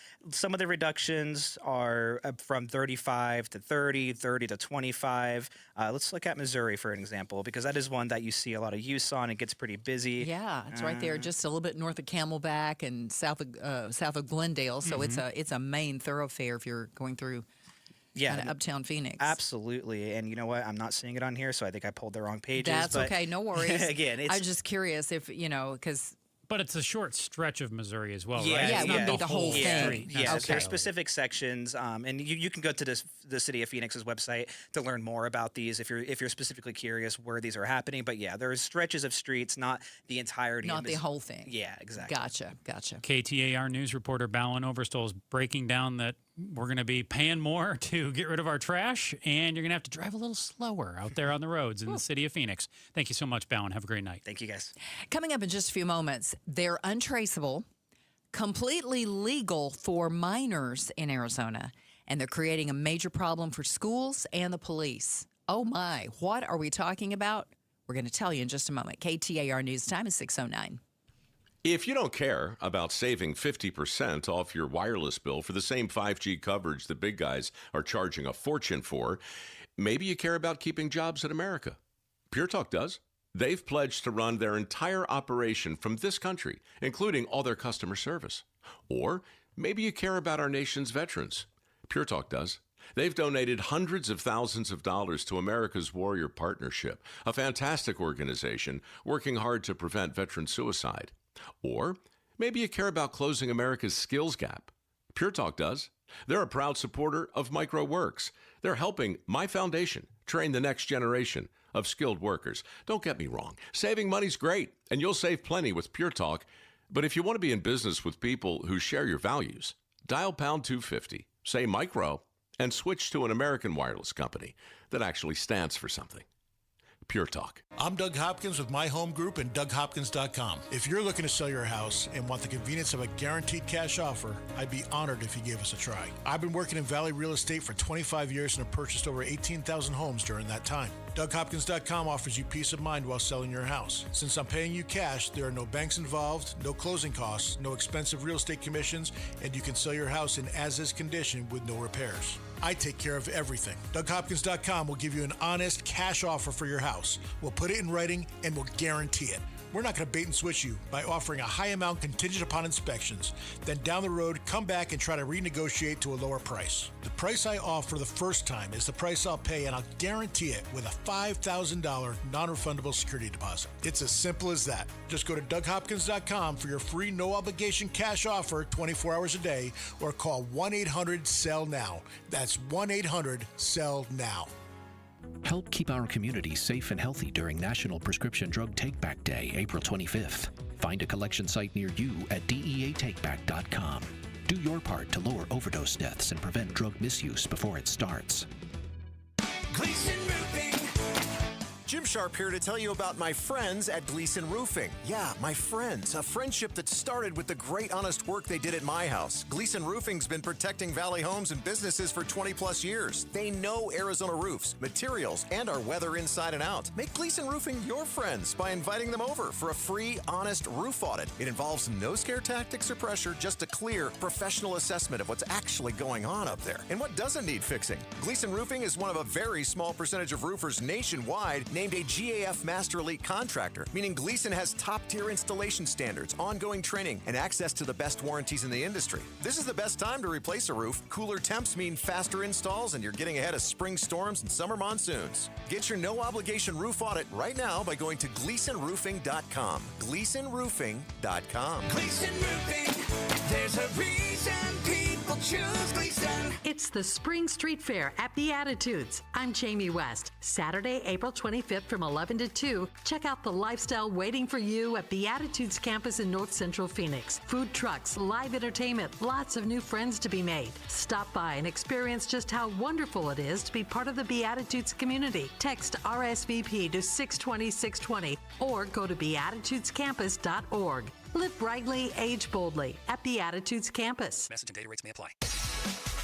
of the reductions are from 35 to 30, 30 to 25. Let's look at Missouri for an example, because that is one that you see a lot of use on. It gets pretty busy. Yeah, it's right there, just a little bit north of Camelback and south of Glendale. So it's a main thoroughfare if you're going through. Kind of uptown Phoenix. Absolutely. And you know what? I'm not seeing it on here, so I think I pulled the wrong pages. That's okay. No worries. Again, I was just curious if, because... But it's a short stretch of Missouri as well, right? Yeah, It's it wouldn't not be the whole thing. street. Yeah, there are specific sections, and you can go to the City of Phoenix's website to learn more about these if you're specifically curious where these are happening. But yeah, there are stretches of streets, not the entirety. Not the whole thing. Yeah, exactly. Gotcha. KTAR News reporter Bowen Overstoles breaking down that we're going to be paying more to get rid of our trash, and you're going to have to drive a little slower out there on the roads in the city of Phoenix. Thank you so much, Bowen. Have a great night. Thank you, guys. Coming up in just a few moments, they're untraceable, completely legal for minors in Arizona, and they're creating a major problem for schools and the police. Oh, my. What are we talking about? We're going to tell you in just a moment. KTAR News Time is 6:09. If you don't care about saving 50% off your wireless bill for the same 5G coverage the big guys are charging a fortune for, maybe you care about keeping jobs in America. Pure Talk does. They've pledged to run their entire operation from this country, including all their customer service. Or maybe you care about our nation's veterans. Pure Talk does. They've donated hundreds of thousands of dollars to America's Warrior Partnership, a fantastic organization working hard to prevent veteran suicide. Or maybe you care about closing America's skills gap. Pure Talk does. They're a proud supporter of MicroWorks. They're helping my foundation train the next generation of skilled workers. Don't get me wrong. Saving money's great, and you'll save plenty with Pure Talk. But if you want to be in business with people who share your values, dial pound 250, say micro, and switch to an American wireless company that actually stands for something. Pure Talk. I'm Doug Hopkins with My Home Group and DougHopkins.com. If you're looking to sell your house and want the convenience of a guaranteed cash offer, I'd be honored if you gave us a try. I've been working in Valley Real Estate for 25 years and have purchased over 18,000 homes during that time. DougHopkins.com offers you peace of mind while selling your house. Since I'm paying you cash, there are no banks involved, no closing costs, no expensive real estate commissions, and you can sell your house in as-is condition with no repairs. I take care of everything. DougHopkins.com will give you an honest cash offer for your house. We'll put it in writing and we'll guarantee it. We're not going to bait and switch you by offering a high amount contingent upon inspections. Then down the road, come back and try to renegotiate to a lower price. The price I offer the first time is the price I'll pay, and I'll guarantee it with a $5,000 non-refundable security deposit. It's as simple as that. Just go to DougHopkins.com for your free no-obligation cash offer 24 hours a day, or call 1-800-SELL-NOW. That's 1-800-SELL-NOW. Help keep our community safe and healthy during National Prescription Drug Take-Back Day, April 25th. Find a collection site near you at DEATakeback.com. Do your part to lower overdose deaths and prevent drug misuse before it starts. Gleason Roofing. Jim Sharp here to tell you about my friends at Gleason Roofing. Yeah, my friends. A friendship that started with the great honest work they did at my house. Gleason Roofing's been protecting Valley homes and businesses for 20 plus years. They know Arizona roofs, materials, and our weather inside and out. Make Gleason Roofing your friends by inviting them over for a free, honest roof audit. It involves no scare tactics or pressure, just a clear, professional assessment of what's actually going on up there and what doesn't need fixing. Gleason Roofing is one of a very small percentage of roofers nationwide named a GAF Master Elite contractor, meaning Gleason has top-tier installation standards, ongoing training, and access to the best warranties in the industry. This is the best time to replace a roof. Cooler temps mean faster installs, and you're getting ahead of spring storms and summer monsoons. Get your no-obligation roof audit right now by going to GleasonRoofing.com. GleasonRoofing.com. Gleason Roofing, there's a reason people choose Gleason. It's the Spring Street Fair at Beatitudes. I'm Jamie West. Saturday, April 25th from 11 to 2. Check out the lifestyle waiting for you at Beatitudes campus in North Central Phoenix. Food trucks, live entertainment, lots of new friends to be made. Stop by and experience just how wonderful it is to be part of the Beatitudes community. Text RSVP to 620-620 or go to beatitudescampus.org. Live brightly, age boldly at Beatitudes Campus. Message and data rates may apply.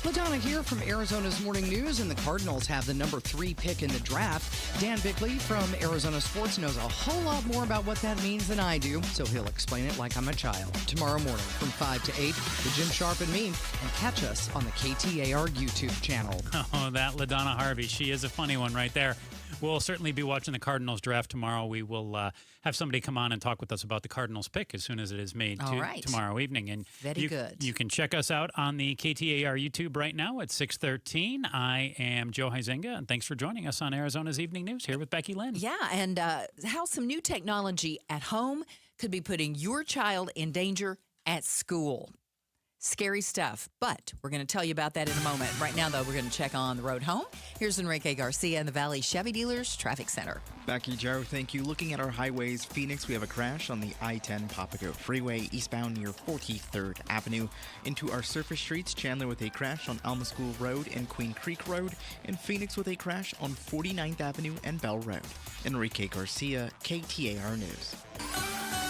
LaDonna here from Arizona's Morning News, and the Cardinals have the number 3 pick in the draft. Dan Bickley from Arizona Sports knows a whole lot more about what that means than I do, so he'll explain it like I'm a child. Tomorrow morning from 5 to 8, with Jim Sharp and me, and catch us on the KTAR YouTube channel. Oh, that LaDonna Harvey. She is a funny one right there. We'll certainly be watching the Cardinals draft tomorrow. We will have somebody come on and talk with us about the Cardinals pick as soon as it is made tomorrow evening. And Very good. You can check us out on the KTAR YouTube right now at 6:13. I am Joe Huizenga, and thanks for joining us on Arizona's Evening News here with Becky Lynn. Yeah, and how some new technology at home could be putting your child in danger at school. Scary stuff, but we're going to tell you about that in a moment. Right now, though, we're going to check on the road home. Here's Enrique Garcia in the Valley Chevy Dealers Traffic Center. Becky, Joe, thank you. Looking at our highways, Phoenix, we have a crash on the I-10 Papago Freeway eastbound near 43rd Avenue. Into our surface streets, Chandler with a crash on Alma School Road and Queen Creek Road, and Phoenix with a crash on 49th Avenue and Bell Road. Enrique Garcia, KTAR News.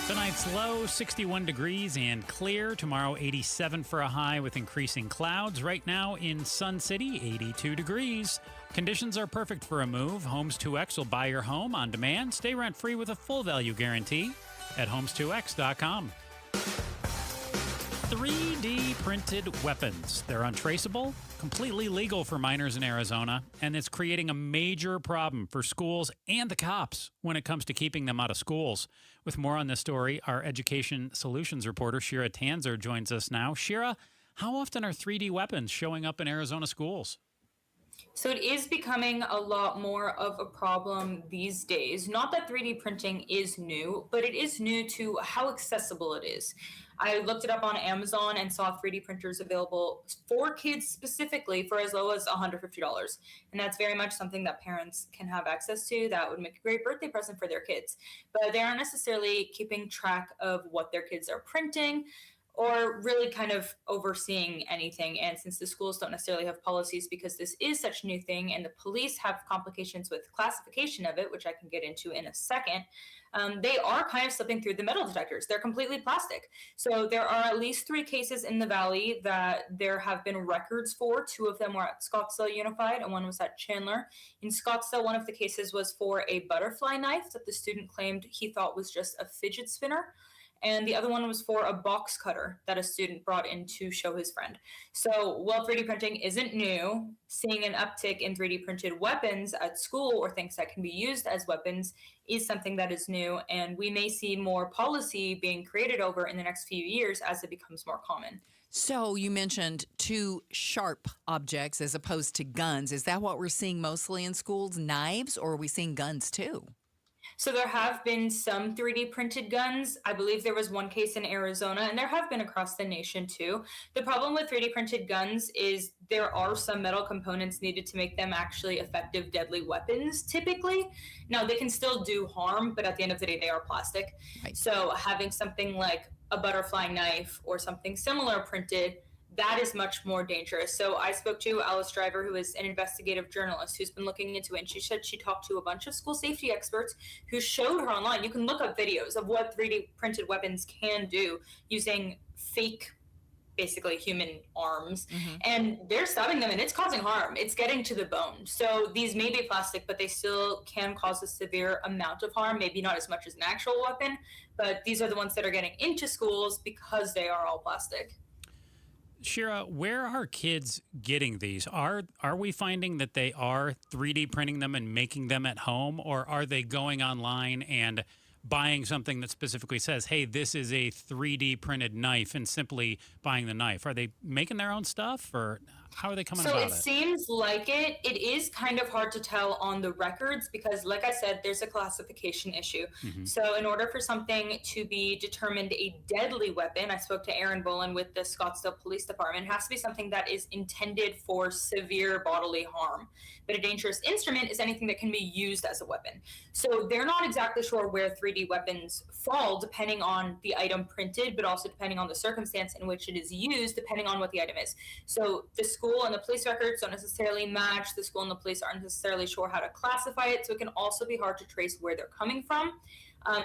Tonight's low, 61 degrees and clear. Tomorrow, 87 for a high with increasing clouds. Right now in Sun City, 82 degrees. Conditions are perfect for a move. Homes 2X will buy your home on demand. Stay rent-free with a full value guarantee at homes2x.com. 3D printed weapons. They're untraceable, completely legal for minors in Arizona, and it's creating a major problem for schools and the cops when it comes to keeping them out of schools. With more on this story, our Education Solutions reporter Shira Tanzer joins us now. Shira, how often are 3D weapons showing up in Arizona schools? So it is becoming a lot more of a problem these days. Not that 3D printing is new, but it is new to how accessible it is. I looked it up on Amazon and saw 3D printers available for kids specifically for as low as $150. And that's very much something that parents can have access to. That would make a great birthday present for their kids. But they aren't necessarily keeping track of what their kids are printing or really kind of overseeing anything. And since the schools don't necessarily have policies because this is such a new thing and the police have complications with classification of it, which I can get into in a second, they are kind of slipping through the metal detectors. They're completely plastic. So there are at least 3 cases in the Valley that there have been records for. 2 of them were at Scottsdale Unified and one was at Chandler. In Scottsdale, one of the cases was for a butterfly knife that the student claimed he thought was just a fidget spinner. And the other one was for a box cutter that a student brought in to show his friend. So while 3D printing isn't new, seeing an uptick in 3D printed weapons at school or things that can be used as weapons is something that is new. And we may see more policy being created over in the next few years as it becomes more common. So you mentioned 2 sharp objects as opposed to guns. Is that what we're seeing mostly in schools, knives, or are we seeing guns too? So there have been some 3D printed guns. I believe there was one case in Arizona, and there have been across the nation too. The problem with 3D printed guns is there are some metal components needed to make them actually effective deadly weapons typically. Now, they can still do harm, but at the end of the day, they are plastic. Right. So having something like a butterfly knife or something similar printed, that is much more dangerous. So I spoke to Alice Driver, who is an investigative journalist who's been looking into it, and she said she talked to a bunch of school safety experts who showed her online. You can look up videos of what 3D printed weapons can do using fake, basically human arms, and they're stabbing them and it's causing harm. It's getting to the bone. So these may be plastic, but they still can cause a severe amount of harm, maybe not as much as an actual weapon, but these are the ones that are getting into schools because they are all plastic. Shira, where are kids getting these? Are we finding that they are 3D printing them and making them at home, or are they going online and buying something that specifically says, hey, this is a 3D printed knife, and simply buying the knife? Are they making their own stuff, or how are they coming about it? So it seems like it. It is kind of hard to tell on the records because, like I said, there's a classification issue. So in order for something to be determined a deadly weapon, I spoke to Aaron Bolin with the Scottsdale Police Department, it has to be something that is intended for severe bodily harm. But a dangerous instrument is anything that can be used as a weapon. So they're not exactly sure where 3D weapons fall, depending on the item printed, but also depending on the circumstance in which it is used, depending on what the item is. So the school and the police records don't necessarily match. The school and the police aren't necessarily sure how to classify it, so it can also be hard to trace where they're coming from.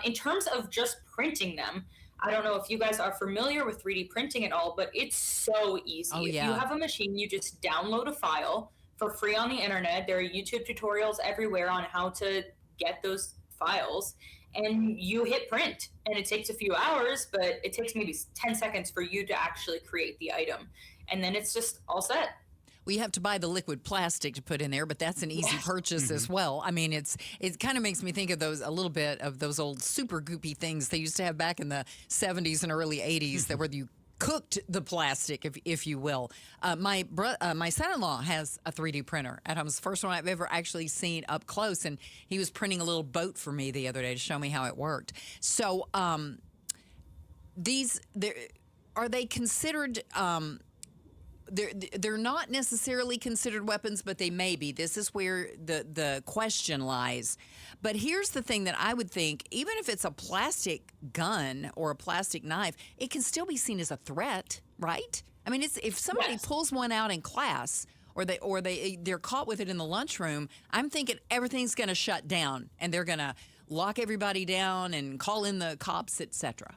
In terms of just printing them, I don't know if you guys are familiar with 3D printing at all, but it's so easy. Oh, yeah. If you have a machine, you just download a file for free on the internet. There are YouTube tutorials everywhere on how to get those files, and you hit print, and it takes a few hours, but it takes maybe 10 seconds for you to actually create the item, and then it's just all set. We have to buy the liquid plastic to put in there, but that's an easy purchase as well. I mean, it kind of makes me think of a little bit of those old super goopy things they used to have back in the 70s and early 80s that where you cooked the plastic, if you will. My son-in-law has a 3D printer at home. It's the first one I've ever actually seen up close, and he was printing a little boat for me the other day to show me how it worked. So are they considered? They're not necessarily considered weapons, but they may be. This is where the question lies. But here's the thing that I would think: even if it's a plastic gun or a plastic knife, it can still be seen as a threat, right? I mean, if somebody pulls one out in class, or they're caught with it in the lunchroom, I'm thinking everything's going to shut down, and they're going to lock everybody down and call in the cops, etc.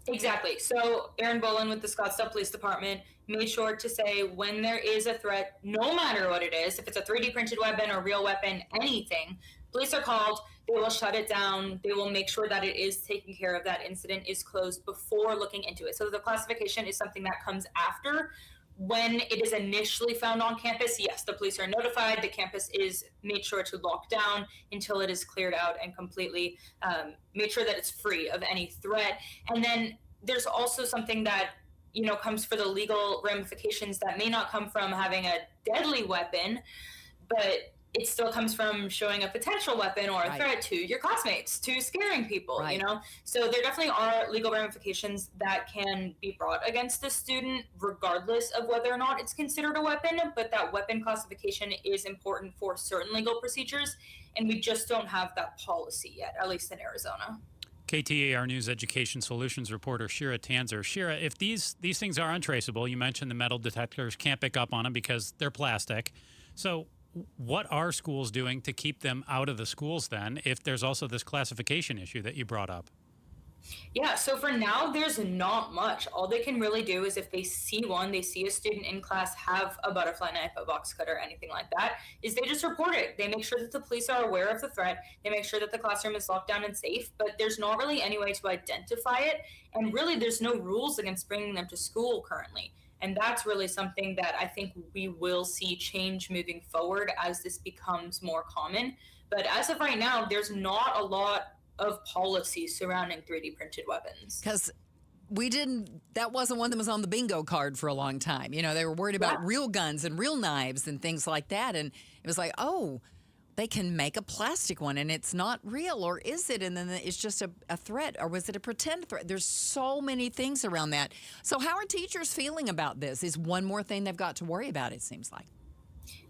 Exactly. So Aaron Bolin with the Scottsdale Police Department made sure to say when there is a threat, no matter what it is, if it's a 3D printed weapon or real weapon, anything, police are called, they will shut it down, they will make sure that it is taken care of, that incident is closed before looking into it. So the classification is something that comes after. When it is initially found on campus, yes, the police are notified. The campus is made sure to lock down until it is cleared out and completely made sure that it's free of any threat. And then there's also something that, comes for the legal ramifications that may not come from having a deadly weapon, but it still comes from showing a potential weapon or a threat to your classmates, to scaring people, So there definitely are legal ramifications that can be brought against the student, regardless of whether or not it's considered a weapon. But that weapon classification is important for certain legal procedures, and we just don't have that policy yet, at least in Arizona. KTAR News Education Solutions reporter Shira Tanzer. Shira, if these things are untraceable, you mentioned the metal detectors can't pick up on them because they're plastic. So what are schools doing to keep them out of the schools then, if there's also this classification issue that you brought up? Yeah, so for now, there's not much. All they can really do is if they see a student in class have a butterfly knife, a box cutter, anything like that, is they just report it. They make sure that the police are aware of the threat. They make sure that the classroom is locked down and safe, but there's not really any way to identify it. And really, there's no rules against bringing them to school currently. And that's really something that I think we will see change moving forward as this becomes more common. But as of right now, there's not a lot of policy surrounding 3D printed weapons. Because that wasn't one that was on the bingo card for a long time. They were worried about real guns and real knives and things like that. And it was like, oh, they can make a plastic one and it's not real, or is it? And then it's just a threat, or was it a pretend threat? There's so many things around that. So how are teachers feeling about this? Is one more thing they've got to worry about, it seems like.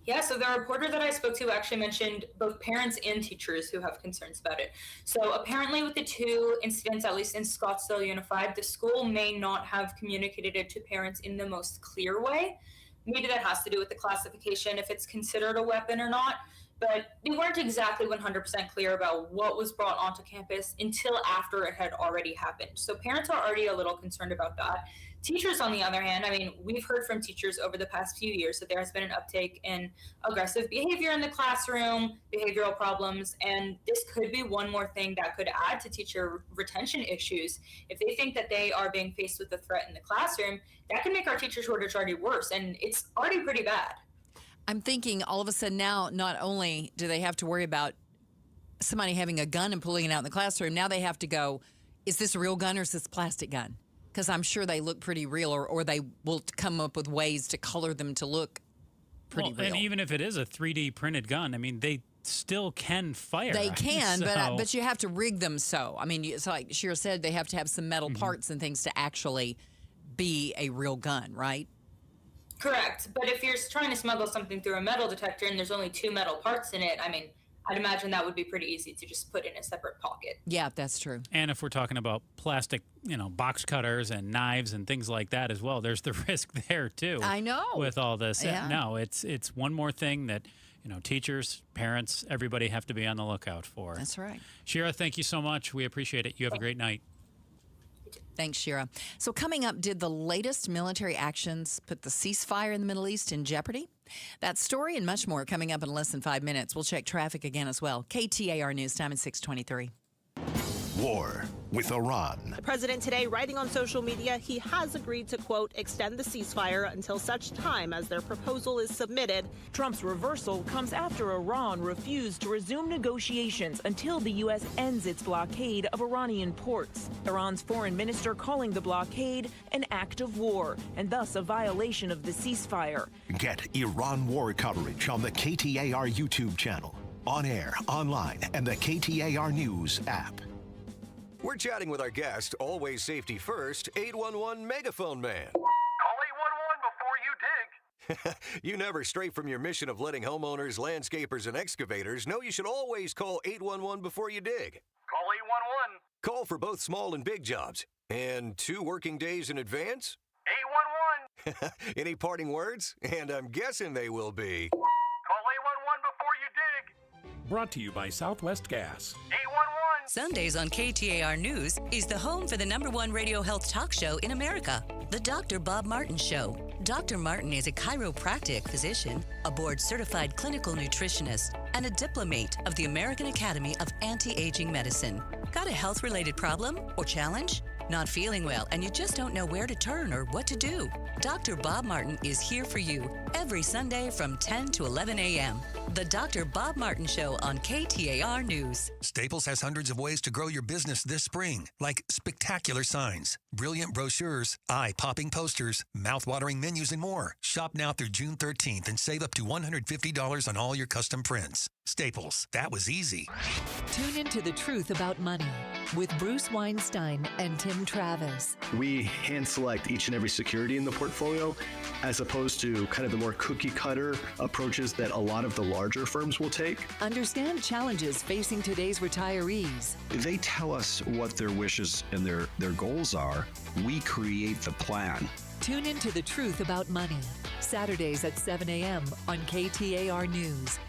Yeah, so the reporter that I spoke to actually mentioned both parents and teachers who have concerns about it. So apparently with the two incidents, at least in Scottsdale Unified, the school may not have communicated it to parents in the most clear way. Maybe that has to do with the classification, if it's considered a weapon or not. But they weren't exactly 100% clear about what was brought onto campus until after it had already happened. So parents are already a little concerned about that. Teachers, on the other hand, we've heard from teachers over the past few years that there has been an uptake in aggressive behavior in the classroom, behavioral problems, and this could be one more thing that could add to teacher retention issues. If they think that they are being faced with a threat in the classroom, that can make our teacher shortage already worse, and it's already pretty bad. I'm thinking all of a sudden now, not only do they have to worry about somebody having a gun and pulling it out in the classroom, now they have to go, is this a real gun or is this a plastic gun? Because I'm sure they look pretty real, or they will come up with ways to color them to look pretty real. And even if it is a 3D printed gun, they still can fire. They can, but you have to rig them so. It's like Shira said, they have to have some metal parts and things to actually be a real gun, right? Correct. But if you're trying to smuggle something through a metal detector and there's only 2 metal parts in it, I'd imagine that would be pretty easy to just put in a separate pocket. Yeah, that's true. And if we're talking about plastic, box cutters and knives and things like that as well, there's the risk there too. I know. With all this. Yeah. No, it's one more thing that, teachers, parents, everybody have to be on the lookout for. That's right. Shira, thank you so much. We appreciate it. You have a great night. Thanks, Shira. So coming up, did the latest military actions put the ceasefire in the Middle East in jeopardy? That story and much more coming up in less than 5 minutes. We'll check traffic again as well. KTAR News Time at 6:23. War with Iran. The president today writing on social media he has agreed to, quote, extend the ceasefire until such time as their proposal is submitted. Trump's reversal comes after Iran refused to resume negotiations until the U.S. ends its blockade of Iranian ports. Iran's foreign minister calling the blockade an act of war and thus a violation of the ceasefire. Get Iran war coverage on the KTAR YouTube channel, on air, online, and the KTAR News app. We're chatting with our guest, always safety first, 811 Megaphone Man. Call 811 before you dig. You never stray from your mission of letting homeowners, landscapers, and excavators know you should always call 811 before you dig. Call 811. Call for both small and big jobs. And 2 working days in advance? 811. Any parting words? And I'm guessing they will be. Call 811 before you dig. Brought to you by Southwest Gas. 811. Sundays on KTAR News is the home for the #1 radio health talk show in America, The Dr. Bob Martin Show. Dr. Martin is a chiropractic physician, a board-certified clinical nutritionist, and a diplomate of the American Academy of Anti-Aging Medicine. Got a health-related problem or challenge? Not feeling well and you just don't know where to turn or what to do? Dr. Bob Martin is here for you every Sunday from 10 to 11 a.m. The Dr. Bob Martin Show on KTAR News. Staples has hundreds of ways to grow your business this spring, like spectacular signs, brilliant brochures, eye-popping posters, mouth-watering menus, and more. Shop now through June 13th and save up to $150 on all your custom prints. Staples, that was easy. Tune into The Truth About Money with Bruce Weinstein and Tim Travis. We hand select each and every security in the portfolio as opposed to kind of the more cookie cutter approaches that a lot of the larger firms will take. Understand challenges facing today's retirees. They tell us what their wishes and their goals are. We create the plan. Tune into The Truth About Money, Saturdays at 7 a.m. on KTAR News.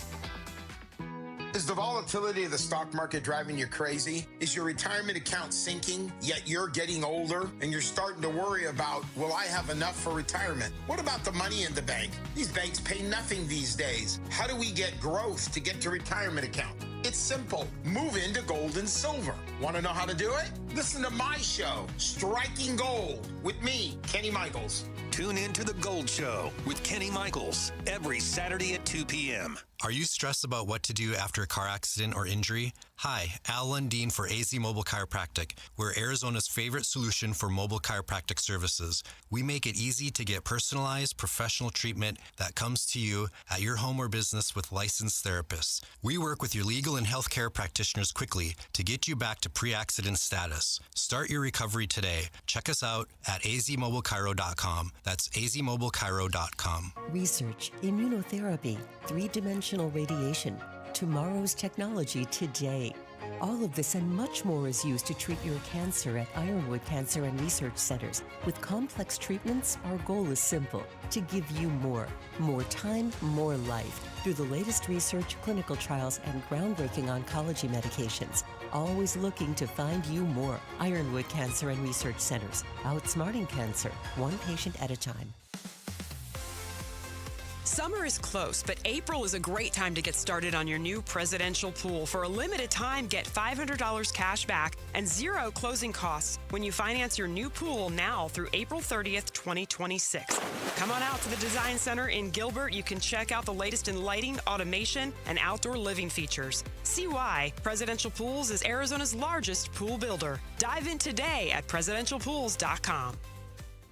Is the volatility of the stock market driving you crazy? Is your retirement account sinking, yet you're getting older and you're starting to worry about, will I have enough for retirement? What about the money in the bank? These banks pay nothing these days. How do we get growth to get to retirement account? It's simple. Move into gold and silver. Want to know how to do it? Listen to my show, Striking Gold, with me, Kenny Michaels. Tune in to The Gold Show with Kenny Michaels every Saturday at 2 p.m. Are you stressed about what to do after a car accident or injury? Hi, Al Lundeen for AZ Mobile Chiropractic. We're Arizona's favorite solution for mobile chiropractic services. We make it easy to get personalized, professional treatment that comes to you at your home or business with licensed therapists. We work with your legal and healthcare practitioners quickly to get you back to pre-accident status. Start your recovery today. Check us out at azmobilechiro.com. That's azmobilechiro.com. Research, immunotherapy, 3-dimensional radiation, tomorrow's technology today. All of this and much more is used to treat your cancer at Ironwood Cancer and Research Centers. With complex treatments, our goal is simple: to give you more time, more life, through the latest research, clinical trials, and groundbreaking oncology medications. Always looking to find you more. Ironwood Cancer and Research Centers, outsmarting cancer, one patient at a time. Summer is close, but April is a great time to get started on your new presidential pool. For a limited time, get $500 cash back and 0 closing costs when you finance your new pool now through April 30th, 2026. Come on out to the Design Center in Gilbert. You can check out the latest in lighting, automation, and outdoor living features. See why Presidential Pools is Arizona's largest pool builder. Dive in today at presidentialpools.com.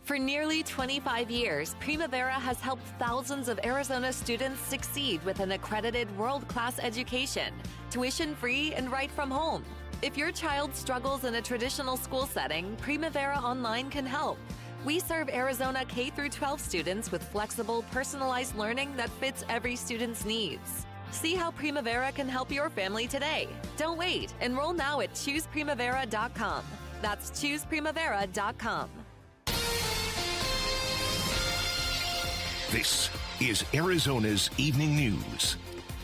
For nearly 25 years, Primavera has helped thousands of Arizona students succeed with an accredited world-class education, tuition-free and right from home. If your child struggles in a traditional school setting, Primavera Online can help. We serve Arizona K-12 students with flexible, personalized learning that fits every student's needs. See how Primavera can help your family today. Don't wait. Enroll now at chooseprimavera.com. That's chooseprimavera.com. This is Arizona's Evening News.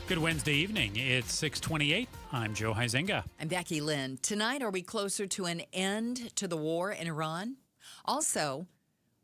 Good Wednesday evening. It's 6:28. I'm Joe Huizenga. I'm Becky Lynn. Tonight, are we closer to an end to the war in Iran? Also,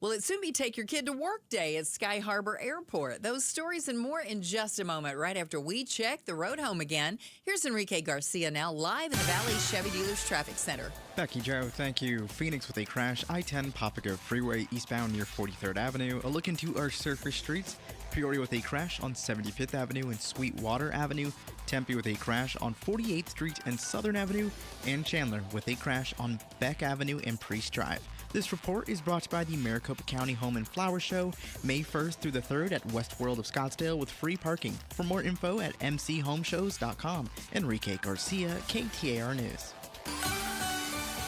will it soon be Take Your Kid to Work Day at Sky Harbor Airport? Those stories and more in just a moment, right after we check the road home again. Here's Enrique Garcia now live in the Valley Chevy Dealers Traffic Center. Becky, Joe, thank you. Phoenix with a crash, I-10 Papago Freeway eastbound near 43rd Avenue. A look into our surface streets. Peoria with a crash on 75th Avenue and Sweetwater Avenue. Tempe with a crash on 48th Street and Southern Avenue. And Chandler with a crash on Beck Avenue and Priest Drive. This report is brought to you by the Maricopa County Home and Flower Show, May 1st through the 3rd at West World of Scottsdale with free parking. For more info at mchomeshows.com. Enrique Garcia, KTAR News.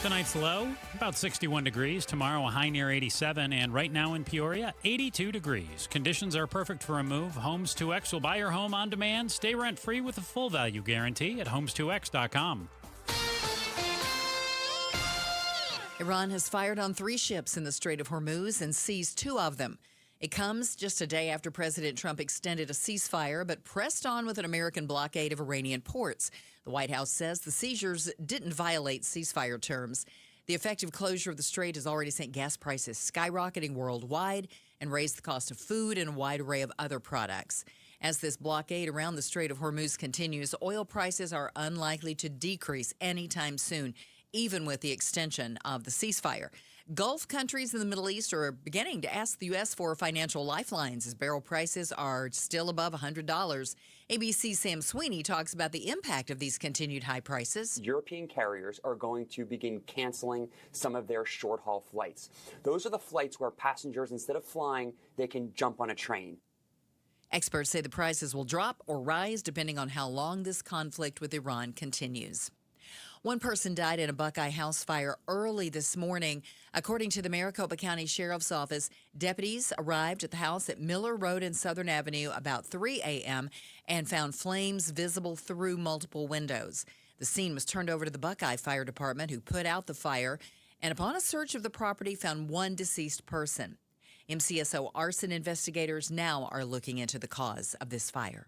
Tonight's low, about 61 degrees. Tomorrow, a high near 87. And right now in Peoria, 82 degrees. Conditions are perfect for a move. Homes 2X will buy your home on demand. Stay rent-free with a full value guarantee at homes2x.com. Iran has fired on 3 ships in the Strait of Hormuz and seized 2 of them. It comes just a day after President Trump extended a ceasefire but pressed on with an American blockade of Iranian ports. The White House says the seizures didn't violate ceasefire terms. The effective closure of the strait has already sent gas prices skyrocketing worldwide and raised the cost of food and a wide array of other products. As this blockade around the Strait of Hormuz continues, oil prices are unlikely to decrease anytime soon, even with the extension of the ceasefire. Gulf countries in the Middle East are beginning to ask the U.S. for financial lifelines as barrel prices are still above $100. ABC's Sam Sweeney talks about the impact of these continued high prices. European carriers are going to begin canceling some of their short-haul flights. Those are the flights where passengers, instead of flying, they can jump on a train. Experts say the prices will drop or rise depending on how long this conflict with Iran continues. One person died in a Buckeye house fire early this morning. According to the Maricopa County Sheriff's Office, deputies arrived at the house at Miller Road and Southern Avenue about 3 a.m. and found flames visible through multiple windows. The scene was turned over to the Buckeye Fire Department, who put out the fire, and upon a search of the property, found one deceased person. MCSO arson investigators now are looking into the cause of this fire.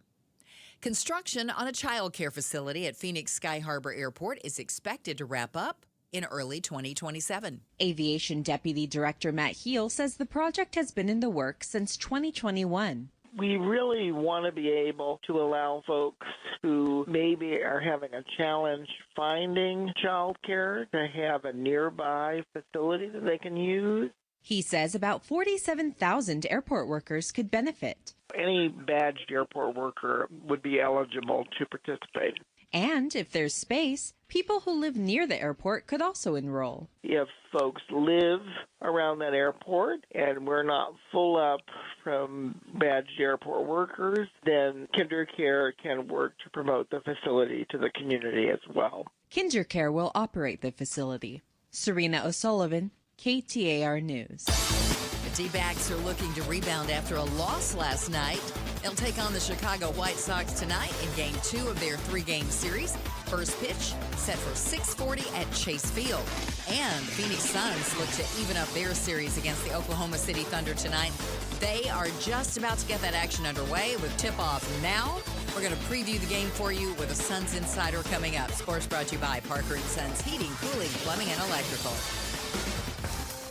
Construction on a child care facility at Phoenix Sky Harbor Airport is expected to wrap up in early 2027. Aviation Deputy Director Matt Heel says the project has been in the works since 2021. We really want to be able to allow folks who maybe are having a challenge finding childcare to have a nearby facility that they can use. He says about 47,000 airport workers could benefit. Any badged airport worker would be eligible to participate. And if there's space, people who live near the airport could also enroll. If folks live around that airport and we're not full up from badged airport workers, then KinderCare can work to promote the facility to the community as well. KinderCare will operate the facility. Serena O'Sullivan, KTAR News. The D-backs are looking to rebound after a loss last night. They'll take on the Chicago White Sox tonight in Game 2 of their 3-game series. First pitch set for 6:40 at Chase Field. And the Phoenix Suns look to even up their series against the Oklahoma City Thunder tonight. They are just about to get that action underway with tip-off now. We're going to preview the game for you with a Suns Insider coming up. Sports brought to you by Parker & Sons Heating, Cooling, Plumbing, and Electrical.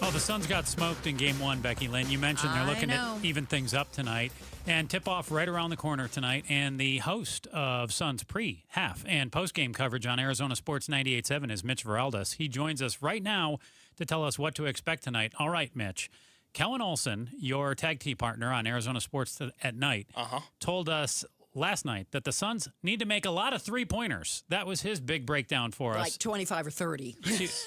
Well, the Suns got smoked in Game 1, Becky Lynn. You mentioned they're looking to even things up tonight. And tip-off right around the corner tonight. And the host of Suns pre, half, and post-game coverage on Arizona Sports 98.7 is Mitch Veraldes. He joins us right now to tell us what to expect tonight. All right, Mitch. Kellen Olson, your tag team partner on Arizona Sports at Night, told us last night that the Suns need to make a lot of three-pointers. That was his big breakdown for us. Like 25 or 30.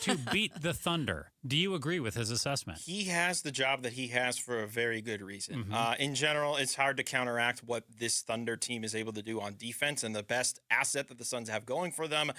to beat the Thunder. Do you agree with his assessment? He has the job that he has for a very good reason. In general, it's hard to counteract what this Thunder team is able to do on defense, and the best asset that the Suns have going for them,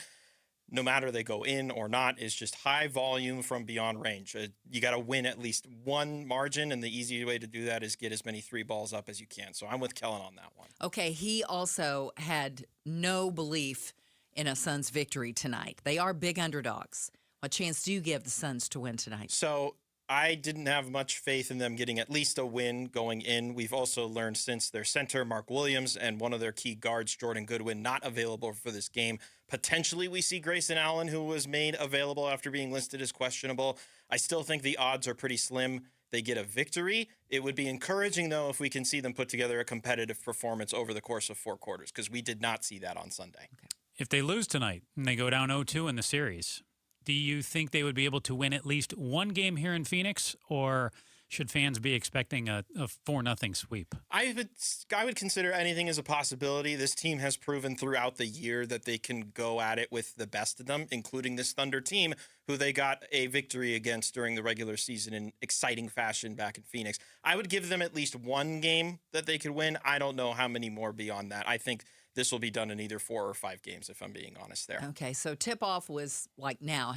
no matter they go in or not, is just high volume from beyond range. You got to win at least one margin, and the easy way to do that is get as many 3 balls up as you can. So I'm with Kellen on that one. Okay, he also had no belief in a Suns victory tonight. They are big underdogs. What chance do you give the Suns to win tonight? So I didn't have much faith in them getting at least a win going in. We've also learned since their center, Mark Williams, and one of their key guards, Jordan Goodwin, not available for this game. Potentially we see Grayson Allen, who was made available after being listed as questionable. I still think the odds are pretty slim they get a victory. It would be encouraging, though, if we can see them put together a competitive performance over the course of 4 quarters, because we did not see that on Sunday. Okay. If they lose tonight and they go down 0-2 in the series, do you think they would be able to win at least one game here in Phoenix, or should fans be expecting a 4-0 sweep? I would consider anything as a possibility. This team has proven throughout the year that they can go at it with the best of them, including this Thunder team, who they got a victory against during the regular season in exciting fashion back in Phoenix. I would give them at least one game that they could win. I don't know how many more beyond that. I think this will be done in either 4 or 5 games, if I'm being honest there. Okay, so tip-off was like now.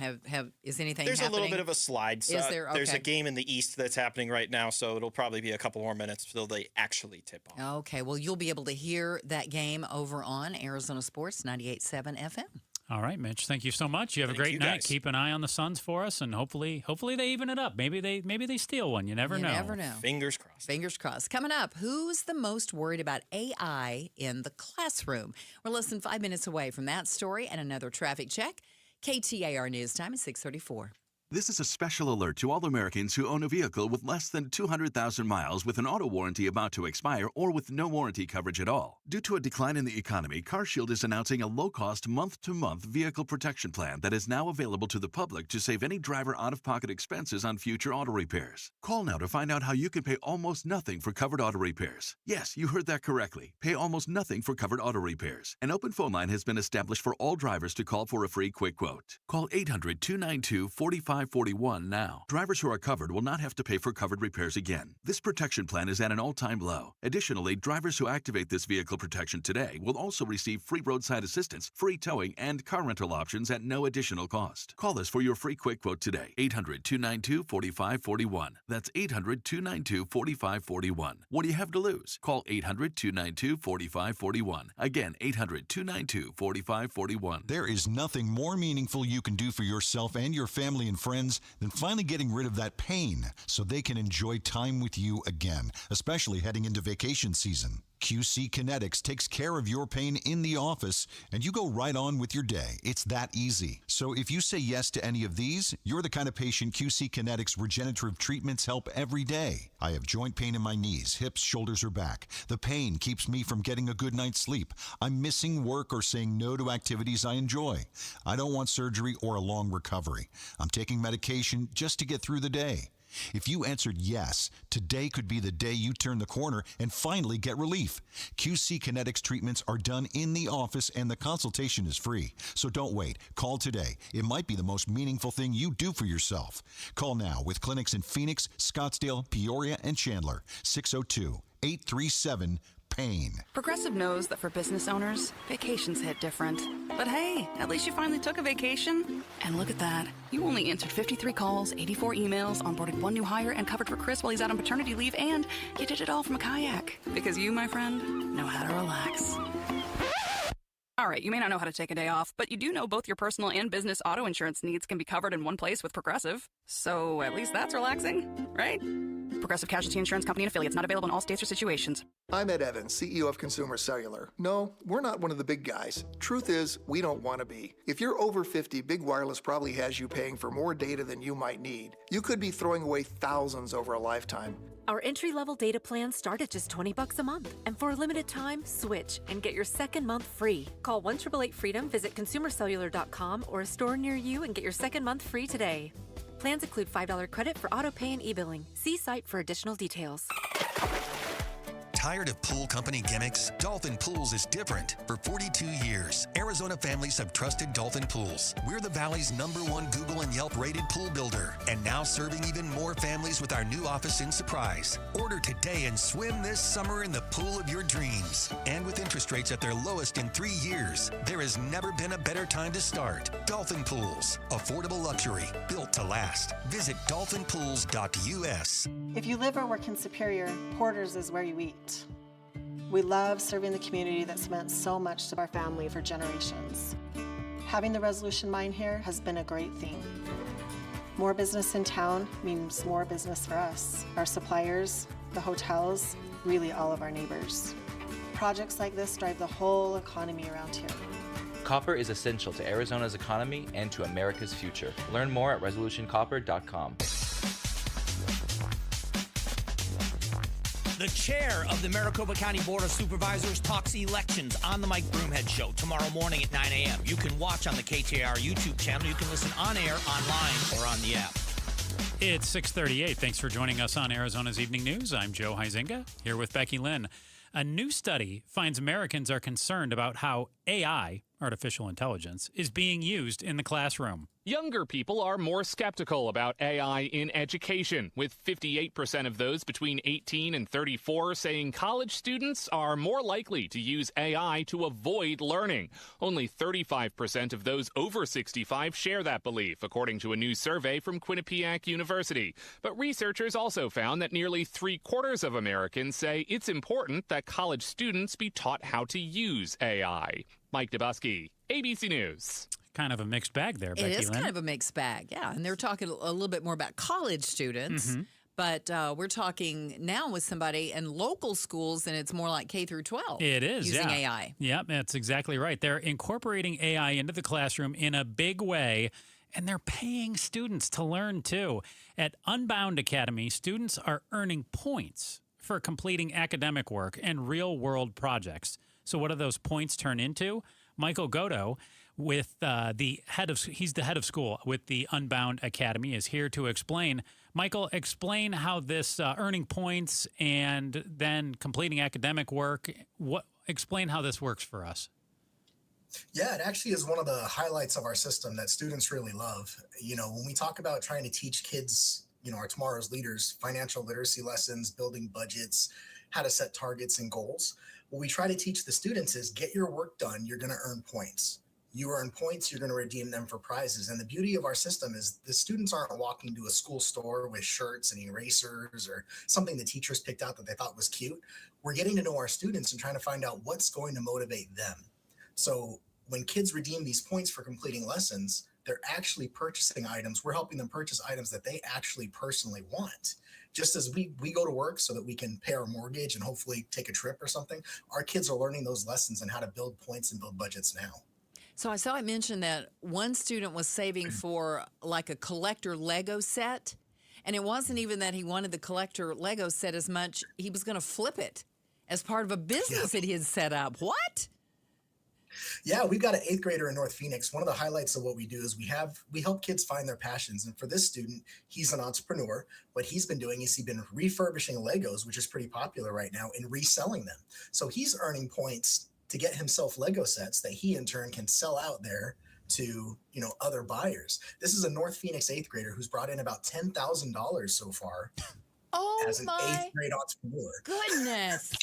Is anything There's happening? a little bit of a slide. Is there? Okay. There's a game in the East that's happening right now, so it'll probably be a couple more minutes till they actually tip off. Okay, well, you'll be able to hear that game over on Arizona Sports 98.7 FM. All right, Mitch. Thank you so much. You have a great night. Guys. Keep an eye on the Suns for us, and hopefully they even it up. Maybe they steal one. You never know. Never know. Fingers crossed. Fingers crossed. Coming up, who's the most worried about AI in the classroom? We're less than 5 minutes away from that story and another traffic check. KTAR News Time is 6:34. This is a special alert to all Americans who own a vehicle with less than 200,000 miles with an auto warranty about to expire or with no warranty coverage at all. Due to a decline in the economy, CarShield is announcing a low-cost month-to-month vehicle protection plan that is now available to the public to save any driver out-of-pocket expenses on future auto repairs. Call now to find out how you can pay almost nothing for covered auto repairs. Yes, you heard that correctly. Pay almost nothing for covered auto repairs. An open phone line has been established for all drivers to call for a free quick quote. Call 800-292-4541 now. Drivers who are covered will not have to pay for covered repairs again. This protection plan is at an all-time low. Additionally, drivers who activate this vehicle protection today will also receive free roadside assistance, free towing, and car rental options at no additional cost. Call us for your free quick quote today. 800-292-4541. That's 800-292-4541. What do you have to lose? Call 800-292-4541. Again, 800-292-4541. There is nothing more meaningful you can do for yourself and your family and friends than finally getting rid of that pain so they can enjoy time with you again, especially heading into vacation season. QC Kinetics takes care of your pain in the office, and you go right on with your day. It's that easy. So if you say yes to any of these, you're the kind of patient QC Kinetics regenerative treatments help every day. I have joint pain in my knees, hips, shoulders, or back. The pain keeps me from getting a good night's sleep. I'm missing work or saying no to activities I enjoy. I don't want surgery or a long recovery. I'm taking medication just to get through the day. If you answered yes, today could be the day you turn the corner and finally get relief. QC Kinetics treatments are done in the office and the consultation is free. So don't wait. Call today. It might be the most meaningful thing you do for yourself. Call now with clinics in Phoenix, Scottsdale, Peoria, and Chandler. 602-837-PAIN. Progressive knows that for business owners, vacations hit different. But hey, at least you finally took a vacation. And look at that. You only answered 53 calls, 84 emails, onboarded 1 new hire, and covered for Chris while he's out on paternity leave, and you did it all from a kayak. Because you, my friend, know how to relax. All right, you may not know how to take a day off, but you do know both your personal and business auto insurance needs can be covered in one place with Progressive. So at least that's relaxing, right? Progressive Casualty Insurance Company and affiliates, not available in all states or situations. I'm Ed Evans, CEO of Consumer Cellular. No, we're not one of the big guys. Truth is, we don't want to be. If you're over 50, Big Wireless probably has you paying for more data than you might need. You could be throwing away thousands over a lifetime. Our entry-level data plans start at just $20 a month. And for a limited time, switch and get your second month free. Call 1-888-FREEDOM, visit consumercellular.com or a store near you and get your second month free today. Plans include $5 credit for auto pay and e-billing. See site for additional details. Tired of pool company gimmicks? Dolphin Pools is different. For 42 years, Arizona families have trusted Dolphin Pools. We're the Valley's #1 Google and Yelp rated pool builder, and now serving even more families with our new office in Surprise. Order today and swim this summer in the pool of your dreams. And with interest rates at their lowest in 3 years, there has never been a better time to start. Dolphin Pools, affordable luxury, built to last. Visit dolphinpools.us. If you live or work in Superior, Porter's is where you eat. We love serving the community that's meant so much to our family for generations. Having the Resolution Mine here has been a great thing. More business in town means more business for us, our suppliers, the hotels, really all of our neighbors. Projects like this drive the whole economy around here. Copper is essential to Arizona's economy and to America's future. Learn more at resolutioncopper.com. The chair of the Maricopa County Board of Supervisors talks elections on the Mike Broomhead Show tomorrow morning at 9 a.m. You can watch on the KTAR YouTube channel. You can listen on air, online, or on the app. It's 6:38. Thanks for joining us on Arizona's Evening News. I'm Joe Huizinga, here with Becky Lynn. A new study finds Americans are concerned about how AI artificial intelligence, is being used in the classroom. Younger people are more skeptical about AI in education, with 58% of those between 18 and 34 saying college students are more likely to use AI to avoid learning. Only 35% of those over 65 share that belief, according to a new survey from Quinnipiac University. But researchers also found that nearly 3/4 of Americans say it's important that college students be taught how to use AI. Mike Dubusky, ABC News. Kind of a mixed bag there, Becky It is Lynn. kind of a mixed bag, yeah. And they're talking a little bit more about college students, but we're talking now with somebody in local schools, and it's more like K through 12. It is, using yeah. AI. Yep, that's exactly right. They're incorporating AI into the classroom in a big way, and they're paying students to learn too. At Unbound Academy, students are earning points for completing academic work and real-world projects. So what do those points turn into? Michael Godo, with he's the head of school with the Unbound Academy, is here to explain. Michael, explain how this earning points and then completing academic work, explain how this works for us. Yeah, it actually is one of the highlights of our system that students really love. You know, when we talk about trying to teach kids, you know, our tomorrow's leaders, financial literacy lessons, building budgets, how to set targets and goals, what we try to teach the students is get your work done, you're going to earn points. You earn points, you're going to redeem them for prizes. And the beauty of our system is the students aren't walking to a school store with shirts and erasers or something the teachers picked out that they thought was cute. We're getting to know our students and trying to find out what's going to motivate them. So when kids redeem these points for completing lessons, they're actually purchasing items. We're helping them purchase items that they actually personally want. Just as we go to work so that we can pay our mortgage and hopefully take a trip or something, our kids are learning those lessons and how to build points and build budgets now. So I saw it mentioned that one student was saving for like a collector Lego set, and it wasn't even that he wanted the collector Lego set as much. He was going to flip it as part of a business that he had set up. What? Yeah, we've got an 8th grader in North Phoenix. One of the highlights of what we do is we help kids find their passions. And for this student, he's an entrepreneur. What he's been doing is he's been refurbishing Legos, which is pretty popular right now, and reselling them. So he's earning points to get himself Lego sets that he in turn can sell out there to, you know, other buyers. This is a North Phoenix 8th grader who's brought in about $10,000 so far as an 8th grade entrepreneur. Goodness.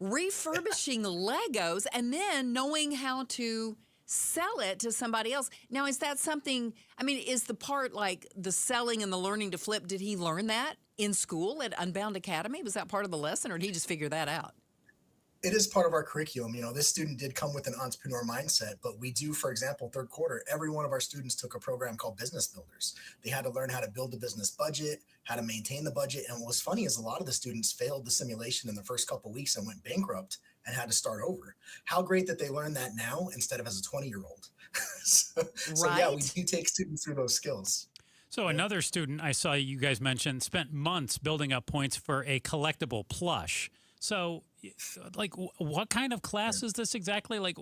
Refurbishing Legos and then knowing how to sell it to somebody else. Now, is that something, I mean, is the part like the selling and the learning to flip, did he learn that in school at Unbound Academy? Was that part of the lesson, or did he just figure that out? It is part of our curriculum. You know, this student did come with an entrepreneur mindset, but we do, for example, 3rd quarter, every one of our students took a program called Business Builders. They had to learn how to build a business budget, how to maintain the budget. And what was funny is a lot of the students failed the simulation in the first couple of weeks and went bankrupt and had to start over. How great that they learn that now instead of as a 20-year-old. So yeah, we do take students through those skills. So another student I saw you guys mentioned spent months building up points for a collectible plush. So, like, what kind of class is this exactly? Like,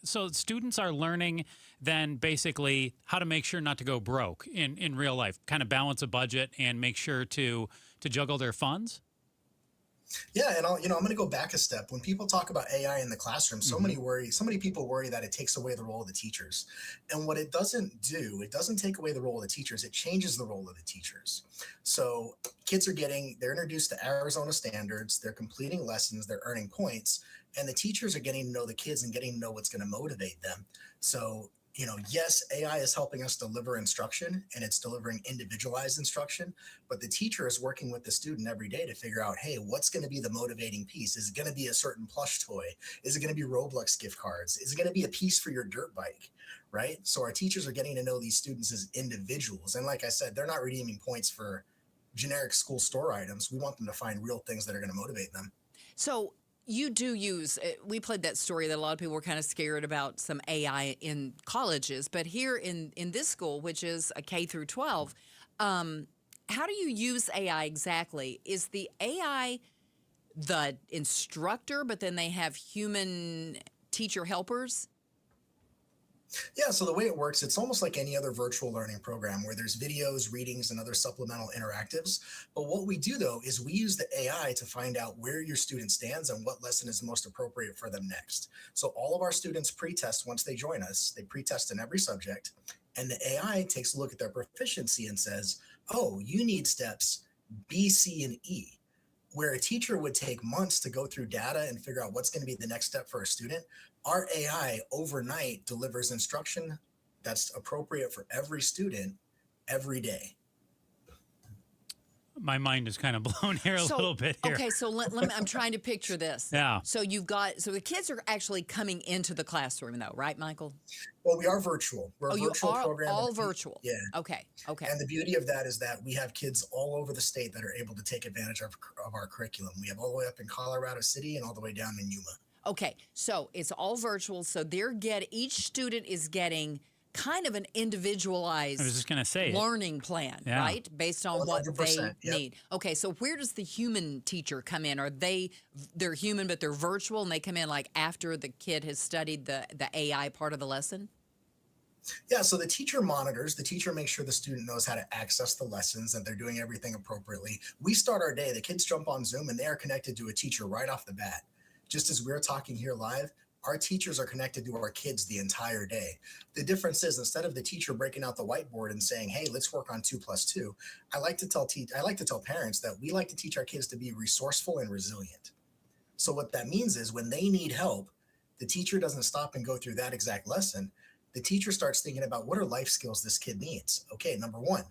so students are learning then basically how to make sure not to go broke in real life, kind of balance a budget and make sure to juggle their funds? Yeah, and I'm going to go back a step. When people talk about AI in the classroom, so many people worry that it takes away the role of the teachers. And what it doesn't do, it doesn't take away the role of the teachers, it changes the role of the teachers. So kids they're introduced to Arizona standards, they're completing lessons, they're earning points, and the teachers are getting to know the kids and getting to know what's going to motivate them. So, you know, yes, AI is helping us deliver instruction and it's delivering individualized instruction, but the teacher is working with the student every day to figure out, hey, what's going to be the motivating piece? Is it going to be a certain plush toy? Is it going to be Roblox gift cards? Is it going to be a piece for your dirt bike? Right? So our teachers are getting to know these students as individuals. And like I said, they're not redeeming points for generic school store items. We want them to find real things that are going to motivate them. So you do use, we played that story that a lot of people were kind of scared about some AI in colleges, but here in this school, which is a K through 12, how do you use AI exactly? Is the AI the instructor, but then they have human teacher helpers? Yeah, so the way it works, it's almost like any other virtual learning program where there's videos, readings, and other supplemental interactives. But what we do though is we use the AI to find out where your student stands and what lesson is most appropriate for them next. So all of our students pre-test once they join us. They pre-test in every subject, and the AI takes a look at their proficiency and says, oh, you need steps B, C, and E. Where a teacher would take months to go through data and figure out what's going to be the next step for a student, our AI overnight delivers instruction that's appropriate for every student every day. My mind is kind of blown here a little bit here. Okay, so let me, I'm trying to picture this. Yeah. So so the kids are actually coming into the classroom though, right, Michael? Well, we are virtual. We're a virtual program. All virtual. Yeah. Okay. And the beauty of that is that we have kids all over the state that are able to take advantage of our curriculum. We have all the way up in Colorado City and all the way down in Yuma. Okay, so it's all virtual. So each student is getting kind of an individualized I was just going to say learning plan, right? Based on what they need. Okay, so where does the human teacher come in? Are they're human, but they're virtual, and they come in like after the kid has studied the AI part of the lesson? Yeah, so the teacher monitors. The teacher makes sure the student knows how to access the lessons and they're doing everything appropriately. We start our day. The kids jump on Zoom, and they are connected to a teacher right off the bat. Just as we're talking here live, our teachers are connected to our kids the entire day. The difference is instead of the teacher breaking out the whiteboard and saying, hey, let's work on 2 + 2, I like to tell parents that we like to teach our kids to be resourceful and resilient. So what that means is when they need help, the teacher doesn't stop and go through that exact lesson. The teacher starts thinking about what are life skills this kid needs. Okay, number 1,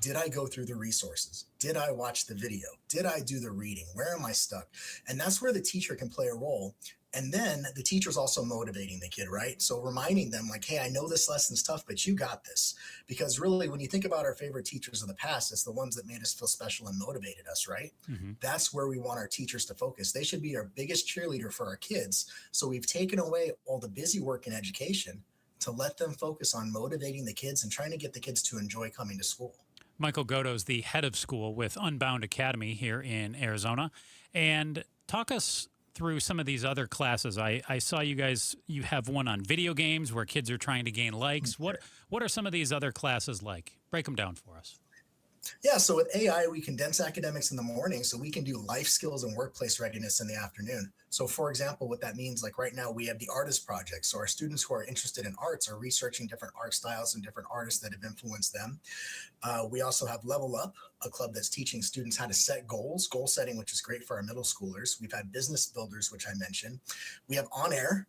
did I go through the resources? Did I watch the video? Did I do the reading? Where am I stuck? And that's where the teacher can play a role. And then the teacher's also motivating the kid, right? So reminding them like, hey, I know this lesson's tough, but you got this. Because really, when you think about our favorite teachers of the past, it's the ones that made us feel special and motivated us, right? Mm-hmm. That's where we want our teachers to focus. They should be our biggest cheerleader for our kids. So we've taken away all the busy work in education to let them focus on motivating the kids and trying to get the kids to enjoy coming to school. Michael Goto is the head of school with Unbound Academy here in Arizona. And talk us through some of these other classes. I saw you have one on video games where kids are trying to gain likes. What are some of these other classes like? Break them down for us. Yeah, so with AI, we condense academics in the morning so we can do life skills and workplace readiness in the afternoon. So for example, what that means, like right now we have the artist project. So our students who are interested in arts are researching different art styles and different artists that have influenced them. We also have Level Up, a club that's teaching students how to set goals, goal setting, which is great for our middle schoolers. We've had business builders, which I mentioned. We have On Air.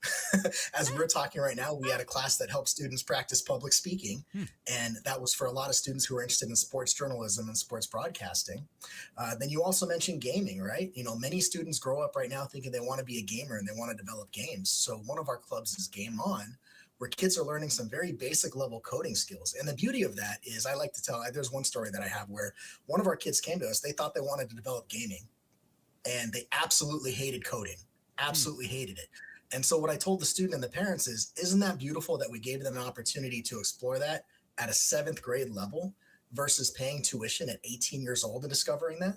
As we're talking right now, we had a class that helped students practice public speaking. And that was for a lot of students who are interested in sports journalism and sports broadcasting. Then you also mentioned gaming, right? You know, many students grow up right now thinking they want to be a gamer and they want to develop games. So one of our clubs is Game On, where kids are learning some very basic level coding skills. And the beauty of that is I like to tell, there's one story that I have where one of our kids came to us, they thought they wanted to develop gaming and they absolutely hated coding, absolutely hated it. And so what I told the student and the parents is, isn't that beautiful that we gave them an opportunity to explore that at a 7th grade level versus paying tuition at 18 years old and discovering that?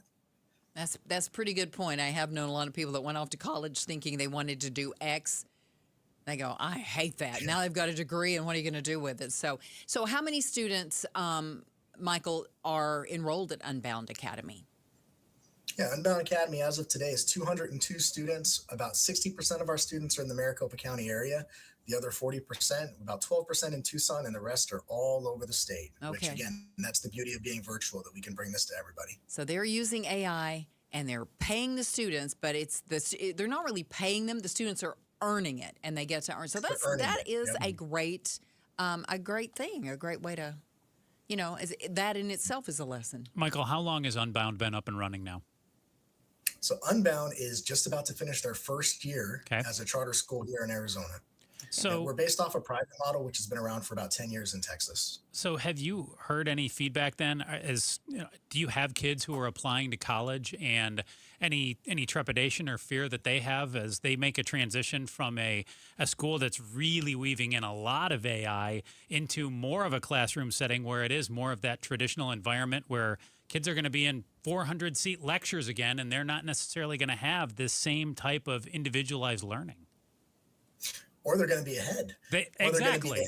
That's a pretty good point. I have known a lot of people that went off to college thinking they wanted to do X. They go, I hate that. Now they've got a degree, and what are you going to do with it? So how many students, Michael, are enrolled at Unbound Academy? Yeah, Unbound Academy as of today is 202 students. About 60% of our students are in the Maricopa County area. The other 40%, about 12% in Tucson, and the rest are all over the state. Okay. Which again, that's the beauty of being virtual, that we can bring this to everybody. So they're using AI and they're paying the students, but they're not really paying them. The students are earning it, and they get to earn. So that is a great thing, a great way to, that in itself is a lesson. Michael, how long has Unbound been up and running now? So Unbound is just about to finish their first year as a charter school here in Arizona. So we're based off a private model, which has been around for about 10 years in Texas. So have you heard any feedback then? Do you have kids who are applying to college, and any trepidation or fear that they have as they make a transition from a school that's really weaving in a lot of AI into more of a classroom setting where it is more of that traditional environment where kids are going to be in 400-seat lectures again, and they're not necessarily going to have this same type of individualized learning? or they're going to be ahead. Exactly.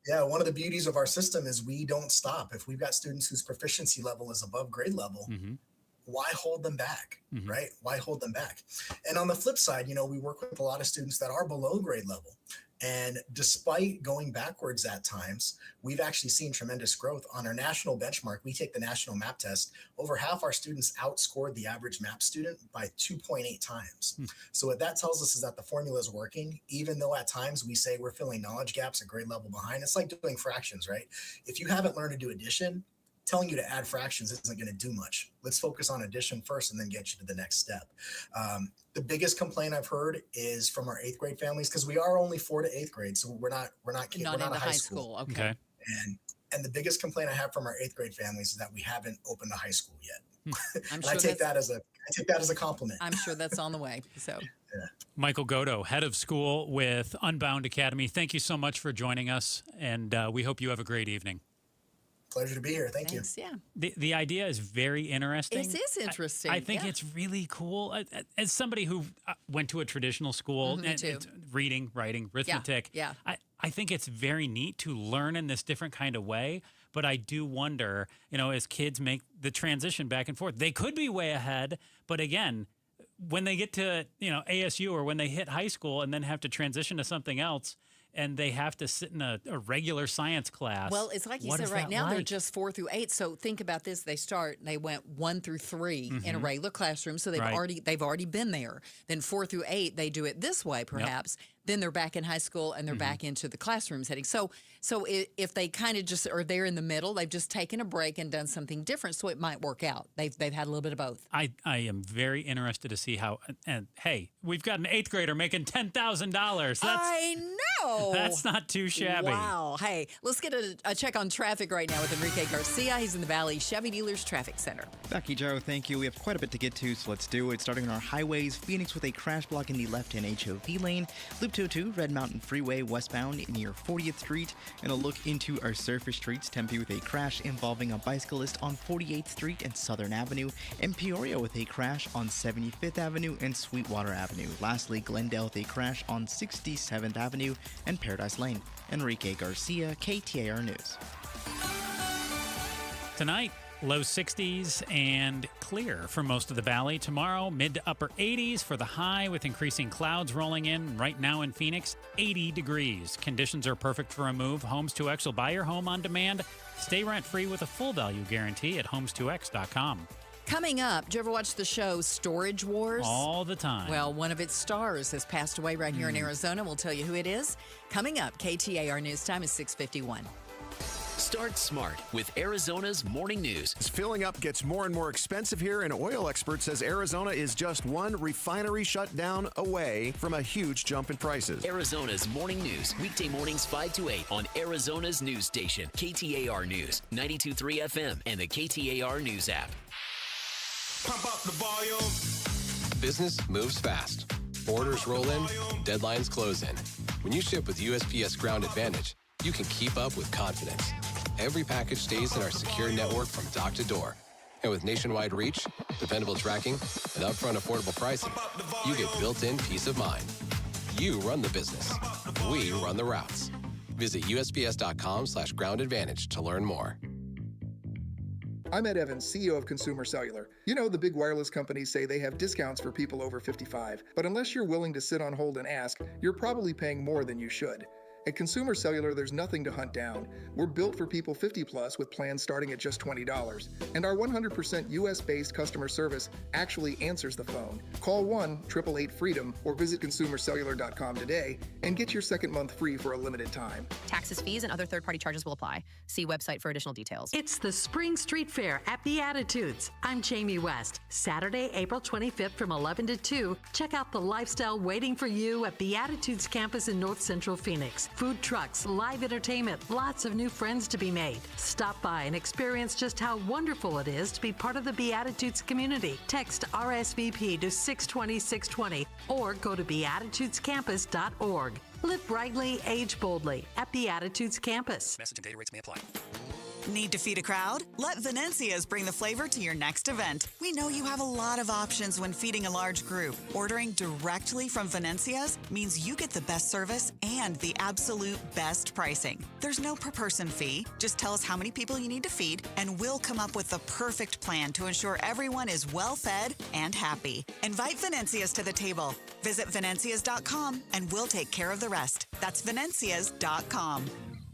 One of the beauties of our system is we don't stop. If we've got students whose proficiency level is above grade level, why hold them back, right? Why hold them back? And on the flip side, we work with a lot of students that are below grade level. And despite going backwards at times, we've actually seen tremendous growth. On our national benchmark, we take the national map test. Over half our students outscored the average map student by 2.8 times. So what that tells us is that the formula is working, even though at times we say we're filling knowledge gaps at grade level behind. It's like doing fractions, right? If you haven't learned to do addition, telling you to add fractions isn't going to do much. Let's focus on addition first and then get you to the next step. The biggest complaint I've heard is from our 8th grade families, because we are only 4th to 8th grade, so we're not a high school. Okay. And the biggest complaint I have from our 8th grade families is that we haven't opened a high school yet. I'm sure I take that as a compliment. I'm sure that's on the way. So, Michael Godo, head of school with Unbound Academy. Thank you so much for joining us, and we hope you have a great evening. Pleasure to be here. Thank you. Yeah. The idea is very interesting. It is interesting. I think it's really cool. As somebody who went to a traditional school, Me too. It's reading, writing, arithmetic, Yeah. I think it's very neat to learn in this different kind of way. But I do wonder, as kids make the transition back and forth, they could be way ahead. But again, when they get to, ASU or when they hit high school and then have to transition to something else, and they have to sit in a regular science class. Well, it's like you said, right now they're just 4 through 8. So think about this: they went 1 through 3 in a regular classroom, so they've already been there. Then 4 through 8, they do it this way, perhaps. Yep. Then they're back in high school and they're back into the classroom setting. So if they kind of just are there in the middle, they've just taken a break and done something different. So it might work out. They've had a little bit of both. I am very interested to see how. And hey, we've got an 8th grader making $10,000. I know. That's not too shabby. Wow. Hey, let's get a check on traffic right now with Enrique Garcia. He's in the Valley Chevy Dealers Traffic Center. Becky, Joe, thank you. We have quite a bit to get to, so let's do it. Starting on our highways, Phoenix with a crash block in the left-hand HOV lane. Loop 202, Red Mountain Freeway westbound near 40th Street. And a look into our surface streets, Tempe with a crash involving a bicyclist on 48th Street and Southern Avenue. And Peoria with a crash on 75th Avenue and Sweetwater Avenue. Lastly, Glendale with a crash on 67th Avenue and Paradise Lane. Enrique Garcia, KTAR News. Tonight, low 60s and clear for most of the valley. Tomorrow, mid to upper 80s for the high with increasing clouds rolling in. Right now in Phoenix, 80 degrees. Conditions are perfect for a move. Homes2X will buy your home on demand. Stay rent-free with a full value guarantee at homes2x.com. Coming up, do you ever watch the show Storage Wars? All the time. Well, one of its stars has passed away right here in Arizona. We'll tell you who it is. Coming up, KTAR News Time is 6:51. Start smart with Arizona's morning news. As filling up gets more and more expensive here, an oil expert says Arizona is just one refinery shutdown away from a huge jump in prices. Arizona's morning news, weekday mornings 5 to 8 on Arizona's news station, KTAR News, 92.3 FM, and the KTAR News app. Pump up the volume. Business moves fast. Orders roll in, deadlines close in. When you ship with USPS Ground Advantage, you can keep up with confidence. Every package stays in our secure network from dock to door. And with nationwide reach, dependable tracking, and upfront affordable pricing, you get built-in peace of mind. You run the business. We run the routes. Visit USPS.com/groundadvantage to learn more. I'm Ed Evans, CEO of Consumer Cellular. You know, the big wireless companies say they have discounts for people over 55, but unless you're willing to sit on hold and ask, you're probably paying more than you should. At Consumer Cellular, there's nothing to hunt down. We're built for people 50 plus with plans starting at just $20. And our 100% US-based customer service actually answers the phone. Call 1-888-FREEDOM or visit consumercellular.com today and get your second month free for a limited time. Taxes, fees, and other third-party charges will apply. See website for additional details. It's the Spring Street Fair at Beatitudes. I'm Jamie West. Saturday, April 25th from 11 to 2. Check out the lifestyle waiting for you at Beatitudes campus in North Central Phoenix. Food trucks, live entertainment, lots of new friends to be made. Stop by and experience just how wonderful it is to be part of the Beatitudes community. Text RSVP to 620-620 or go to beatitudescampus.org. Live brightly, age boldly at Beatitudes Campus. Message and data rates may apply. Need to feed a crowd? Let Venencia's bring the flavor to your next event. We know you have a lot of options when feeding a large group. Ordering directly from Venencia's means you get the best service and the absolute best pricing. There's no per-person fee. Just tell us how many people you need to feed, and we'll come up with the perfect plan to ensure everyone is well-fed and happy. Invite Venencia's to the table. Visit Venencias.com, and we'll take care of the rest. That's Venencias.com.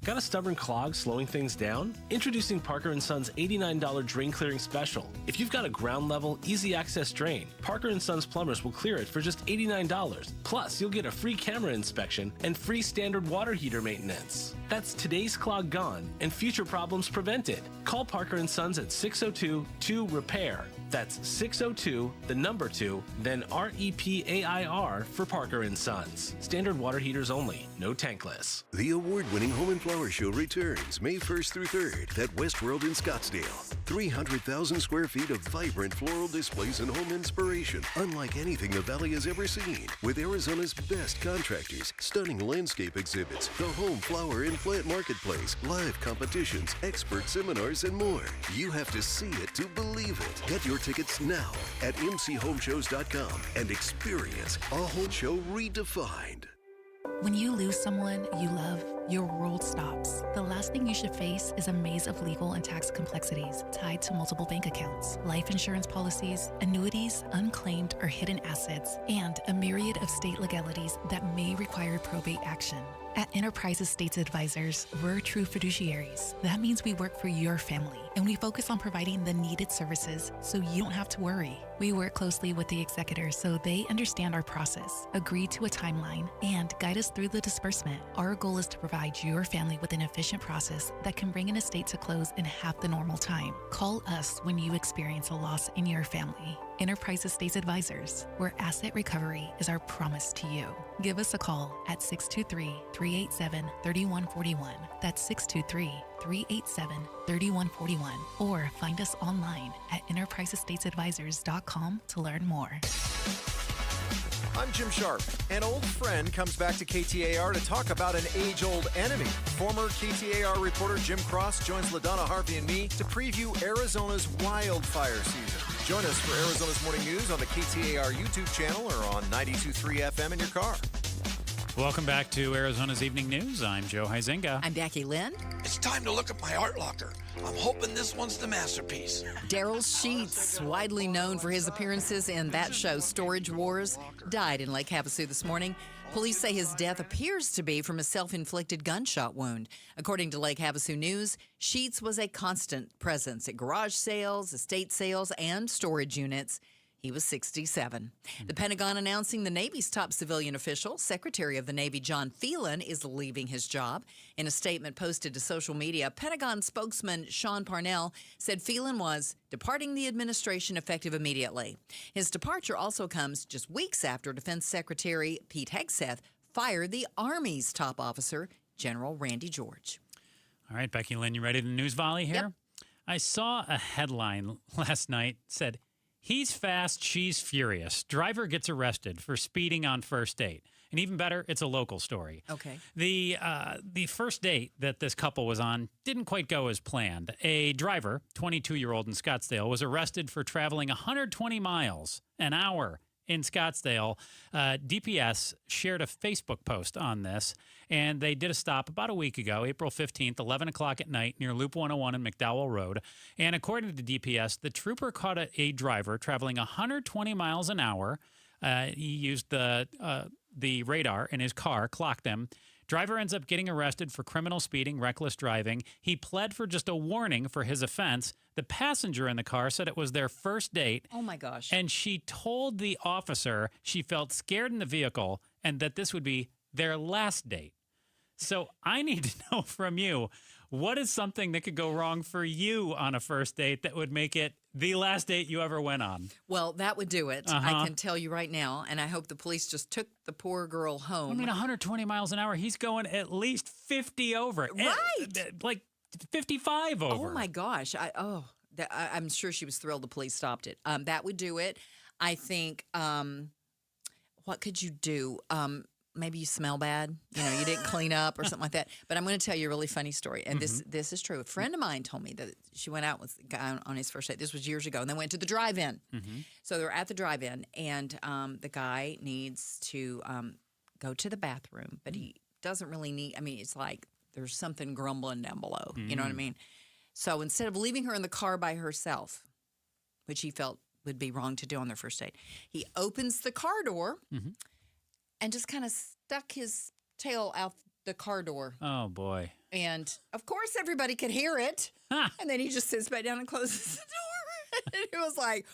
Got a stubborn clog slowing things down? Introducing Parker & Son's $89 drain clearing special. If you've got a ground level, easy access drain, Parker & Son's plumbers will clear it for just $89. Plus, you'll get a free camera inspection and free standard water heater maintenance. That's today's clog gone and future problems prevented. Call Parker & Sons at 602-2-REPAIR. That's 602, 2, then REPAIR for Parker & Sons. Standard water heaters only, no tankless. The award-winning Home and Flower Show returns May 1st through 3rd at Westworld in Scottsdale. 300,000 square feet of vibrant floral displays and home inspiration, unlike anything the Valley has ever seen. With Arizona's best contractors, stunning landscape exhibits, the home, flower, and plant marketplace, live competitions, expert seminars, and more. You have to see it to believe it. Get your tickets now at mchomeshows.com and experience a home show redefined. When you lose someone you love, your world stops. The last thing you should face is a maze of legal and tax complexities tied to multiple bank accounts, life insurance policies, annuities, unclaimed or hidden assets, and a myriad of state legalities that may require probate action. At Enterprise Estates Advisors, we're true fiduciaries. That means we work for your family, and we focus on providing the needed services so you don't have to worry. We work closely with the executors so they understand our process, agree to a timeline, and guide us through the disbursement. Our goal is to provide your family with an efficient process that can bring an estate to close in half the normal time. Call us when you experience a loss in your family. Enterprise Estates Advisors, where asset recovery is our promise to you. Give us a call at 623-387-3141. That's 623-387-3141. Or find us online at enterpriseestatesadvisors.com to learn more. I'm Jim Sharp. An old friend comes back to KTAR to talk about an age-old enemy. Former KTAR reporter Jim Cross joins LaDonna Harvey and me to preview Arizona's wildfire season. Join us for Arizona's Morning News on the KTAR YouTube channel or on 92.3 FM in your car. Welcome back to Arizona's Evening News. I'm Joe Huizenga. I'm Becky Lynn. It's time to look at my art locker. I'm hoping this one's the masterpiece. Daryl Sheets, widely known for his appearances in that show Storage Wars, died in Lake Havasu this morning. Police say his death appears to be from a self-inflicted gunshot wound. According to Lake Havasu News, Sheets was a constant presence at garage sales, estate sales, and storage units. He was 67. The Pentagon announcing the Navy's top civilian official, Secretary of the Navy John Phelan, is leaving his job. In a statement posted to social media, Pentagon spokesman Sean Parnell said Phelan was departing the administration effective immediately. His departure also comes just weeks after Defense Secretary Pete Hegseth fired the Army's top officer, General Randy George. All right, Becky Lynn, you ready to news volley here? Yep. I saw a headline last night said, "He's fast, she's furious. Driver gets arrested for speeding on first date." And even better, it's a local story. Okay. The first date that this couple was on didn't quite go as planned. A driver, 22-year-old in Scottsdale, was arrested for traveling 120 miles an hour in Scottsdale. DPS shared a Facebook post on this, and they did a stop about a week ago, April 15th, 11 o'clock at night near Loop 101 and McDowell Road. And according to DPS, the trooper caught a driver traveling 120 miles an hour. He used the radar in his car, clocked them. Driver ends up getting arrested for criminal speeding, reckless driving. He pled for just a warning for his offense. The passenger in the car said it was their first date. Oh, my gosh. And she told the officer she felt scared in the vehicle and that this would be their last date. So I need to know from you, what is something that could go wrong for you on a first date that would make it the last date you ever went on? Well, that would do it. I can tell you right now, and I hope the police just took the poor girl home. I mean, 120 miles an hour, he's going at least 50 over. Right. Like 55 over. Oh, my gosh. I'm sure she was thrilled the police stopped it. That would do it. I think, what could you do? maybe you smell bad. You didn't clean up or something like that. But I'm going to tell you a really funny story. And this is true. A friend of mine told me that she went out with a guy on his first date. This was years ago. And they went to the drive-in. So they're at the drive-in. And the guy needs to go to the bathroom. But he doesn't really need, it's like there's something grumbling down below. You know what I mean? So instead of leaving her in the car by herself, which he felt would be wrong to do on their first date, he opens the car door and just kind of stuck his tail out the car door. Oh, boy. And, of course, everybody could hear it. And then he just sits back down and closes the door. And it was like,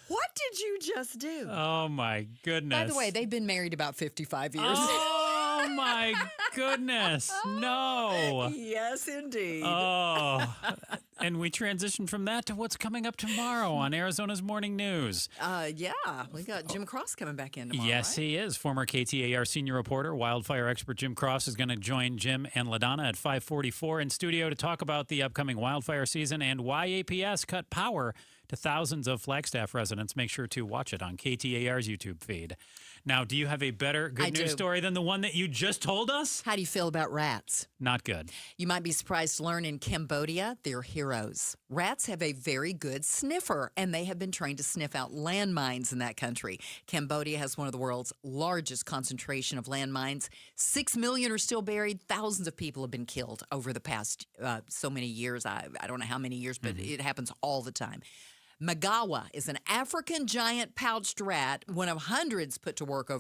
what did you just do? Oh, my goodness. By the way, they've been married about 55 years. Oh, my goodness. No. Yes, indeed. Oh. And we transition from that to what's coming up tomorrow on Arizona's Morning News. Yeah, we got Jim Cross coming back in tomorrow, Yes, right? he is. Former KTAR senior reporter, wildfire expert Jim Cross is going to join Jim and LaDonna at 5:44 in studio to talk about the upcoming wildfire season and why APS cut power to thousands of Flagstaff residents. Make sure to watch it on KTAR's YouTube feed. Now, do you have a better good news story than the one that you just told us? How do you feel about rats? Not good. You might be surprised to learn in Cambodia, they're heroes. Rats have a very good sniffer, and they have been trained to sniff out landmines in that country. Cambodia has one of the world's largest concentration of landmines. 6 million are still buried. Thousands of people have been killed over the past so many years. I don't know how many years, but it happens all the time. Magawa is an African giant pouched rat, one of hundreds put to work over